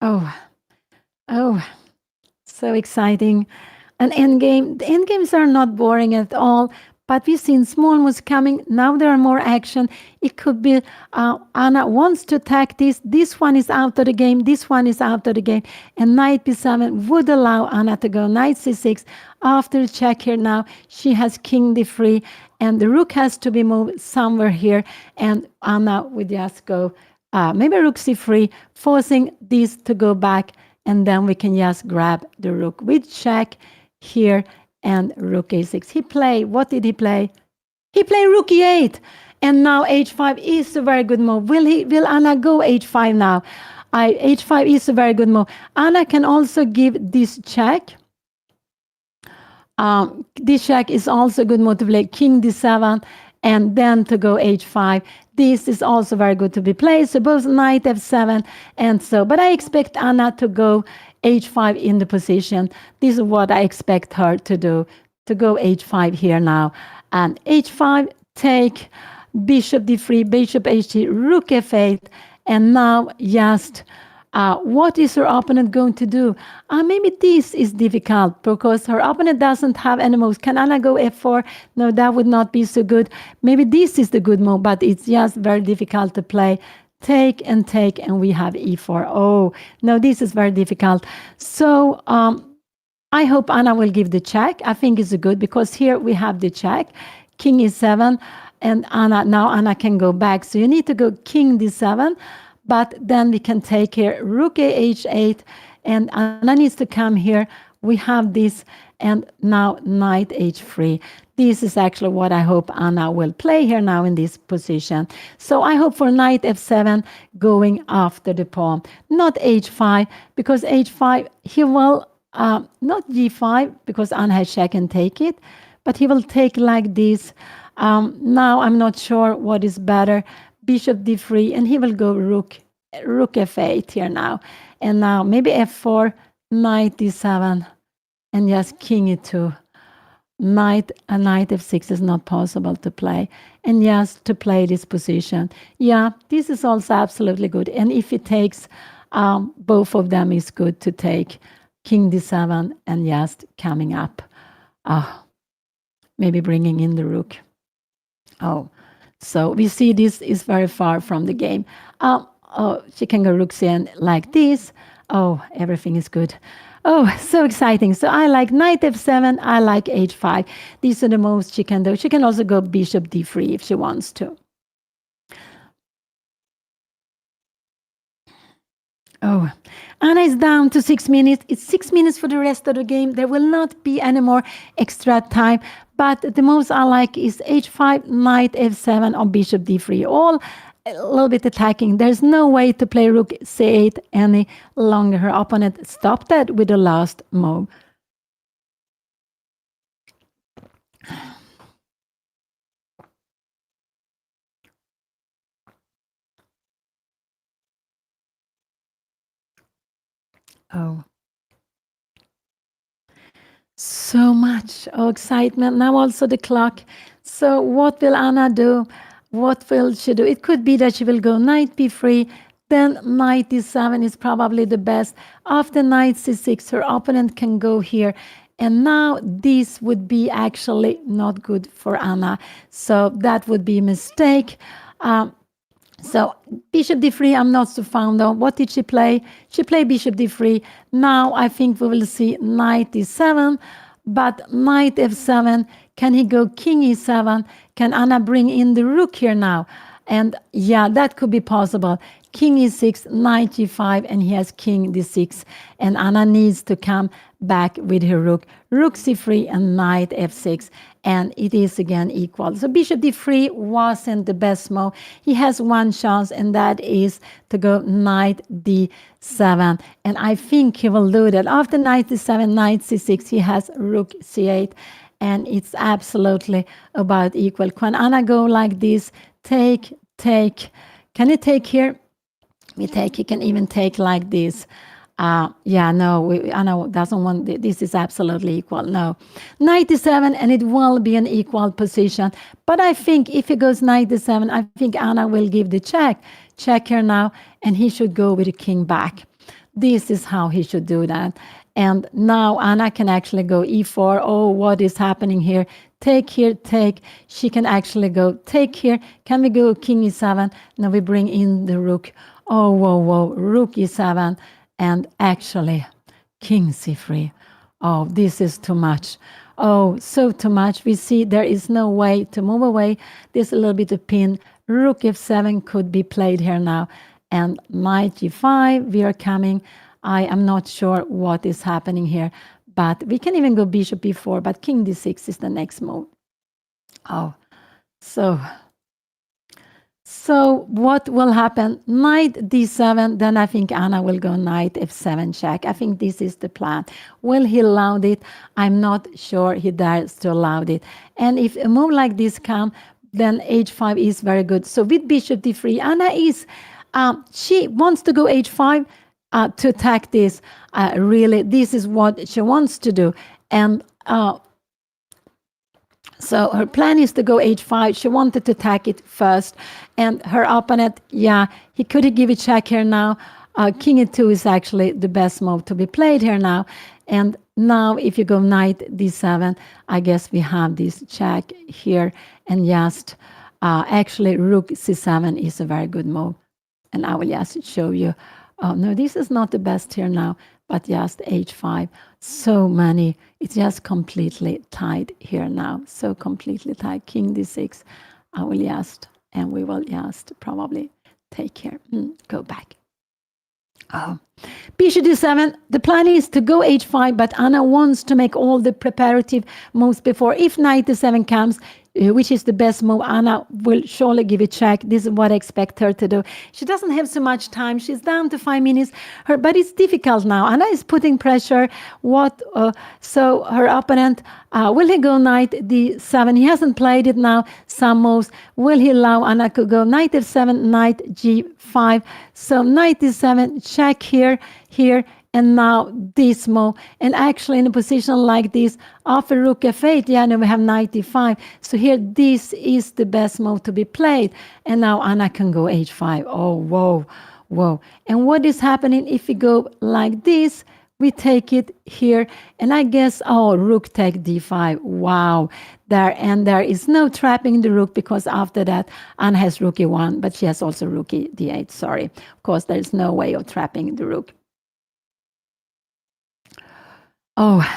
Oh, so exciting. An endgame. The endgames are not boring at all, but we've seen small moves coming. Now there are more action. It could be Anna wants to attack this. This one is out of the game. This one is out of the game. And knight b7 would allow Anna to go knight c6. After the check here now, she has king d3, and the rook has to be moved somewhere here. And Anna would just go maybe rook c3, forcing this to go back, and then we can just grab the rook with check here and rook a6. What did he play? He played rook e8, and now h5 is a very good move. Will Anna go h5 now? H5 is a very good move. Anna can also give this check. This check is also a good move to play king d7, and then to go h5. This is also very good to be played. So both knight f7 and so. But I expect Anna to go h5 in the position. This is what I expect her to do, to go h5 here now. And h5, take, bishop d3, bishop h3, rook f8. And now just What is her opponent going to do? Maybe this is difficult because her opponent doesn't have any moves. Can Anna go f4? No, that would not be so good. Maybe this is the good move, but it's just very difficult to play. Take, and we have e4. Oh, no, this is very difficult. So I hope Anna will give the check. I think it's good because here we have the check. King e7, and now Anna can go back. So you need to go king d7, but then we can take here rook a h8, and Anna needs to come here. We have this, and now knight h3. This is actually what I hope Anna will play here now in this position. So I hope for knight f7 going after the pawn, not h5, because h5 he will not g5 because Anna has check and take it, but he will take like this. Now I'm not sure what is better, bishop d3, and he will go rook f8 here now. And now maybe f4, knight d7, and just king e2. Knight f6 is not possible to play. And just to play this position. Yeah, this is also absolutely good. And if he takes, both of them is good to take. King d7 and just coming up. Maybe bringing in the rook. Oh, so we see this is very far from the game. She can go rook c like this. Oh, everything is good. Oh, so exciting. So I like knight f7. I like h5. These are the moves she can do. She can also go bishop d3 if she wants to. Oh, Anna is down to 6 minutes. It's 6 minutes for the rest of the game. There will not be any more extra time. But the moves I like is h5, knight f7, or bishop d3. All a little bit attacking. There's no way to play rook c8 any longer. Her opponent stopped that with the last move. Oh. So much excitement. Now also the clock. So what will Anna do? What will she do? It could be that she will go knight b3, then knight d7 is probably the best. After knight c6, her opponent can go here. And now this would be actually not good for Anna. So that would be a mistake. So bishop d3, I'm not so fond of. What did she play? She played bishop d3. Now I think we will see knight d7, but knight f7. Can he go king e7? Can Anna bring in the rook here now? And yeah, that could be possible. King e6, knight g5, and he has king d6. And Anna needs to come back with her rook. Rook c3 and knight f6. And it is again equal. So bishop d3 wasn't the best move. He has one chance, and that is to go knight d7. And I think he will do that. After knight d7, knight c6, he has rook c8. And it's absolutely about equal. Can Anna go like this? Take. Can he take here? We take. He can even take like this. Anna doesn't want this. Is absolutely equal. No, knight d7, and it will be an equal position. But I think if he goes knight d7, I think Anna will give the check here now, and he should go with the king back. This is how he should do that. And now Anna can actually go e4. Oh, what is happening here? Take here, take. She can actually go take here. Can we go king e7? Now we bring in the rook. Oh, whoa, rook e7. And actually, king c3. Oh, this is too much. Oh, so too much. We see there is no way to move away. There's a little bit of pin. Rook f7 could be played here now. And knight g5, we are coming. I am not sure what is happening here. But we can even go bishop b4, but king d6 is the next move. Oh, so what will happen? Knight d7, then I think Anna will go knight f7 check. I think this is the plan. Will he allow it? I'm not sure he dares to allow it. And if a move like this comes, then h5 is very good. So with bishop d3, Anna is, she wants to go h5 to attack this. Really, this is what she wants to do. And so her plan is to go h5. She wanted to attack it first. And her opponent, he could give a check here now. King e2 is actually the best move to be played here now. And now if you go knight d7, I guess we have this check here. And just actually rook c7 is a very good move. And I will just show you. Oh, no, this is not the best here now, but just h5. So many. It's just completely tied here now. So completely tied. King d6. I will just, and we will just probably take here. Go back. Oh. Bishop d7. The plan is to go h5, but Anna wants to make all the preparative moves before. If knight d7 comes, which is the best move, Anna will surely give a check. This is what I expect her to do. She doesn't have so much time. She's down to 5 minutes. But it's difficult now. Anna is putting pressure. So her opponent, will he go knight d7? He hasn't played it now. Some moves. Will he allow Anna to go knight f7, knight g5? So knight d7, check here, and now this move. And actually in a position like this, after rook f8, now we have knight d5. So here, this is the best move to be played. And now Anna can go h5. Oh, whoa. And what is happening if we go like this? We take it here. And I guess, rook take d5. Wow. There is no trapping the rook, because after that, Anna has rook e1, but she has also rook d8. Sorry. Of course, there is no way of trapping the rook. Oh,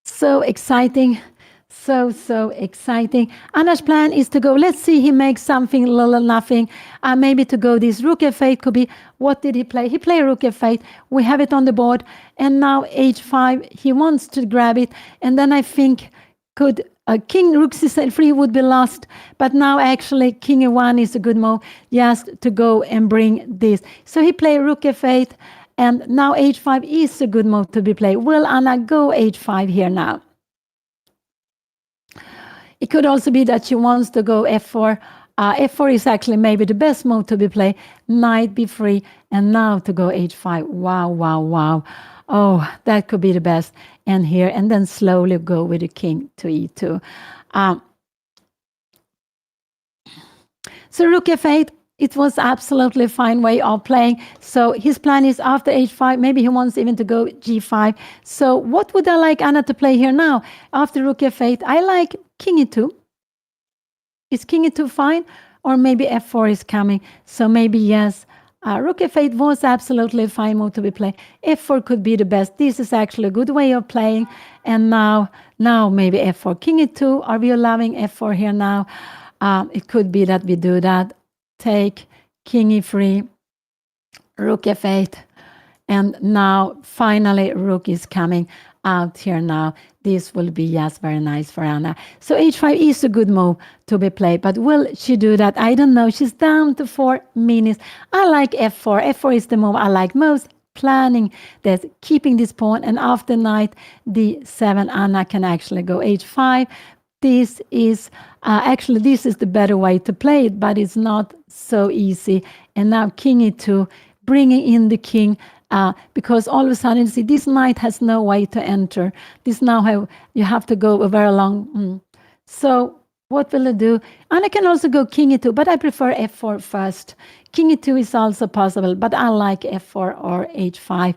so exciting. So exciting. Anna's plan is to go, let's see, he makes something, little nothing. Maybe to go this rook f8 could be, what did he play? He played rook f8. We have it on the board. And now h5, he wants to grab it. And then I think could king rook c3 would be lost. But now actually king e1 is a good move, just to go and bring this. So he played rook f8. And now h5 is a good move to be played. Will Anna go h5 here now? It could also be that she wants to go f4. F4 is actually maybe the best move to be played. Knight b3, and now to go h5. Wow. Oh, that could be the best. And here, and then slowly go with the king to e2. So rook f8. It was absolutely fine way of playing. So his plan is after h5, maybe he wants even to go g5. So what would I like Anna to play here now? After rook f8, I like king e2. Is king e2 fine? Or maybe f4 is coming. So maybe yes. Rook f8 was absolutely a fine move to be played. f4 could be the best. This is actually a good way of playing. And now maybe f4. King e2. Are we allowing f4 here now? It could be that we do that. Take king e3, rook f8, and now finally rook is coming out here now. This will be just very nice for Anna. So h5 is a good move to be played, but will she do that? I don't know. She's down to 4 minutes. I like f4. f4 is the move I like most. Planning that, keeping this pawn, and after knight d7, Anna can actually go h5. This is actually, this is the better way to play it, but it's not so easy. And now king e2, bringing in the king, because all of a sudden, see, this knight has no way to enter. This now you have to go a very long. So what will it do? And I can also go king e2, but I prefer f4 first. King e2 is also possible, but I like f4 or h5.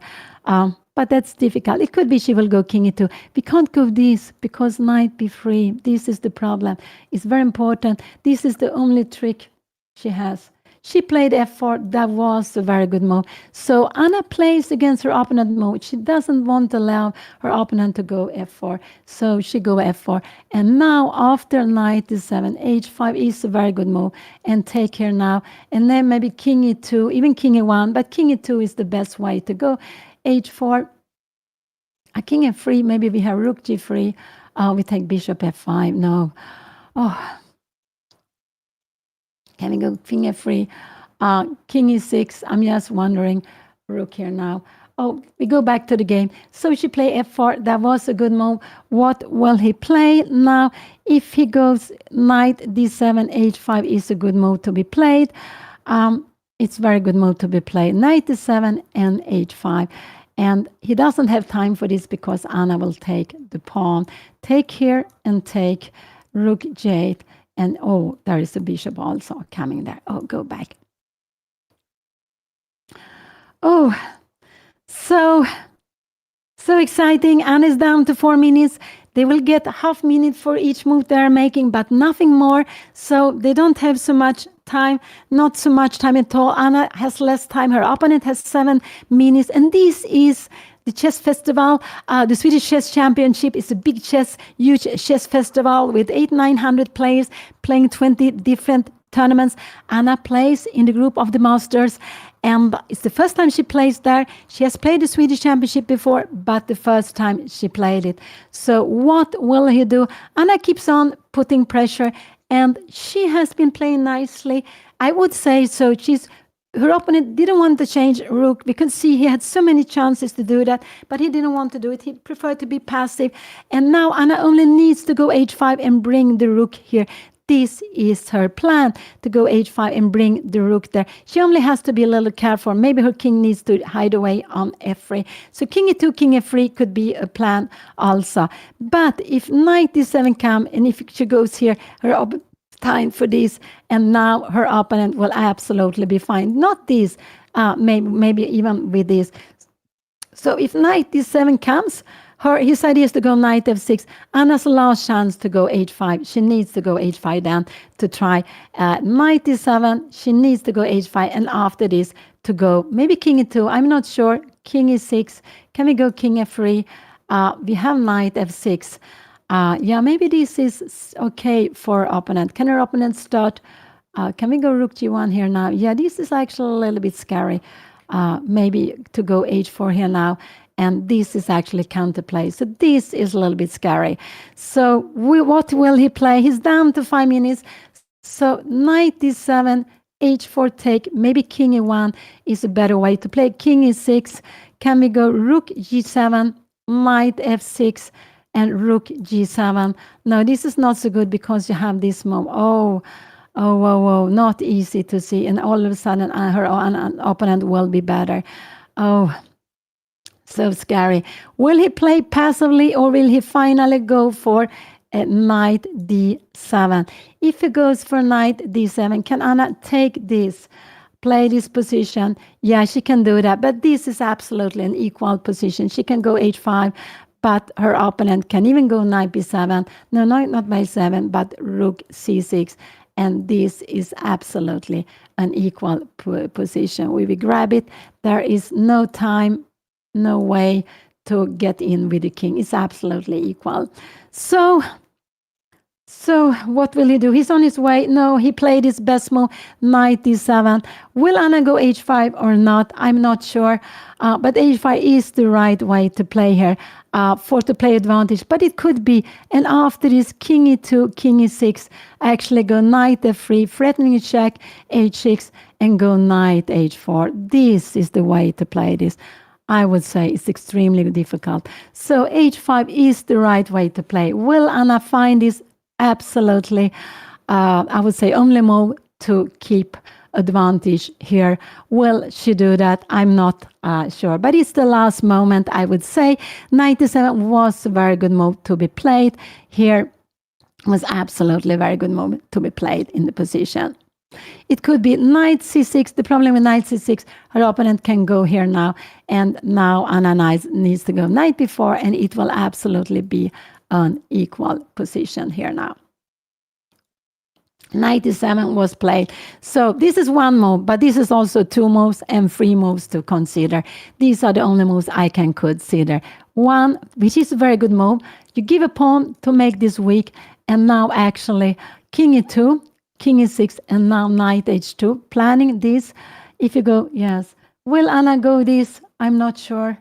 But that's difficult. It could be she will go king e2. We can't go this because knight b3. This is the problem. It's very important. This is the only trick she has. She played f4. That was a very good move. So Anna plays against her opponent move. She doesn't want to allow her opponent to go f4. So she go f4. And now after knight d7, h5 is a very good move. And take here now. And then maybe king e2, even king e1. But king e2 is the best way to go. h4, king f3, maybe we have rook g3. We take bishop f5. No. Can we go king f3? King e6. I'm just wondering. Rook here now. We go back to the game. So she play f4. That was a good move. What will he play now? If he goes knight d7, h5 is a good move to be played. It's very good move to be played. Knight d7 and h5. And he doesn't have time for this because Anna will take the pawn. Take here and take rook g8. And oh, there is a bishop also coming there. Oh, go back. Oh, so exciting. Anna is down to 4 minutes. They will get a half minute for each move they're making, but nothing more. So they don't have so much time, not so much time at all. Anna has less time. Her opponent has 7 minutes. And this is the chess festival. The Swedish Chess Championship is a big huge chess festival with 800-900 players playing 20 different tournaments. Anna plays in the group of the Masters. And it's the first time she plays there. She has played the Swedish Championship before, but the first time she played it. So what will he do? Anna keeps on putting pressure, and she has been playing nicely. I would say so. Her opponent didn't want to change rook. We could see he had so many chances to do that, but he didn't want to do it. He preferred to be passive. And now Anna only needs to go h5 and bring the rook here. This is her plan, to go h5 and bring the rook there. She only has to be a little careful. Maybe her king needs to hide away on f3. So king e2, king f3 could be a plan also. But if knight d7 comes, and if she goes here, her time for this, and now her opponent will absolutely be fine. Not this, maybe even with this. So if knight d7 comes, his idea is to go knight f6. Anna's last chance to go h5. She needs to go h5 down to try knight d7. She needs to go h5, and after this to go maybe king e2. I'm not sure. King e6. Can we go king f3? We have knight f6. Yeah, maybe this is okay for opponent. Can her opponent start? Can we go rook g1 here now? Yeah, this is actually a little bit scary. Maybe to go h4 here now. And this is actually counterplay. So this is a little bit scary. So what will he play? He's down to 5 minutes. So knight d7, h4 take, maybe king e1 is a better way to play. King e6. Can we go rook g7, knight f6, and rook g7? No, this is not so good because you have this move. Oh, not easy to see. And all of a sudden, her opponent will be better. Oh, so scary. Will he play passively, or will he finally go for knight d7? If he goes for knight d7, can Anna take this, play this position? Yeah, she can do that. But this is absolutely an equal position. She can go h5, but her opponent can even go knight b7. No, not b7, but rook c6. And this is absolutely an equal position. We will grab it. There is no time, no way to get in with the king. It's absolutely equal. So what will he do? He's on his way. No, he played his best move, knight d7. Will Anna go h5 or not? I'm not sure. But h5 is the right way to play here to play advantage. But it could be. And after this, king e2, king e6, actually go knight f3, threatening check, h6, and go knight h4. This is the way to play this. I would say it's extremely difficult. So h5 is the right way to play. Will Anna find this? Absolutely. I would say only move to keep advantage here. Will she do that? I'm not sure. But it's the last moment, I would say. Knight d7 was a very good move to be played. Here was absolutely a very good move to be played in the position. It could be knight c6. The problem with knight c6, her opponent can go here now. And now Anna needs to go knight b4, and it will absolutely be an equal position here now. Knight d7 was played. So this is one move, but this is also 2 moves and 3 moves to consider. These are the only moves I can consider. One, which is a very good move. You give a pawn to make this weak, and now actually king e2, king e6, and now knight h2. Planning this. If you go, yes. Will Anna go this? I'm not sure.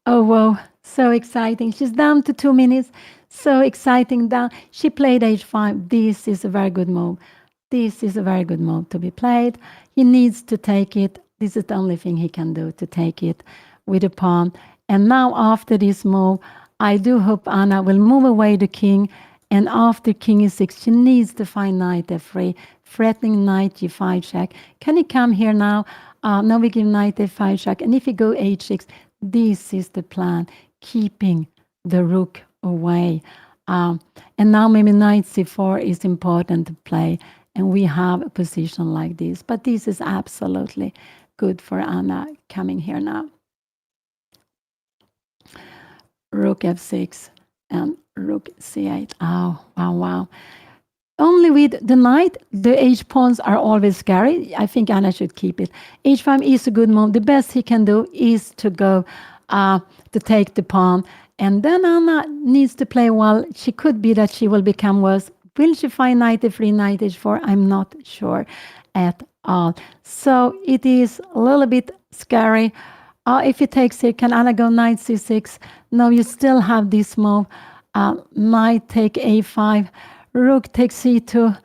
Oh, wow. So exciting. She's down to 2 minutes. So exciting. Down. She played h5. This is a very good move. This is a very good move to be played. He needs to take it. This is the only thing he can do, to take it with a pawn. And now after this move, I do hope Anna will move away the king. And after king e6, she needs to find knight f3, threatening knight g5 check. Can he come here now? Now we give knight f5 check. And if he go h6, This is the plan, keeping the rook away. And now maybe knight c4 is important to play, and we have a position like this. But this is absolutely good for Anna coming here now. Rook f6 and rook c8. Oh, wow, wow. Only with the knight, the h pawns are always scary. I think Anna should keep it. h5 is a good move. The best he can do is to go to take the pawn. And then Anna needs to play well. She could be that she will become worse. Will she find knight f3, knight h4? I'm not sure at all. So it is a little bit scary. If he takes here, can Anna go knight c6? No, you still have this move. Knight take a5. Rook takes c2,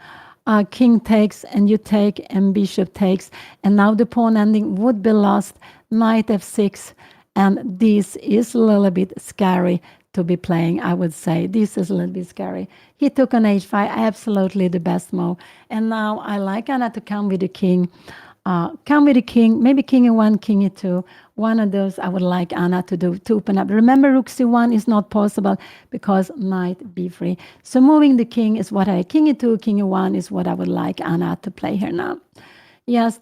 king takes, and you take, and bishop takes. And now the pawn ending would be lost. Knight f6, and this is a little bit scary to be playing, I would say. This is a little bit scary. He took on h5, absolutely the best move. And now I like Anna to come with the king. Come with the king, maybe king e1, king e2. One of those I would like Anna to do to open up. Remember, rook c1 is not possible because knight b3. So moving the king is what king e2, king e1 is what I would like Anna to play here now. Yes,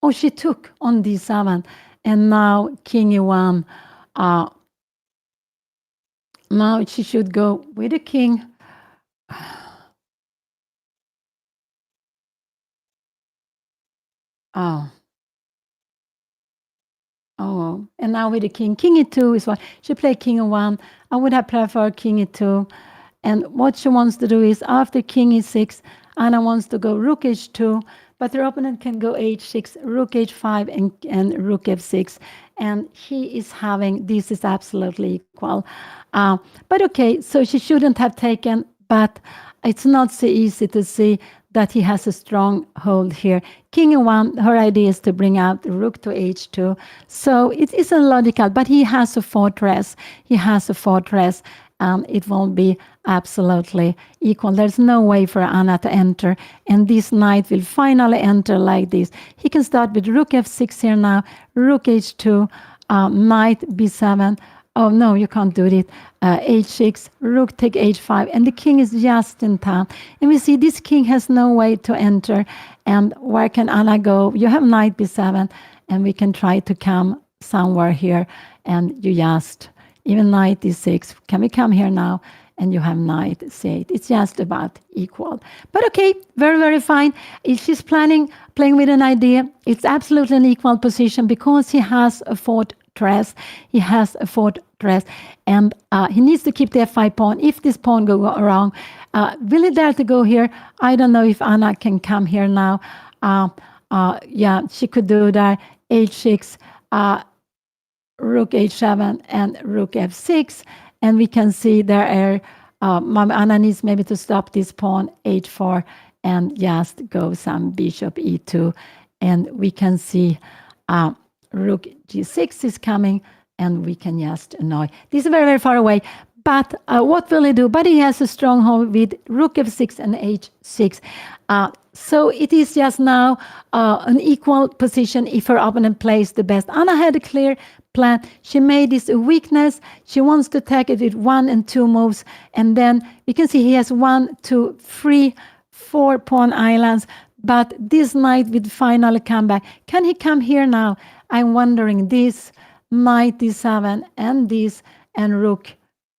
oh, she took on d7, and now king e1. Now she should go with the king. Oh. Oh, and now with the king. King e2 is what she played king e1. I would have preferred king e2. And what she wants to do is after king e6, Anna wants to go rook h2, but her opponent can go h6, rook h5, and rook f6. And he is having, this is absolutely equal. But okay, so she shouldn't have taken, but it's not so easy to see that he has a strong hold here. King e1, her idea is to bring out the rook to h2. So it isn't logical, but he has a fortress. He has a fortress. It won't be absolutely equal. There's no way for Anna to enter, and this knight will finally enter like this. He can start with rook f6 here now, rook h2, knight b7. Oh, no, you can't do it. H6, rook take h5, and the king is just in time. And we see this king has no way to enter. And where can Anna go? You have knight b7, and we can try to come somewhere here. And you just, even knight d6. Can we come here now? And you have knight c8. It's just about equal. But okay, very, very fine. If she's playing with an idea, it's absolutely an equal position because he has a fortress. He has a fortress, and he needs to keep the f5 pawn. If this pawn go wrong, will he dare to go here? I don't know if Anna can come here now. Yeah, she could do that. h6, rook h7, and rook f6. And we can see there Anna needs maybe to stop this pawn, h4, and just go some bishop e2. And we can see rook g6 is coming, and we can just annoy. This is very, very far away. But what will he do? But he has a stronghold with rook f6 and h6. So it is just now an equal position if her opponent plays the best. Anna had a clear plan. She made this a weakness. She wants to attack it with 1 and 2 moves. And then we can see he has 1, 2, 3, 4 pawn islands. But this knight will finally come back. Can he come here now? I'm wondering. This knight d7 and this and rook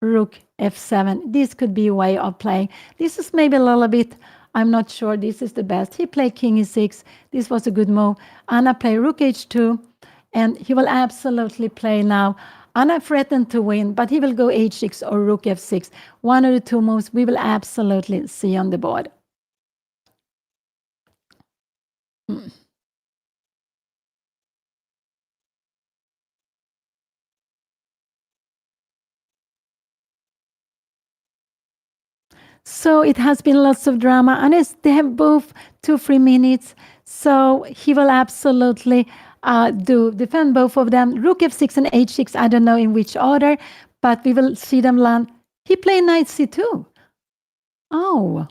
f7. This could be a way of playing. This is maybe a little bit, I'm not sure this is the best. He played king e6. This was a good move. Anna played rook h2, and he will absolutely play now. Anna threatened to win, but he will go h6 or rook f6. One of the two moves we will absolutely see on the board. So it has been lots of drama, and they have both 2-3 minutes. So he will absolutely defend both of them. Rook f6 and h6. I don't know in which order, but we will see them land. He played knight c2. Oh,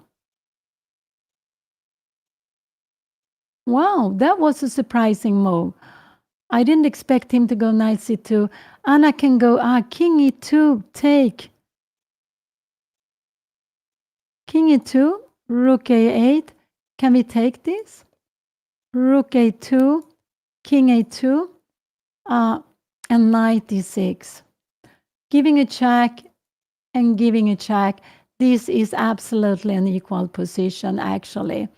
wow, that was a surprising move. I didn't expect him to go knight c2. Anna can go, king e2, take. King e2, rook a8. Can we take this? Rook a2, king a2, and knight d6. Giving a check and giving a check. This is absolutely an equal position, actually.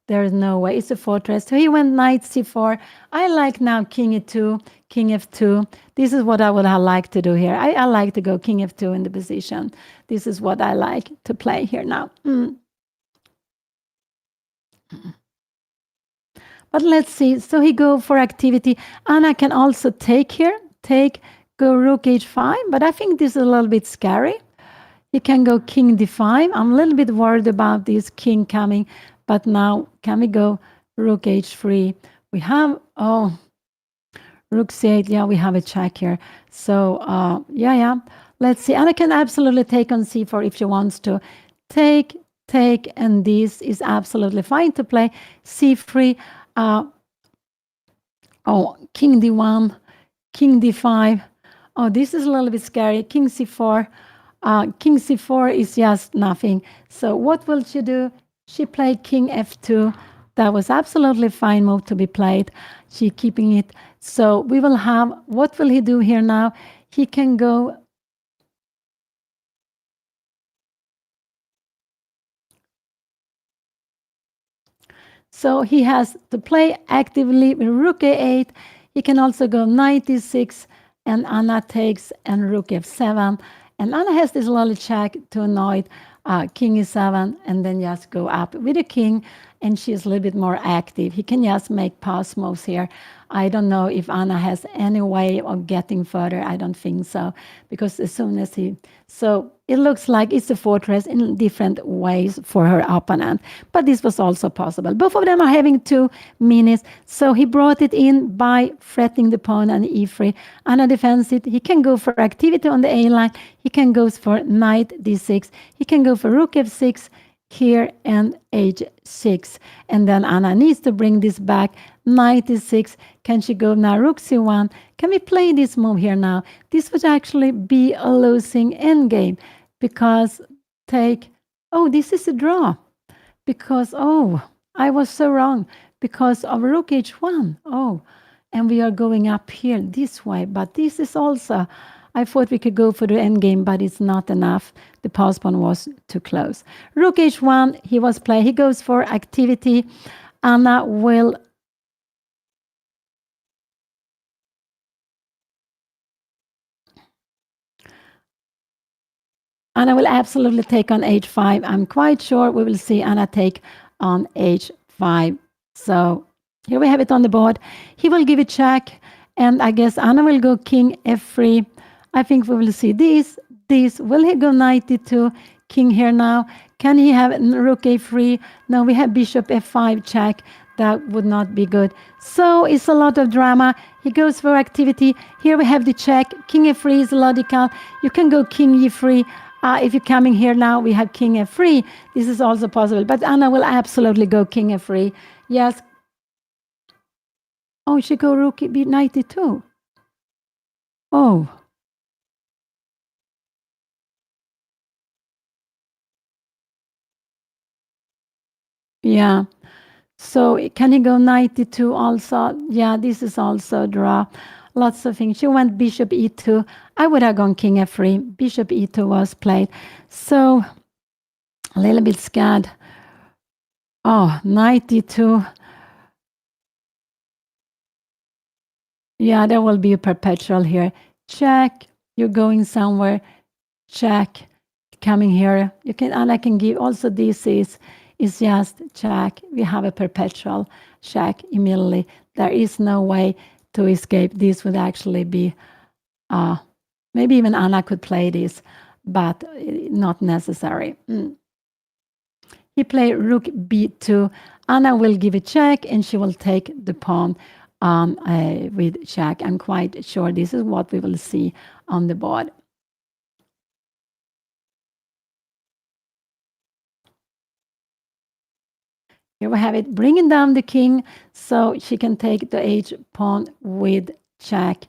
There is no way. It's a fortress. So he went knight c4. I like now king e2, king f2. This is what I would have liked to do here. I like to go king f2 in the position. This is what I like to play here now. But let's see. So he go for activity. Anna can also take here. Take, go rook h5. But I think this is a little bit scary. He can go king d5. I'm a little bit worried about this king coming. But now, can we go rook h3? We have, rook c8. Yeah, we have a check here. So, yeah. Let's see. Anna can absolutely take on c4 if she wants to. Take, and this is absolutely fine to play. c3. King d1, king d5. Oh, this is a little bit scary. King c4. King c4 is just nothing. So what will she do? She played king f2. That was absolutely fine move to be played. She keeping it. So we will have, what will he do here now? He can go. So he has to play actively with rook a8. He can also go knight d6, and Anna takes, and rook f7. And Anna has this little check to avoid king e7, and then just go up with the king, and she's a little bit more active. He can just make pass moves here. I don't know if Anna has any way of getting further. I don't think so, because as soon as he... So it looks like it's a fortress in different ways for her opponent. But this was also possible. Both of them are having 2 minutes. So he brought it in by threatening the pawn on e3. Anna defends it. He can go for activity on the A line. He can go for knight d6. He can go for rook f6 here and h6. And then Anna needs to bring this back. Knight d6. Can she go now? Rook c1. Can we play this move here now? This would actually be a losing endgame, because take... Oh, this is a draw. Because, I was so wrong. Because of rook h1. And we are going up here this way. But this is also... I thought we could go for the endgame, but it's not enough. The pass pawn was too close. Rook h1, he was playing. He goes for activity. Anna will... Anna will absolutely take on h5. I'm quite sure we will see Anna take on h5. So here we have it on the board. He will give a check, and I guess Anna will go king f3. I think we will see this. Will he go knight d2? King here now. Can he have rook a3? No, we have bishop f5 check. That would not be good. So it's a lot of drama. He goes for activity. Here we have the check. King f3 is logical. You can go king e3. If you're coming here now, we have king f3. This is also possible. But Anna will absolutely go king f3. Yes. Oh, she go rook b knight d2. Oh. Yeah. So can he go knight d2 also? Yeah, this is also a draw. Lots of things. She went bishop e2. I would have gone king f3. Bishop e2 was played. So a little bit scared. Oh, knight d2. Yeah, there will be a perpetual here. Check. You're going somewhere. Check. Coming here. You can, and I can give also this is just check. We have a perpetual check immediately. There is no way to escape. This would actually be, maybe even Anna could play this, but not necessary. He played rook b2. Anna will give a check, and she will take the pawn with check. I'm quite sure this is what we will see on the board. Here we have it, bringing down the king, so she can take the h pawn with check,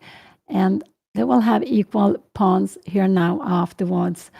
and they will have equal pawns here now afterwards.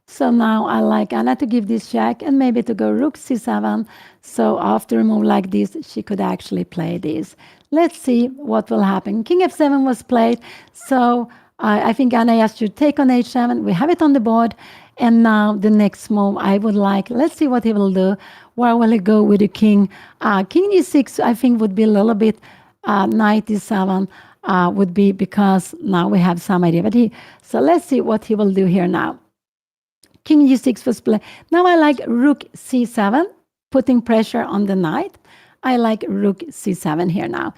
So now I like Anna to give this check and maybe to go rook c7. So after a move like this, she could actually play this. Let's see what will happen. King f7 was played. So I think Anna has to take on h7. We have it on the board. And now the next move I would like, let's see what he will do. Where will he go with the king? King e6, I think, would be a little bit knight e7 would be, because now we have some idea. So let's see what he will do here now. King g6 was played. Now I like rook c7, putting pressure on the knight. I like rook c7 here now.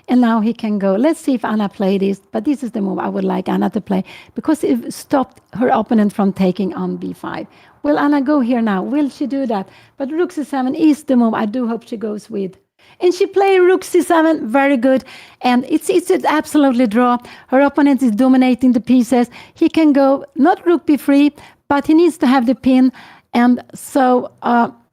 And now he can go. Let's see if Anna played this. But this is the move I would like Anna to play, because it stopped her opponent from taking on b5. Will Anna go here now? Will she do that? But rook c7 is the move I do hope she goes with. And she played rook c7, very good. And it's an absolutely draw. Her opponent is dominating the pieces. He can go, not rook b3, but he needs to have the pin. And so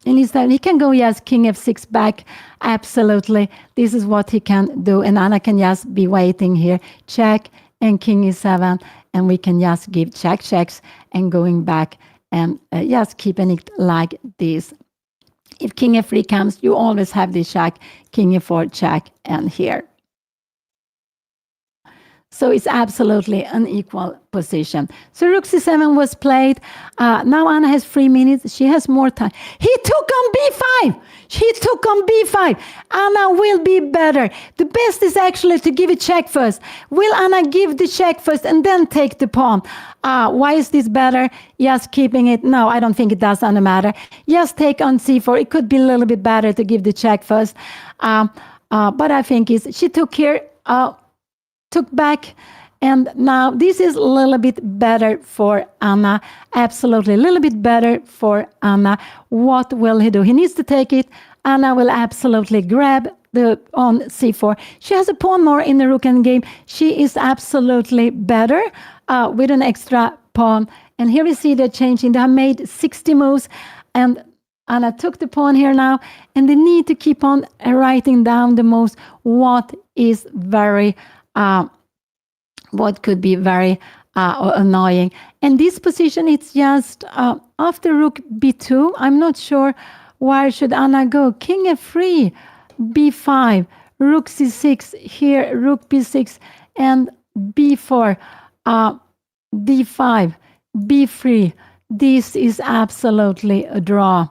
he can go, yes, king f6 back. Absolutely. This is what he can do. And Anna can just be waiting here. Check and king e7. And we can just give checks and going back and just keeping it like this. If king f3 comes, you always have this check, king e4 check, and here. So it's absolutely an equal position. So rook c7 was played. Now Anna has 3 minutes. She has more time. He took on b5. She took on b5. Anna will be better. The best is actually to give a check first. Will Anna give the check first and then take the pawn? Why is this better? Yes, keeping it. No, I don't think it does matter. Yes, take on c4. It could be a little bit better to give the check first. But I think she took here, took back, and now this is a little bit better for Anna. Absolutely, a little bit better for Anna. What will he do? He needs to take it. Anna will absolutely grab the on c4. She has a pawn more in the rook endgame. She is absolutely better with an extra pawn. And here we see the changing. They have made 60 moves, and Anna took the pawn here now, and they need to keep on writing down the moves. What is very what could be very annoying. And this position, it's just after rook b2. I'm not sure where should Anna go. King f3, b5, rook c6, here rook b6, and b4, d5, b3. This is absolutely a draw.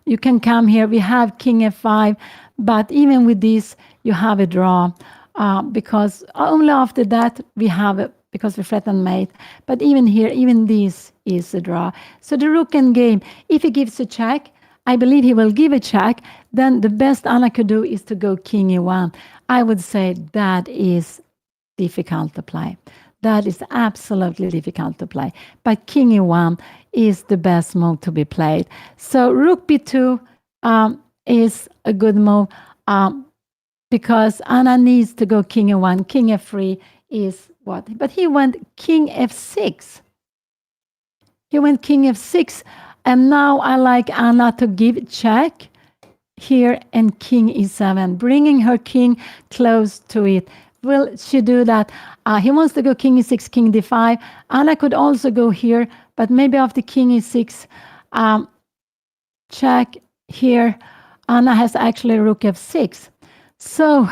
You can come here. We have king f5, but even with this, you have a draw. Because only after that we have it, because we threaten mate. But even here, even this is a draw. So the rook endgame, if he gives a check, I believe he will give a check, then the best Anna could do is to go king e1. I would say that is difficult to play. That is absolutely difficult to play. But king e1 is the best move to be played. So rook b2 is a good move. Because Anna needs to go king e1. King f3 is what? But he went king f6. He went king f6. And now I like Anna to give check here and king e7, bringing her king close to it. Will she do that? He wants to go king e6, king d5. Anna could also go here, but maybe after king e6, check here. Anna has actually rook f6. So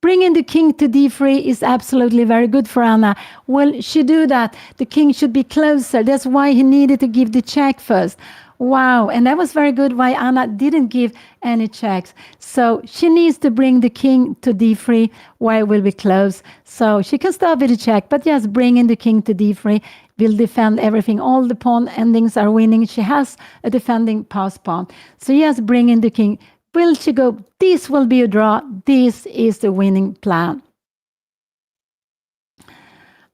bringing the king to d3 is absolutely very good for Anna. Will she do that? The king should be closer. That's why he needed to give the check first. Wow, and that was very good why Anna didn't give any checks. So she needs to bring the king to d3 where it will be close. So she can start with a check, but yes, bringing the king to d3 will defend everything. All the pawn endings are winning. She has a defending pass pawn. So yes, bringing the king. Will she go? This will be a draw. This is the winning plan.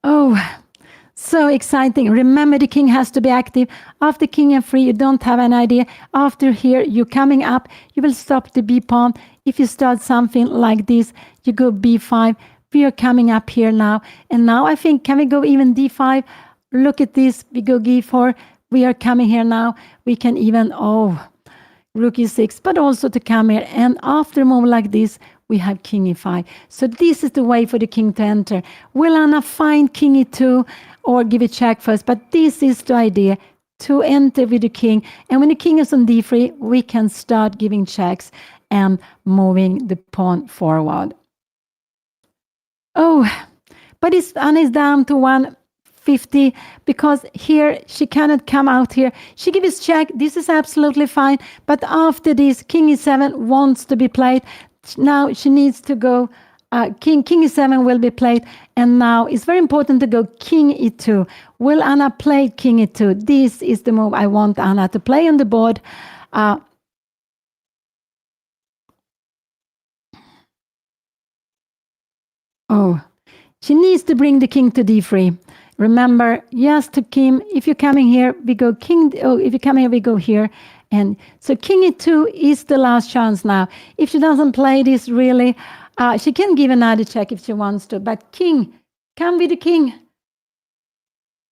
Oh, So exciting. Remember, the king has to be active. After king f3, you don't have an idea. After here, you're coming up. You will stop the b pawn. If you start something like this, you go b5. We are coming up here now. And now I think, can we go even d5? Look at this. We go g4. We are coming here now. We can even, rook e6, but also to come here. And after a move like this, we have king e5. So this is the way for the king to enter. Will Anna find king e2 or give a check first? But this is the idea, to enter with the king. And when the king is on d3, we can start giving checks and moving the pawn forward. Oh, but Anna is down to 150 because here she cannot come out here. She gives check. This is absolutely fine. But after this, king e7 wants to be played. Now she needs to go, king e7 will be played. And now it's very important to go king e2. Will Anna play king e2? This is the move I want Anna to play on the board. She needs to bring the king to d3. Remember, yes, to king. If you're coming here, we go king. If you come here, we go here. And so king e2 is the last chance now. If she doesn't play this really, she can give another check if she wants to. But king, come with the king.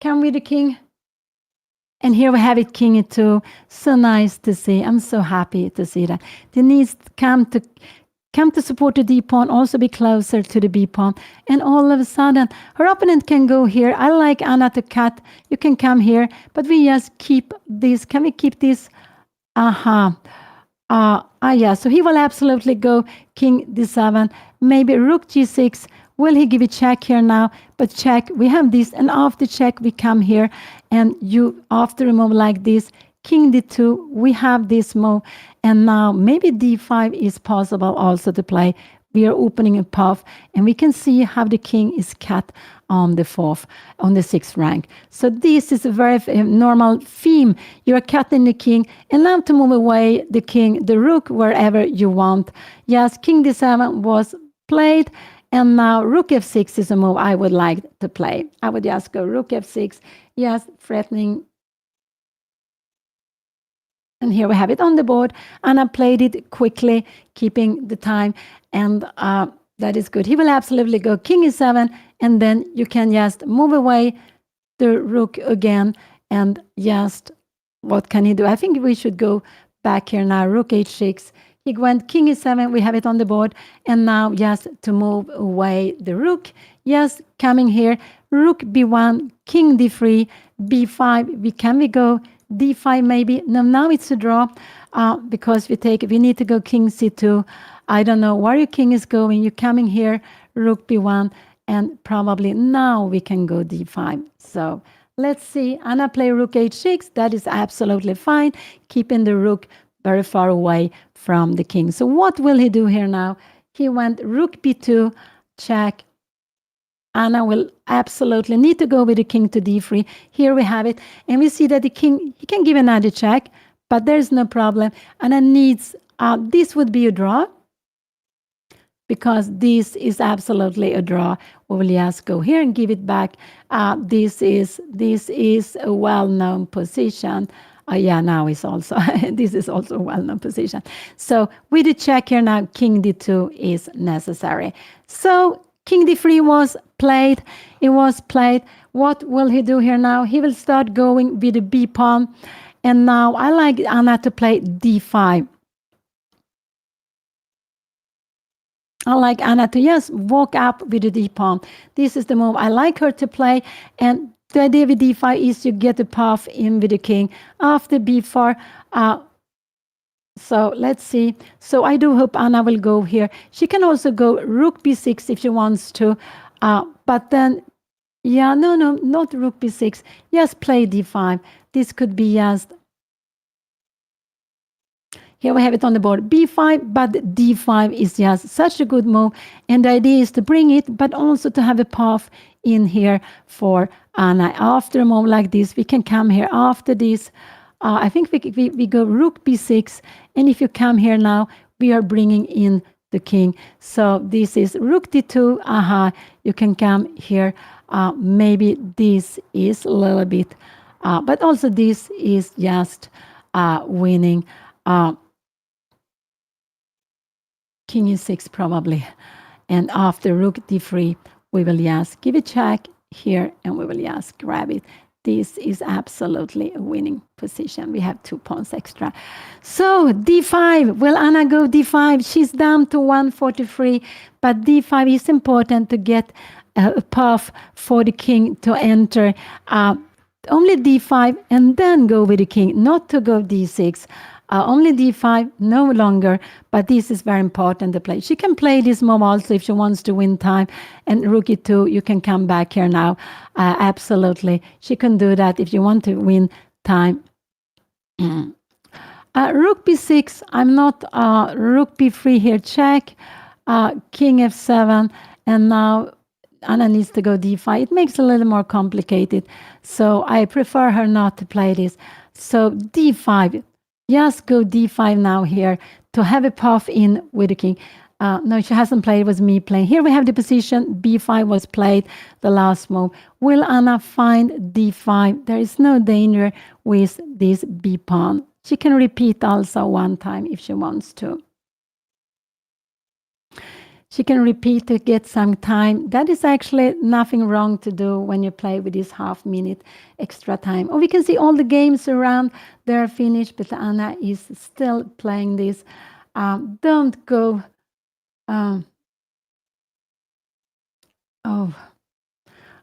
Come with the king. And here we have it, king e2. So nice to see. I'm so happy to see that. Denise come to support the d pawn, also be closer to the b pawn. And all of a sudden, her opponent can go here. I like Anna to cut. You can come here, but we just keep this. Can we keep this? Yeah, so he will absolutely go king d7, maybe rook g6. Will he give a check here now? But check, we have this, and after check, we come here, and you, after a move like this, king d2, we have this move, and now maybe d5 is possible also to play. We are opening a path, and we can see how the king is cut on the sixth rank. So this is a very normal theme. You are cutting the king, and now to move away the king, the rook, wherever you want. Yes, king d7 was played, and now rook f6 is a move I would like to play. I would just go rook f6, yes, threatening. And here we have it on the board, and I played it quickly, keeping the time, and that is good. He will absolutely go king e7, and then you can just move away the rook again, and just, what can he do? I think we should go back here now, rook h6. He went king e7, we have it on the board, and now just to move away the rook, yes, coming here, rook b1, king d3, b5, can we go d5 maybe? No, now it's a draw because we need to go king c2. I don't know where your king is going. You're coming here, rook b1, and probably now we can go d5. So let's see. Anna play rook h6. That is absolutely fine, keeping the rook very far away from the king. So what will he do here now? He went rook b2, check. Anna will absolutely need to go with the king to d3. Here we have it. And we see that the king, he can give another check, but there's no problem. Anna needs, this would be a draw, because this is absolutely a draw. We will just go here and give it back. This is a well-known position. Yeah, now it's also, this is also a well-known position. So with the check here now, king d2 is necessary. So king d3 was played. It was played. What will he do here now? He will start going with the b pawn. And now I like Anna to play d5. I like Anna to just walk up with the d pawn. This is the move I like her to play. And the idea with d5 is you get the path in with the king. After b4, so let's see. So I do hope Anna will go here. She can also go rook b6 if she wants to. But then, yeah, no, not rook b6. Just play d5. This could be just, here we have it on the board, b5, but d5 is just such a good move. And the idea is to bring it, but also to have a path in here for Anna. After a move like this, we can come here after this. I think we go rook b6, and if you come here now, we are bringing in the king. So this is rook d2. You can come here. Maybe this is a little bit, but also this is just winning. King e6 probably. And after rook d3, we will just give a check here and we will just grab it. This is absolutely a winning position. We have 2 pawns extra. So d5, will Anna go d5? She's down to 143, but d5 is important to get a path for the king to enter. Only d5 and then go with the king, not to go d6. Only d5, no longer, but this is very important to play. She can play this move also if she wants to win time. And rook e2, you can come back here now. Absolutely, she can do that if you want to win time. Rook b6, I'm not, rook b3 here, check. King f7, and now Anna needs to go d5. It makes it a little more complicated, so I prefer her not to play this. So d5, just go d5 now here to have a path in with the king. No, she hasn't played, it was me playing. Here we have the position, b5 was played, the last move. Will Anna find d5? There is no danger with this b pawn. She can repeat also one time if she wants to. She can repeat to get some time. That is actually nothing wrong to do when you play with this half-minute extra time. Or we can see all the games around, they're finished, but Anna is still playing this. Don't go... oh,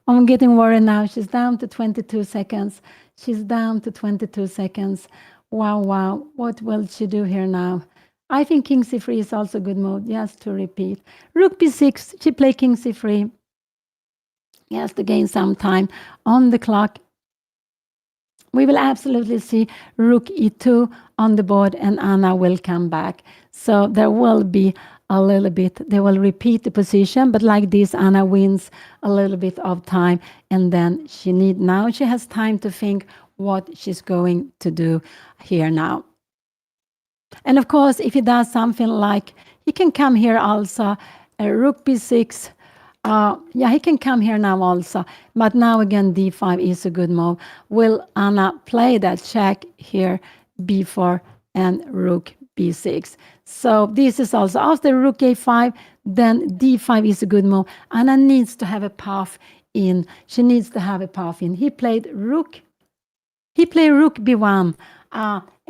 I'm getting worried now. She's down to 22 seconds. She's down to 22 seconds. Wow. What will she do here now? I think king c3 is also a good move, just to repeat. Rook b6, she played king c3. Yes, to gain some time on the clock. We will absolutely see rook e2 on the board and Anna will come back. So there will be a little bit, they will repeat the position, but like this, Anna wins a little bit of time and then she has time to think what she's going to do here now. And of course, if he does something like, he can come here also, rook b6. He can come here now also. But now again, d5 is a good move. Will Anna play that check here, b4 and rook b6? So this is also after rook a5, then d5 is a good move. Anna needs to have a path in. She needs to have a path in. He played rook b1.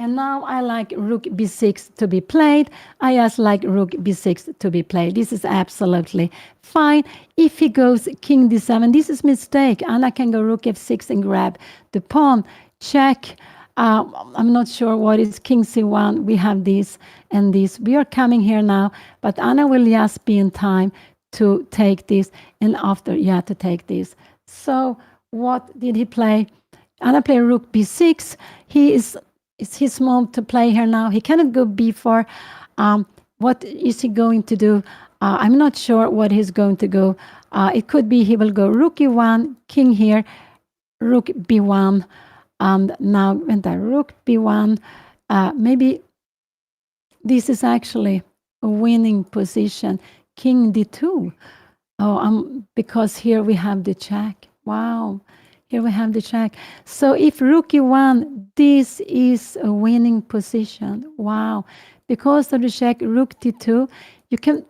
And now I like rook b6 to be played. I just like rook b6 to be played. This is absolutely fine. If he goes king d7, this is mistake. Anna can go rook f6 and grab the pawn. Check. I'm not sure what is king c1. We have this and this. We are coming here now, but Anna will just be in time to take this and after, to take this. So what did he play? Anna played rook b6. It's his move to play here now. He cannot go b4. What is he going to do? I'm not sure what he's going to go. It could be he will go rook e1, king here, rook b1, and now rook b1. Maybe this is actually a winning position. King d2. Because here we have the check. Wow. Here we have the check. So if rook e1, this is a winning position. Wow. Because of the check, rook d2, you can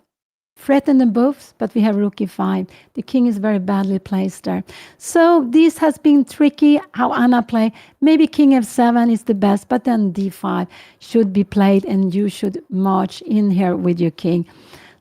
threaten them both, but we have rook e5. The king is very badly placed there. So this has been tricky, how Anna played. Maybe king f7 is the best, but then d5 should be played and you should march in here with your king.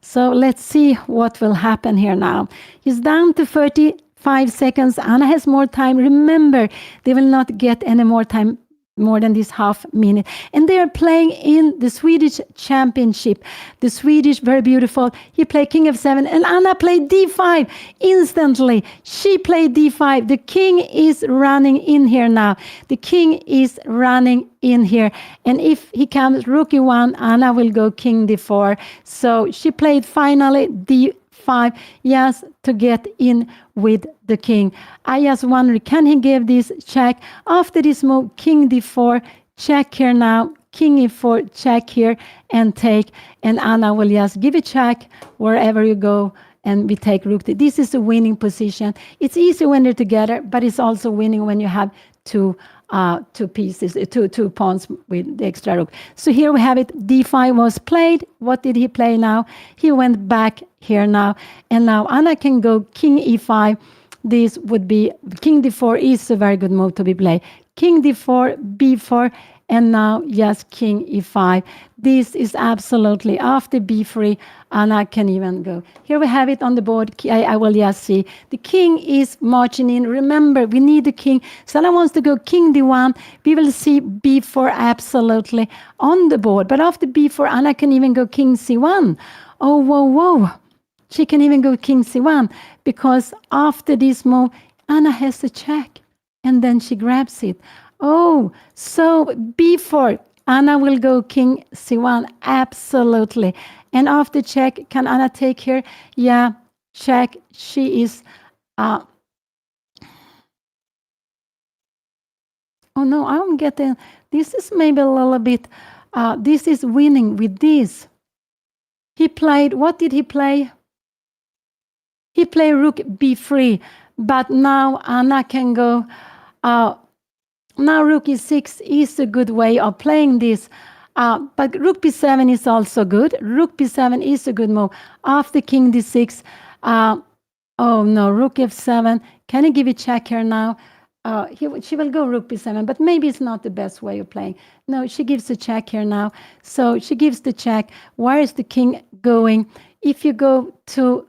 So let's see what will happen here now. He's down to 35 seconds. Anna has more time. Remember, they will not get any more time, more than this half minute. And they are playing in the Swedish Championship. The Swedish, very beautiful. He played king f7 and Anna played d5 instantly. She played d5. The king is running in here now. The king is running in here. And if he comes rook e1, Anna will go king d4. So she played finally d5. Yes, to get in with the king. I just wonder, can he give this check? After this move, king d4, check here now, king e4, check here and take. And Anna will just give a check wherever you go. And we take rook. This is a winning position. It's easy when they're together, but it's also winning when you have two pieces, two pawns with the extra rook. So here we have it. D5 was played. What did he play now? He went back here now. And now Anna can go king e5. This would be king d4 is a very good move to be played. King d4, b4, and now yes, king e5. This is absolutely after b3, Anna can even go. Here we have it on the board. I will just see. The king is marching in. Remember, we need the king. Anna wants to go king d1. We will see b4 absolutely on the board. But after b4, Anna can even go king c1. Oh, whoa, whoa. She can even go king c1 because after this move, Anna has a check and then she grabs it. Oh, so b4, Anna will go king c1, absolutely. And after check, can Anna take here? Yeah, check. She is... oh no, I'm getting... This is maybe a little bit... this is winning with this. He played... What did he play? He played rook b3, but now Anna can go... now rook e6 is a good way of playing this. But rook b7 is also good. Rook b7 is a good move. After king d6, oh no, rook f7. Can I give a check here now? She will go rook b7, but maybe it's not the best way of playing. No, she gives a check here now. So she gives the check. Where is the king going? If you go to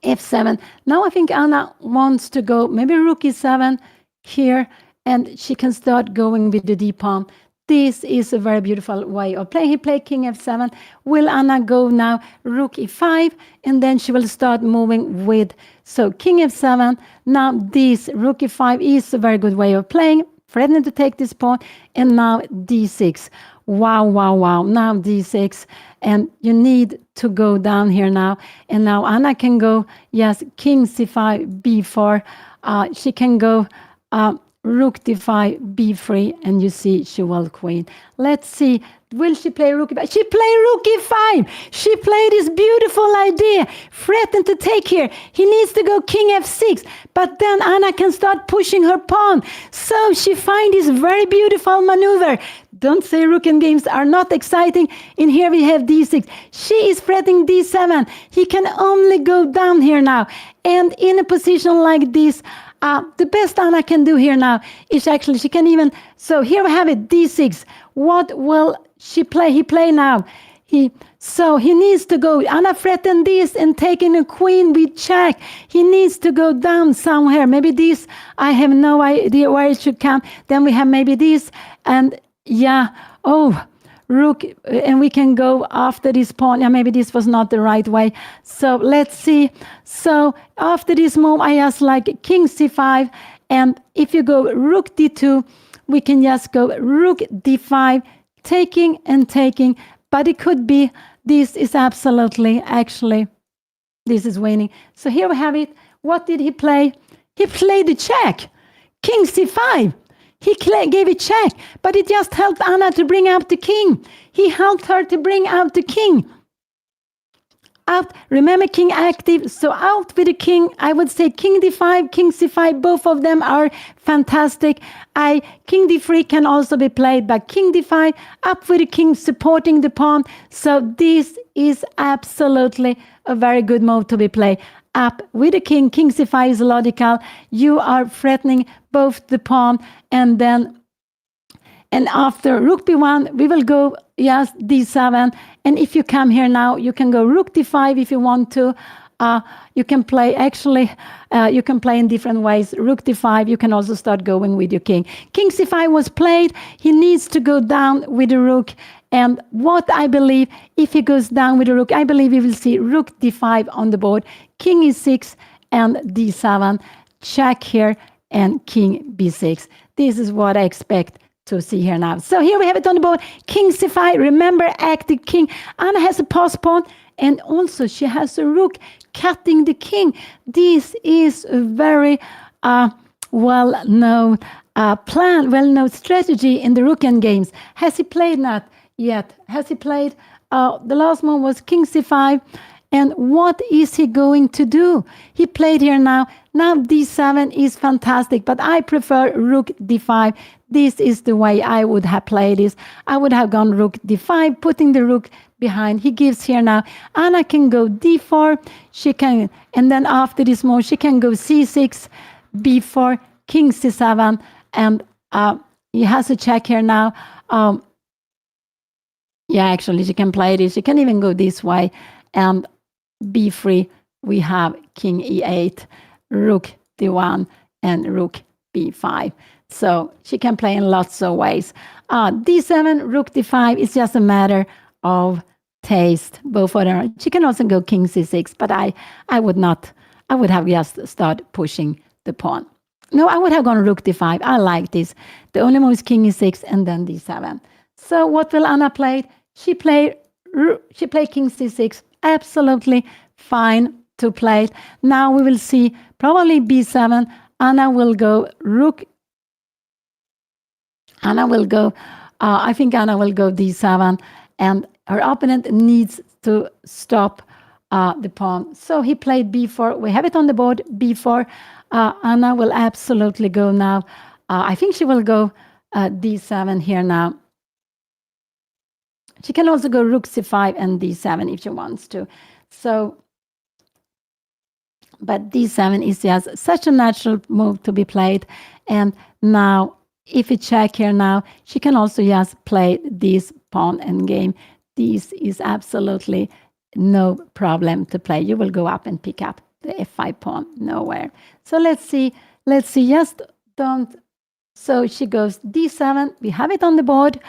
f7, now I think Anna wants to go maybe rook e7 here, and she can start going with the d-pawn. This is a very beautiful way of playing. He played king f7. Will Anna go now rook e5, and then she will start moving with, so king f7. Now this rook e5 is a very good way of playing, threatening to take this pawn, and now d6. Wow, wow, wow. Now d6, and you need to go down here now. And now Anna can go, yes, king c5, b4. She can go rook d5, b3, and you see she will queen. Let's see. Will she play rook e5? She played rook e5. She played this beautiful idea. Threatened to take here. He needs to go king f6. But then Anna can start pushing her pawn. So she finds this very beautiful maneuver. Don't say rook and games are not exciting. And here we have d6. She is threatening d7. He can only go down here now. And in a position like this, the best Anna can do here now is actually she can even... So here we have it, d6. What will she play? He play now. So he needs to go. Anna threatened this and taking a queen with check. He needs to go down somewhere. Maybe this. I have no idea where it should come. Then we have maybe this. And yeah. Oh, rook. And we can go after this pawn. Yeah, maybe this was not the right way. So let's see. So after this move, I just like king c5. And if you go rook d2, we can just go rook d5, taking and taking. But it could be, this is absolutely, actually, this is winning. So here we have it. What did he play? He played the check. King c5. He gave a check, but it just helped Anna to bring out the king. He helped her to bring out the king. Out, remember king active, so out with the king. I would say king d5, king c5, both of them are fantastic. King d3 can also be played, but king d5, up with the king supporting the pawn. So this is absolutely a very good move to be played. Up with the king, king c5 is logical. You are threatening both the pawn, and then and after rook b1, we will go, yes, d7. And if you come here now, you can go rook d5 if you want to. You can play, actually, you can play in different ways. Rook d5, you can also start going with your king. King c5 was played. He needs to go down with the rook. And what I believe, if he goes down with the rook, I believe we will see rook d5 on the board. King e6 and d7. Check here and king b6. This is what I expect to see here now. So here we have it on the board. King c5. Remember, active king. Anna has a pass pawn, and also she has a rook cutting the king. This is a very well-known plan, well-known strategy in the rook games. Has he played that yet? Has he played? The last move was king c5. And what is he going to do? He played here now. Now d7 is fantastic, but I prefer rook d5. This is the way I would have played this. I would have gone rook d5, putting the rook behind. He gives here now. Anna can go d4. She can, and then after this move, she can go c6, b4, king c7, and he has a check here now. Yeah, actually, she can play this. She can even go this way, and b3, we have king e8, rook d1, and rook b5. So she can play in lots of ways. d7, rook d5 is just a matter of taste, both for her. She can also go king c6, but I would not. I would have just started pushing the pawn. No, I would have gone rook d5. I like this. The only move is king e6 and then d7. So what will Anna play? She played king c6. Absolutely fine to play. Now we will see probably b7. Anna will go rook. Anna will go, I think Anna will go d7, and her opponent needs to stop the pawn. So he played b4. We have it on the board, b4. Anna will absolutely go now. I think she will go d7 here now. She can also go rook c5 and d7 if she wants to. So, but d7 is just such a natural move to be played. And now, if we check here now, she can also just play this pawn and game. This is absolutely no problem to play. You will go up and pick up the f5 pawn, nowhere. So let's see, just don't. So she goes d7. We have it on the board.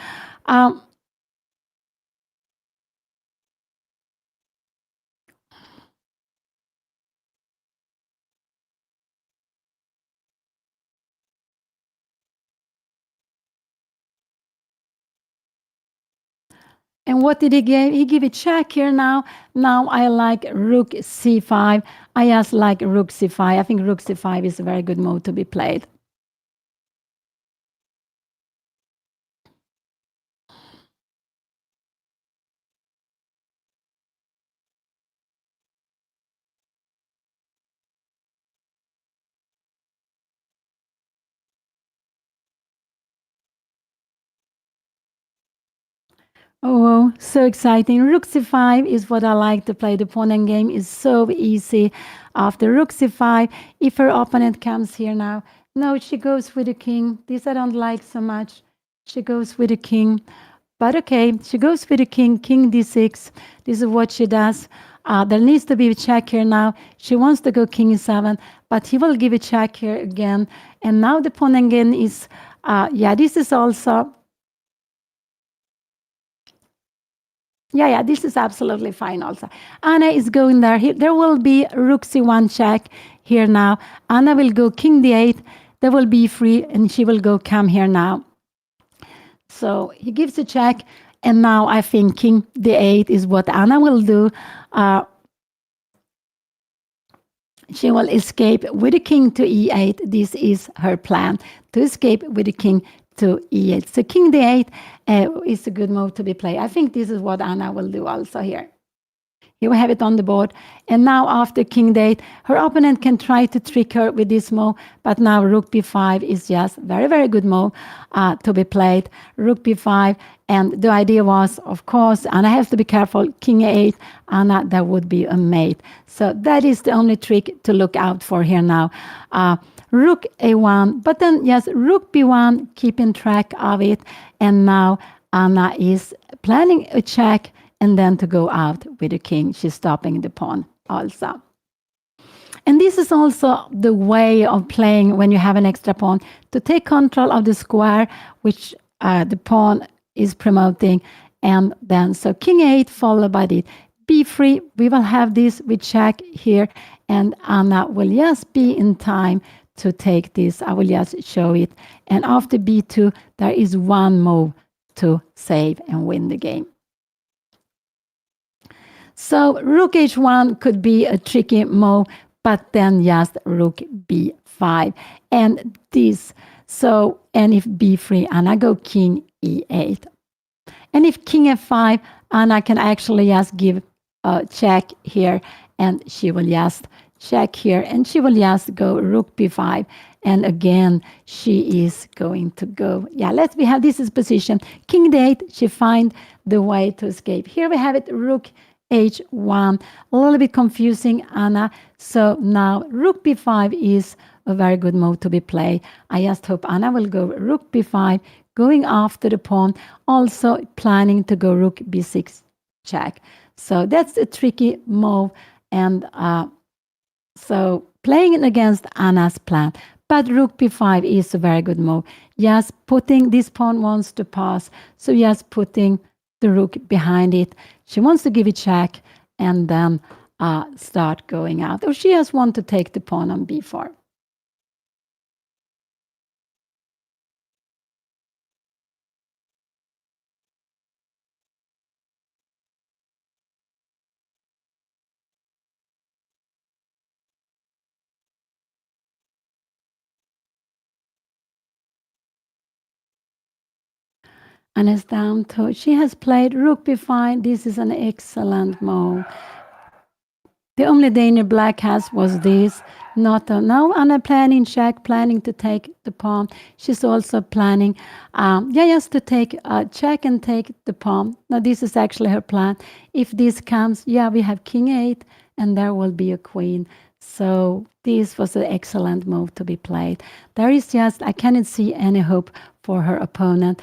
And what did he give? He gave a check here now. Now I like rook c5. I just like rook c5. I think rook c5 is a very good move to be played. Oh, so exciting. Rook c5 is what I like to play. The pawn and game is so easy. After rook c5, if her opponent comes here now, no, she goes with the king. This I don't like so much. She goes with the king. But okay, she goes with the king, king d6. This is what she does. There needs to be a check here now. She wants to go king e7, but he will give a check here again. And now the pawn again is, this is also... Yeah, this is absolutely fine also. Anna is going there. There will be rook c1 check here now. Anna will go king d8. There will be free, and she will go come here now. So he gives a check, and now I think king d8 is what Anna will do. She will escape with the king to e8. This is her plan, to escape with the king to e8. So king d8 is a good move to be played. I think this is what Anna will do also here. Here we have it on the board. And now after king d8, her opponent can try to trick her with this move. But now rook b5 is just very, very good move to be played. Rook b5. And the idea was, of course, and I have to be careful, king a8, Anna, that would be a mate. So that is the only trick to look out for here now. Rook a1, but then, yes, rook b1, keeping track of it. And now Anna is planning a check and then to go out with the king. She's stopping the pawn also. And this is also the way of playing when you have an extra pawn, to take control of the square, which the pawn is promoting. And then, so king 8 followed by the b3. We will have this with check here, and Anna will just be in time to take this. I will just show it. And after b2, there is one move to save and win the game. So rook h1 could be a tricky move, but then just rook b5. And this, so, and if b3, Anna go king e8. And if king f5, Anna can actually just give a check here, and she will just check here, and she will just go rook b5. And again, she is going to go, we have this is position. King d8, she find the way to escape. Here we have it, rook h1. A little bit confusing, Anna. So now rook b5 is a very good move to be played. I just hope Anna will go rook b5, going after the pawn, also planning to go rook b6 check. So that's a tricky move, and so playing it against Anna's plan. But rook b5 is a very good move. Just putting, this pawn wants to pass, so just putting the rook behind it. She wants to give it check and then start going out. Or she just wants to take the pawn on b4. And it's down to, she has played rook b5. This is an excellent move. The only danger black has was this. Not now Anna planning check, planning to take the pawn. She's also planning, just to take check and take the pawn. Now this is actually her plan. If this comes, we have king 8, and there will be a queen. So this was an excellent move to be played. There is just, I cannot see any hope for her opponent.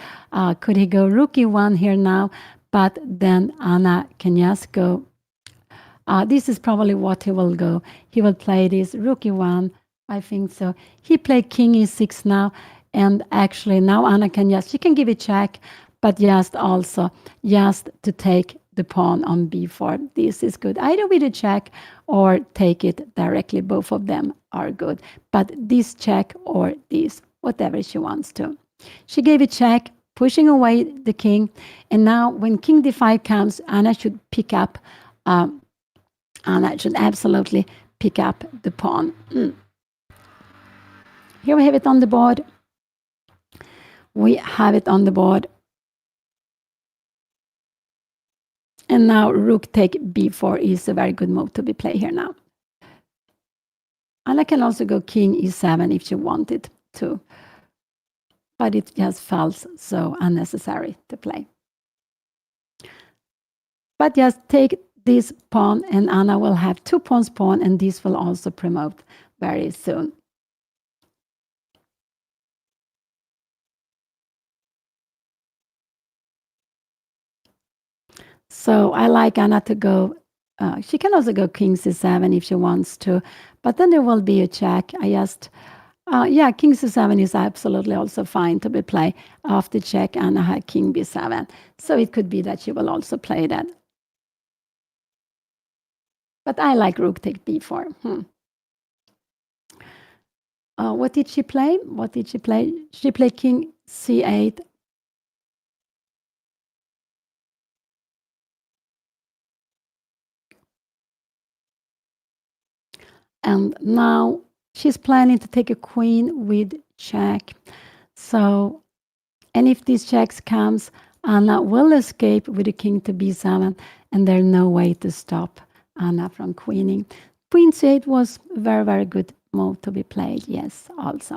Could he go rook e1 here now? But then Anna can just go. This is probably what he will go. He will play this rook e1. I think so. He played king e6 now. And actually now Anna can just, she can give a check, but just also just to take the pawn on b4. This is good. Either with a check or take it directly. Both of them are good. But this check or this, whatever she wants to. She gave a check, pushing away the king. And now when king d5 comes, Anna should pick up, Anna should absolutely pick up the pawn. Here we have it on the board. We have it on the board. And now rook take b4 is a very good move to be played here now. Anna can also go king e7 if she wanted to. But it just felt so unnecessary to play. But just take this pawn, and Anna will have 2 pawns pawn, and this will also promote very soon. So I like Anna to go, she can also go king c7 if she wants to, but then there will be a check. I just, king c7 is absolutely also fine to be played. After check, Anna had king b7. So it could be that she will also play that. But I like rook take b4. What did she play? What did she play? She played king c8. And now she's planning to take a queen with check. So, and if these checks comes, Anna will escape with the king to b7, and there's no way to stop Anna from queening. Queen c8 was a very, very good move to be played, yes, also.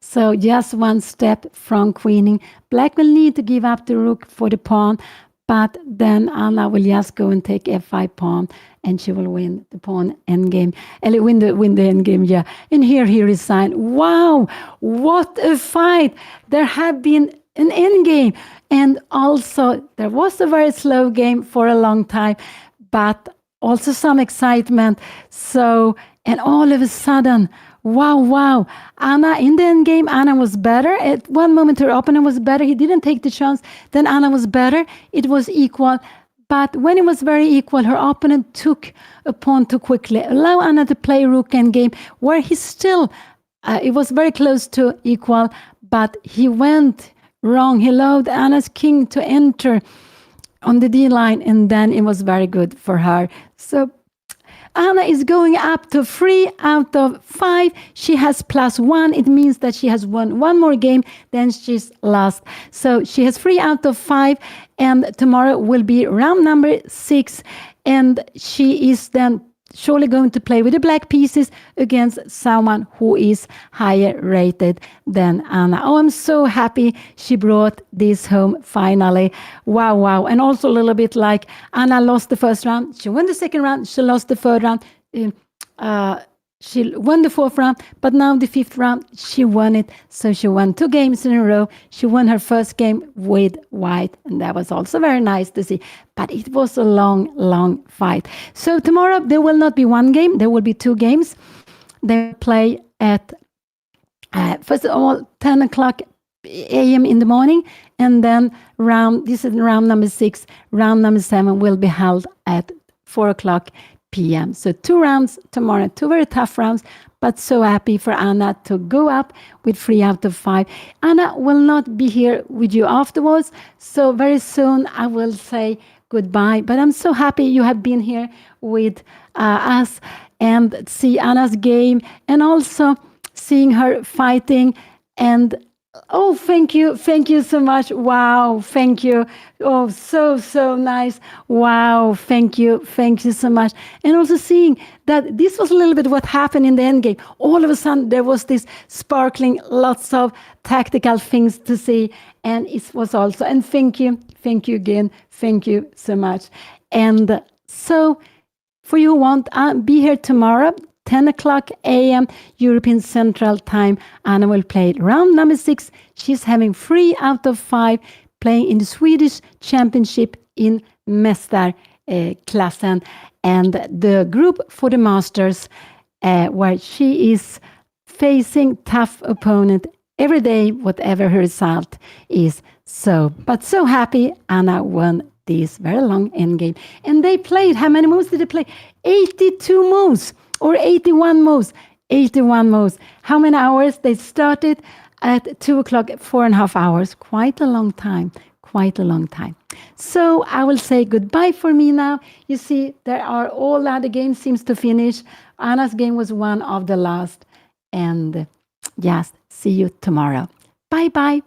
So just one step from queening. Black will need to give up the rook for the pawn, but then Anna will just go and take f5 pawn, and she will win the pawn endgame. And win the endgame, yeah. And here he resigned. Wow, what a fight! There have been an endgame, and also there was a very slow game for a long time, but also some excitement. So, and all of a sudden, wow. Anna, in the end game, Anna was better. At one moment, her opponent was better. He didn't take the chance. Then Anna was better. It was equal. But when it was very equal, her opponent took a pawn too quickly. Allow Anna to play rook endgame, where he still it was very close to equal, but he went wrong. He allowed Anna's king to enter on the D line, and then it was very good for her. So Anna is going up to 3 out of 5. She has +1. It means that she has won one more game, then she's lost. So she has 3 out of 5, and tomorrow will be round number 6, and she is then surely going to play with the black pieces against someone who is higher rated than Anna. Oh, I'm so happy she brought this home finally. Wow, wow. And also a little bit like Anna lost the first round. She won the second round. She lost the third round. She won the fourth round, but now the fifth round, she won it. So she won 2 games in a row. She won her first game with white, and that was also very nice to see. But it was a long, long fight. So tomorrow, there will not be 1 game. There will be 2 games. They play at, first of all, 10 o'clock a.m. in the morning, and then this is round number 6. Round number 7 will be held at 4 o'clock p.m. So 2 rounds tomorrow, 2 very tough rounds, but so happy for Anna to go up with 3 out of 5. Anna will not be here with you afterwards, so very soon I will say goodbye. But I'm so happy you have been here with us and see Anna's game, and also seeing her fighting. And oh, thank you so much. Wow, thank you. Oh, so nice. Wow, thank you so much. And also seeing that this was a little bit what happened in the end game. All of a sudden, there was this sparkling, lots of tactical things to see, and it was also. And thank you again. Thank you so much. And so, for you who want, be here tomorrow. 10 o'clock a.m. European Central Time. Anna will play round number 6. She's having 3 out of 5, playing in the Swedish Championship in Mästarklassen. And the group for the Masters, where she is facing tough opponent every day, whatever her result is. But so happy Anna won this very long endgame. And they played, how many moves did they play? 82 moves. Or 81 moves. 81 moves. How many hours? They started at 2 o'clock, 4.5 hours. Quite a long time. So I will say goodbye for me now. You see, there are all the other games seems to finish. Anna's game was one of the last. And yes, see you tomorrow. Bye-bye.